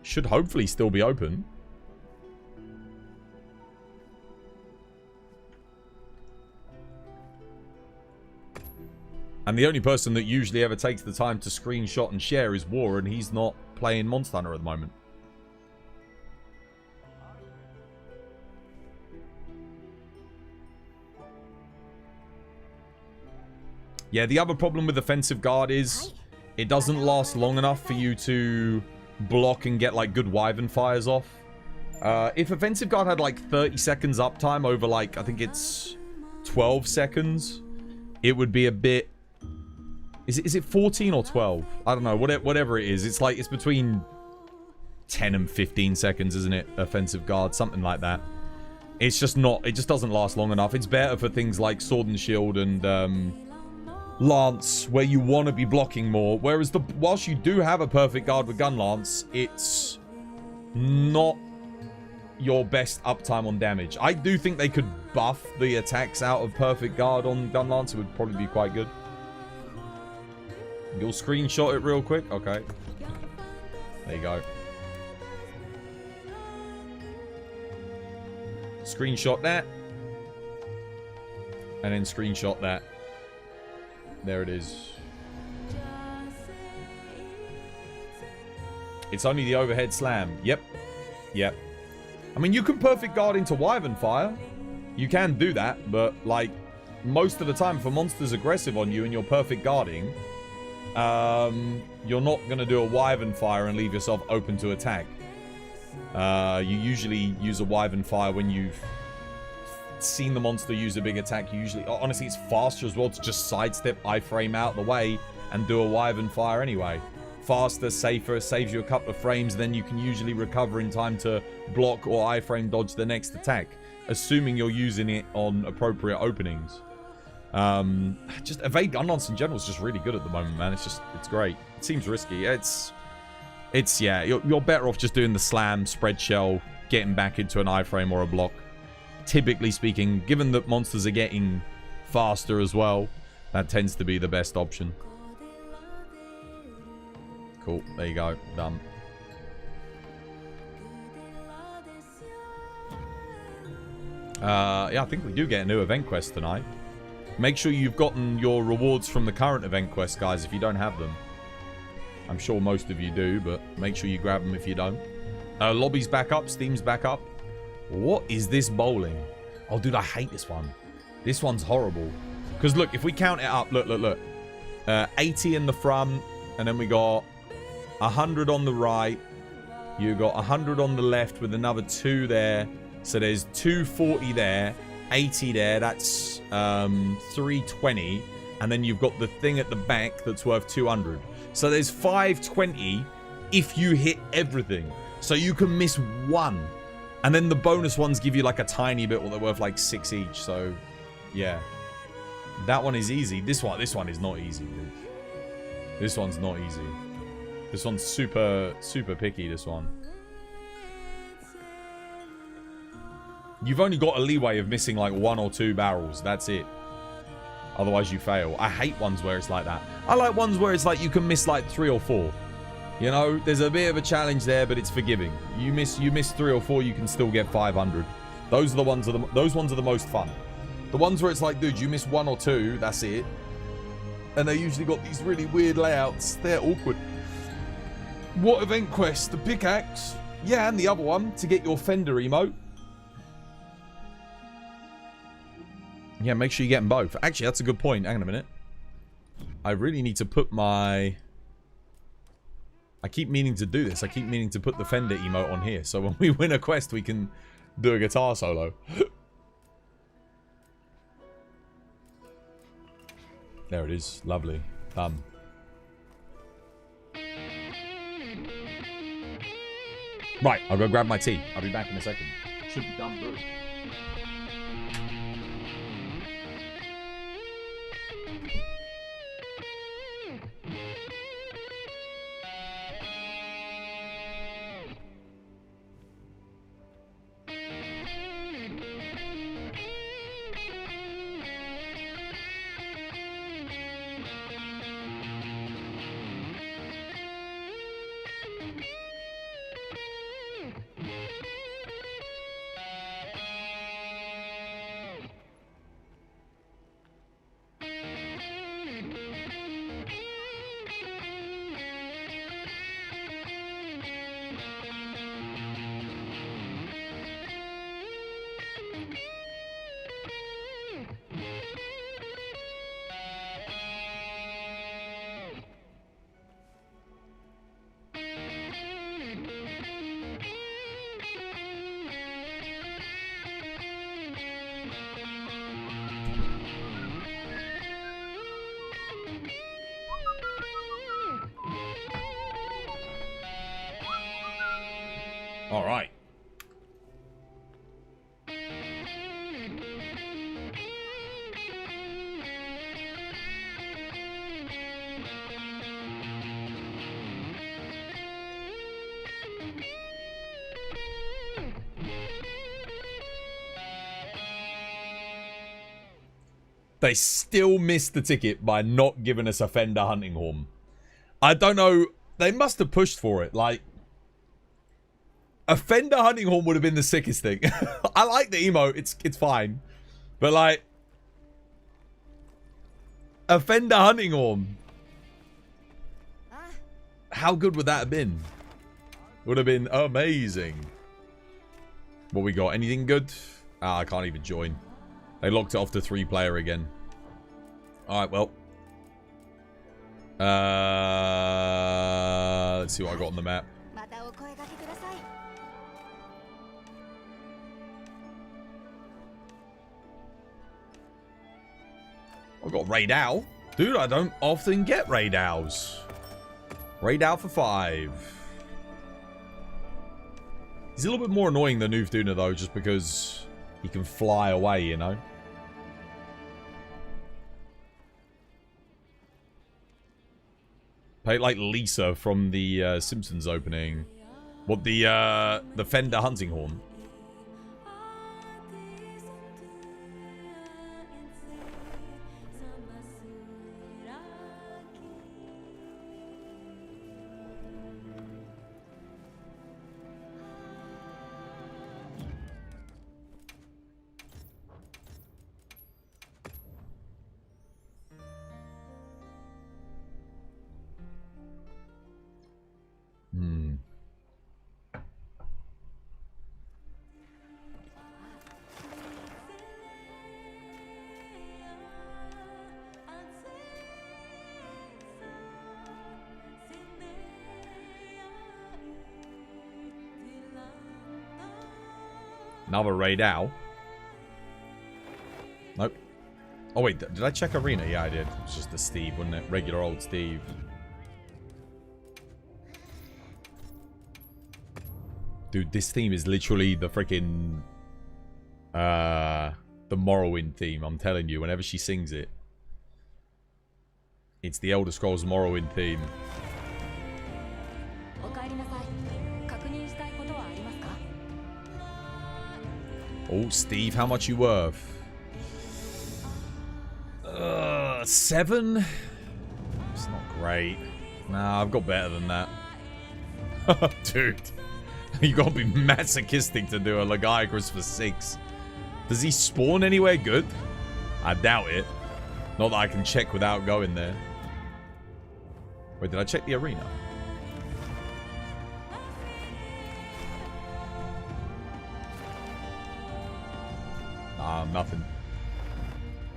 Should hopefully still be open. And the only person that usually ever takes the time to screenshot and share is War, and he's not playing Monster Hunter at the moment. Yeah, the other problem with Offensive Guard is it doesn't last long enough for you to block and get like good Wyvern fires off. If Offensive Guard had like 30 seconds uptime over like, I think it's 12 seconds, it would be a bit... Is it 14 or 12? I don't know, whatever it is. It's like, it's between 10 and 15 seconds, isn't it? Offensive Guard, something like that. It's just not, it just doesn't last long enough. It's better for things like Sword and Shield and Lance, where you want to be blocking more. Whereas whilst you do have a perfect guard with Gun Lance, it's not your best uptime on damage. I do think they could buff the attacks out of perfect guard on Gun Lance. It would probably be quite good. You'll screenshot it real quick? Okay. There you go. Screenshot that. And then screenshot that. There it is. It's only the overhead slam. Yep. Yep. I mean, you can perfect guard into Wyvern fire. You can do that, but like most of the time, if a monster's aggressive on you and you're perfect guarding, you're not going to do a Wyvern fire and leave yourself open to attack. You usually use a Wyvern fire when you've seen the monster use a big attack. You usually, honestly, it's faster as well to just sidestep iframe out the way and do a Wyvern fire anyway. Faster, safer, saves you a couple of frames, then you can usually recover in time to block or iframe dodge the next attack, assuming you're using it on appropriate openings. Just evade gun lance in general is just really good at the moment, man. It's great. It seems risky. Yeah, you're better off just doing the slam, spread shell, getting back into an iframe or a block. Typically speaking, given that monsters are getting faster as well, that tends to be the best option. Cool. There you go. Done. Yeah, I think we do get a new event quest tonight. Make sure you've gotten your rewards from the current event quest, guys, if you don't have them. I'm sure most of you do, but make sure you grab them if you don't. Lobby's back up. Steam's back up. What is this bowling? Oh, dude, I hate this one. This one's horrible. Because, look, if we count it up, look. 80 in the front, and then we got 100 on the right. You got 100 on the left with another 2 there. So there's 240 there, 80 there. That's 320. And then you've got the thing at the back that's worth 200. So there's 520 if you hit everything. So you can miss one. And then the bonus ones give you like a tiny bit, or they're worth like 6 each. So, yeah. That one is easy. This one is not easy, dude. This one's not easy. This one's super, super picky, this one. You've only got a leeway of missing like 1 or 2 barrels. That's it. Otherwise you fail. I hate ones where it's like that. I like ones where it's like you can miss like 3 or 4. You know, there's a bit of a challenge there, but it's forgiving. You miss 3 or 4, you can still get 500. Those ones are the most fun. The ones where it's like, dude, you miss 1 or 2, that's it. And they usually got these really weird layouts. They're awkward. What event quest? The pickaxe? Yeah, and the other one to get your Fender emote. Yeah, make sure you get them both. Actually, that's a good point. Hang on a minute. I really need to put my... I keep meaning to do this. I keep meaning to put the Fender emote on here. So when we win a quest, we can do a guitar solo. There it is. Lovely. Done. Right, I'll go grab my tea. I'll be back in a second. Should be done brewing. All right. They still missed the ticket by not giving us a Fender hunting horn. I don't know. They must have pushed for it. Like, a Fender hunting horn would have been the sickest thing. I like the emote. It's fine. But, like, a Fender hunting horn. How good would that have been? Would have been amazing. What we got? Anything good? Ah, I can't even join. They locked it off to 3-player again. Alright, well. Let's see what I got on the map. I've got Raid Owl. Dude, I don't often get Raid Owls. Raid Owl for 5. He's a little bit more annoying than Uth Duuna, though, just because he can fly away, you know? Play like Lisa from the Simpsons opening. What, the Fender hunting horn? Another Raid Owl. Nope. Oh wait, did I check Arena? Yeah, I did. It's just the Steve, wasn't it? Regular old Steve. Dude, this theme is literally the freaking the Morrowind theme. I'm telling you, whenever she sings it, it's the Elder Scrolls Morrowind theme. Oh, Steve, how much you worth? 7? It's not great. Nah, I've got better than that. Dude, you gotta be masochistic to do a Lagiacrus for 6. Does he spawn anywhere good? I doubt it. Not that I can check without going there. Wait, did I check the arena? Nothing.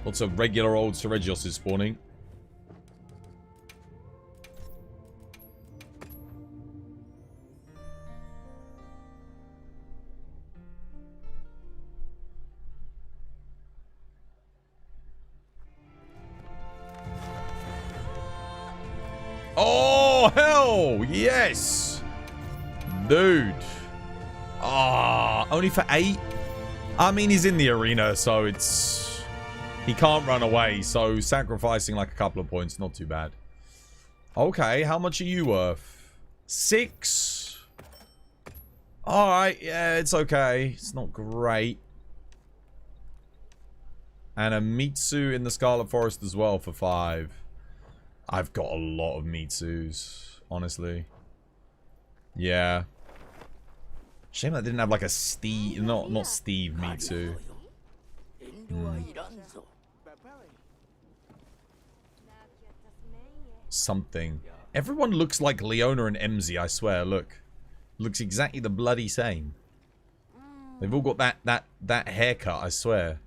Lots of regular old Seregios is spawning. Oh, hell! Yes! Dude. Ah, only for 8? I mean, he's in the arena, so it's... He can't run away, so sacrificing like a couple of points, not too bad. Okay, how much are you worth? 6? Alright, yeah, it's okay. It's not great. And a Mitsu in the Scarlet Forest as well for 5. I've got a lot of Mitsus, honestly. Yeah. Shame I didn't have like a Steve, not Steve Mitsu. Something. Everyone looks like Leona and MZ, I swear, look. Looks exactly the bloody same. They've all got that haircut, I swear.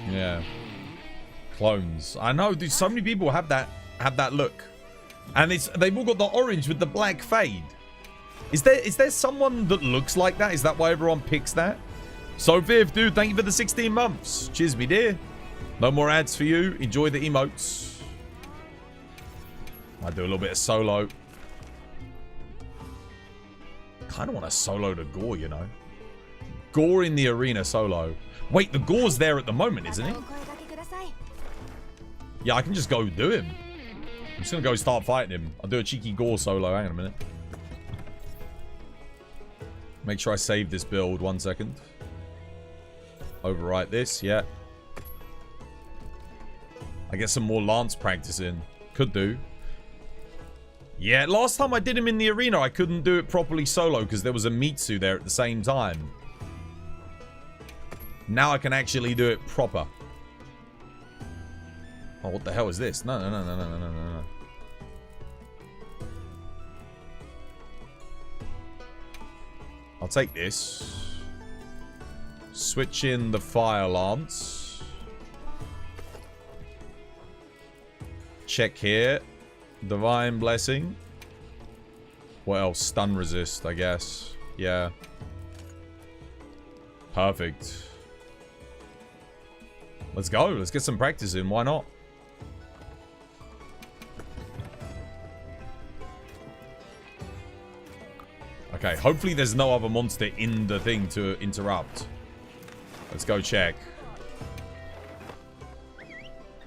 Yeah. Clones. I know, dude, so many people have that look. And they've all got the orange with the black fade. Is there someone that looks like that? Is that why everyone picks that? So Viv, dude, thank you for the 16 months. Cheers, me dear. No more ads for you. Enjoy the emotes. I do a little bit of solo. Kind of want to solo to Gore, you know. Gore in the arena solo. Wait, the Gore's there at the moment, isn't he? Yeah, I can just go do him. I'm just going to go start fighting him. I'll do a cheeky Gore solo. Hang on a minute. Make sure I save this build. 1 second. Overwrite this. Yeah. I get some more Lance practice in. Could do. Yeah, last time I did him in the arena, I couldn't do it properly solo because there was a Mitsu there at the same time. Now I can actually do it proper. Oh, what the hell is this? No. I'll take this. Switch in the Fire Lance. Check here. Divine Blessing. What else? Stun resist, I guess. Yeah. Perfect. Let's go. Let's get some practice in. Why not? Okay, hopefully there's no other monster in the thing to interrupt. Let's go check.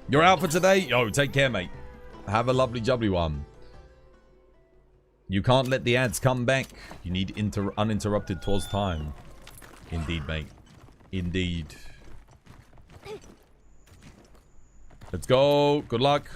You're out for today? Yo, take care, mate. Have a lovely jubbly one. You can't let the ads come back. You need uninterrupted towards time. Indeed, mate. Indeed. Let's go. Good luck.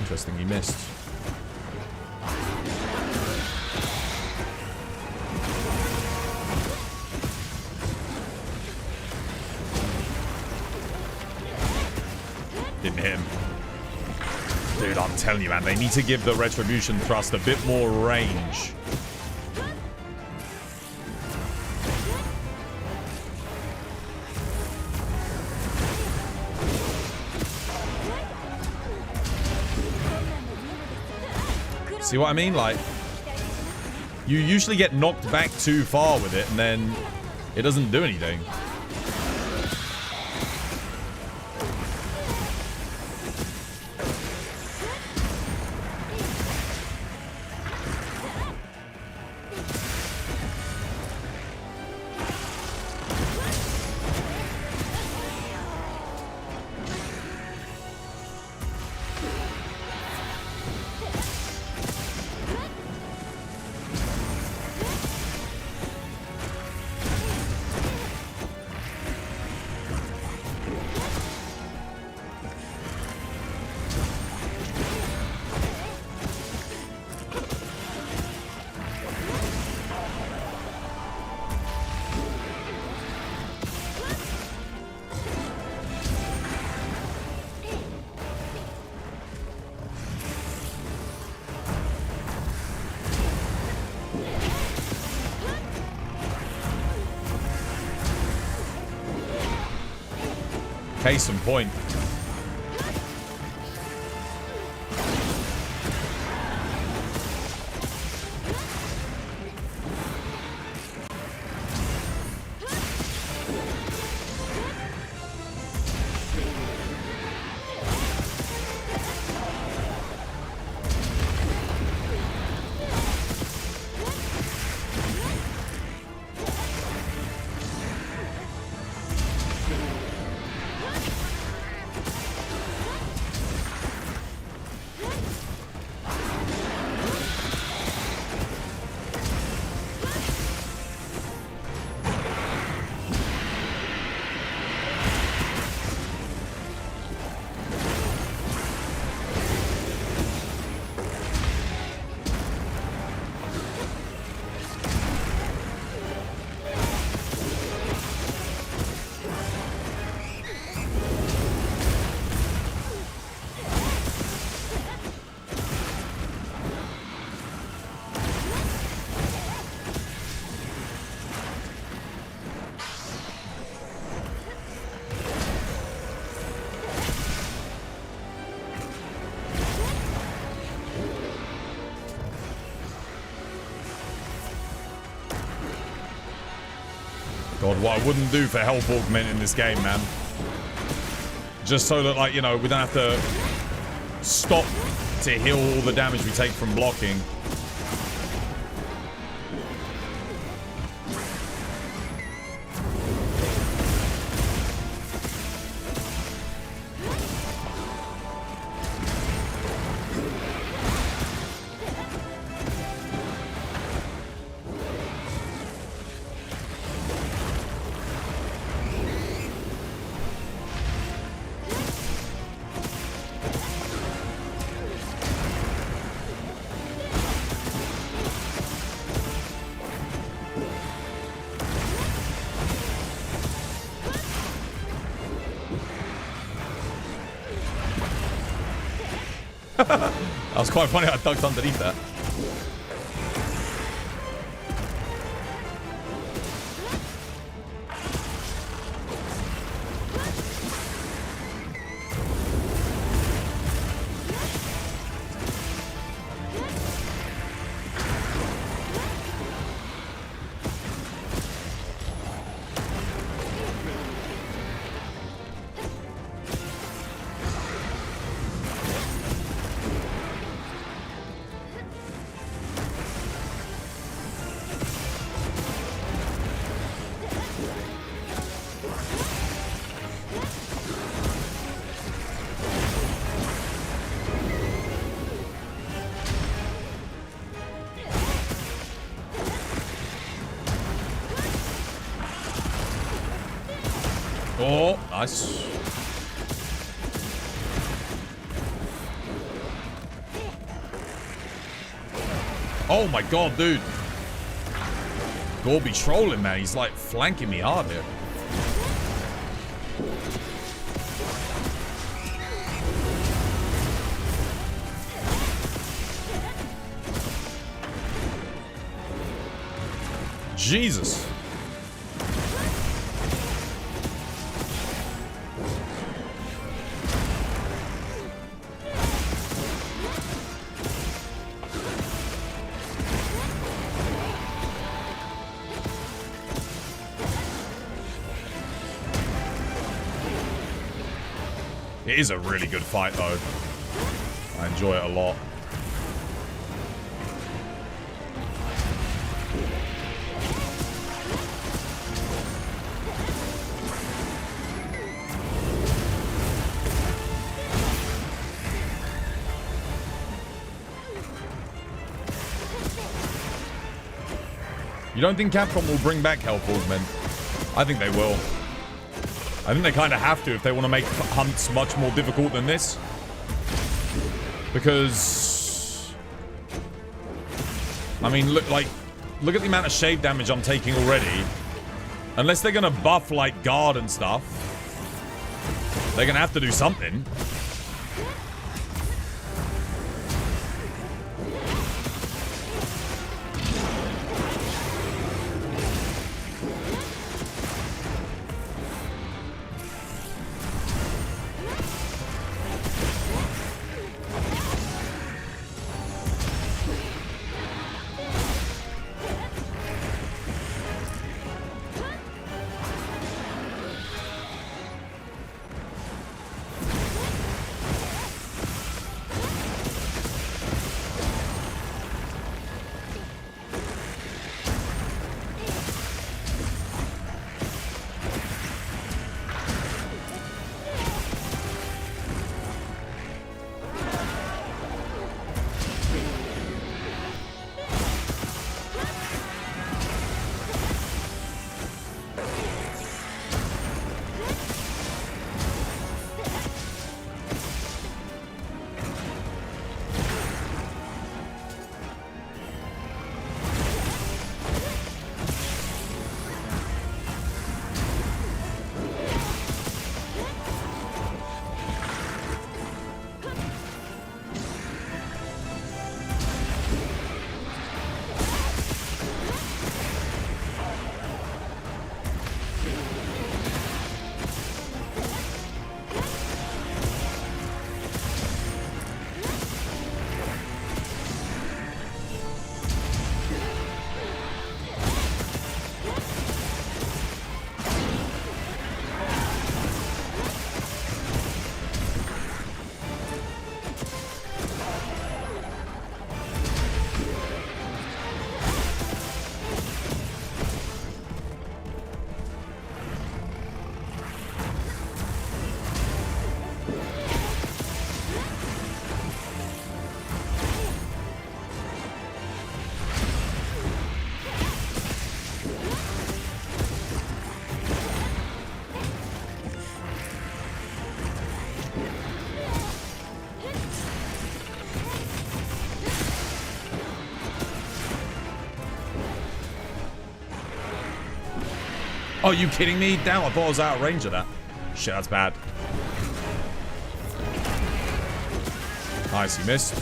Interesting, he missed. Didn't hit him. Dude, I'm telling you, man, they need to give the Retribution Thrust a bit more range. See what I mean? Like, you usually get knocked back too far with it, and then it doesn't do anything. Case in point. God, what I wouldn't do for health augment in this game, man. Just so that, like, you know, we don't have to stop to heal all the damage we take from blocking. That was quite funny. I ducked underneath that. Oh, nice. Oh my god, dude. Gorby trolling, man. He's like flanking me hard here. Jesus. It is a really good fight, though. I enjoy it a lot. You don't think Capcom will bring back health augment? I think they will. I think they kind of have to if they want to make hunts much more difficult than this. Because... I mean, look at the amount of shave damage I'm taking already. Unless they're going to buff, like, guard and stuff. They're going to have to do something. Oh, are you kidding me? Damn, I thought I was out of range of that. Shit, that's bad. Nice, he missed.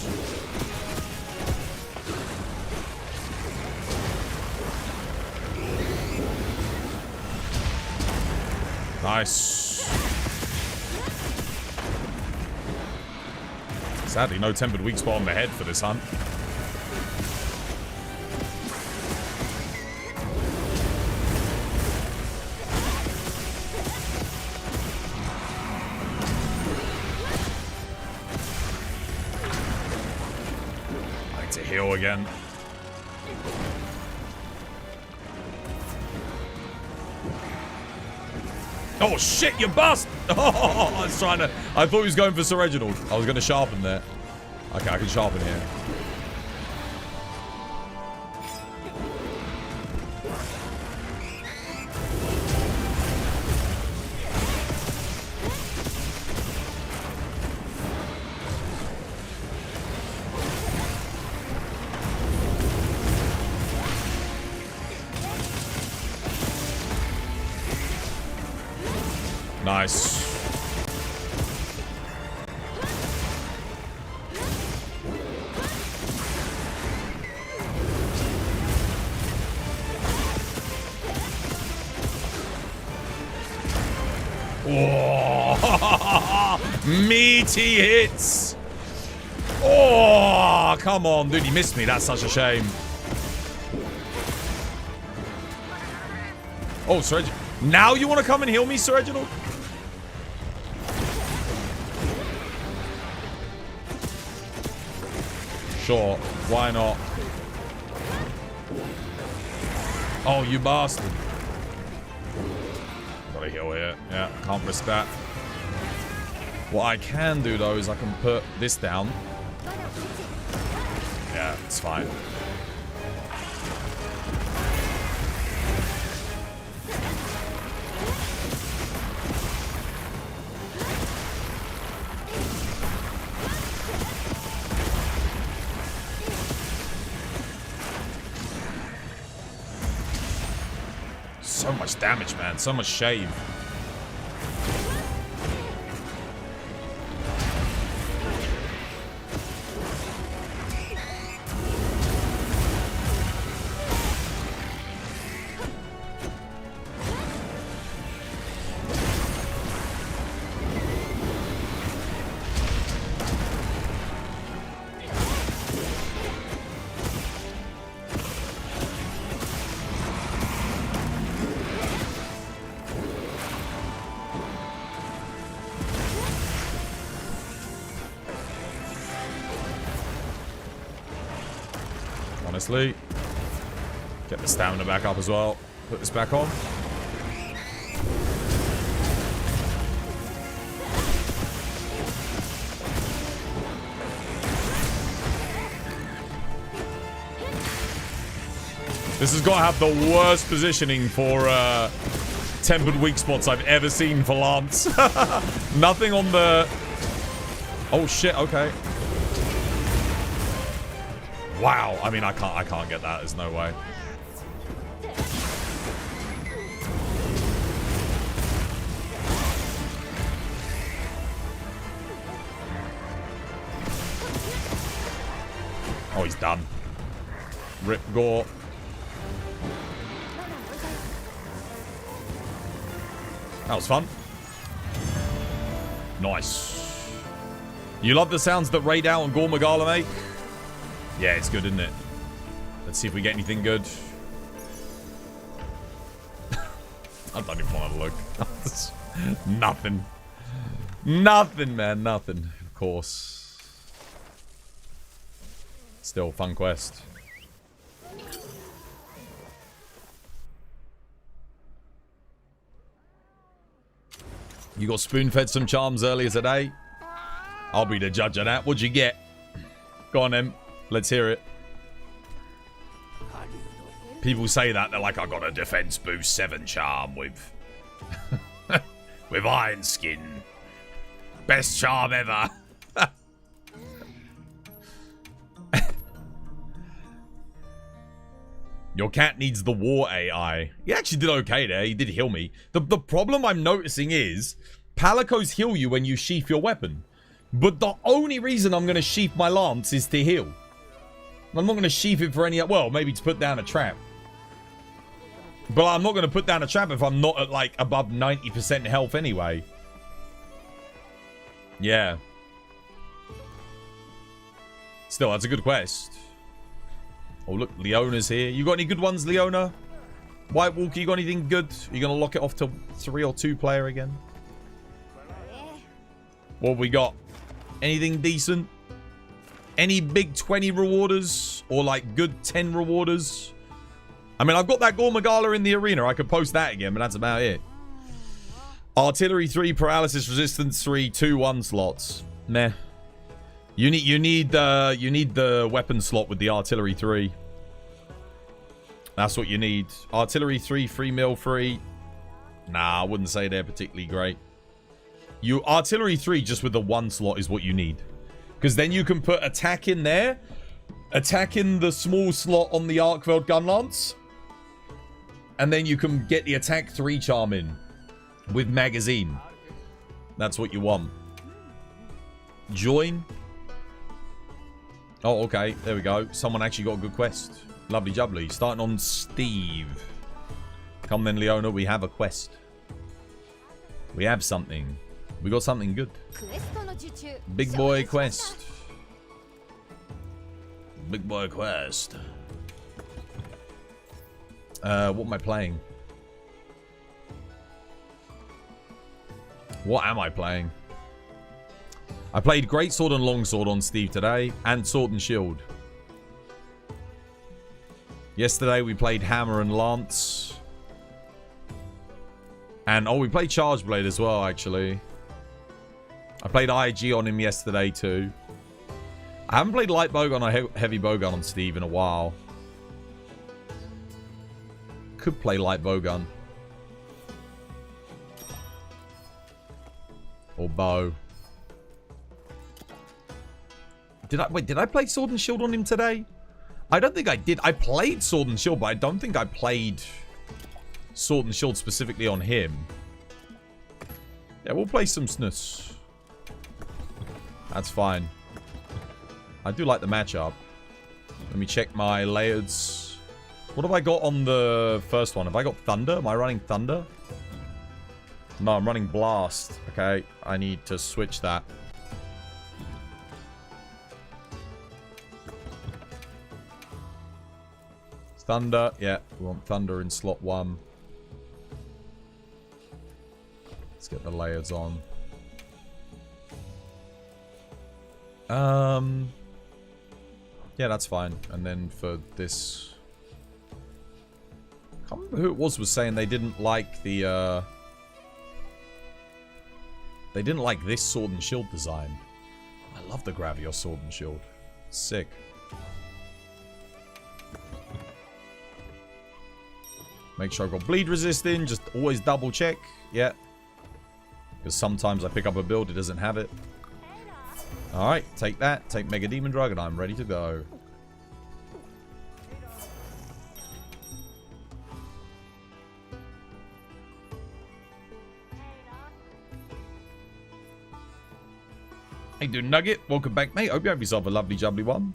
Nice. Sadly, no tempered weak spot on the head for this hunt. I need to heal again. Oh shit, you bastard! Oh, I was trying to. I thought he was going for Sir Reginald. I was going to sharpen there. Okay, I can sharpen here. Nice. Oh, meaty hits. Oh, come on, dude, he missed me. That's such a shame. Oh, Sir Reginald. Now you want to come and heal me, Sir Reginald? Sure, why not? Oh, you bastard. Gotta heal here. Yeah, can't risk that. What I can do, though, is I can put this down. Yeah, it's fine. So much damage, man. So much shave. Honestly, get the stamina back up as well. Put this back on. This has got to have the worst positioning for tempered weak spots I've ever seen for Lance. Nothing on the... Oh shit, okay. Wow, I mean, I can't get that. There's no way. Oh, he's done. Rip Gore. That was fun. Nice. You love the sounds that Raid Out and Gore Magala make? Yeah, it's good, isn't it? Let's see if we get anything good. I don't even want to look. Nothing. Nothing, man. Nothing. Of course. Still, fun quest. You got spoon-fed some charms earlier today? I'll be the judge of that. What'd you get? Go on, then. Let's hear it. People say that. They're like, I got a defense boost 7 charm with... with iron skin. Best charm ever. Your cat needs the war AI. He actually did okay there. He did heal me. The problem I'm noticing is Palicos heal you when you sheath your weapon. But the only reason I'm going to sheath my lance is to heal. I'm not going to sheath it for any... Well, maybe to put down a trap. But I'm not going to put down a trap if I'm not at, like, above 90% health anyway. Yeah. Still, that's a good quest. Oh, look, Leona's here. You got any good ones, Leona? White Walker, you got anything good? Are you going to lock it off to 3 or 2 player again? What we got? Anything decent? Any big 20 rewarders? Or like good 10 rewarders? I mean, I've got that Gormagala in the arena. I could post that again, but that's about it. Artillery 3, paralysis resistance 3, 2 1 slots. Meh. You need the weapon slot with the artillery 3. That's what you need. Artillery 3, 3 mil 3. Nah, I wouldn't say they're particularly great. Artillery 3 just with the 1 slot is what you need. Because then you can put attack in there. Attack in the small slot on the Arcveld Gunlance. And then you can get the attack 3 charm in. With magazine. That's what you want. Join. Oh, okay. There we go. Someone actually got a good quest. Lovely jubbly. Starting on Steve. Come then, Leona. We have a quest. We have something. We got something good. Big boy quest. Big boy quest. What am I playing? What am I playing? I played Greatsword and Longsword on Steve today, and Sword and Shield. Yesterday we played Hammer and Lance. And, oh, we played Charge Blade as well, actually. I played IG on him yesterday, too. I haven't played Light Bowgun or Heavy Bowgun on Steve in a while. Could play Light Bowgun. Or Bow. Did I play Sword and Shield on him today? I don't think I did. I played Sword and Shield, but I don't think I played Sword and Shield specifically on him. Yeah, we'll play some Snus. That's fine. I do like the matchup. Let me check my layers. What have I got on the first one? Have I got Thunder? Am I running Thunder? No, I'm running Blast. Okay, I need to switch that. Thunder. Yeah, we want Thunder in slot 1. Let's get the layers on. Yeah, that's fine. And then for this, I can't remember who it was saying they didn't like the they didn't like this Sword and Shield design. I love the Gravios Sword and Shield. Sick. Make sure I've got bleed resisting. Just always double check. Yeah. Because sometimes I pick up a build, it doesn't have it. Alright, take that. Take Mega Demon Drug, and I'm ready to go. Hey, dude, Nugget. Welcome back, mate. Hope you have yourself a lovely, jubbly one.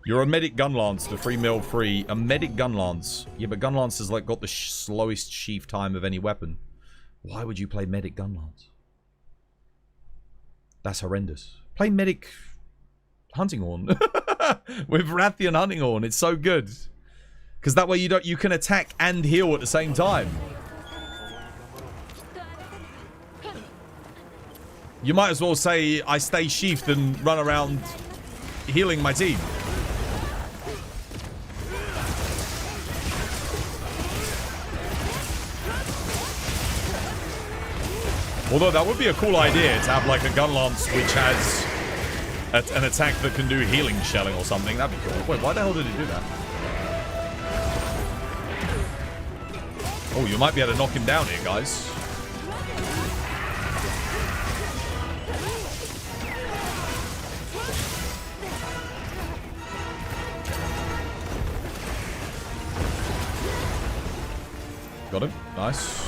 You're a medic gun lance to 3 mil free. A medic gun lance. Yeah, but gun lance has like got the slowest sheath time of any weapon. Why would you play medic gun lance? That's horrendous. Play medic hunting horn with Rathian hunting horn. It's so good because that way you can attack and heal at the same time. You might as well say I stay sheathed and run around healing my team. Although that would be a cool idea to have like a gun lance which has an attack that can do healing shelling or something. That'd be cool. Wait, why the hell did he do that? Oh, you might be able to knock him down here, guys. Got him. Nice.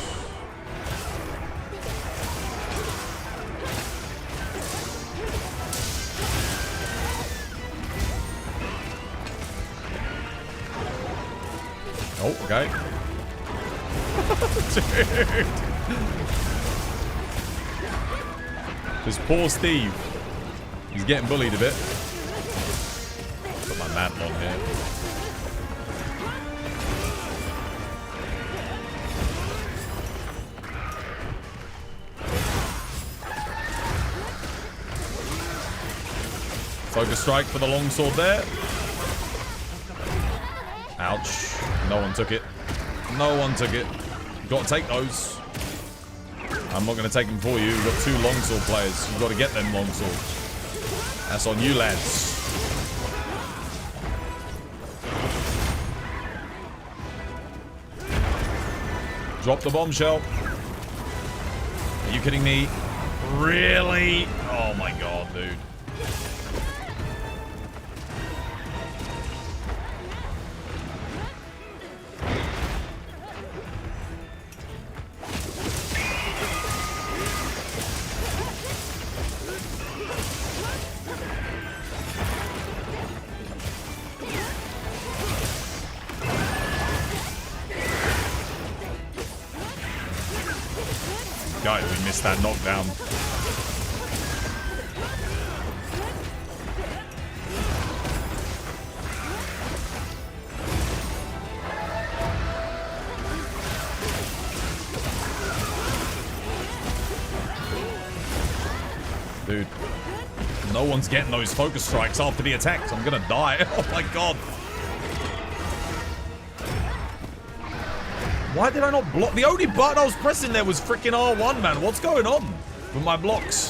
Oh, okay. Dude. This poor Steve. He's getting bullied a bit. Put my mantle on here. Focus strike for the longsword there. Ouch. No one took it. No one took it. Got to take those. I'm not going to take them for you. We've got 2 longsword players. You've got to get them longswords. That's on you, lads. Drop the bombshell. Are you kidding me? Really? Oh my god, dude. Guys, we missed that knockdown. Dude, no one's getting those focus strikes after the attacks. I'm gonna die. Oh my god. Why did I not block? The only button I was pressing there was freaking R1, man. What's going on with my blocks?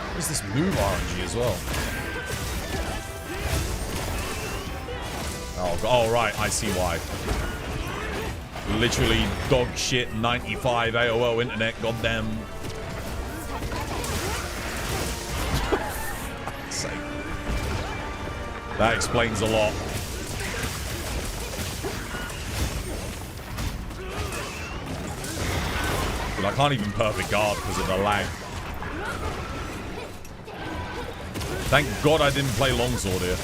What is this move RNG as well? Oh, right. I see why. Literally dog shit 95 AOL internet. Goddamn. That explains a lot. But I can't even perfect guard because of the lag. Thank God I didn't play longsword here.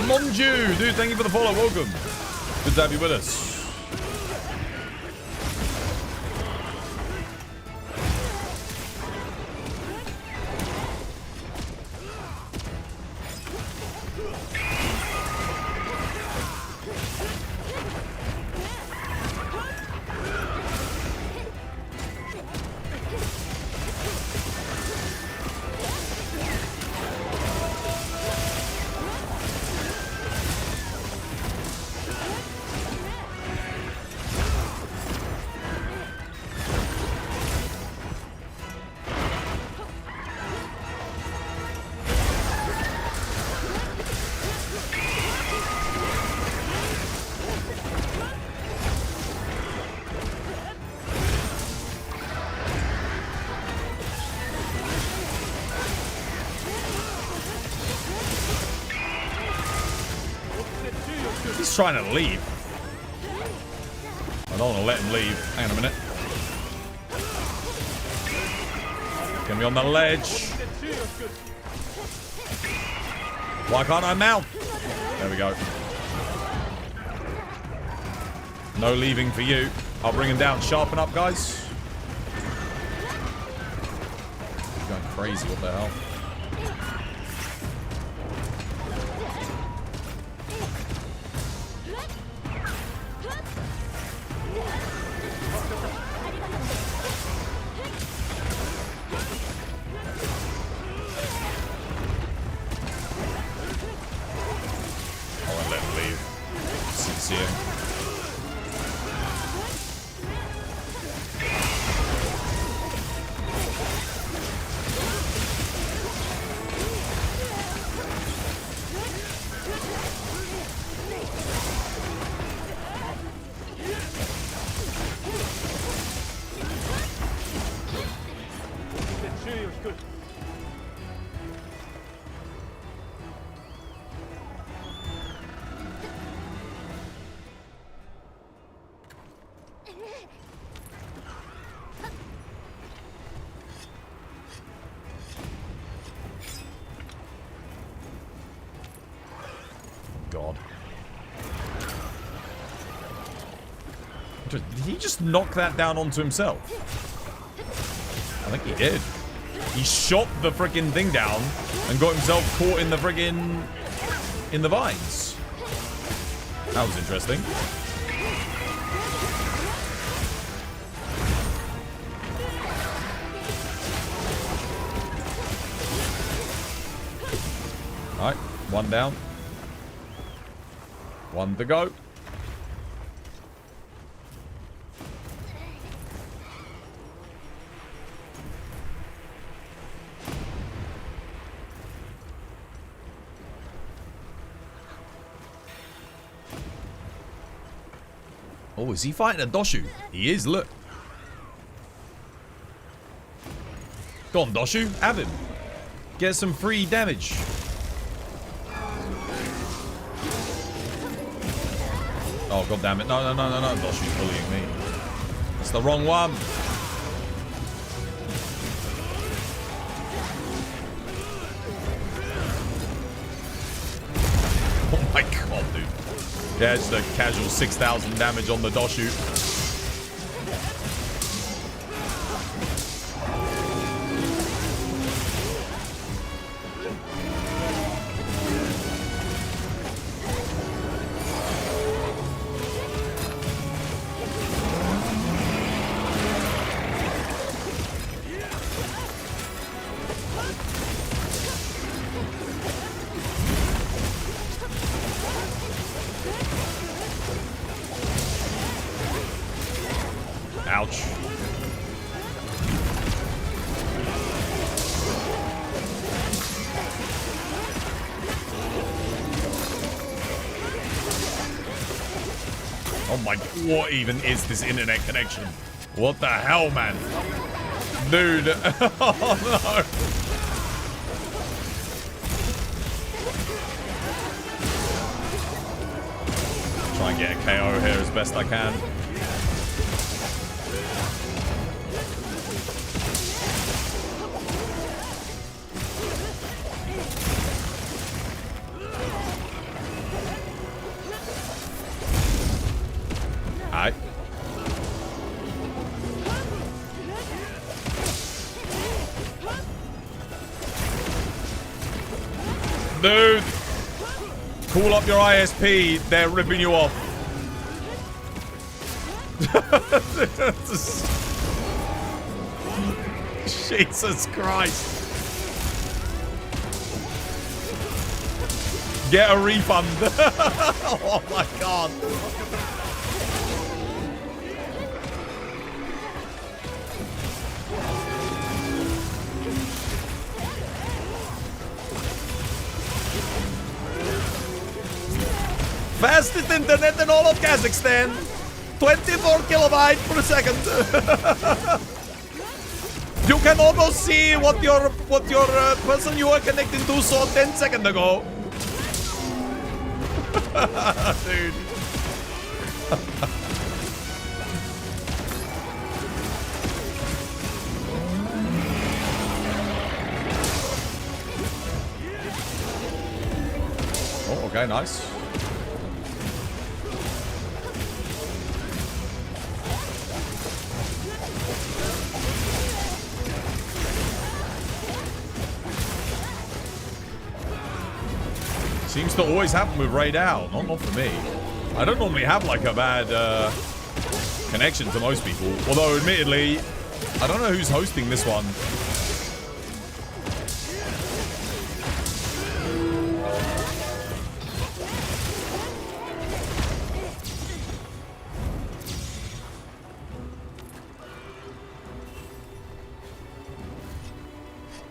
Monju, dude, thank you for the follow. Welcome. Good to have you with us. He's trying to leave. I don't want to let him leave. Hang on a minute. Get me on the ledge. Why can't I mount? There we go. No leaving for you. I'll bring him down. Sharpen up, guys. He's going crazy. What the hell? good. God. Did he just knock that down onto himself? I think he did. He shot the freaking thing down and got himself caught in the friggin' in the vines. That was interesting. Alright, one down. One to go. Oh, is he fighting a Doshu? He is, look. Go on, Doshu. Have him. Get some free damage. Oh, god damn it. No, no, no, no, no. Doshu's bullying me. It's the wrong one. Oh my god, dude. Yeah, just a casual 6,000 damage on the Doshu. Ouch. Oh my, what even is this internet connection? What the hell, man? Dude. Oh no. Try and get a KO here as best I can. Alright. Dude! Call up your ISP, they're ripping you off. Jesus Christ. Get a refund. Oh my god. Fastest internet in all of Kazakhstan. 24 kilobytes per second. You can almost see what your person you are connecting to saw 10 seconds ago. Dude. Oh, okay, nice. Seems to always happen with Raid Out. Not for me. I don't normally have like a bad connection to most people. Although, admittedly, I don't know who's hosting this one.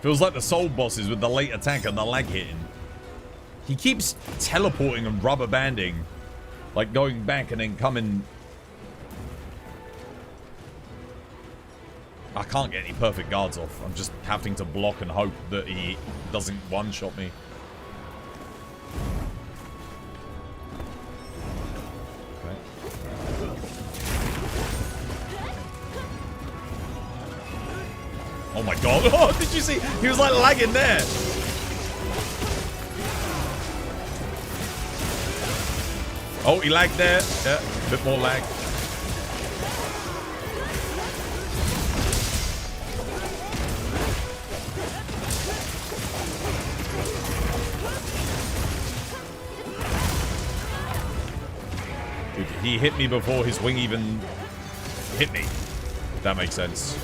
Feels like the soul bosses with the late attack and the lag hitting. He keeps teleporting and rubber banding. Like going back and then coming. I can't get any perfect guards off. I'm just having to block and hope that he doesn't one-shot me. Okay. Oh my god. Oh, did you see? He was like lagging there. Oh, he lagged there. Yeah, a bit more lag. Dude, he hit me before his wing even hit me. If that makes sense.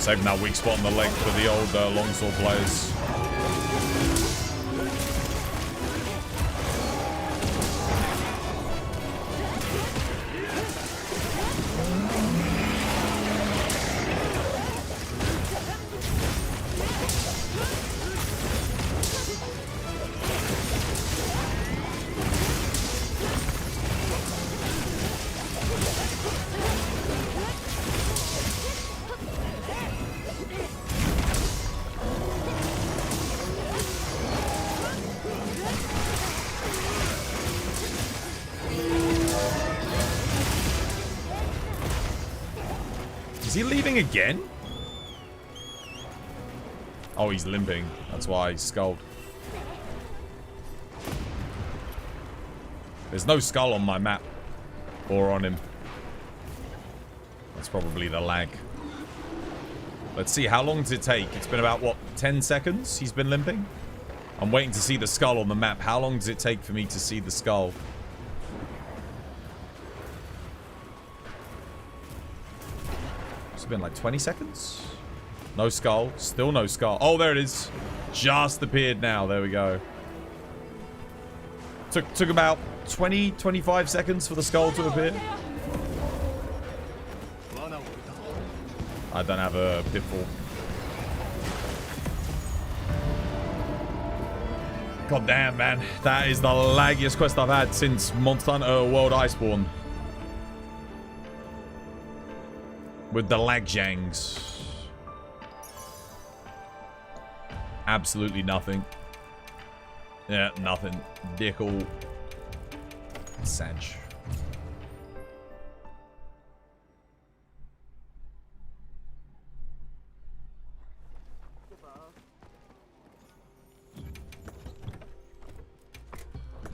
Saving that weak spot on the leg for the old longsword players. Is he leaving again? Oh, he's limping. That's why he skulled. There's no skull on my map. Or on him. That's probably the lag. Let's see, how long does it take? It's been about, what, 10 seconds he's been limping? I'm waiting to see the skull on the map. How long does it take for me to see the skull? It's been like 20 seconds? No skull. Still no skull. Oh, there it is. Just appeared now. There we go. Took about 20, 25 seconds for the skull to appear. I don't have a pitfall. God damn, man. That is the laggiest quest I've had since Monster Hunter World Iceborne. With the lag jangs. Absolutely nothing. Yeah, nothing. Dickle. Sag.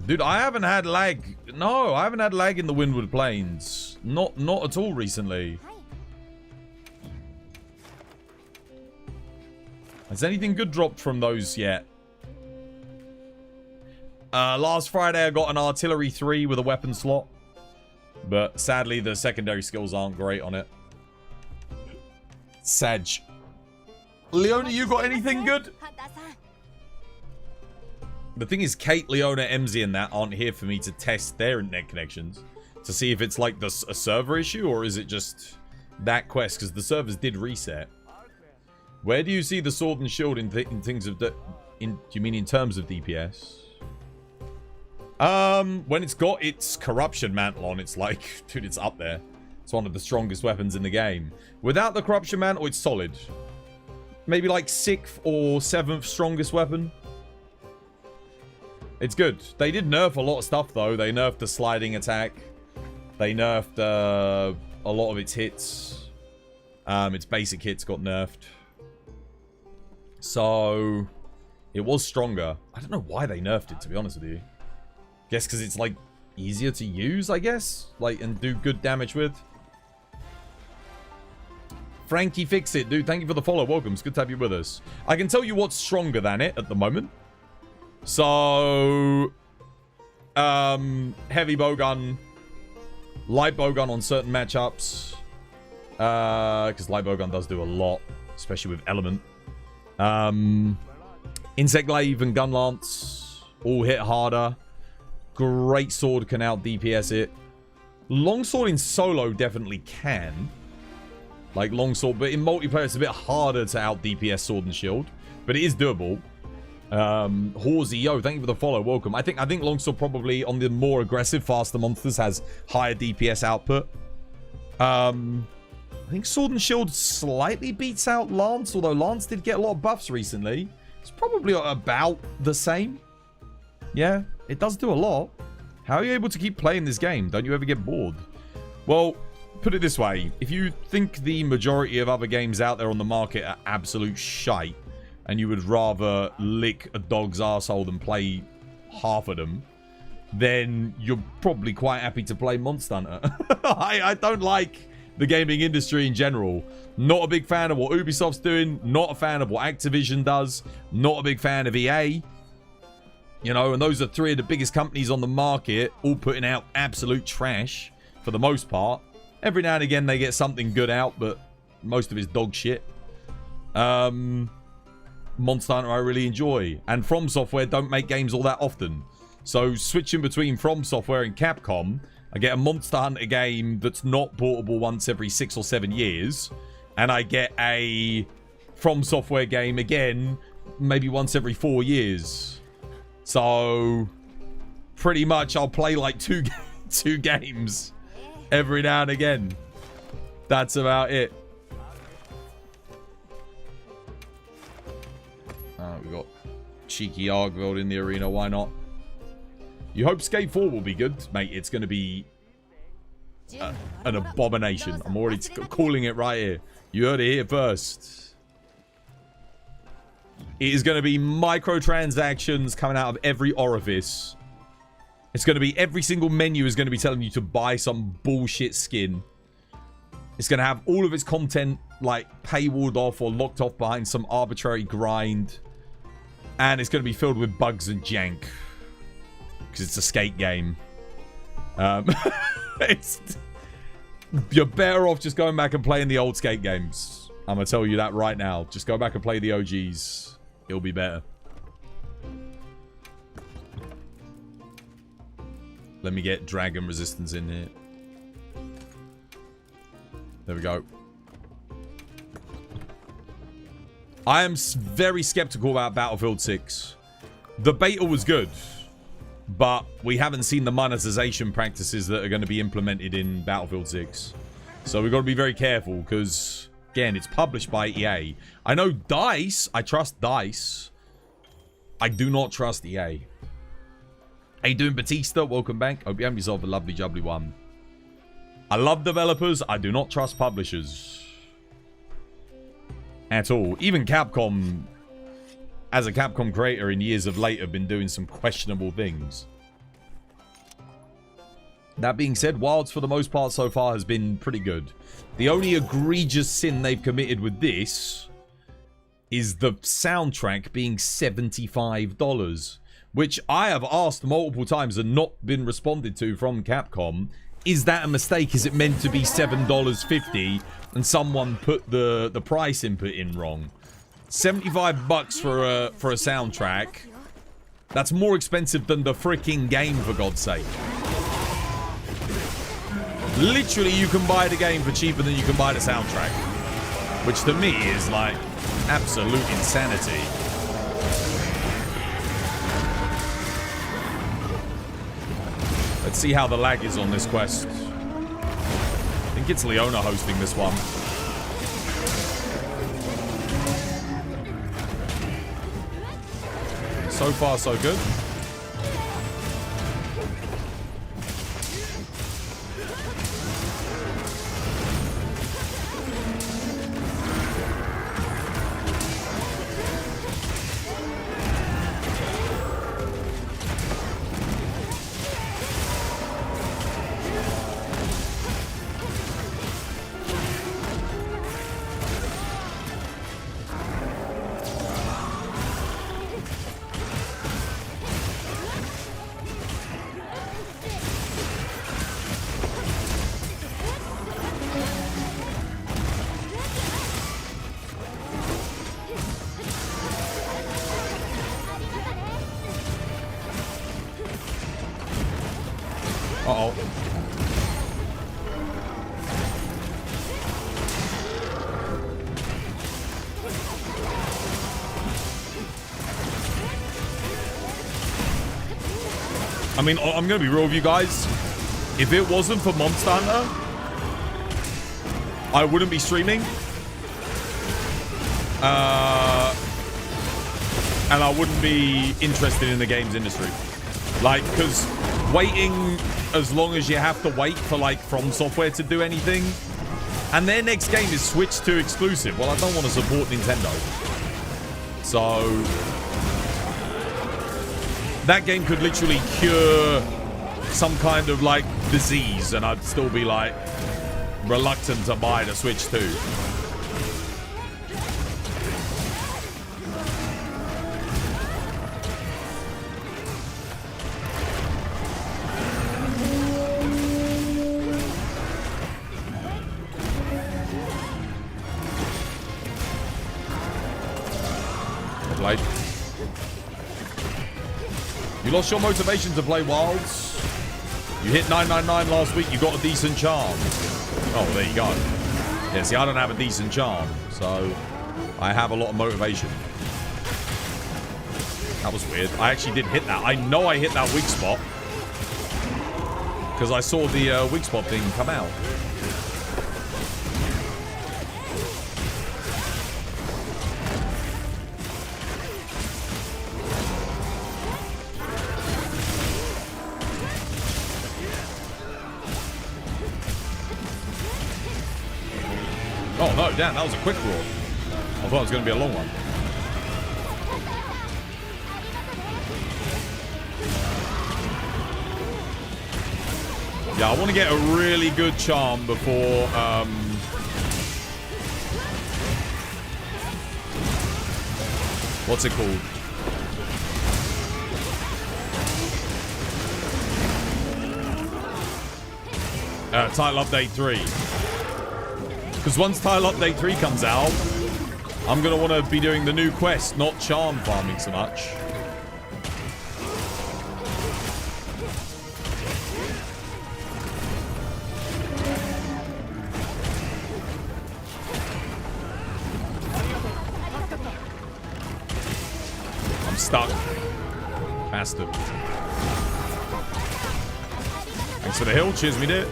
Dude, I haven't had lag. No, I haven't had lag in the Windward Plains. Not at all recently. Has anything good dropped from those yet? Last Friday I got an artillery 3 with a weapon slot. But sadly the secondary skills aren't great on it. Sag. Leona, you got anything good? The thing is, Kate, Leona, MZ and that aren't here for me to test their internet connections. To see if it's like a server issue or is it just that quest? Because the servers did reset. Where do you see the sword and shield in things of do you mean in terms of DPS? When it's got its corruption mantle on, it's like, dude, it's up there. It's one of the strongest weapons in the game. Without the corruption mantle, it's solid. Maybe like 6th or 7th strongest weapon. It's good. They did nerf a lot of stuff though. They nerfed the sliding attack. They nerfed a lot of its hits. Its basic hits got nerfed. So, it was stronger. I don't know why they nerfed it, to be honest with you. Guess because it's, like, easier to use, I guess? Like, and do good damage with. Frankie Fix It, dude. Thank you for the follow. Welcome. It's good to have you with us. I can tell you what's stronger than it at the moment. So, heavy bowgun. Light bowgun on certain matchups. Because light bowgun does do a lot. Especially with element. Insect glaive and gun lance all hit harder. Great sword can out DPS it. Longsword in solo definitely can. Like longsword, but in multiplayer it's a bit harder to out DPS Sword and Shield, but it is doable. Horsey, yo, thank you for the follow. Welcome. I think longsword probably on the more aggressive, faster monsters has higher DPS output. I think Sword and Shield slightly beats out Lance, although Lance did get a lot of buffs recently. It's probably about the same. Yeah, it does do a lot. How are you able to keep playing this game? Don't you ever get bored? Well, put it this way. If you think the majority of other games out there on the market are absolute shite, and you would rather lick a dog's arsehole than play half of them, then you're probably quite happy to play Monster Hunter. I don't like the gaming industry in general. Not a big fan of what Ubisoft's doing. Not a fan of what Activision does. Not a big fan of EA. You know, and those are three of the biggest companies on the market, all putting out absolute trash for the most part. Every now and again they get something good out, but most of it's dog shit. Monster Hunter I really enjoy. And From Software don't make games all that often. So switching between From Software and Capcom, I get a Monster Hunter game that's not portable once every 6 or 7 years. And I get a From Software game again, maybe once every 4 years. So pretty much I'll play like two games every now and again. That's about it. We got cheeky Argveld in the arena. Why not? You hope Skate 4 will be good, mate. It's going to be an abomination. I'm already calling it right here. You heard it here first. It is going to be microtransactions coming out of every orifice. It's going to be every single menu is going to be telling you to buy some bullshit skin. It's going to have all of its content like paywalled off or locked off behind some arbitrary grind. And it's going to be filled with bugs and jank. Because it's a skate game. You're better off just going back and playing the old skate games. I'm going to tell you that right now. Just go back and play the OGs. It'll be better. Let me get Dragon Resistance in here. There we go. I am very skeptical about Battlefield 6. The beta was good, but we haven't seen the monetization practices that are going to be implemented in Battlefield 6. So we've got to be very careful because, again, it's published by EA. I know DICE. I trust DICE. I do not trust EA. How you doing, Batista? Welcome back. Hope you have yourself a lovely, jubbly one. I love developers. I do not trust publishers. At all. Even Capcom, as a Capcom creator in years of late, have been doing some questionable things. That being said, Wilds for the most part so far has been pretty good. The only egregious sin they've committed with this is the soundtrack being $75, which I have asked multiple times and not been responded to from Capcom. Is that a mistake? Is it meant to be $7.50 and someone put the price input in wrong? $75 for a soundtrack. That's more expensive than the freaking game, for God's sake. Literally, you can buy the game for cheaper than you can buy the soundtrack, which to me is like absolute insanity. Let's see how the lag is on this quest. I think it's Leona hosting this one. So far, so good. I mean, I'm going to be real with you guys. If it wasn't for Monster Hunter, I wouldn't be streaming. And I wouldn't be interested in the games industry. Like, because waiting as long as you have to wait for, like, From Software to do anything, and their next game is Switch 2 exclusive. Well, I don't want to support Nintendo. So, that game could literally cure some kind of, like, disease, and I'd still be, like, reluctant to buy the Switch 2. You lost your motivation to play Wilds. You hit 999 last week. You got a decent charm. Oh, there you go. Yeah, see, I don't have a decent charm, so I have a lot of motivation. That was weird. I actually did hit that. I know I hit that weak spot because I saw the weak spot thing come out. Oh no, damn, that was a quick roar. I thought it was going to be a long one. Yeah, I want to get a really good charm before, what's it called? Title Update 3. Because once Tile Update 3 comes out, I'm going to want to be doing the new quest, not charm farming so much. I'm stuck. Bastard. Thanks for the hill. Cheers, me dear.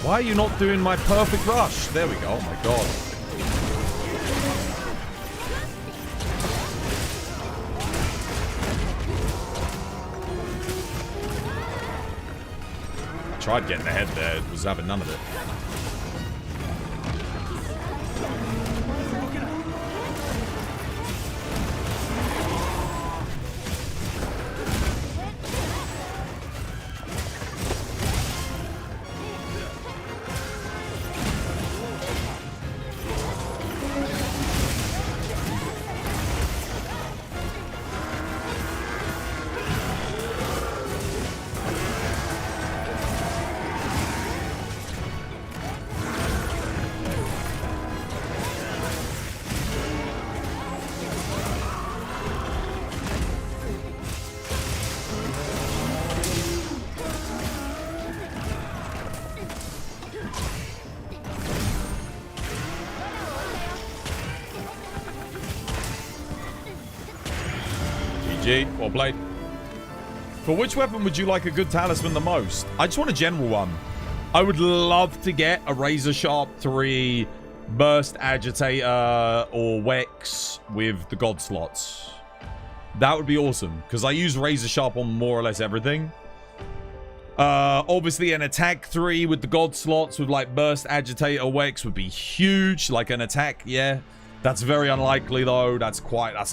Why are you not doing my perfect rush? There we go. Oh my god. I tried getting ahead there. It was having none of it. GG, well played. For which weapon would you like a good talisman the most? I just want a general one. I would love to get a Razor Sharp 3 Burst Agitator or Wex with the God slots. That would be awesome, because I use Razor Sharp on more or less everything. Obviously, an attack 3 with the God slots with like Burst Agitator Wex would be huge. Like an attack, yeah. That's very unlikely though. That's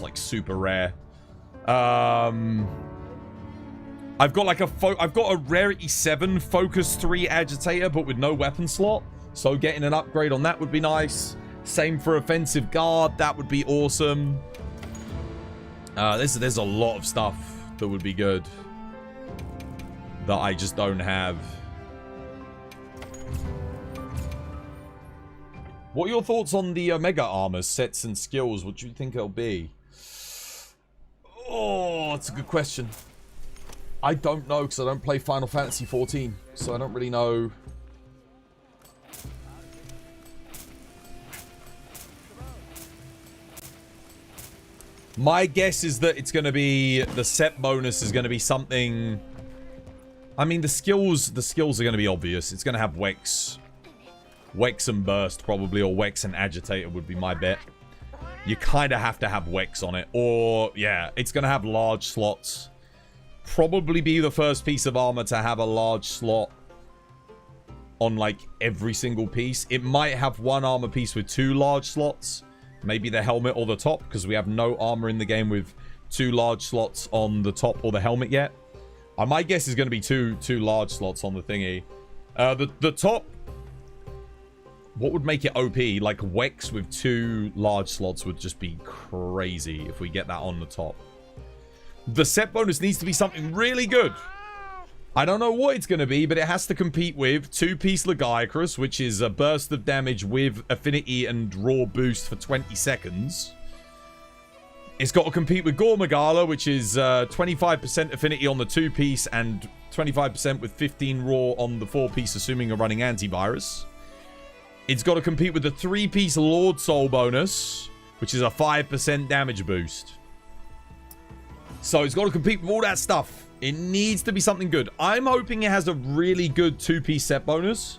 like super rare. I've got like I've got a Rarity 7 Focus 3 Agitator, but with no weapon slot. So getting an upgrade on that would be nice. Same for Offensive Guard. That would be awesome. There's a lot of stuff that would be good that I just don't have. What are your thoughts on the Omega armor sets and skills? What do you think it'll be? Oh, that's a good question. I don't know because I don't play Final Fantasy 14, so I don't really know. My guess is that it's going to be the set bonus is going to be something. I mean, the skills are going to be obvious. It's going to have Wex and Burst probably, or Wex and Agitator would be my bet. You kind of have to have Wex on it, or yeah, it's going to have large slots. Probably be the first piece of armor to have a large slot on like every single piece. It might have one armor piece with 2 large slots. Maybe the helmet or the top, because we have no armor in the game with 2 large slots on the top or the helmet yet. My guess is going to be two large slots on the thingy. The top, what would make it OP? Like Wex with 2 large slots would just be crazy if we get that on the top. The set bonus needs to be something really good. I don't know what it's going to be, but it has to compete with 2-piece Legiacrus, which is a burst of damage with affinity and raw boost for 20 seconds. It's got to compete with Gormagala, which is 25% affinity on the 2-piece and 25% with 15 raw on the 4-piece, assuming a running antivirus. It's got to compete with the 3-piece Lord Soul bonus, which is a 5% damage boost. So it's got to compete with all that stuff. It needs to be something good. I'm hoping it has a really good 2-piece set bonus.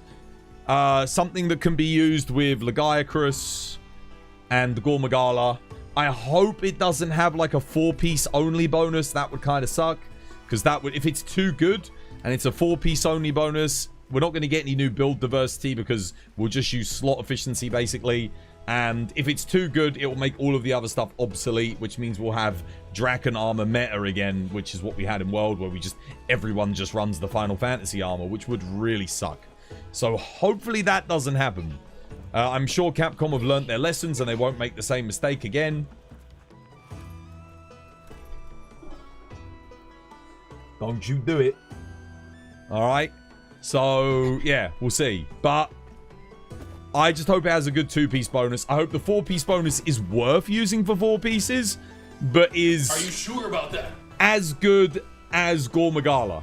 Something that can be used with Legiacrus and Gormagala. I hope it doesn't have like a 4-piece only bonus. That would kind of suck. Because that would, if it's too good and it's a 4-piece only bonus, we're not going to get any new build diversity because we'll just use slot efficiency basically. And if it's too good, it will make all of the other stuff obsolete, which means we'll have Draken armor meta again, which is what we had in World, where everyone just runs the Final Fantasy armor, which would really suck. So hopefully that doesn't happen. I'm sure Capcom have learnt their lessons and they won't make the same mistake again. Don't you do it. Alright. So, yeah, we'll see. But I just hope it has a good 2-piece bonus. I hope the 4-piece bonus is worth using for 4 pieces, but is... Are you sure about that? ...as good as Gormagala.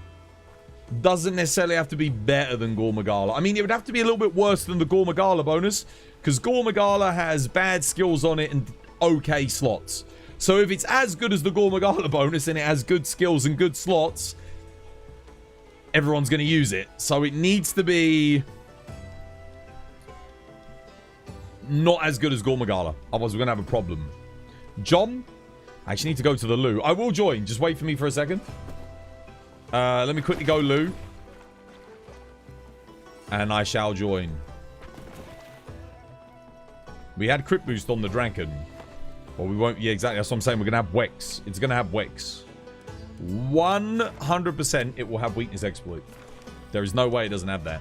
Doesn't necessarily have to be better than Gormagala. I mean, it would have to be a little bit worse than the Gormagala bonus, because Gormagala has bad skills on it and okay slots. So if it's as good as the Gormagala bonus and it has good skills and good slots, everyone's going to use it. So it needs to be not as good as Gormagala. Otherwise, we're going to have a problem. John, I actually need to go to the loo. I will join. Just wait for me for a second. Let me quickly go loo. And I shall join. We had crit boost on the Draken. Well, we won't... Yeah, exactly. That's what I'm saying. We're going to have Wex. It's going to have Wex. 100% it will have weakness exploit. There is no way it doesn't have that.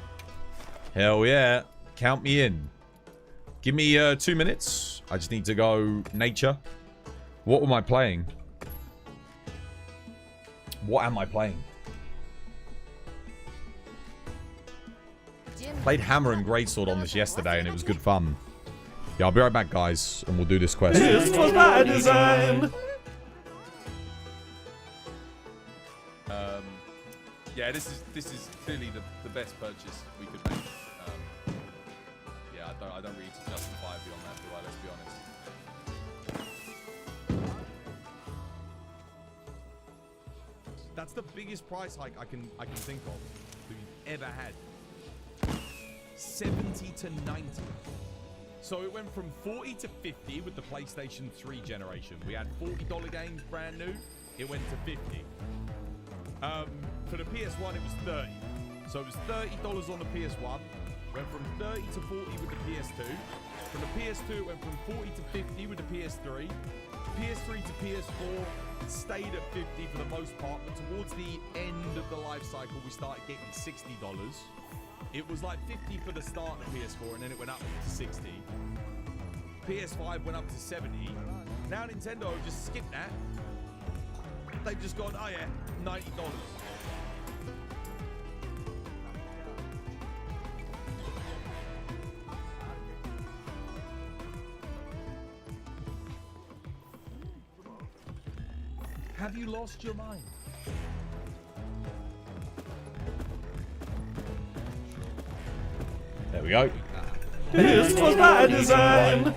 Hell yeah. Count me in. Give me 2 minutes. I just need to go nature. What am I playing? What am I playing? Played Hammer and Greatsword on this yesterday and it was good fun. Yeah, I'll be right back, guys, and we'll do this quest. This was by design. Yeah, this is clearly the best purchase we could make. Yeah, I don't really need to justify beyond that, do I? Let's be honest. That's the biggest price hike I can think of that we've ever had. 70 to 90. So it went from 40 to 50 with the PlayStation 3 generation. We had $40 games brand new. It went to 50. For the PS1, it was 30. So it was $30 on the PS1. Went from 30 to 40 with the PS2. From the PS2, it went from 40 to 50 with the PS3. PS3 to PS4 stayed at 50 for the most part, but towards the end of the life cycle, we started getting $60. It was like 50 for the start of PS4, and then it went up to 60. PS5 went up to 70. Now Nintendo have just skipped that. They've just gone, oh yeah, $90. Have you lost your mind? There we go. This was my design.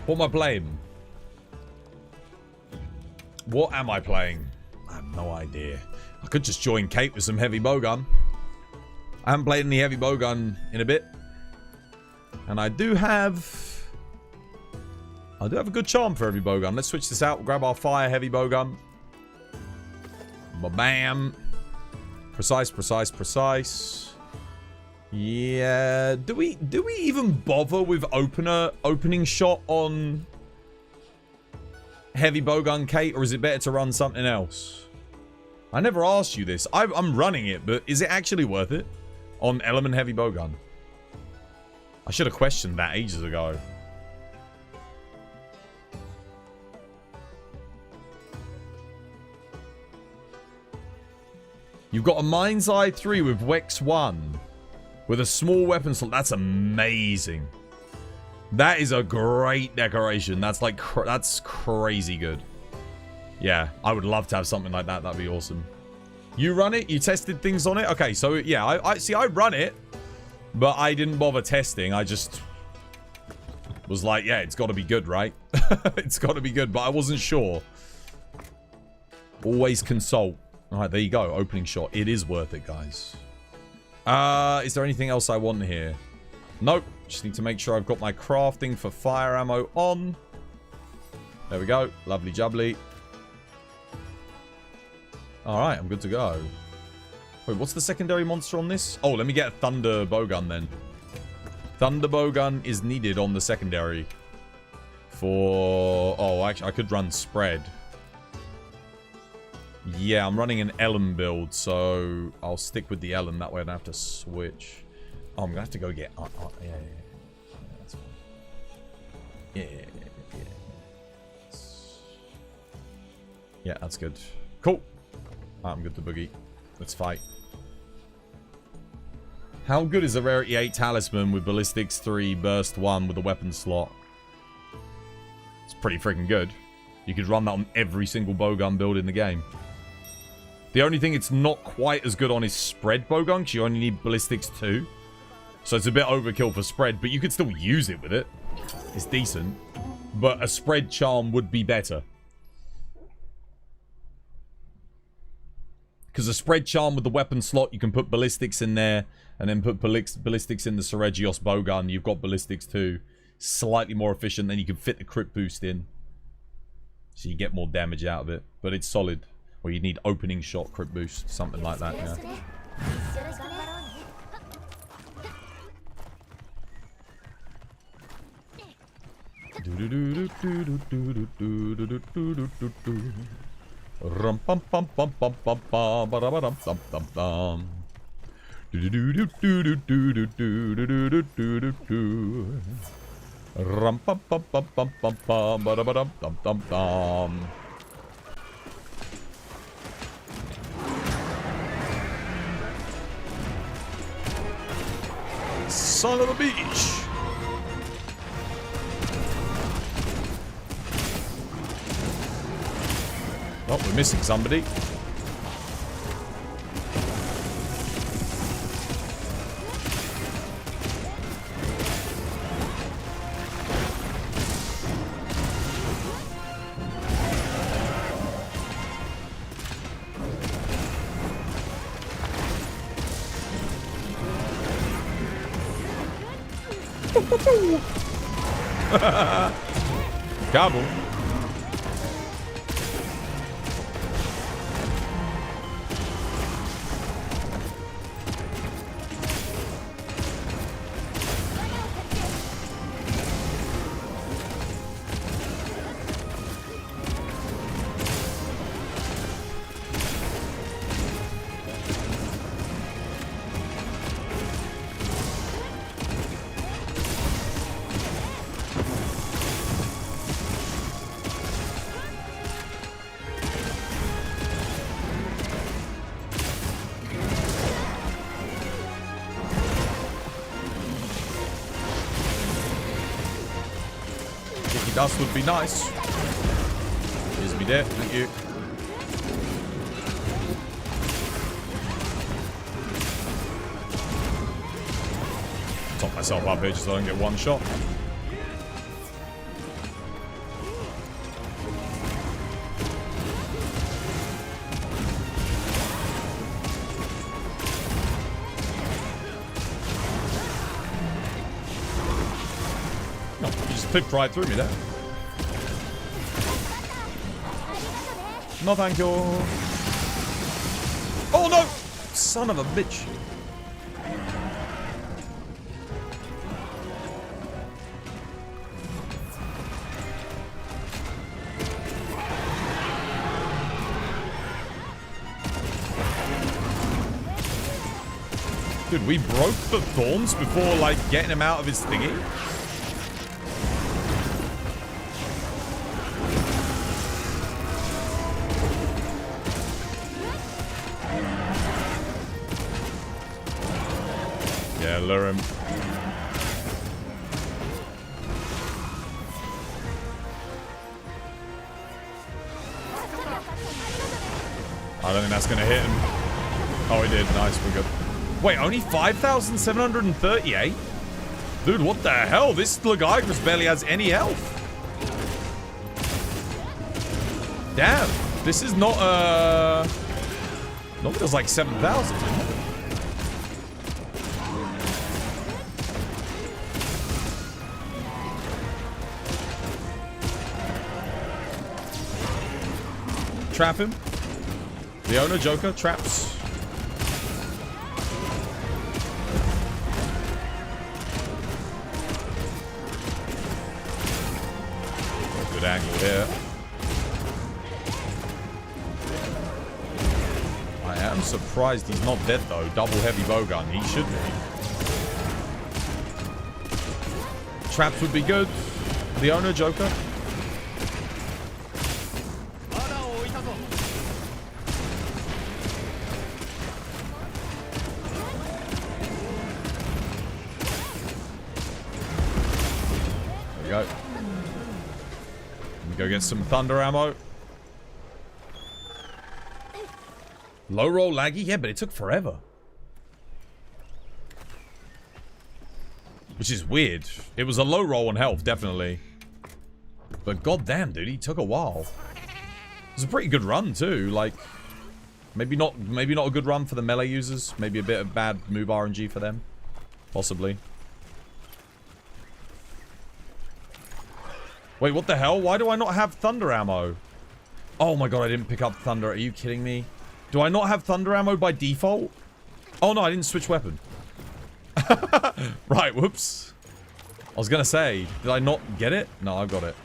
What am I playing? What am I playing? I have no idea. I could just join Kate with some heavy bowgun. I haven't played any heavy bowgun in a bit. And I do have a good charm for heavy bowgun. Let's switch this out. We'll grab our fire heavy bowgun. Ba-bam. Precise, precise, precise. Yeah. Do we even bother with opening shot on heavy bowgun, Kate, or is it better to run something else? I never asked you this. I'm running it, but is it actually worth it on element heavy bowgun? I should have questioned that ages ago. You've got a Mind's Eye 3 with Wex 1 with a small weapon slot. That's amazing. That is a great decoration. That's like, that's crazy good. Yeah, I would love to have something like that. That'd be awesome. You run it? You tested things on it? Okay, so yeah, I see, I run it, but I didn't bother testing. I just was like, yeah, it's got to be good, right? It's got to be good, but I wasn't sure. Always consult. All right, there you go. Opening shot. It is worth it, guys. Is there anything else I want here? Nope. Just need to make sure I've got my crafting for fire ammo on. There we go. Lovely jubbly. Alright, I'm good to go. Wait, what's the secondary monster on this? Oh, let me get a thunder bowgun then. Thunder bowgun is needed on the secondary. For... Oh, actually, I could run spread. Yeah, I'm running an Ellen build, so I'll stick with the Ellen. That way I don't have to switch. Oh, I'm going to have to go get... yeah, that's fine. Yeah. Yeah, that's good. Cool. I'm good to boogie. Let's fight. How good is a Rarity 8 Talisman with Ballistics 3, Burst 1 with a weapon slot? It's pretty freaking good. You could run that on every single bowgun build in the game. The only thing it's not quite as good on is spread bowgun, because you only need Ballistics 2. So it's a bit overkill for spread, but you could still use it with it. It's decent. But a spread charm would be better. Because a spread charm with the weapon slot, you can put ballistics in there, and then put ballistics in the Seregios bowgun. You've got ballistics too. Slightly more efficient, then you can fit the crit boost in. So you get more damage out of it. But it's solid. Or you need opening shot crit boost. Something like that, yeah. Rum pum pum pum pum pum pum ba da ba dum dum dum dum. Do do do do do do do do do do do do do. Rum pum pum pum pum pum pum ba da ba dum dum dum dum. Son of a bitch. Oh, we're missing somebody. Gobble. dust would be nice. Here's me there. Thank you. Top myself up here just so I don't get one shot. No, you just flipped right through me there. No, thank you. Oh no! Son of a bitch. Dude, we broke the thorns before, like, getting him out of his thingy. Yeah, lure him. I don't think that's gonna hit him. Oh, he did. Nice, we're good. Wait, only 5,738? Dude, what the hell? This Legigrus barely has any health. Damn. This is not, Not feels like 7,000. Trap him. Leona, Joker, traps. Good angle here. I am surprised he's not dead though. Double heavy bowgun. He should be. Traps would be good. Leona, Joker. Go. Let me go get some thunder ammo. Low roll laggy? Yeah, but it took forever. Which is weird. It was a low roll on health, definitely. But goddamn, dude, he took a while. It was a pretty good run, too. Like, maybe not a good run for the melee users. Maybe a bit of bad move RNG for them. Possibly. Wait, what the hell? Why do I not have thunder ammo? Oh my god, I didn't pick up thunder. Are you kidding me? Do I not have thunder ammo by default? Oh no, I didn't switch weapon. Right, whoops. I was gonna say, did I not get it? No, I got it.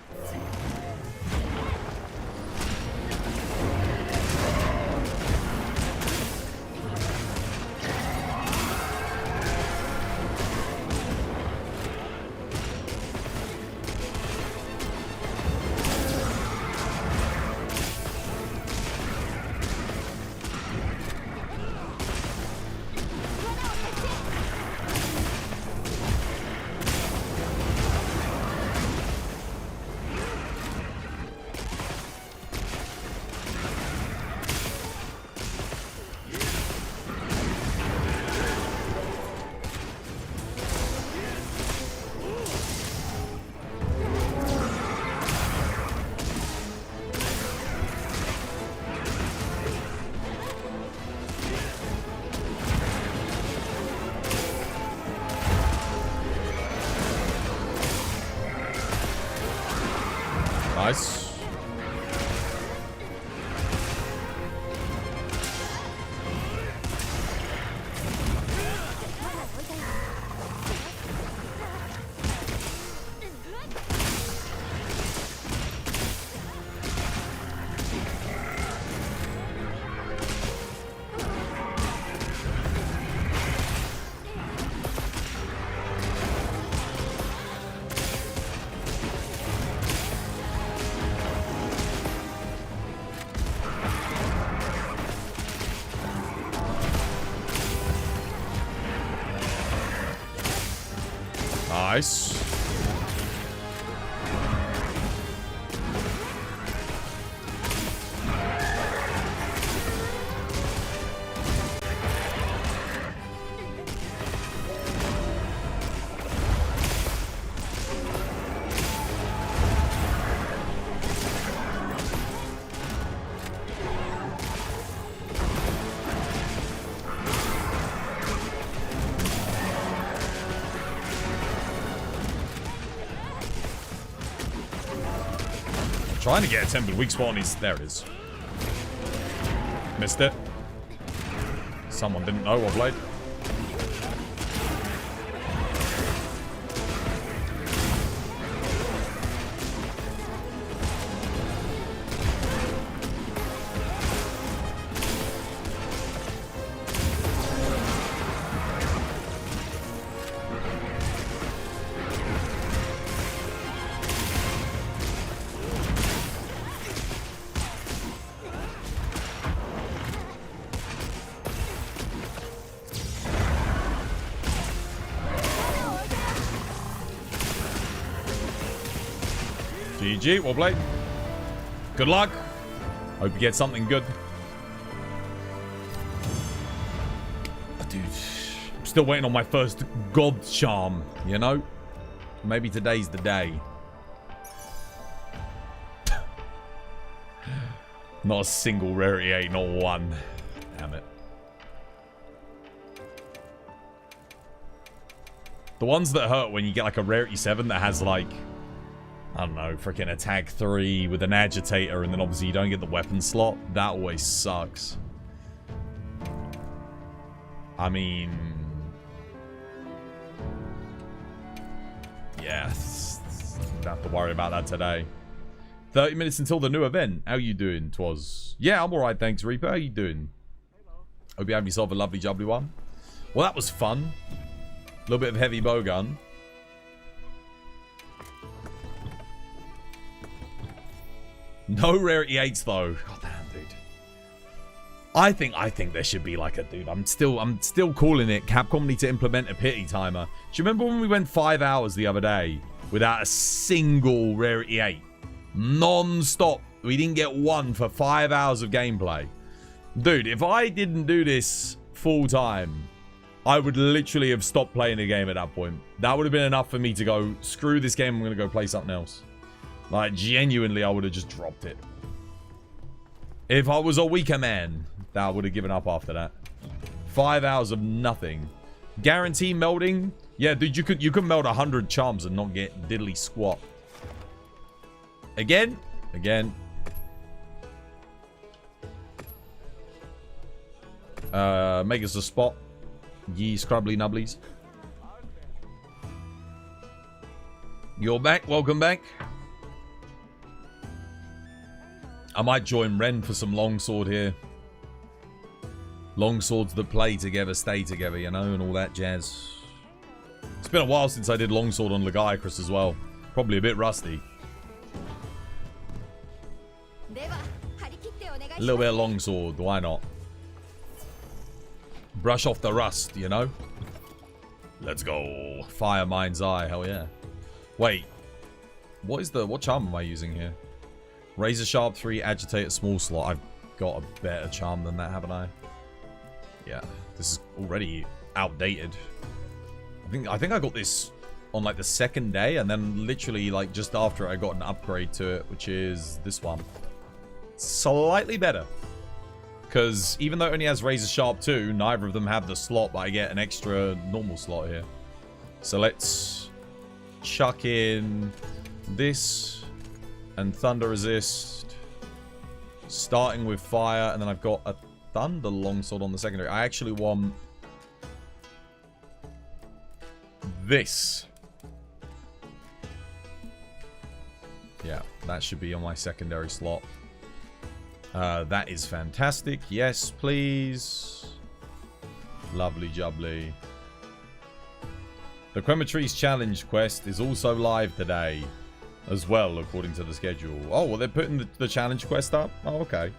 Nice. Nice. Trying to get a tempered weak spot on his... There it is. Missed it. Someone didn't know what played. GG, well played. Good luck. Hope you get something good. Oh, dude, I'm still waiting on my first God charm, you know? Maybe today's the day. Not a single rarity 8, not one. Damn it. The ones that hurt when you get like a rarity 7 that has like, I don't know, freaking attack 3 with an agitator, and then obviously you don't get the weapon slot. That always sucks. I mean... yes. Don't have to worry about that today. 30 minutes until the new event. How you doing, Twas? Yeah, I'm alright, thanks, Reaper. How you doing? Hope you have yourself a lovely jubbly one. Well, that was fun. A little bit of heavy bowgun. No rarity 8s though. God damn, dude. I think there should be like a dude. I'm still calling it. Capcom need to implement a pity timer. Do you remember when we went 5 hours the other day without a single rarity 8? Non-stop. We didn't get one for 5 hours of gameplay. Dude, if I didn't do this full time, I would literally have stopped playing the game at that point. That would have been enough for me to go, screw this game, I'm going to go play something else. Like, genuinely, I would have just dropped it. If I was a weaker man, I would have given up after that. 5 hours of nothing. Guarantee melding? Yeah, dude, you could meld 100 charms and not get diddly squat. Again? Again. Make us a spot. Ye scrubbly nubblies. You're back. Welcome back. I might join Ren for some longsword here. Longswords that play together, stay together, you know, and all that jazz. It's been a while since I did longsword on Legiacrus as well. Probably a bit rusty. A little bit of longsword, why not? Brush off the rust, you know? Let's go. Fire Mind's Eye, hell yeah. Wait. What charm am I using here? Razor Sharp 3, Agitator, Small Slot. I've got a better charm than that, haven't I? Yeah. This is already outdated. I think I got this on like the second day, and then literally like just after I got an upgrade to it, which is this one. Slightly better. Because even though it only has Razor Sharp 2, neither of them have the slot, but I get an extra normal slot here. So let's chuck in this and Thunder Resist. Starting with fire, and then I've got a Thunder Longsword on the secondary. I actually want this. Yeah, that should be on my secondary slot. That is fantastic. Yes, please. Lovely jubbly. The Crematories Challenge quest is also live today as well, according to the schedule. Oh, well, they're putting the challenge quest up? Oh, okay.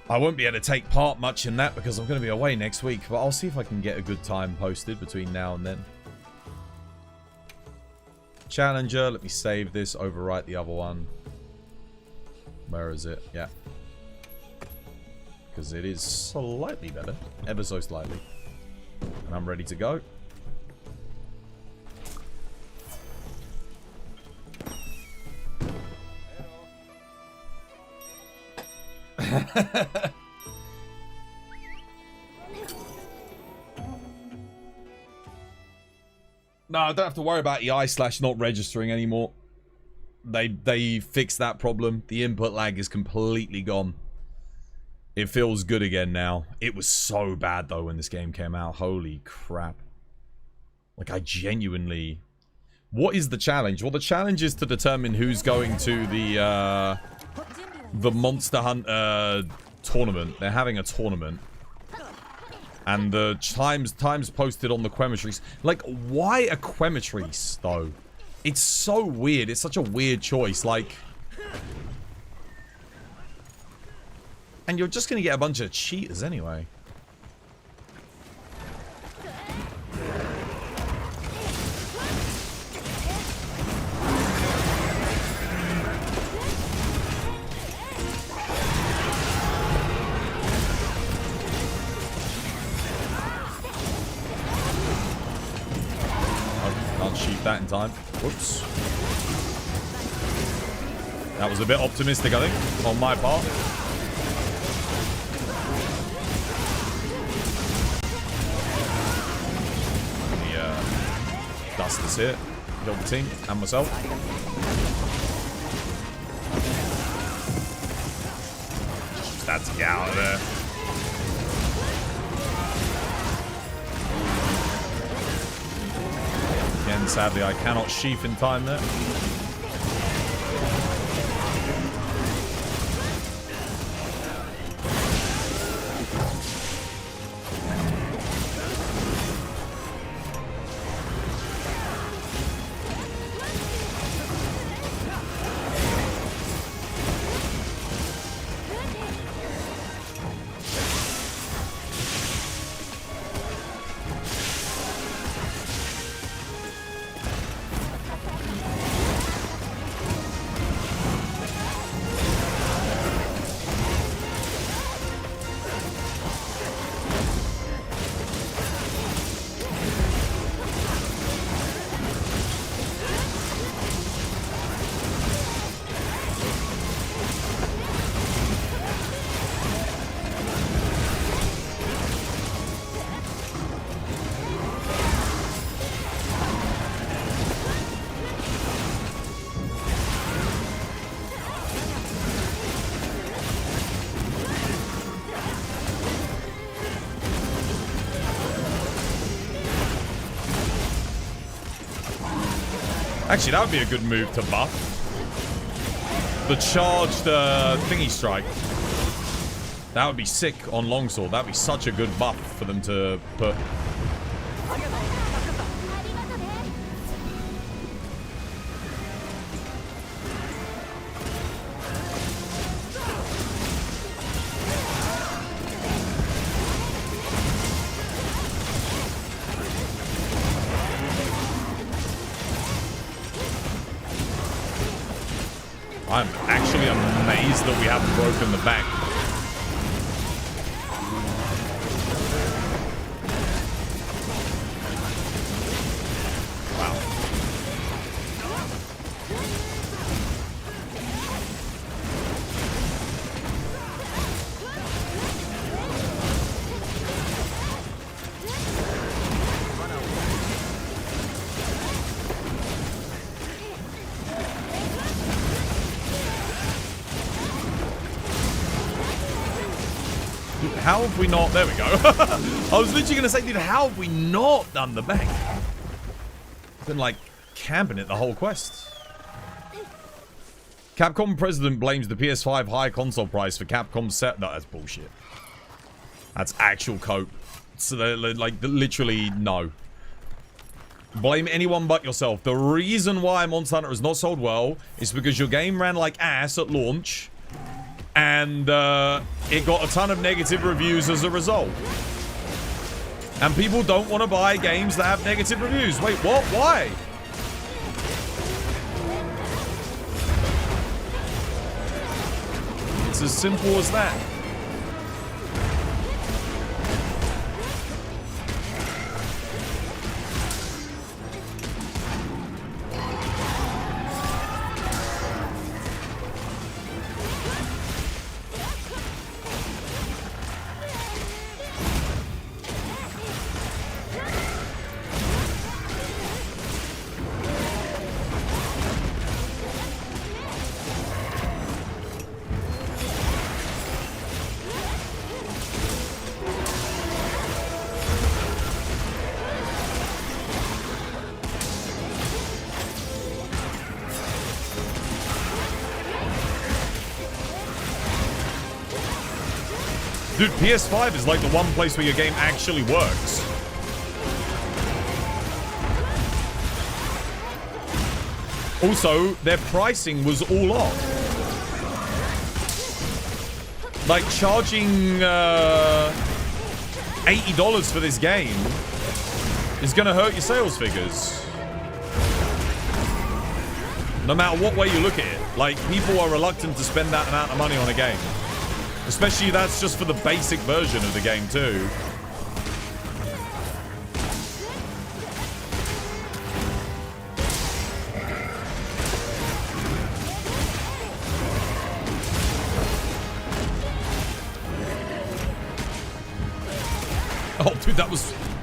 I won't be able to take part much in that because I'm going to be away next week, but I'll see if I can get a good time posted between now and then. Challenger, let me save this, overwrite the other one. Where is it? Yeah. Because it is slightly better. Ever so slightly. And I'm ready to go. No, I don't have to worry about EI / not registering anymore. They fixed that problem. The input lag is completely gone. It feels good again now. It was so bad though when this game came out. Holy crap. Like I genuinely... What is the challenge? Well, the challenge is to determine who's going to the Monster Hunter tournament. They're having a tournament. And the times posted on the Quematrice. Like, why a Quematrice, though? It's so weird. It's such a weird choice. Like... And you're just going to get a bunch of cheaters anyway. Shoot that in time. Whoops. That was a bit optimistic, I think, on my part. Let me dust this here. Kill the team and myself. Just had to get out of there. Again, sadly, I cannot sheath in time there. Actually, that would be a good move to buff. The charged thingy strike. That would be sick on longsword. That would be such a good buff for them to put. I'm actually amazed that we haven't broken the back. Wow. How have we not? There we go. I was literally going to say, dude, how have we not done the bank? Been like camping it the whole quest. Capcom president blames the PS5 high console price for Capcom set. No, that's bullshit. That's actual cope. So like literally no. Blame anyone but yourself. The reason why Monster Hunter has not sold well is because your game ran like ass at launch. And it got a ton of negative reviews as a result. And people don't want to buy games that have negative reviews. Wait, what? Why? It's as simple as that. Dude, PS5 is like the one place where your game actually works. Also, their pricing was all off. Like, charging $80 for this game is going to hurt your sales figures. No matter what way you look at it. Like, people are reluctant to spend that amount of money on a game. Especially that's just for the basic version of the game, too. Oh, dude,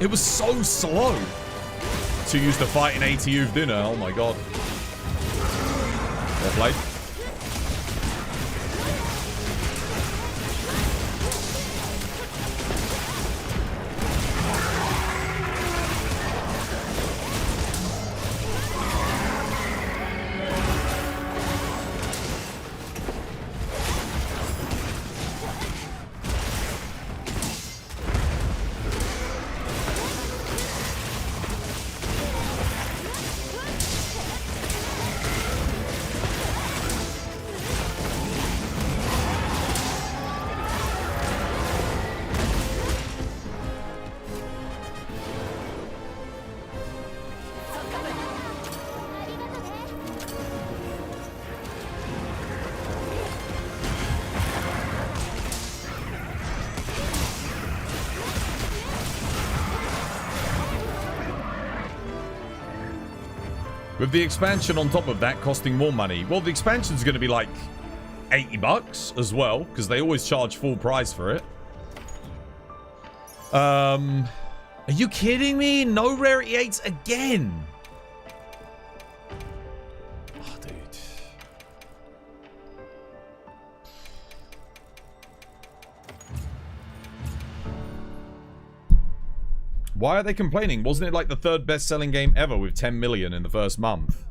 it was so slow to use the fight in AT Uth Duuna. Oh my god. Well played. With the expansion on top of that costing more money. Well, the expansion's going to be like $80 as well, because they always charge full price for it. Are you kidding me? No rarity 8s again. Oh, dude. Why are they complaining? Wasn't it like the third best-selling game ever with 10 million in the first month?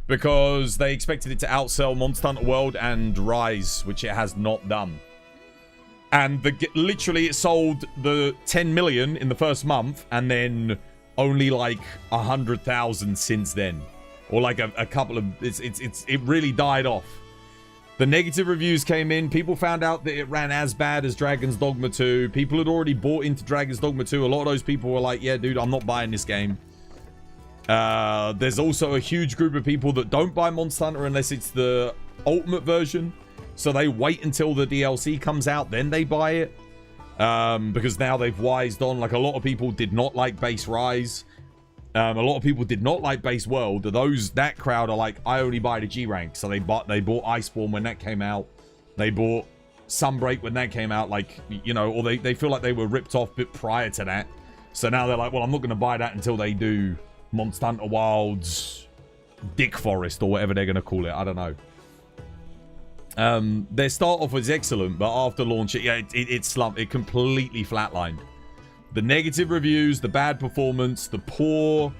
Because they expected it to outsell Monster Hunter World and Rise, which it has not done. And literally it sold the 10 million in the first month and then only like 100,000 since then. Or like a couple of... It really died off. The negative reviews came in. People found out that it ran as bad as Dragon's Dogma 2. People had already bought into Dragon's Dogma 2. A lot of those people were like, yeah, dude, I'm not buying this game. There's also a huge group of people that don't buy Monster Hunter unless it's the ultimate version. So they wait until the DLC comes out, then they buy it. Because now they've wised on. Like, a lot of people did not like base Rise. A lot of people did not like base World. That crowd are like, I only buy the G rank. So they bought Iceborne when that came out. They bought Sunbreak when that came out. Like, you know, or they feel like they were ripped off a bit prior to that. So now they're like, well, I'm not going to buy that until they do Monster Hunter Wilds Dick Forest or whatever they're going to call it. I don't know. Their start off was excellent, but after launch, it slumped. It completely flatlined. The negative reviews, the bad performance, the poor,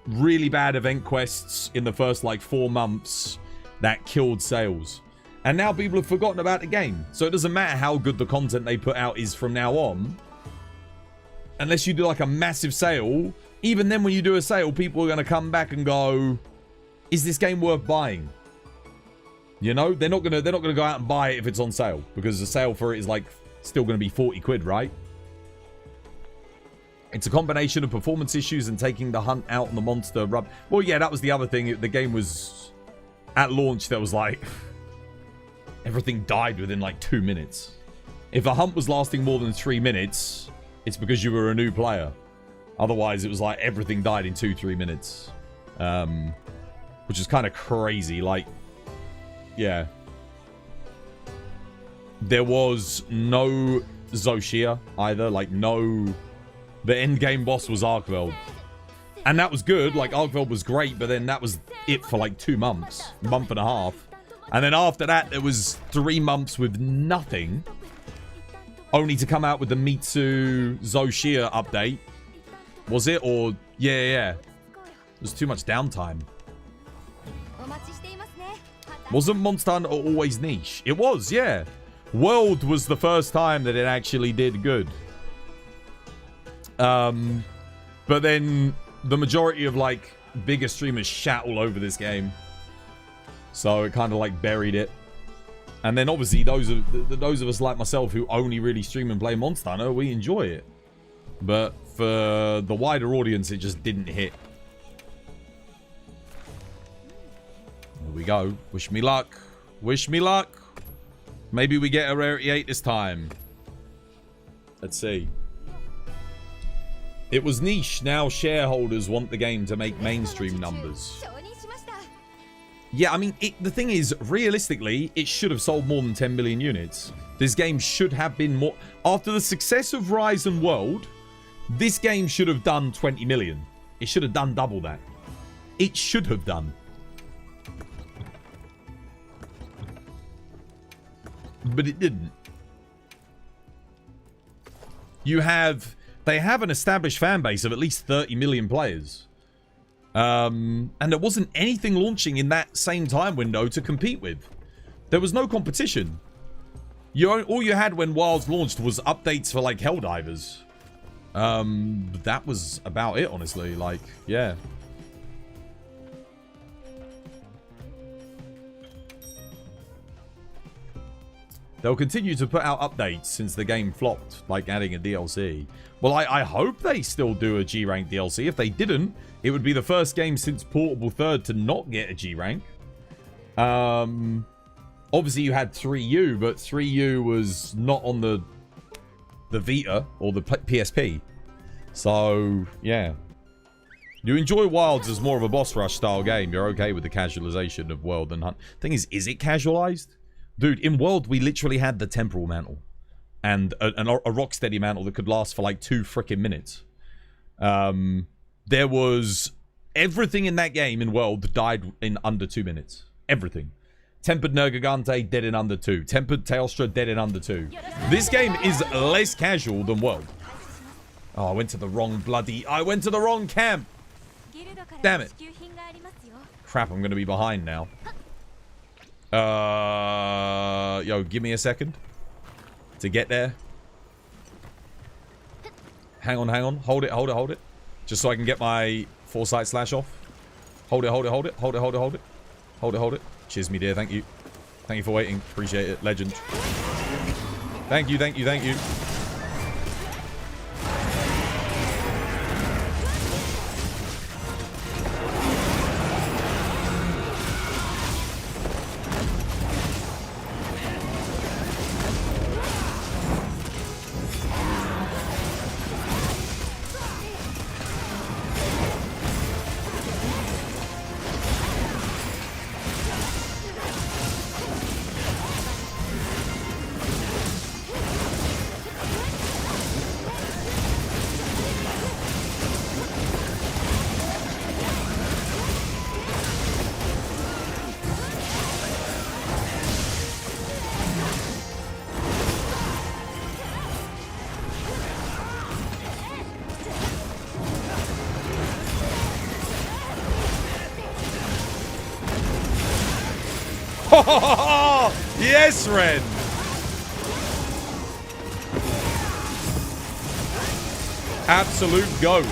really bad event quests in the first, like, 4 months, that killed sales. And now people have forgotten about the game. So it doesn't matter how good the content they put out is from now on. Unless you do, like, a massive sale. Even then, when you do a sale, people are going to come back and go, is this game worth buying? You know, they're not gonna go out and buy it if it's on sale, because the sale for it is, like, still going to be 40 quid, right? It's a combination of performance issues and taking the hunt out on the monster rub. Well, yeah, that was the other thing. The game was at launch. There was like everything died within like 2 minutes. If a hunt was lasting more than 3 minutes, it's because you were a new player. Otherwise, it was like everything died in 2-3 minutes, which is kind of crazy. Like, yeah, there was no Zoshia either. Like, no. The end game boss was Arkveld. And that was good. Like, Arkveld was great, but then that was it for like 2 months. Month and a half. And then after that, there was 3 months with nothing. Only to come out with the Mitsu Zoshia update. Was it? Or, yeah. There's too much downtime. Wasn't Monster Hunter always niche? It was, yeah. World was the first time that it actually did good. But then the majority of like bigger streamers shat all over this game. So it kind of like buried it. And then obviously those of us like myself who only really stream and play Monster Hunter, we enjoy it. But for the wider audience, it just didn't hit. Here we go. Wish me luck. Wish me luck. Maybe we get a rarity 8 this time. Let's see. It was niche. Now shareholders want the game to make mainstream numbers. Yeah, I mean, the thing is, realistically, it should have sold more than 10 million units. This game should have been more... After the success of Rise and World, this game should have done 20 million. It should have done double that. It should have done. But it didn't. They have an established fan base of at least 30 million players. And there wasn't anything launching in that same time window to compete with. There was no competition. All you had when Wilds launched was updates for like Helldivers. That was about it, honestly. Like, yeah. They'll continue to put out updates since the game flopped, like adding a DLC. Well, I hope they still do a G-Rank DLC. If they didn't, it would be the first game since Portable 3rd to not get a G-Rank. Obviously, you had 3U, but 3U was not on the Vita or the PSP. So, yeah. You enjoy Wilds as more of a boss rush style game. You're okay with the casualization of World and Hunt. Thing is it casualized? Dude, in World, we literally had the Temporal Mantle. And a Rocksteady Mantle that could last for like 2 frickin' minutes. There was... Everything in that game in World died in under 2 minutes. Everything. Tempered Nergigante, dead in under 2. Tempered Teostra, dead in under 2. This game is less casual than World. Oh, I went to the wrong camp. Damn it. Crap, I'm going to be behind now. Yo, give me a second to get there. Hang on. Hold it. Just so I can get my foresight slash off. Hold it. Cheers, me dear. Thank you. Thank you for waiting. Appreciate it. Legend. Thank you. Yes, Ren. Absolute goat.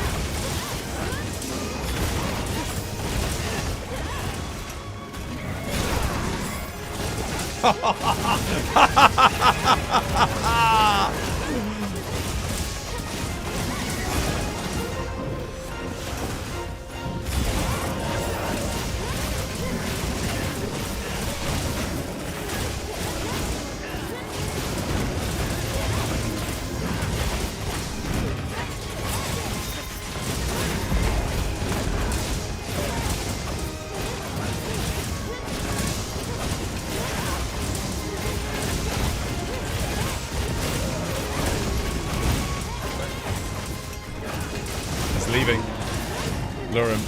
Leaving. Lure him.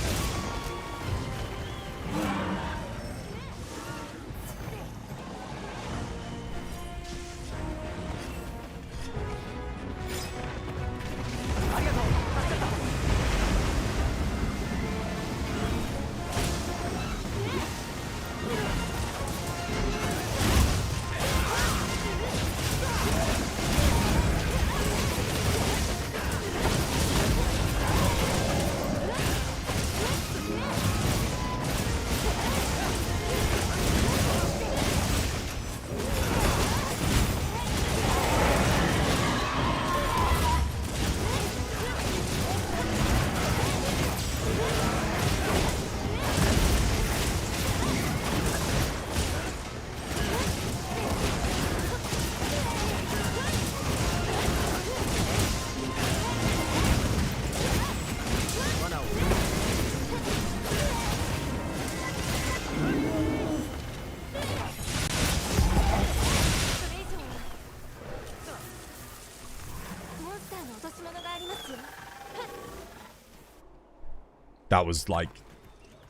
That was, like,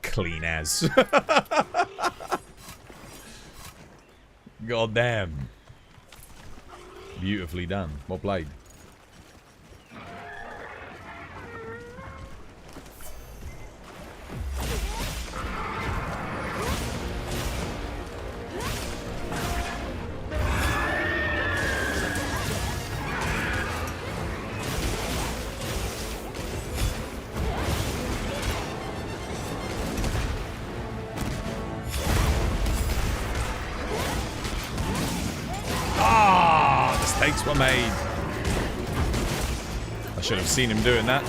clean as. God damn. Beautifully done. Well played. Mistakes were made. I should have seen him doing that.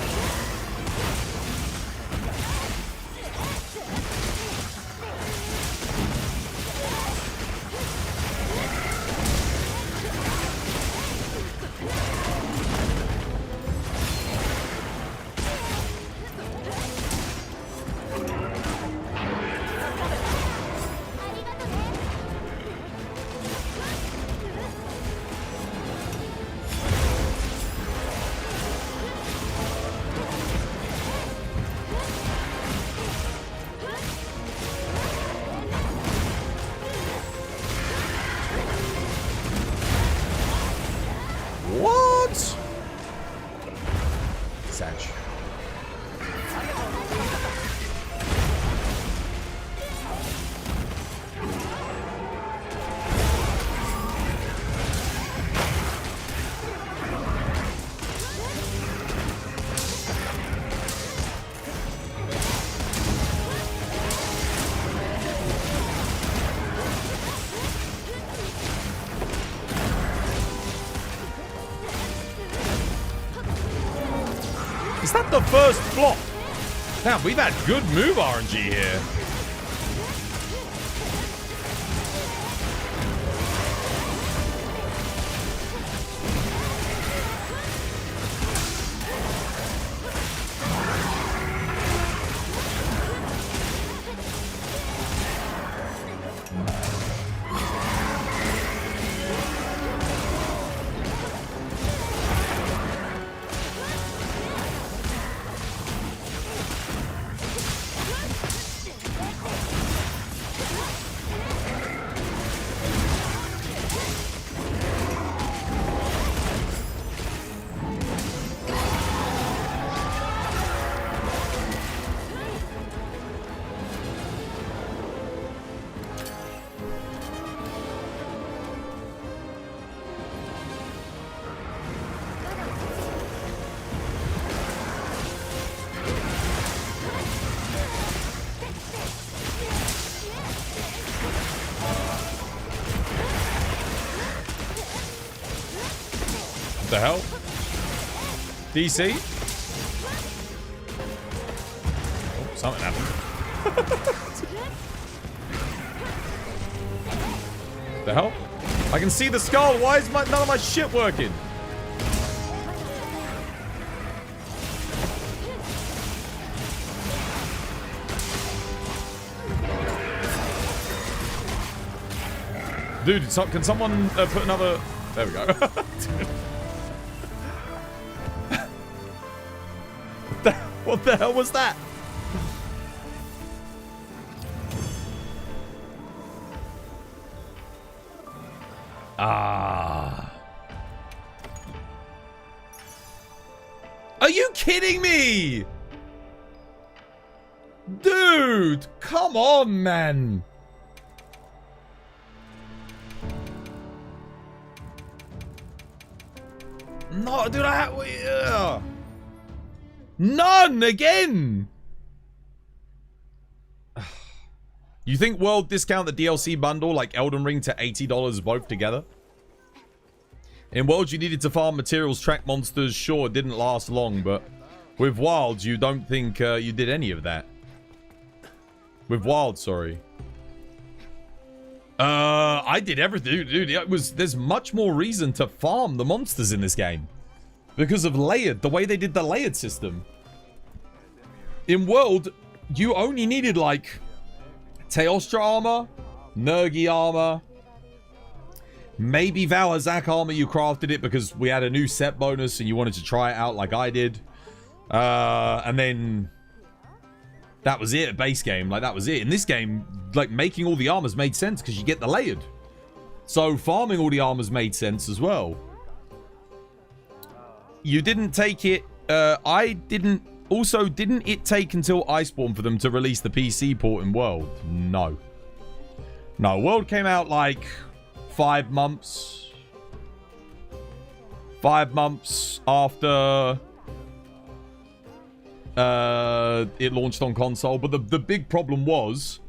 What? Satch. Is that the first flop? Damn, we've had good move RNG here. What the hell? DC? Oh, something happened. The hell? I can see the skull. Why is none of my shit working? Dude, can someone put another... There we go. What the hell was that? Ah. Are you kidding me? Dude, come on, man. No, dude, none again. You think World discount the DLC bundle like Elden Ring to $80 both together? In World, you needed to farm materials, track monsters. Sure, it didn't last long, but with Wild, you don't think you did any of that. With Wild, sorry. I did everything, dude. There's much more reason to farm the monsters in this game because of the way they did the layered system. In World, you only needed like Teostra armor, Nergi armor, maybe Valazak armor. You crafted it because we had a new set bonus and you wanted to try it out like I did. And then that was it. Base game, like that was it. In this game, like making all the armors made sense because you get the layered. So farming all the armors made sense as well. You didn't take it. I didn't. Also, didn't it take until Iceborne for them to release the PC port in World? No. No, World came out like 5 months. 5 months after it launched on console. But the big problem was,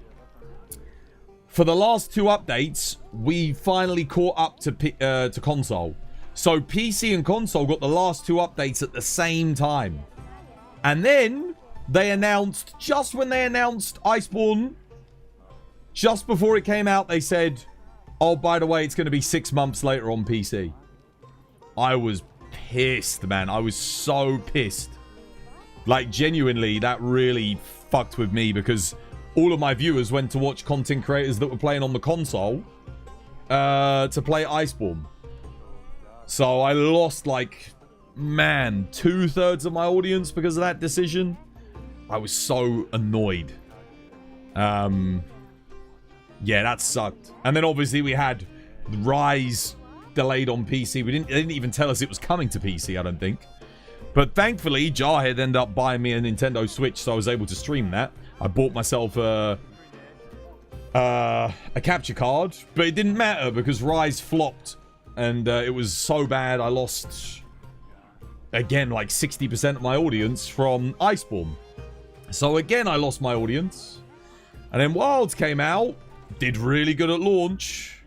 for the last 2 updates, we finally caught up to console. So PC and console got the last 2 updates at the same time. And then they announced, just when they announced Iceborne, just before it came out, they said, oh, by the way, it's going to be 6 months later on PC. I was pissed, man. I was so pissed. Like, genuinely, that really fucked with me because all of my viewers went to watch content creators that were playing on the console to play Iceborne. So I lost, like, man, 2/3 of my audience because of that decision. I was so annoyed. Yeah, that sucked. And then obviously we had Rise delayed on PC. They didn't even tell us it was coming to PC, I don't think. But thankfully, Jarhead ended up buying me a Nintendo Switch, so I was able to stream that. I bought myself a capture card, but it didn't matter because Rise flopped. And it was so bad, I lost, again, like 60% of my audience from Iceborne. So again, I lost my audience. And then Wilds came out, did really good at launch.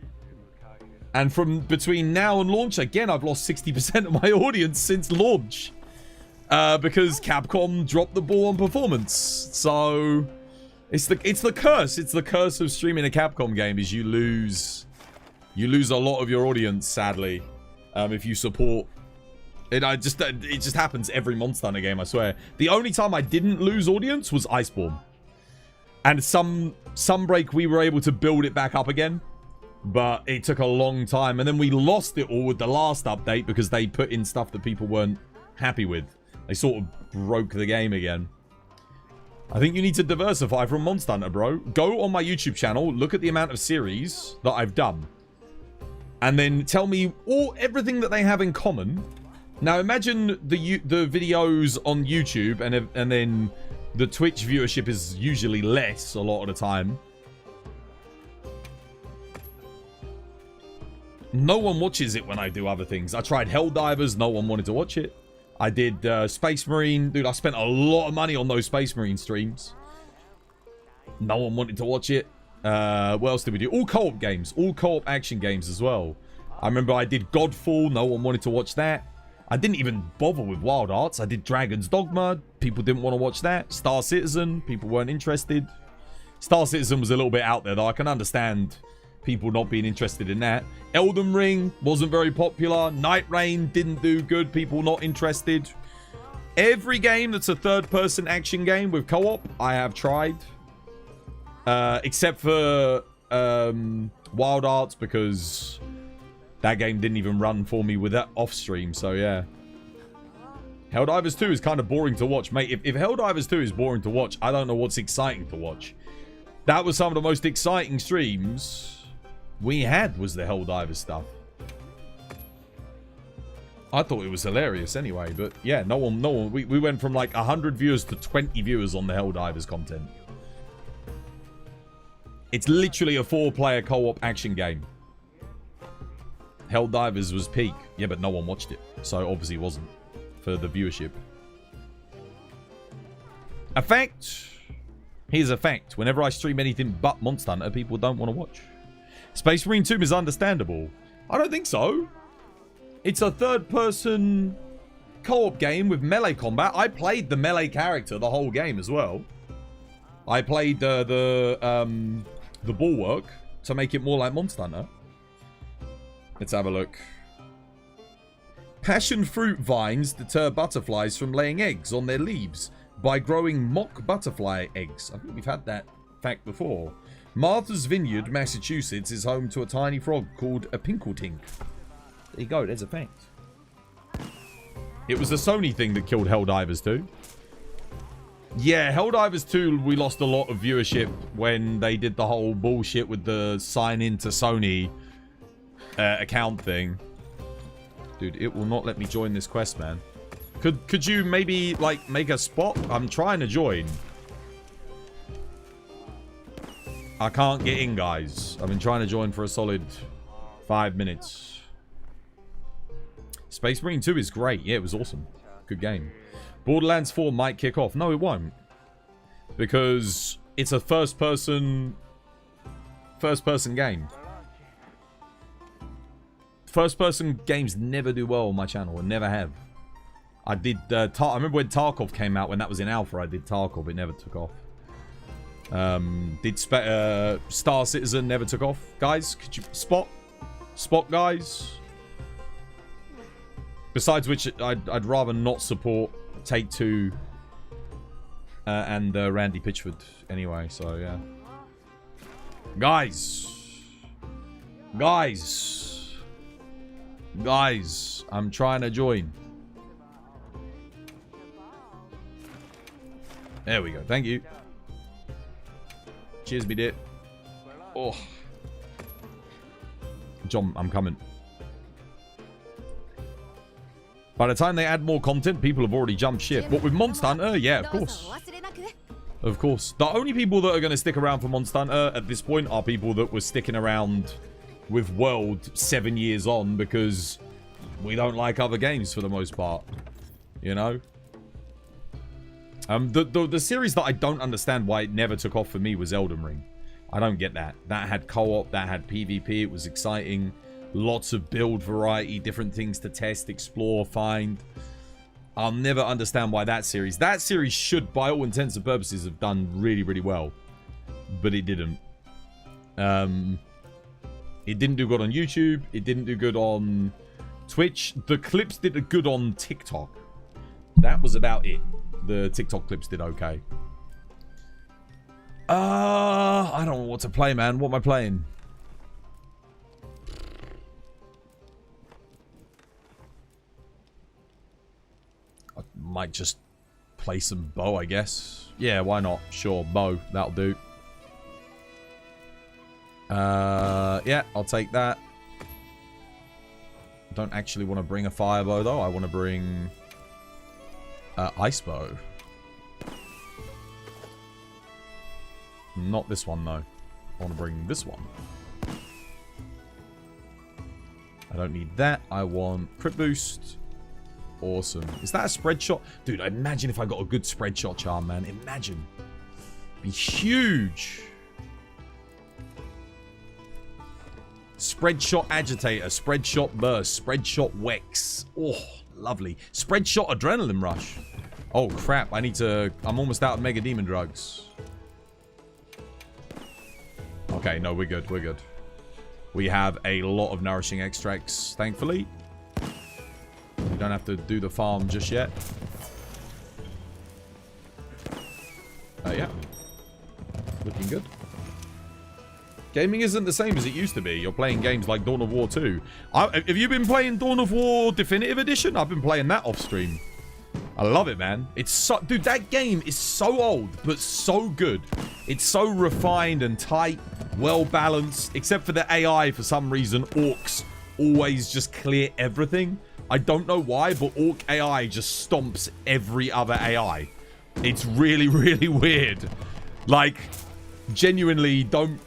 And from between now and launch, again, I've lost 60% of my audience since launch. Because Capcom dropped the ball on performance. So it's the curse. It's the curse of streaming a Capcom game is you lose a lot of your audience, sadly. If you support it, it just happens every Monster Hunter game, I swear. The only time I didn't lose audience was Iceborne. And Sunbreak, we were able to build it back up again. But it took a long time. And then we lost it all with the last update because they put in stuff that people weren't happy with. They sort of broke the game again. I think you need to diversify from Monster Hunter, bro. Go on my YouTube channel, look at the amount of series that I've done. And then tell me everything that they have in common. Now imagine the videos on YouTube and then the Twitch viewership is usually less a lot of the time. No one watches it when I do other things. I tried Helldivers, no one wanted to watch it. I did Space Marine. Dude, I spent a lot of money on those Space Marine streams. No one wanted to watch it. What else did we do? All co-op games. All co-op action games as well. I remember I did Godfall. No one wanted to watch that. I didn't even bother with Wild Arts. I did Dragon's Dogma. People didn't want to watch that. Star Citizen. People weren't interested. Star Citizen was a little bit out there, though. I can understand people not being interested in that. Elden Ring wasn't very popular. Night Rain didn't do good. People not interested. Every game that's a third-person action game with co-op, I have tried. Except for Wild Arts, because that game didn't even run for me with that off-stream, so yeah. Helldivers 2 is kind of boring to watch. Mate, if Helldivers 2 is boring to watch, I don't know what's exciting to watch. That was some of the most exciting streams we had, was the Helldivers stuff. I thought it was hilarious anyway, but yeah, no one. We went from like 100 viewers to 20 viewers on the Helldivers content. It's literally a 4-player co-op action game. Helldivers was peak. Yeah, but no one watched it. So obviously it wasn't for the viewership. A fact. Here's a fact. Whenever I stream anything but Monster Hunter, people don't want to watch. Space Marine 2 is understandable. I don't think so. It's a third-person co-op game with melee combat. I played the melee character the whole game as well. I played the Bulwark to make it more like Monster Hunter. Let's have a look. Passion fruit vines deter butterflies from laying eggs on their leaves by growing mock butterfly eggs. I think we've had that fact before. Martha's Vineyard, Massachusetts, is home to a tiny frog called a Pinkeltink. There you go, there's a fact. It was the Sony thing that killed Helldivers 2. Yeah, Helldivers 2, we lost a lot of viewership when they did the whole bullshit with the sign in to Sony account thing. Dude, it will not let me join this quest, man. Could you maybe, like, make a spot? I'm trying to join. I can't get in, guys. I've been trying to join for a solid 5 minutes. Space Marine 2 is great. Yeah, it was awesome. Good game. Borderlands 4 might kick off. No, it won't. Because it's a first-person game. First-person games never do well on my channel, and never have. I did, I remember when Tarkov came out, when that was in alpha, I did Tarkov, it never took off. Star Citizen never took off. Guys, could you spot, guys? Besides which, I'd rather not support Take-Two and Randy Pitchford anyway, so yeah. Guys, I'm trying to join. There we go. Thank you. Cheers, me dear. Oh. John, I'm coming. By the time they add more content, people have already jumped ship. What, with Monster Hunter? Yeah, of course. Of course. The only people that are going to stick around for Monster Hunter at this point are people that were sticking around with World 7 years on because we don't like other games for the most part. You know? The series that I don't understand why it never took off for me was Elden Ring. I don't get that. That had co-op, that had PvP, it was exciting. Lots of build variety, different things to test, explore, find. I'll never understand why that series should, by all intents and purposes, have done really, really well. But it didn't. It didn't do good on YouTube. It didn't do good on Twitch. The clips did good on TikTok. That was about it. The TikTok clips did okay. I don't know what to play, man. What am I playing? I might just play some bow, I guess. Yeah, why not? Sure, bow. That'll do. Yeah, I'll take that. Don't actually want to bring a fire bow, though. I want to bring... ice bow. Not this one, though. I want to bring this one. I don't need that. I want crit boost. Awesome. Is that a spread shot? Dude, imagine if I got a good spread shot charm, man. Imagine. Be huge. Spread shot agitator. Spread shot burst. Spread shot wex. Oh, lovely. Spread shot adrenaline rush. Oh, crap. I need to... I'm almost out of mega demon drugs. Okay, no, we're good. We're good. We have a lot of nourishing extracts, thankfully. We don't have to do the farm just yet. Yeah. Looking good. Gaming isn't the same as it used to be. You're playing games like Dawn of War 2. Have you been playing Dawn of War Definitive Edition? I've been playing that off stream. I love it, man. It's so... Dude, that game is so old, but so good. It's so refined and tight, well-balanced. Except for the AI, for some reason, orcs always just clear everything. I don't know why, but orc AI just stomps every other AI. It's really, really weird. Like, genuinely, don't...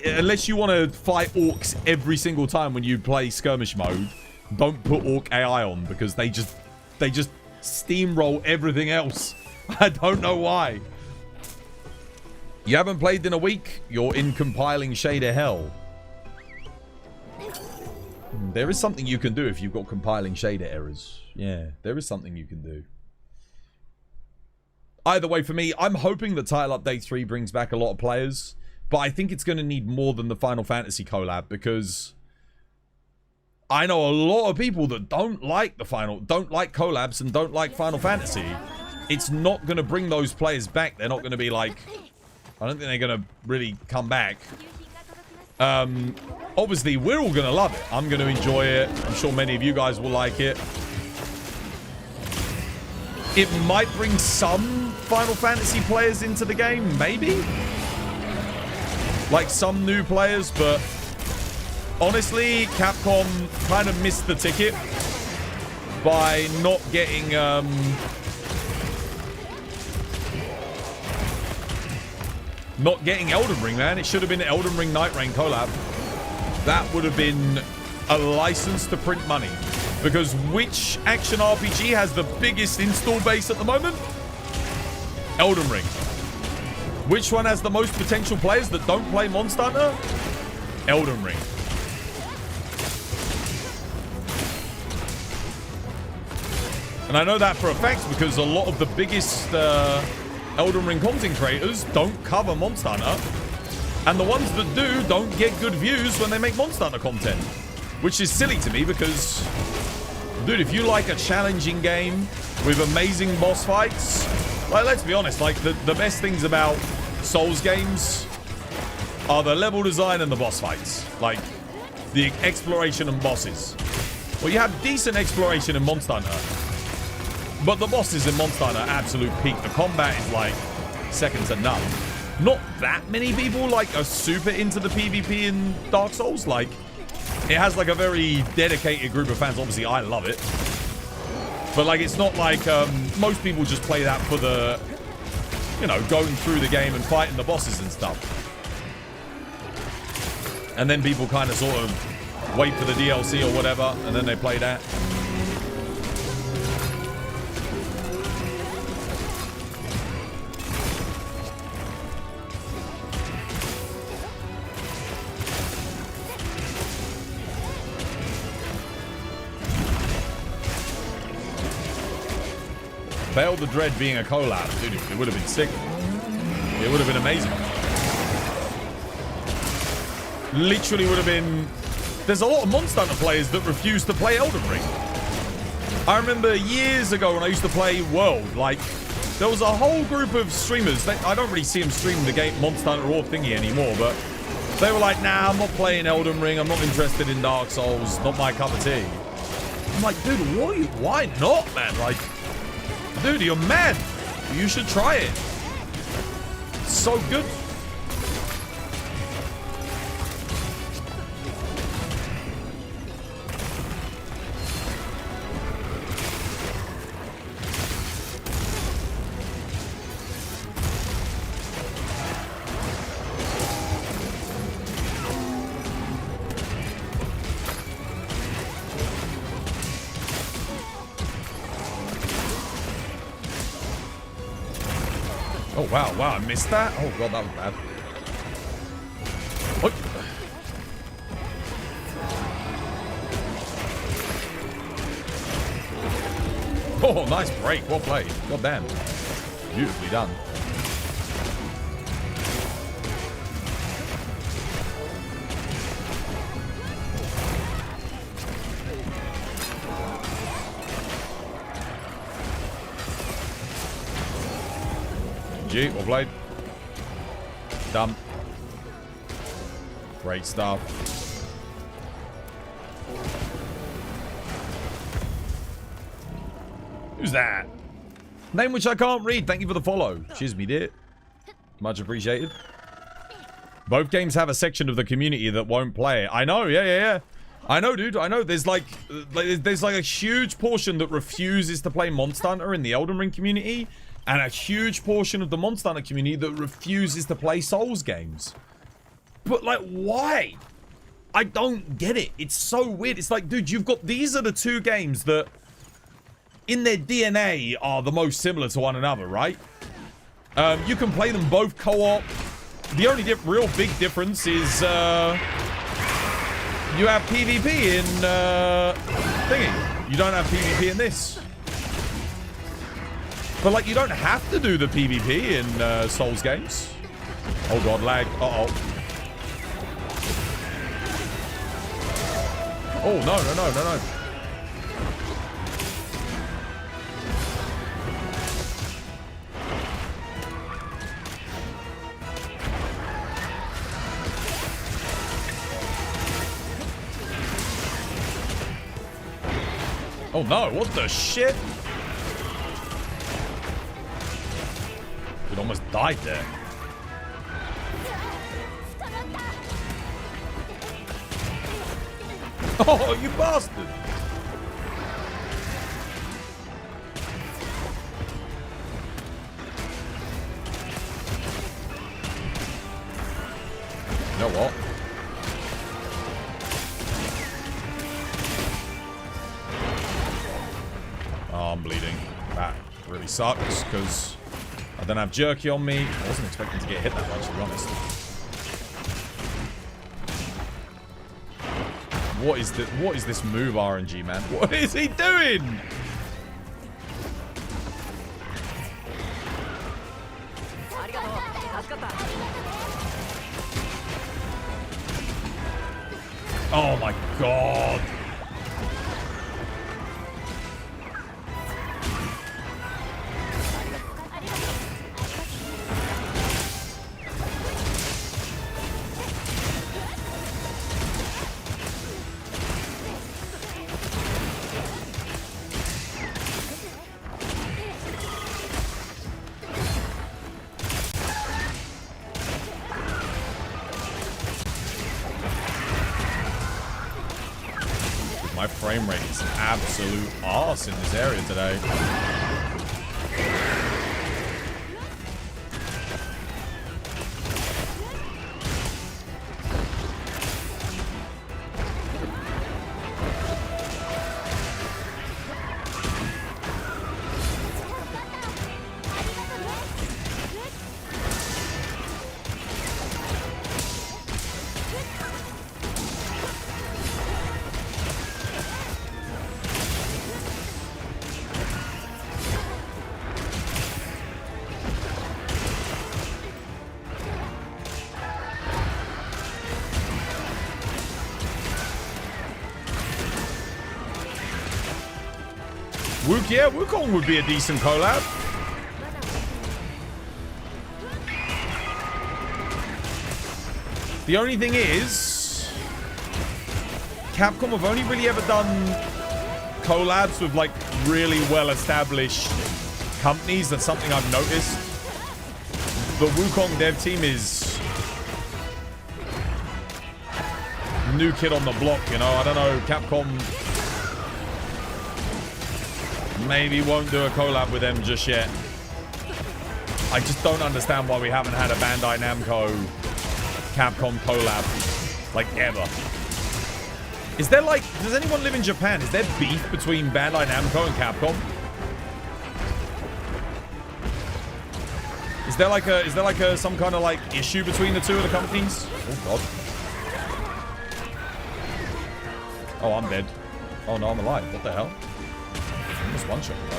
Unless you want to fight orcs every single time when you play skirmish mode, don't put orc AI on, because they just steamroll everything else. I don't know why. You haven't played in a week? You're in compiling shade of hell. There is something you can do if you've got compiling shader errors. Yeah, there is something you can do. Either way, for me, I'm hoping that Title Update 3 brings back a lot of players, but I think it's going to need more than the Final Fantasy collab, because I know a lot of people that don't like collabs and don't like Final Fantasy. It's not going to bring those players back. They're not going to be like... I don't think they're going to really come back. Obviously, we're all going to love it. I'm going to enjoy it. I'm sure many of you guys will like it. It might bring some Final Fantasy players into the game, maybe? Like some new players, but honestly, Capcom kind of missed the ticket by not getting Elden Ring, man. It should have been Elden Ring Night Rain collab. That would have been a license to print money. Because which action RPG has the biggest install base at the moment? Elden Ring. Which one has the most potential players that don't play Monster Hunter? Elden Ring. And I know that for a fact because a lot of the biggest Elden Ring content creators don't cover Monster Hunter. And the ones that do don't get good views when they make Monster Hunter content. Which is silly to me because, dude, if you like a challenging game with amazing boss fights, like, let's be honest, like, the best things about Souls games are the level design and the boss fights. Like, the exploration and bosses. Well, you have decent exploration in Monster Hunter, but the bosses in Monster Hunter are absolute peak. The combat is, like, second to none. Not that many people, like, are super into the PvP in Dark Souls. Like, it has, like, a very dedicated group of fans. Obviously, I love it. But, like, it's not like most people just play that for the, you know, going through the game and fighting the bosses and stuff. And then people kind of sort of wait for the DLC or whatever, and then they play that. Fail the Dread being a collab. Dude, it would have been sick. It would have been amazing. Literally would have been... There's a lot of Monster Hunter players that refuse to play Elden Ring. I remember years ago when I used to play World, like, there was a whole group of streamers. I don't really see them stream the game Monster Hunter or thingy anymore, but they were like, nah, I'm not playing Elden Ring. I'm not interested in Dark Souls. Not my cup of tea. I'm like, dude, why not, man? Like, dude, you're mad. You should try it. It's so good. Oh, wow, I missed that? Oh, God, that was bad. Oh. Oh, nice break. Well played. God damn. Beautifully done. Well played. Done. Great stuff. Who's that? Name which I can't read. Thank you for the follow. Cheers, me dear. Much appreciated. Both games have a section of the community that won't play it. I know, yeah. I know, dude. I know. There's like a huge portion that refuses to play Monster Hunter in the Elden Ring community. And a huge portion of the Monster Hunter community that refuses to play Souls games. But, like, why? I don't get it. It's so weird. It's like, dude, you've got... These are the two games that, in their DNA, are the most similar to one another, right? You can play them both co-op. The only real big difference is, you have PvP in, thingy. You don't have PvP in this. But, like, you don't have to do the PvP in Souls games. Oh, God, lag. Uh-oh. Oh, no. Oh, no. What the shit? Dude, almost died there. Oh, you bastard! You know what? Oh, I'm bleeding. That really sucks because I don't have jerky on me. I wasn't expecting to get hit that much, to be honest. What is this move, RNG, man? What is he doing? Oh my god. My frame rate is absolute arse in this area today. Yeah, Wukong would be a decent collab. The only thing is, Capcom have only really ever done collabs with like really well-established companies. That's something I've noticed. The Wukong dev team is new kid on the block, you know. I don't know, Capcom maybe won't do a collab with them just yet. I just don't understand why we haven't had a Bandai Namco Capcom collab, like, ever. Is there, like, does anyone live in Japan? Is there beef between Bandai Namco and Capcom? Is there like a some kind of like issue between the two of the companies? Oh god. Oh, I'm dead. Oh no, I'm alive. What the hell? Almost one shot, bro.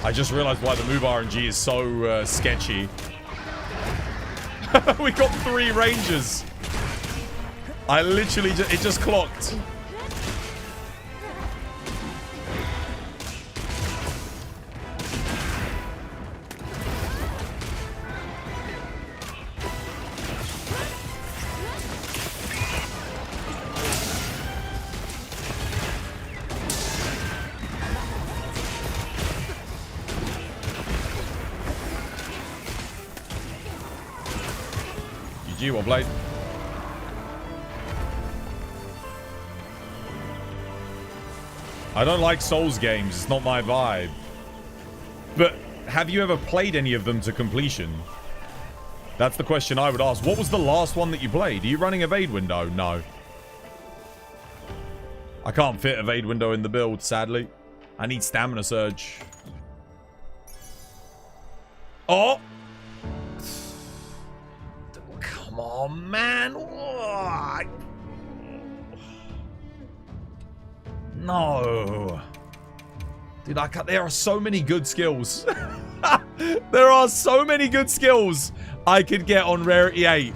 I just realized why the move RNG is so sketchy. We got 3 rangers. I literally it just clocked. GG, well played. I don't like Souls games. It's not my vibe. But have you ever played any of them to completion? That's the question I would ask. What was the last one that you played? Are you running Evade Window? No. I can't fit Evade Window in the build, sadly. I need Stamina Surge. Oh! Come on, man. What? No. Dude, there are so many good skills. There are so many good skills I could get on Rarity 8.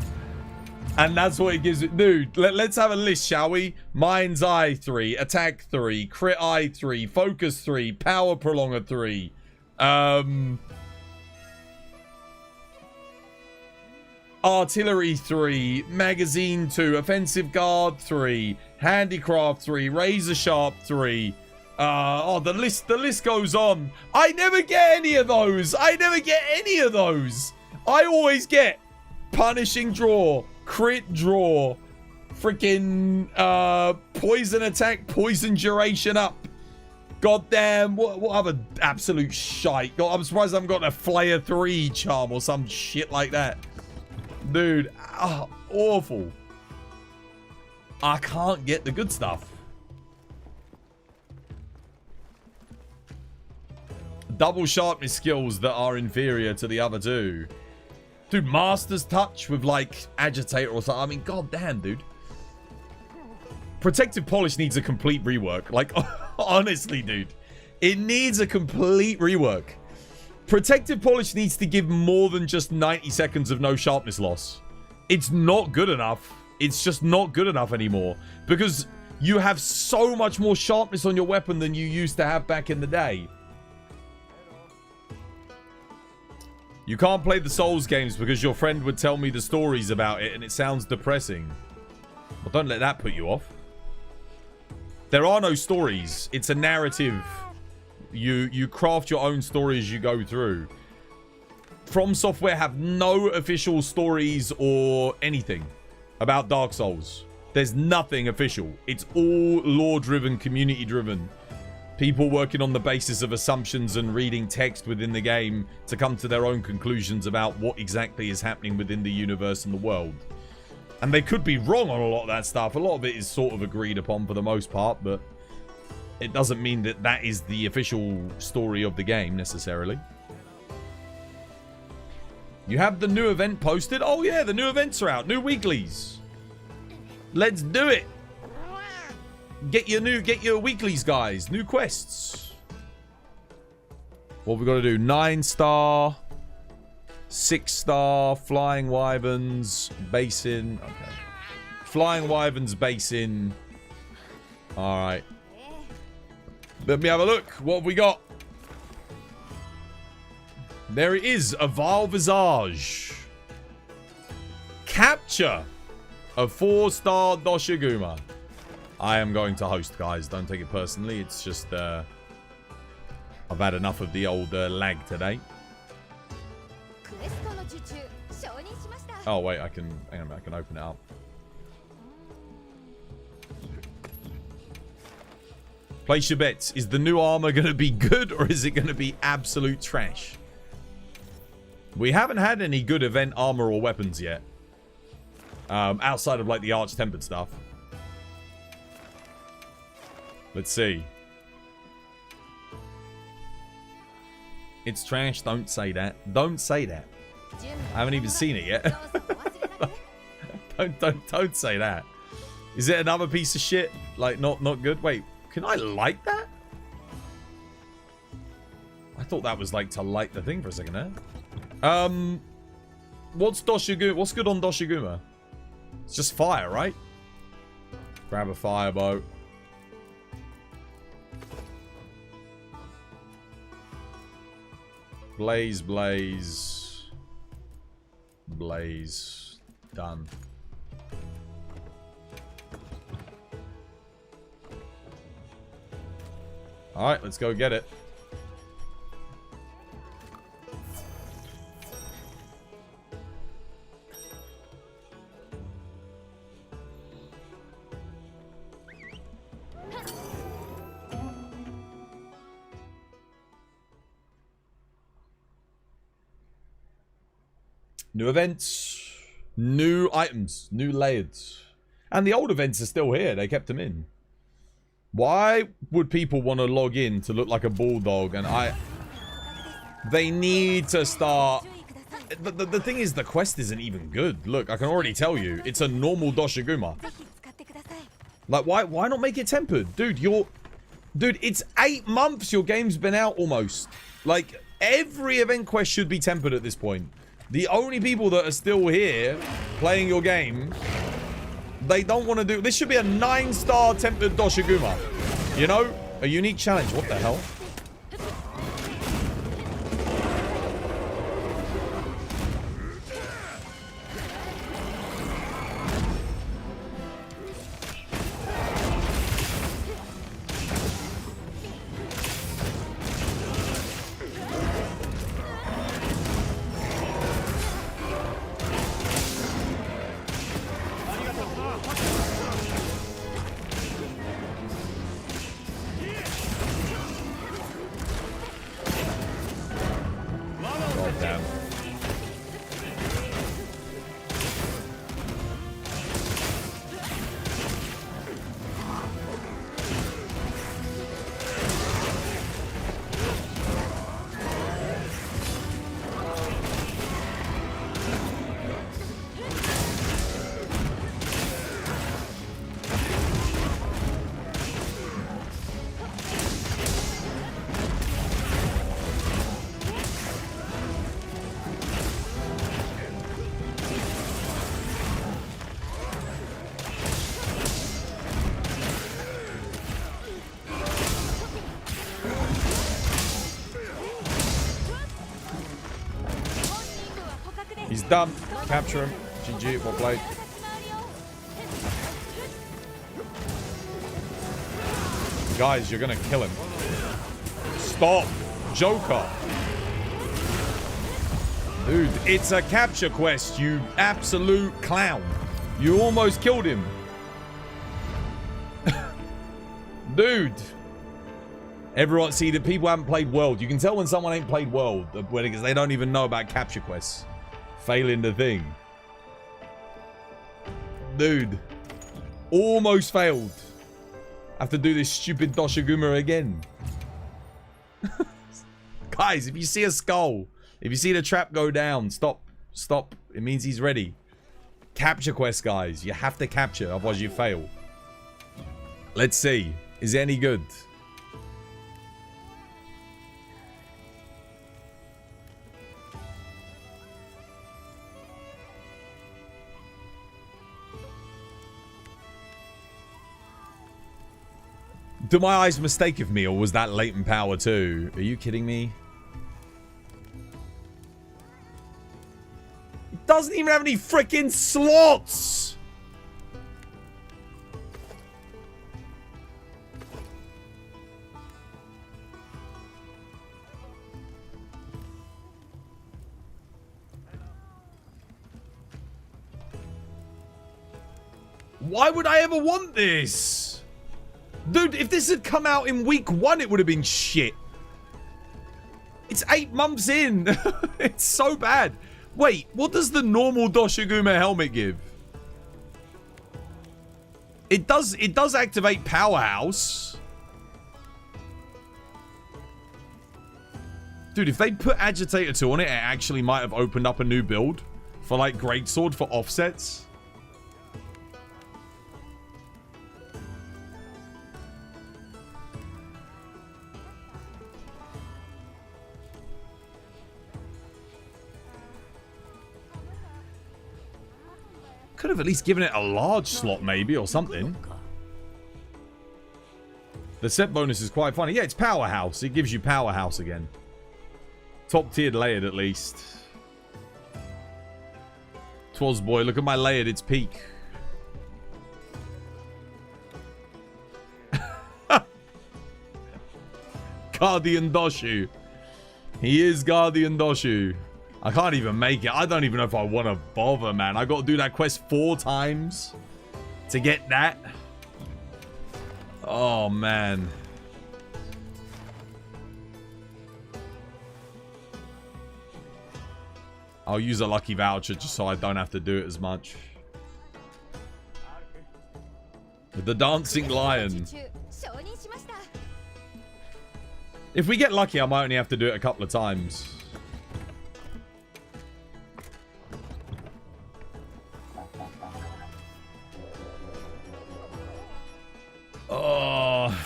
And that's what it gives it. Dude, let's have a list, shall we? Mind's Eye 3, Attack 3, Crit Eye 3, Focus 3, Power Prolonger 3. Artillery 3, Magazine 2, Offensive Guard 3, Handicraft 3, Razor Sharp 3. The list goes on. I never get any of those. I always get Punishing Draw, Crit Draw, freaking Poison Attack, Poison Duration Up. Goddamn, what other absolute shite? God, I'm surprised I haven't got a Flayer 3 charm or some shit like that. Dude, awful. I can't get the good stuff. Double sharpness skills that are inferior to the other two. Dude, Master's Touch with like Agitator or something. I mean, goddamn, dude. Protective Polish needs a complete rework. Like, honestly, dude. It needs a complete rework. Protective Polish needs to give more than just 90 seconds of no sharpness loss. It's not good enough. It's just not good enough anymore. Because you have so much more sharpness on your weapon than you used to have back in the day. You can't play the Souls games because your friend would tell me the stories about it and it sounds depressing. Well, don't let that put you off. There are no stories. It's a narrative. You craft your own story as you go through. From Software have no official stories or anything about Dark Souls. There's nothing official. It's all lore-driven, community-driven. People working on the basis of assumptions and reading text within the game to come to their own conclusions about what exactly is happening within the universe and the world. And they could be wrong on a lot of that stuff. A lot of it is sort of agreed upon for the most part, but it doesn't mean that that is the official story of the game necessarily. You have the new event posted? Oh yeah, the new events are out. New weeklies. Let's do it. Get your weeklies, guys. New quests. What we got to do? 9-star, 6-star, Flying Wyverns, Basin. Okay. Flying Wyverns, Basin. Alright. Let me have a look. What have we got? There it is. A Vile Visage. Capture a 4-star Doshiguma. I am going to host, guys. Don't take it personally. It's just, I've had enough of the old lag today. Oh, wait. I can open it up. Place your bets. Is the new armor going to be good or is it going to be absolute trash? We haven't had any good event armor or weapons yet. Outside of, like, the Arch-Tempered stuff. Let's see. It's trash. Don't say that. Don't say that. I haven't even seen it yet. Don't say that. Is it another piece of shit? Like, not good? Wait, can I light that? I thought that was like to light the thing for a second there. What's Doshiguma? What's good on Doshiguma? It's just fire, right? Grab a firebolt. Blaze, blaze. Blaze. Done. Alright, let's go get it. New events, new items, new layers. And the old events are still here. They kept them in. Why would people want to log in to look like a bulldog? And they need to start... The thing is, the quest isn't even good. Look, I can already tell you. It's a normal Doshiguma. Like, why not make it tempered? Dude, Dude, it's 8 months your game's been out almost. Like, every event quest should be tempered at this point. The only people that are still here playing your game, they don't want to do... This should be a 9-star tempered Doshiguma. You know? A unique challenge. What the hell? Damn. He's done. Capture him. GG, well played. Guys, you're gonna kill him. Stop. Joker. Dude, it's a capture quest, you absolute clown. You almost killed him. Dude. Everyone, see, the people haven't played World. You can tell when someone ain't played World because they don't even know about capture quests. Failing the thing. Dude. Almost failed. Have to do this stupid Doshiguma again. Guys, if you see a skull, if you see the trap go down, stop. Stop. It means he's ready. Capture quest, guys. You have to capture, otherwise you fail. Let's see. Is it any good? Do my eyes mistake of me, or was that latent power too? Are you kidding me? It doesn't even have any freaking slots! Why would I ever want this? Dude, if this had come out in week 1, it would have been shit. It's 8 months in. It's so bad. Wait, what does the normal Doshiguma helmet give? It does activate Powerhouse. Dude, if they put Agitator 2 on it, it actually might have opened up a new build for like Greatsword for offsets. Could have at least given it a large slot, maybe, or something. The set bonus is quite funny. Yeah, it's Powerhouse. It gives you Powerhouse again. Top tiered layered, at least. Twas boy, look at my layered. It's peak. Guardian Doshu. He is Guardian Doshu. I can't even make it. I don't even know if I want to bother, man. I got to do that quest 4 times to get that. Oh, man. I'll use a lucky voucher just so I don't have to do it as much. The Dancing Lion. If we get lucky, I might only have to do it a couple of times. Oh.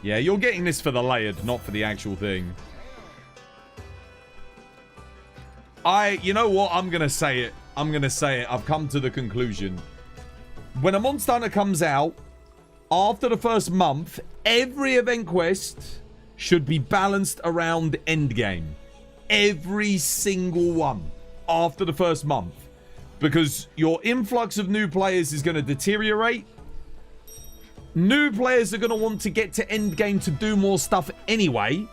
Yeah, you're getting this for the layered, not for the actual thing. You know what? I'm going to say it. I'm going to say it. I've come to the conclusion. When a Monster Hunter comes out, after the first month, every event quest should be balanced around endgame. Every single one after the first month. Because your influx of new players is going to deteriorate. New players are going to want to get to endgame to do more stuff anyway.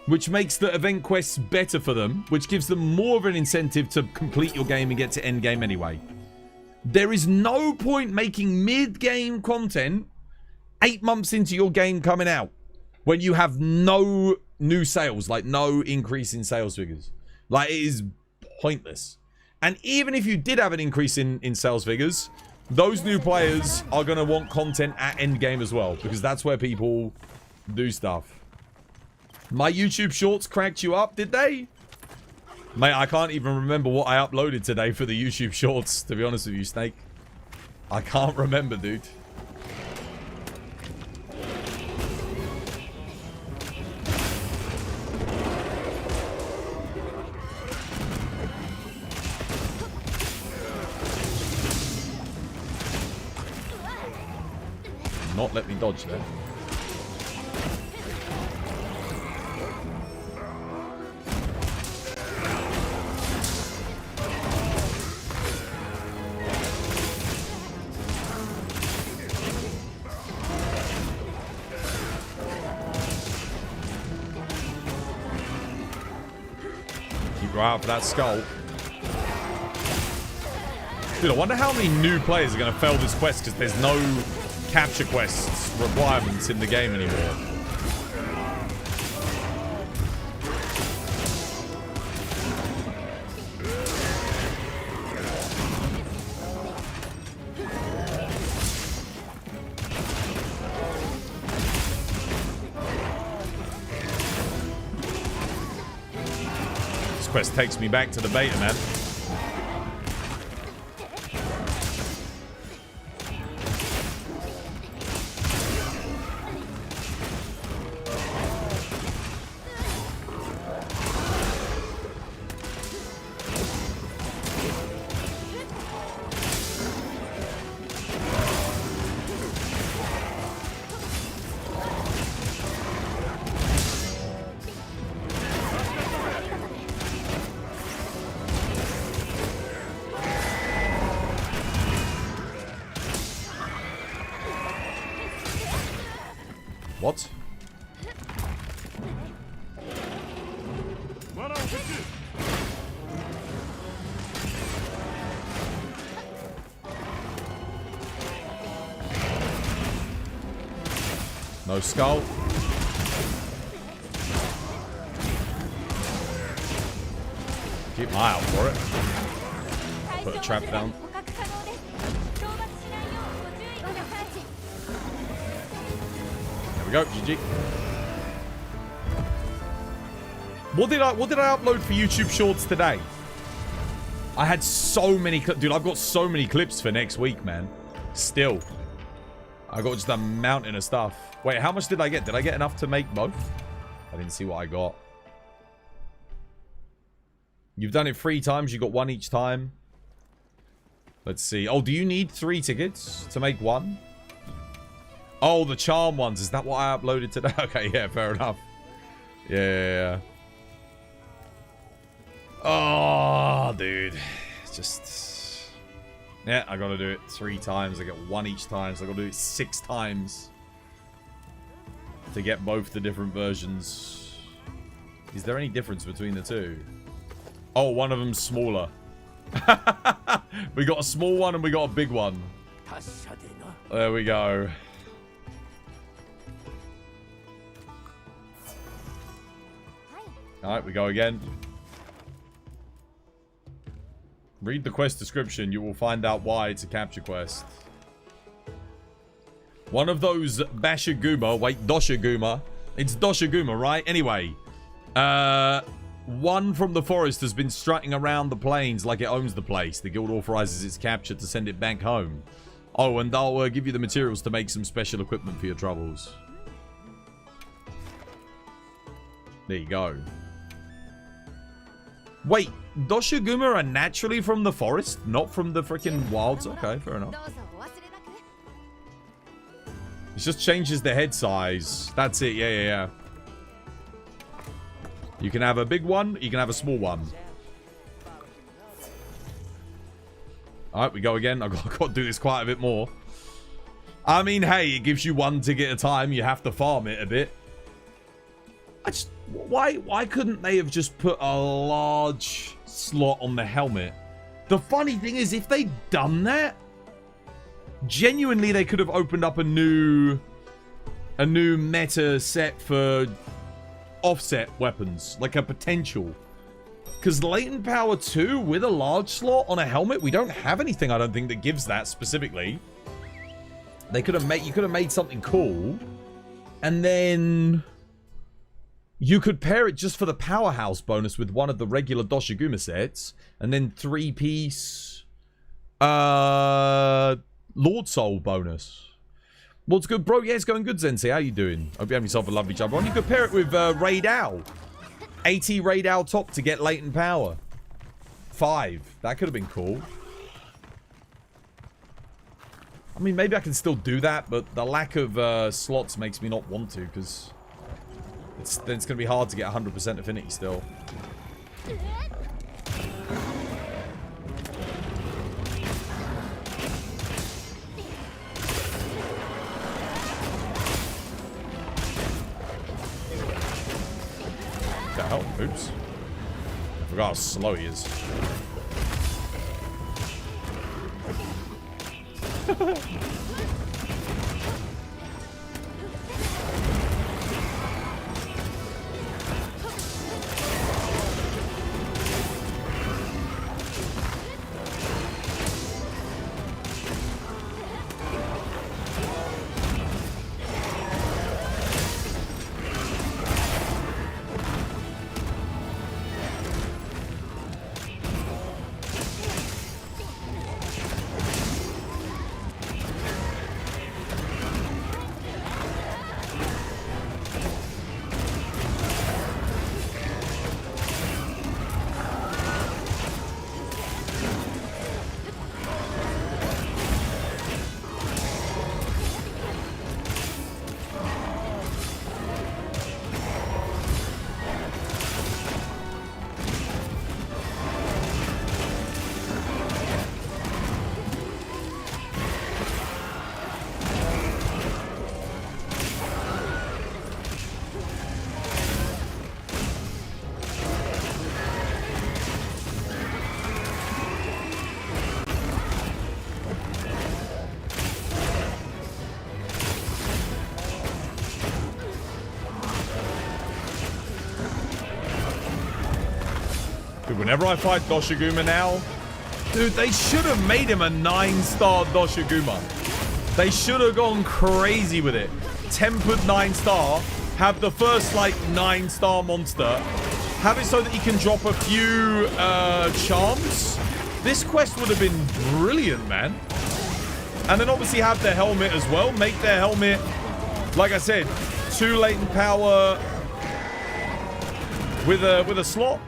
Which makes the event quests better for them. Which gives them more of an incentive to complete your game and get to endgame anyway. There is no point making mid-game content 8 months into your game coming out. when you have no new sales, like no increase in sales figures. Like, it is pointless. And even if you did have an increase in sales figures, those new players are going to want content at endgame as well, because that's where people do stuff. My YouTube shorts cracked you up, did they? Mate, I can't even remember what I uploaded today for the YouTube shorts, to be honest with you, Snake. I can't remember, dude. Not let me dodge there. Keep right out for that skull. Dude, I wonder how many new players are going to fail this quest because there's no capture quests requirements in the game anymore. This quest takes me back to the beta, man. What? No skull. Keep my eye out for it. Put a trap down. Go, GG. What did I upload for YouTube Shorts today? I had so many dude, I've got so many clips for next week, man. Still. I got just a mountain of stuff. Wait, how much did I get? Did I get enough to make both? I didn't see what I got. You've done it 3 times, you got 1 each time. Let's see. Oh, do you need 3 tickets to make 1? Oh, the charm ones. Is that what I uploaded today? Okay, yeah, fair enough. Yeah. Oh, dude. It's just... Yeah, I gotta do it 3 times. I get 1 each time, so I gotta do it 6 times. To get both the different versions. Is there any difference between the 2? Oh, one of them's smaller. We got a small one and we got a big one. There we go. Alright, we go again. Read the quest description. You will find out why it's a capture quest. One of those Bashaguma. Wait, Doshaguma. It's Doshaguma, right? Anyway. One from the forest has been strutting around the plains like it owns the place. The guild authorizes its capture to send it back home. Oh, and I'll give you the materials to make some special equipment for your troubles. There you go. Wait, Doshaguma are naturally from the forest, not from the freaking wilds? Okay, fair enough. It just changes the head size. That's it, yeah. You can have a big one, you can have a small one. Alright, we go again. I've got to do this quite a bit more. I mean, hey, it gives you 1 ticket at a time. You have to farm it a bit. Why couldn't they have just put a large slot on the helmet? The funny thing is, if they'd done that, genuinely they could have opened up a new a new meta set for offset weapons, like a potential. Because latent power 2 with a large slot on a helmet, we don't have anything, I don't think, that gives that specifically. They could have made, you could have made something cool, and then you could pair it just for the powerhouse bonus with one of the regular Doshiguma sets, and then 3-piece Lord Soul bonus. What's good, bro? Yeah, it's going good, Zensei. How you doing? Hope you have yourself a lovely jump on. You could pair it with Raid Owl. 80 Raid Owl top to get latent power. 5. That could have been cool. I mean, maybe I can still do that, but the lack of slots makes me not want to, because then it's going to be hard to get 100% affinity still. What the hell? Oops. I forgot how slow he is. Whenever I fight Doshiguma now, dude, they should have made him a 9-star Doshiguma. They should have gone crazy with it. Tempered 9-star, have the first, like, 9-star monster, have it so that he can drop a few charms. This quest would have been brilliant, man. And then obviously have their helmet as well. Make their helmet, like I said, 2 latent power with a slot.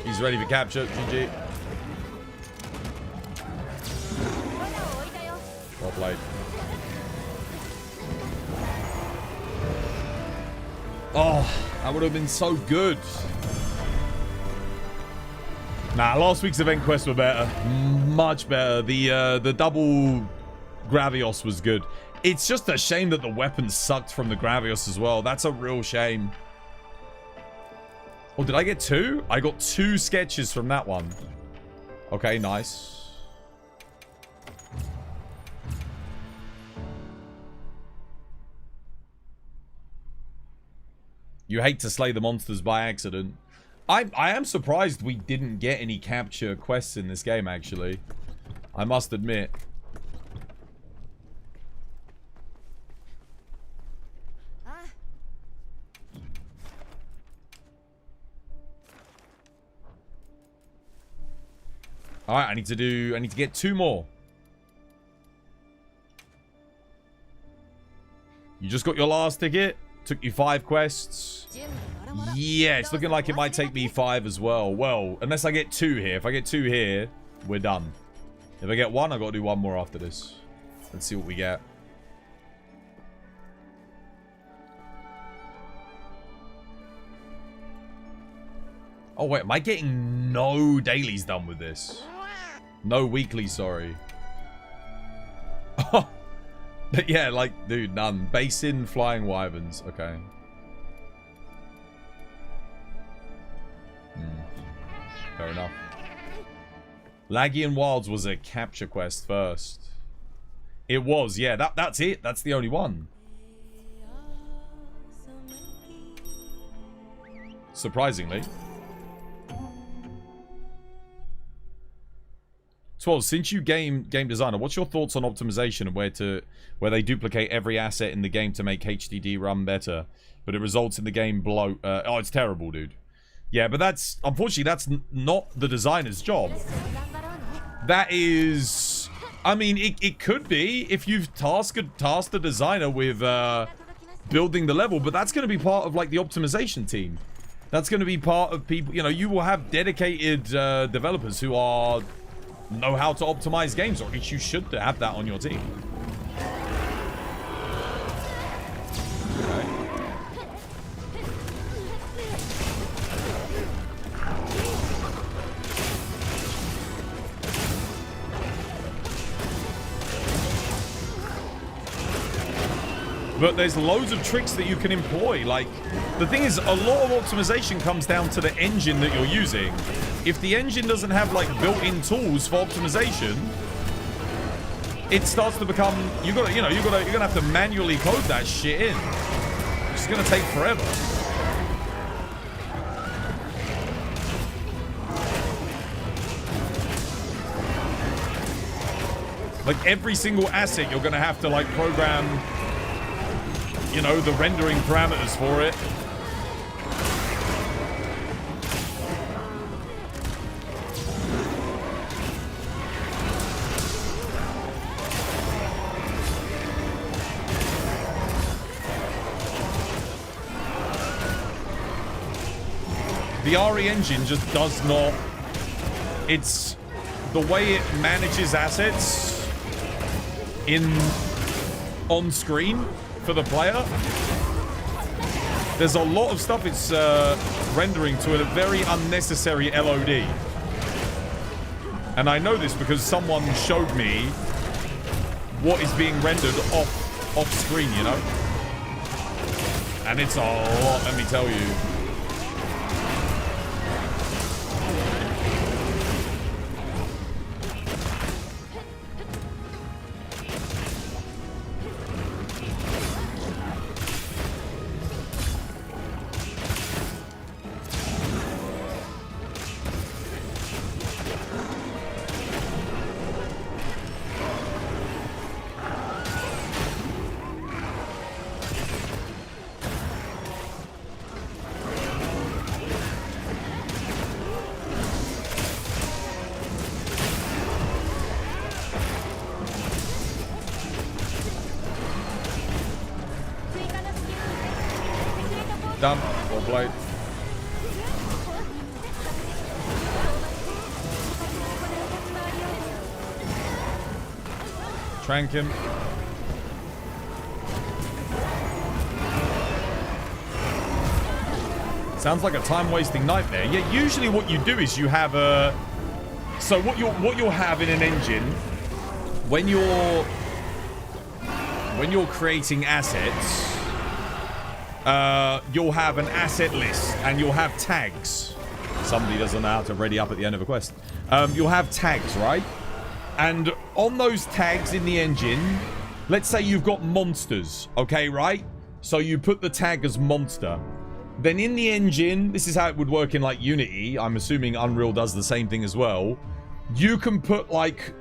He's ready for capture. GG. Well played. Oh, that would have been so good. Nah, last week's event quests were better. Much better. The double Gravios was good. It's just a shame that the weapons sucked from the Gravios as well. That's a real shame. Oh, did I get 2? I got 2 sketches from that one. Okay, nice. You hate to slay the monsters by accident. I am surprised we didn't get any capture quests in this game, actually. I must admit. Alright, I need to get 2 more. You just got your last ticket. Took you 5 quests. Yeah, it's looking like it might take me 5 as well. Well, unless I get 2 here. If I get 2 here, we're done. If I get 1, I've got to do 1 more after this. Let's see what we get. Oh, wait. Am I getting no dailies done with this? No weekly, sorry. Oh, but yeah, like, dude, none. Basin, flying wyverns. Okay. Fair enough. Laggy and Wilds was a capture quest first. It was, yeah. That's it. That's the only one. Surprisingly. 12. Since you game designer, what's your thoughts on optimization and where they duplicate every asset in the game to make HDD run better, but it results in the game bloat? Oh, it's terrible, dude. Yeah, but that's unfortunately that's not the designer's job. That is, I mean, it could be if you've tasked the designer with building the level, but that's going to be part of like the optimization team. That's going to be part of people. You know, you will have dedicated developers who know how to optimize games, or at least you should have that on your team. Okay. But there's loads of tricks that you can employ. Like, the thing is, a lot of optimization comes down to the engine that you're using. If the engine doesn't have, like, built-in tools for optimization, it starts to become... you're gonna have to manually code that shit in. It's gonna take forever. Like, every single asset, you're gonna have to, like, program... you know, the rendering parameters for it. The RE engine just does not... it's... the way it manages assets on screen for the player, there's a lot of stuff it's rendering to a very unnecessary LOD. And I know this because someone showed me what is being rendered off screen, you know? And it's a lot, let me tell you. Done. Well played. Trank him. Sounds like a time-wasting nightmare. Yeah, usually what you do is you have a... so what you'll have in an engine when you're creating assets, you'll have an asset list and you'll have tags. Somebody doesn't know how to ready up at the end of a quest. You'll have tags, right? And on those tags in the engine, let's say you've got monsters, okay, right? So you put the tag as monster. Then in the engine, this is how it would work in like Unity. I'm assuming Unreal does the same thing as well. You can put like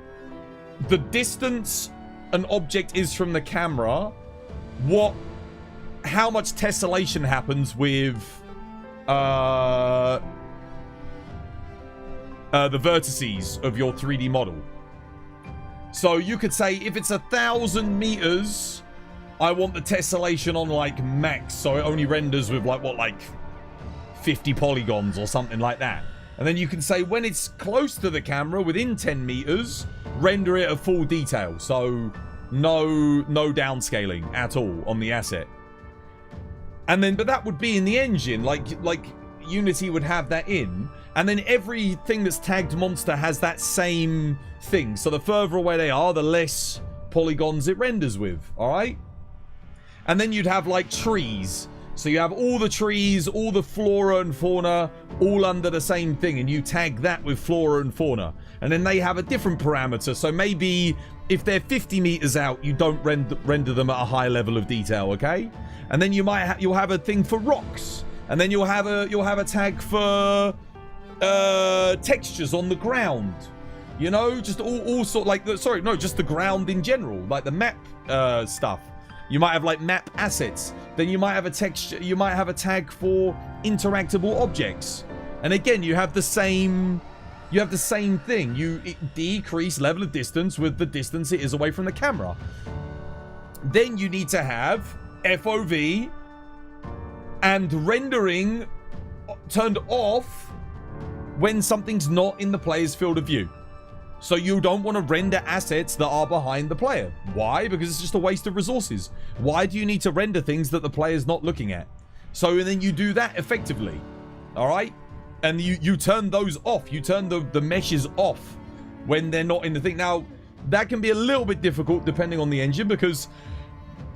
the distance an object is from the camera, how much tessellation happens with the vertices of your 3D model. So you could say if it's 1,000 meters, I want the tessellation on like max, so it only renders with like 50 polygons or something like that. And then you can say when it's close to the camera, within 10 meters, render it at full detail. So no downscaling at all on the asset. And then, but that would be in the engine, like Unity would have that in. And then everything that's tagged monster has that same thing. So the further away they are, the less polygons it renders with, all right? And then you'd have like trees. So you have all the trees, all the flora and fauna, all under the same thing, and you tag that with flora and fauna. And then they have a different parameter. So maybe if they're 50 meters out, you don't render them at a high level of detail, okay? And then you'll have a thing for rocks, and then you'll have a tag for textures on the ground. You know, just all sort like just the ground in general, like the map stuff. You might have like map assets. Then you might have a texture. You might have a tag for interactable objects. And again, you have the same. You have the same thing. You decrease level of distance with the distance it is away from the camera. Then you need to have FOV and rendering turned off when something's not in the player's field of view. So you don't want to render assets that are behind the player. Why? Because it's just a waste of resources. Why do you need to render things that the player's not looking at? So and then you do that effectively. All right? And you turn those off. You turn the meshes off when they're not in the thing. Now, that can be a little bit difficult depending on the engine, because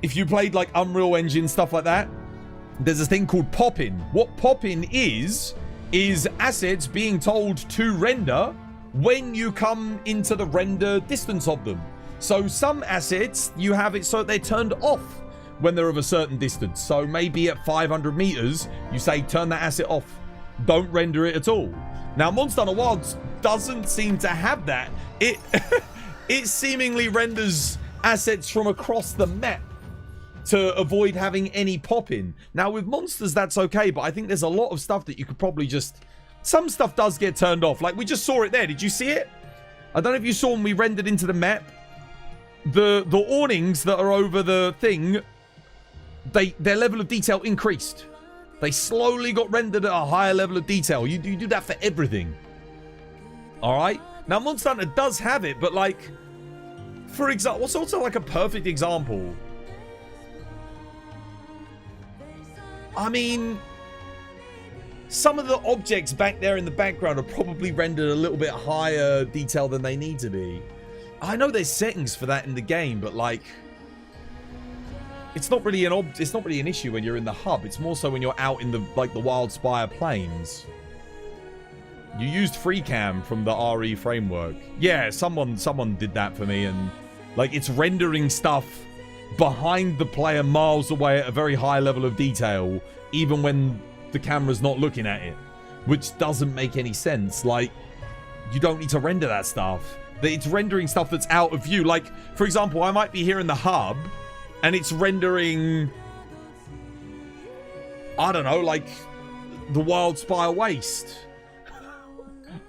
if you played like Unreal Engine, stuff like that, there's this thing called pop-in. What pop-in is assets being told to render when you come into the render distance of them. So some assets, you have it so they're turned off when they're of a certain distance. So maybe at 500 meters, you say turn that asset off. Don't render it at all. Now, Monster Hunter Wilds doesn't seem to have that. It seemingly renders assets from across the map to avoid having any pop-in. Now, with monsters, that's okay, but I think there's a lot of stuff that you could probably just... Some stuff does get turned off. Like, we just saw it there. Did you see it? I don't know if you saw when we rendered into the map. The awnings that are over the thing, their level of detail increased. They slowly got rendered at a higher level of detail. You do that for everything. Alright? Now, Monster Hunter does have it, but like... For example, what's also like a perfect example? I mean... Some of the objects back there in the background are probably rendered a little bit higher detail than they need to be. I know there's settings for that in the game, but like, it's not really an issue when you're in the hub. It's more so when you're out in the the Wild Spire plains. You used FreeCam from the RE framework. Yeah, someone did that for me, and like it's rendering stuff behind the player miles away at a very high level of detail, even when the camera's not looking at it, which doesn't make any sense. Like, you don't need to render that stuff. It's rendering stuff that's out of view. Like, for example, I might be here in the hub and it's rendering, I don't know, like the Wild Spire Waste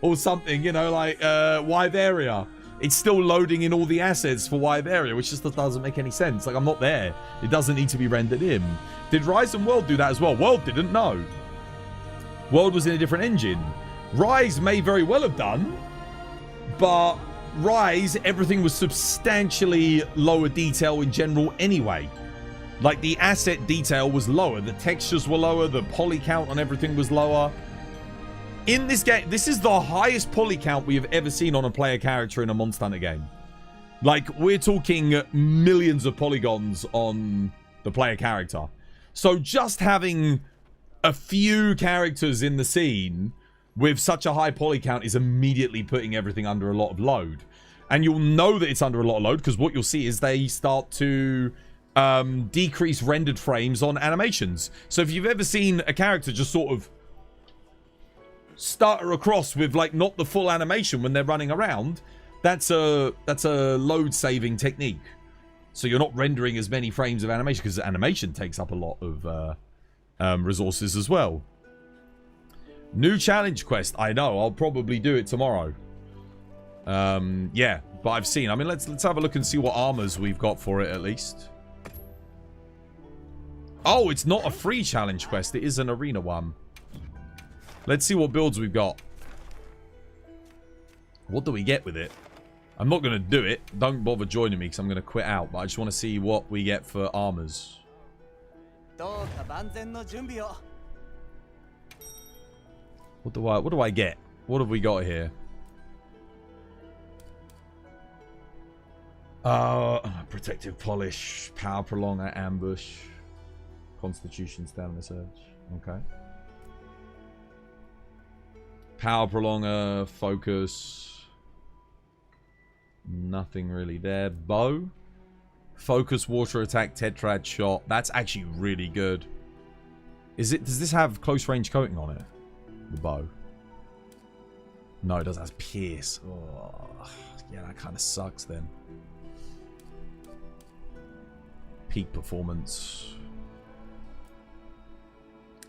or something, you know, like Wyveria. It's still loading in all the assets for Wyveria, which just doesn't make any sense. Like, I'm not there. It doesn't need to be rendered in. Did Rise and World do that as well? World didn't, no. World was in a different engine. Rise may very well have done, but Rise, everything was substantially lower detail in general anyway. Like, the asset detail was lower. The textures were lower. The poly count on everything was lower. In this game, this is the highest poly count we have ever seen on a player character in a Monster Hunter game. Like, we're talking millions of polygons on the player character. So just having a few characters in the scene with such a high poly count is immediately putting everything under a lot of load. And you'll know that it's under a lot of load because what you'll see is they start to decrease rendered frames on animations. So if you've ever seen a character just sort of stutter across with like not the full animation when they're running around, that's a load saving technique. So you're not rendering as many frames of animation because animation takes up a lot of resources as well. New challenge quest. I know. I'll probably do it tomorrow. Yeah, but I've seen. I mean, let's have a look and see what armors we've got for it at least. Oh, it's not a free challenge quest. It is an arena one. Let's see what builds we've got. What do we get with it? I'm not going to do it. Don't bother joining me because I'm going to quit out. But I just want to see what we get for armors. What do I get? What have we got here? Protective polish, power prolonger, ambush. Constitution, stamina surge. Okay. Power prolonger, focus. Nothing really there. Bow. Focus, water attack, tetrad shot. That's actually really good. Does this have close range coating on it? The bow. No, it doesn't. It has pierce. Oh, yeah, that kind of sucks then. Peak performance.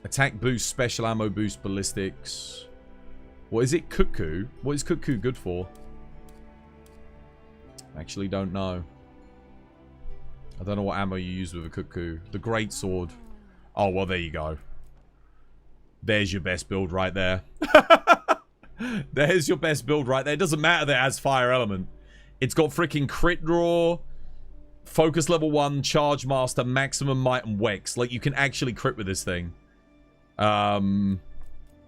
Attack boost, special ammo boost, ballistics. What is it? GuCoo? What is GuCoo good for? Actually don't know. I don't know what ammo you use with a GuCoo. The great sword. Oh, well, there you go. There's your best build right there. There's your best build right there. It doesn't matter that it has fire element. It's got freaking crit draw, focus level 1, charge master, maximum might, and wex. Like, you can actually crit with this thing. And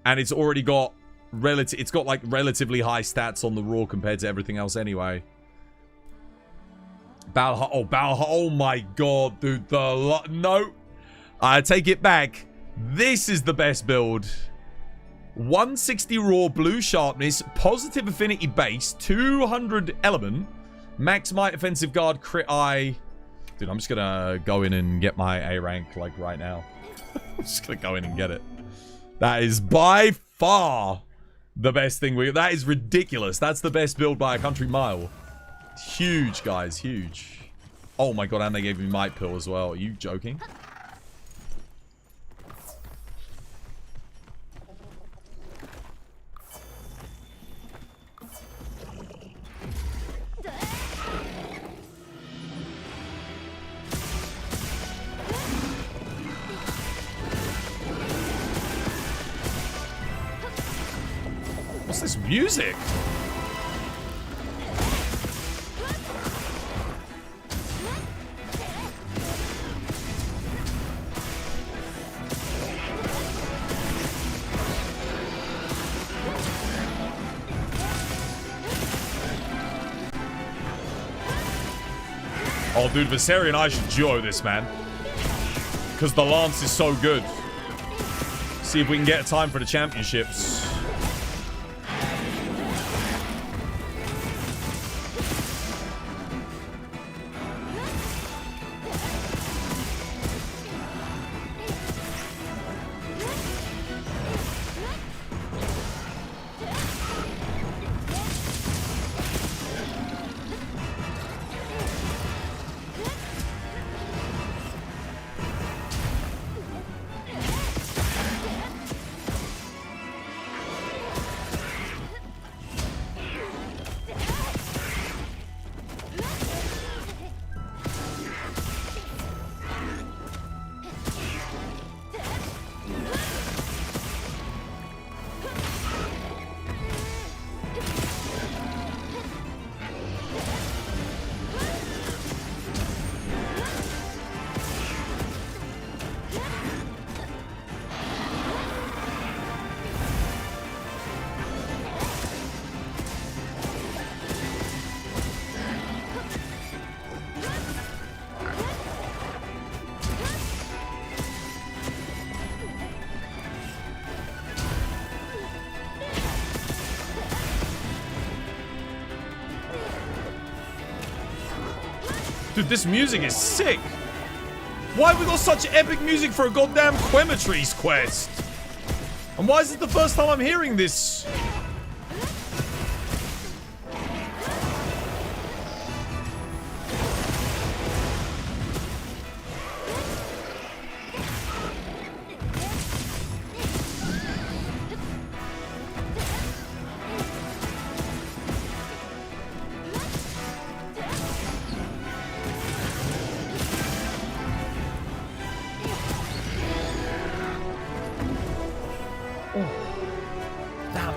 it's already got it's got like relatively high stats on the raw compared to everything else anyway. Oh my god, dude. No. I take it back. This is the best build. 160 raw, blue sharpness, positive affinity base, 200 element, max might, offensive guard, crit eye. Dude, I'm just gonna go in and get my A rank like right now. I'm just gonna go in and get it. That is by far the best thing that is ridiculous. That's the best build by a country mile. Huge, guys, huge. Oh my god, and they gave me might pill as well. Are you joking? What's this music? Oh, dude, Viseri and I should duo this, man. Because the Lance is so good. See if we can get a time for the championships. Dude, this music is sick. Why have we got such epic music for a goddamn Quemetries quest? And why is it the first time I'm hearing this?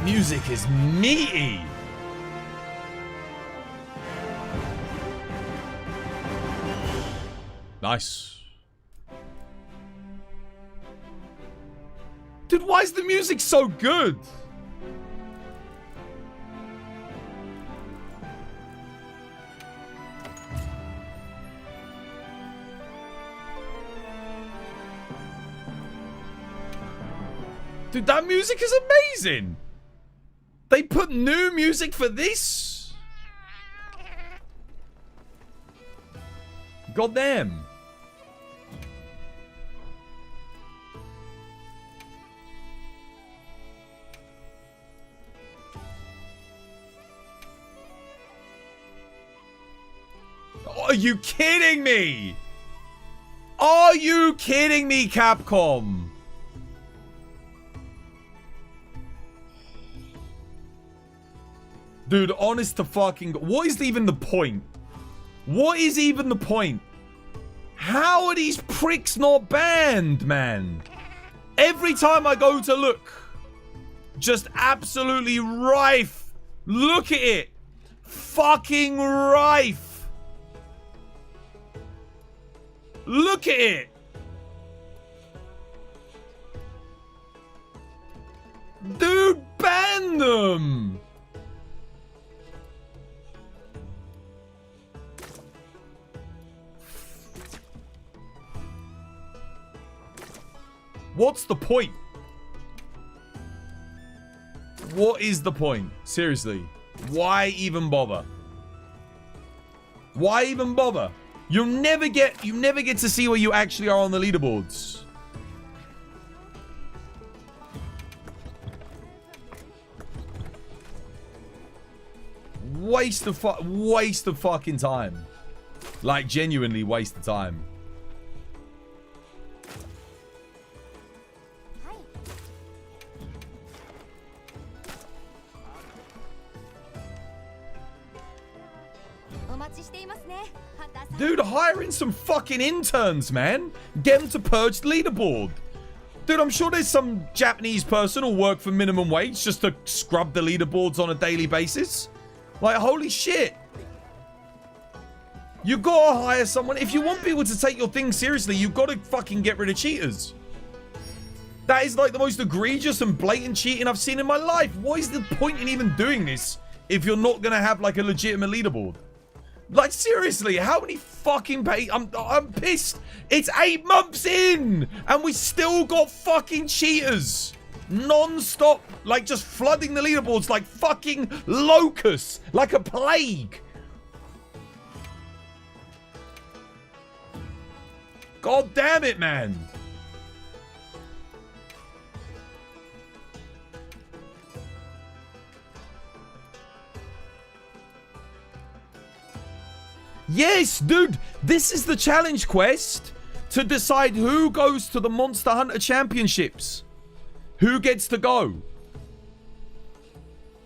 Music is meaty. Nice. Dude, why is the music so good? Dude, that music is amazing. They put new music for this? God damn. Are you kidding me? Are you kidding me, Capcom? Dude, honest to fucking... What is even the point? What is even the point? How are these pricks not banned, man? Every time I go to look, just absolutely rife. Look at it. Fucking rife. Look at it. Dude, ban them. What's the point? What is the point? Seriously. Why even bother? Why even bother? You never get to see where you actually are on the leaderboards. Waste of fucking time. Like, genuinely waste of time. Dude, hire in some fucking interns, man. Get them to purge the leaderboard. Dude, I'm sure there's some Japanese person who'll work for minimum wage just to scrub the leaderboards on a daily basis. Like, holy shit. You gotta hire someone. If you want people to take your thing seriously, you gotta fucking get rid of cheaters. That is like the most egregious and blatant cheating I've seen in my life. What is the point in even doing this if you're not gonna have like a legitimate leaderboard? Like, seriously, how many fucking I'm pissed. It's 8 months in and we still got fucking cheaters. Non-stop, like just flooding the leaderboards like fucking locusts, like a plague. God damn it, man. Yes, dude, this is the challenge quest to decide who goes to the Monster Hunter Championships. Who gets to go?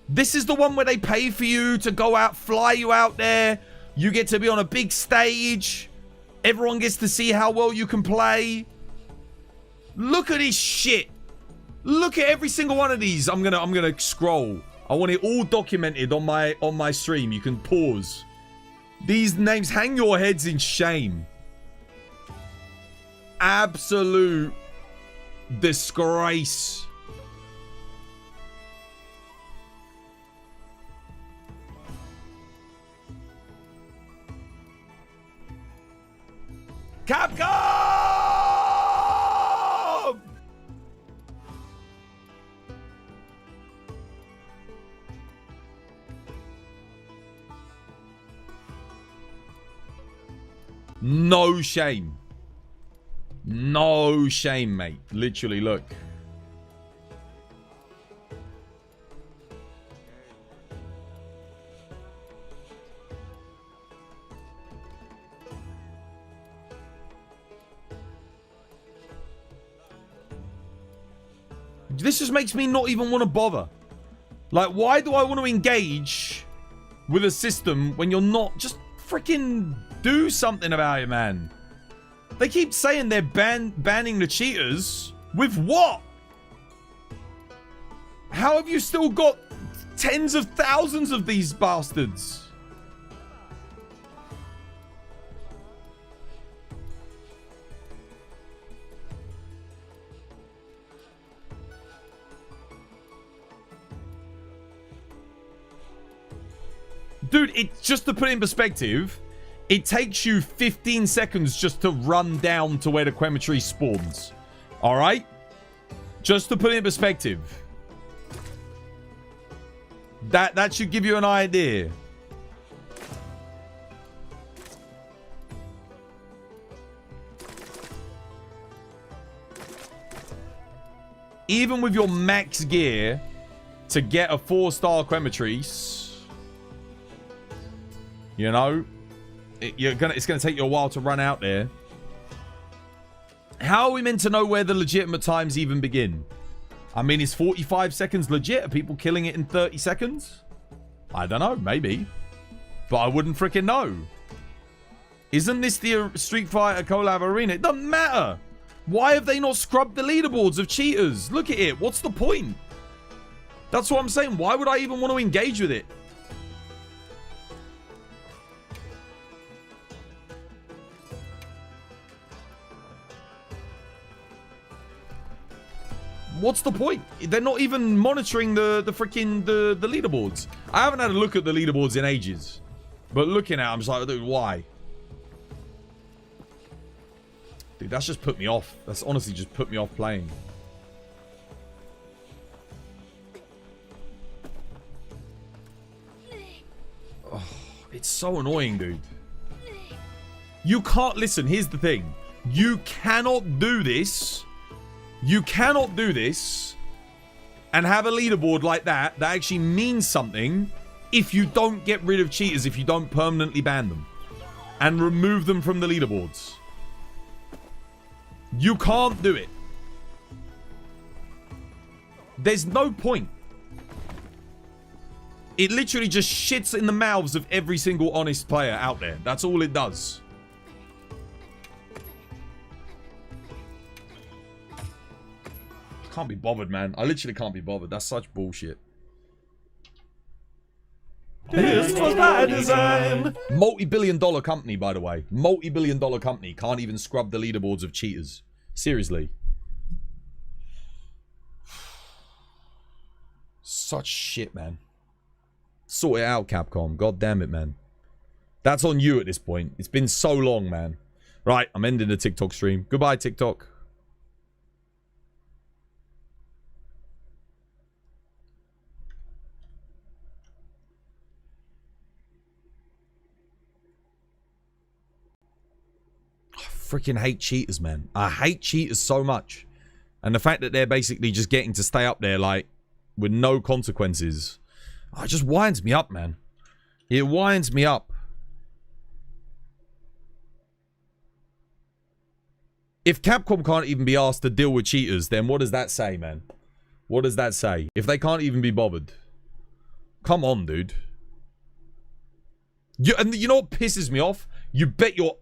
This is the one where they pay for you to go out, fly you out there. You get to be on a big stage. Everyone gets to see how well you can play. Look at this shit. Look at every single one of these. I'm gonna scroll. I want it all documented on my stream. You can pause. These names, hang your heads in shame. Absolute disgrace. Capcom! No shame. No shame, mate. Literally, look. This just makes me not even want to bother. Like, why do I want to engage with a system when you're not? Just freaking do something about it, man. They keep saying they're banning the cheaters. With what? How have you still got tens of thousands of these bastards? Dude, it just to put it in perspective, it takes you 15 seconds just to run down to where the Quematree spawns. Alright? Just to put it in perspective. That should give you an idea. Even with your max gear to get a 4-star Crematrice, you know, it's gonna take you a while to run out there. How are we meant to know where the legitimate times even begin? I mean, is 45 seconds legit? Are people killing it in 30 seconds? I don't know, maybe. But I wouldn't freaking know. Isn't this the Street Fighter collab arena? It doesn't matter. Why have they not scrubbed the leaderboards of cheaters? Look at it. What's the point? That's what I'm saying. Why would I even want to engage with it? What's the point? They're not even monitoring the freaking the leaderboards. I haven't had a look at the leaderboards in ages. But looking at it, I'm just like, dude, why? Dude, that's just put me off. That's honestly just put me off playing. Oh, it's so annoying, dude. You can't... Listen, here's the thing. You cannot do this. You cannot do this and have a leaderboard like that that actually means something if you don't get rid of cheaters, if you don't permanently ban them and remove them from the leaderboards. You can't do it. There's no point. It literally just shits in the mouths of every single honest player out there. That's all it does. Can't be bothered, man. I literally can't be bothered. That's such bullshit. This was by design. Multi-billion-dollar company, by the way. Multi-billion-dollar company can't even scrub the leaderboards of cheaters. Seriously. Such shit, man. Sort it out, Capcom. God damn it, man. That's on you at this point. It's been so long, man. Right, I'm ending the TikTok stream. Goodbye, TikTok. Freaking hate cheaters, man. I hate cheaters so much. And the fact that they're basically just getting to stay up there, like, with no consequences. It just winds me up, man. It winds me up. If Capcom can't even be asked to deal with cheaters, then what does that say, man? What does that say? If they can't even be bothered. Come on, dude. And you know what pisses me off? You bet your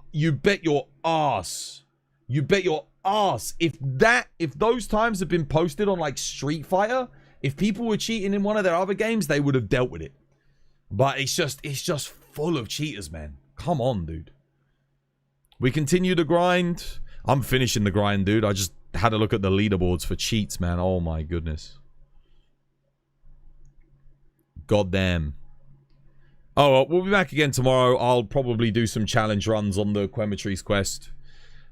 ass. You bet your ass. If those times have been posted on like Street Fighter, if people were cheating in one of their other games, they would have dealt with it. But it's just full of cheaters, man. Come on, dude. We continue the grind. I'm finishing the grind, dude. I just had a look at the leaderboards for cheats, man. Oh my goodness. God damn. Oh, well, we'll be back again tomorrow. I'll probably do some challenge runs on the Crematrice quest.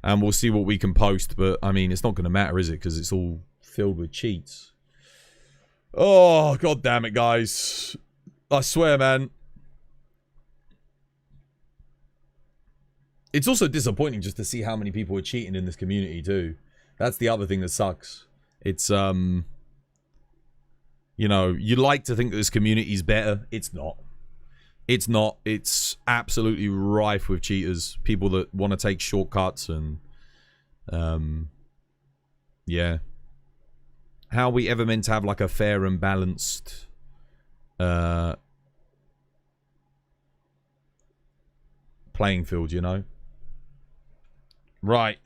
And we'll see what we can post. But, I mean, it's not going to matter, is it? Because it's all filled with cheats. Oh, god damn it, guys. I swear, man. It's also disappointing just to see how many people are cheating in this community, too. That's the other thing that sucks. It's, you know, you like to think that this community's better. It's not. It's not. It's absolutely rife with cheaters. People that want to take shortcuts and... yeah. How are we ever meant to have, like, a fair and balanced... playing field, you know? Right.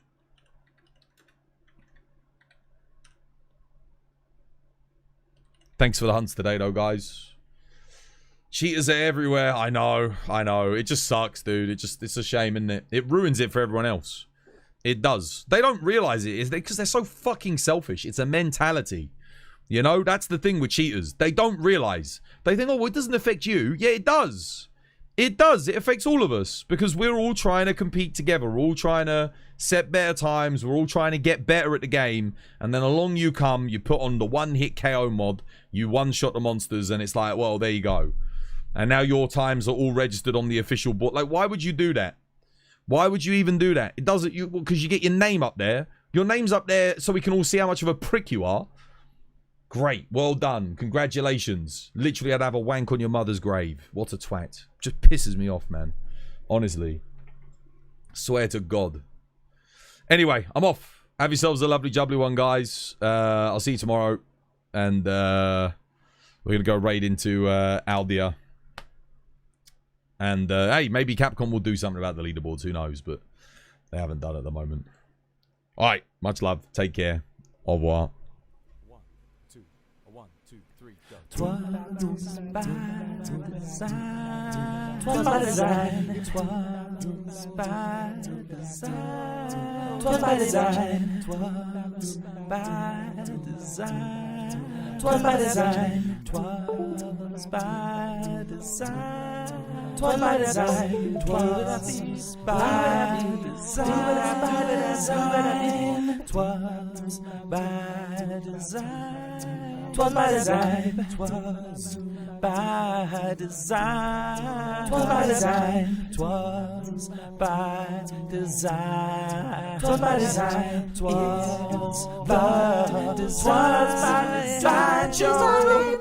Thanks for the hunts today, though, guys. Cheaters are everywhere. I know. It just sucks, dude. It's a shame, isn't it? It ruins it for everyone else. It does. They don't realize it, is it? Because they're so fucking selfish. It's a mentality. You know? That's the thing with cheaters. They don't realize. They think, oh, well, it doesn't affect you. Yeah, it does. It does. It affects all of us because we're all trying to compete together. We're all trying to set better times. We're all trying to get better at the game. And then along you come, you put on the one-hit KO mod, you one-shot the monsters, and it's like, well, there you go. And now your times are all registered on the official board. Like, why would you do that? Why would you even do that? It doesn't, because you get your name up there. Your name's up there so we can all see how much of a prick you are. Great. Well done. Congratulations. Literally, I'd have a wank on your mother's grave. What a twat. Just pisses me off, man. Honestly. Swear to God. Anyway, I'm off. Have yourselves a lovely jubbly one, guys. I'll see you tomorrow. And we're going to go raid into Aldia. And hey, maybe Capcom will do something about the leaderboards. Who knows? But they haven't done it at the moment. Alright. Much love. Take care. Au revoir. 1, 2, 3, go. 'Twas by design. 'Twas by design. 'Twas by design. 'Twas by design. 'Twas by design. 'Twas by design. 'Twas by design. 'Twas by design. 'Twas by design. 'Twas by design. 'Twas by design. 'Twas by design. 'Twas by design. 'Twas by design. 'Twas by design. 'Twas by design.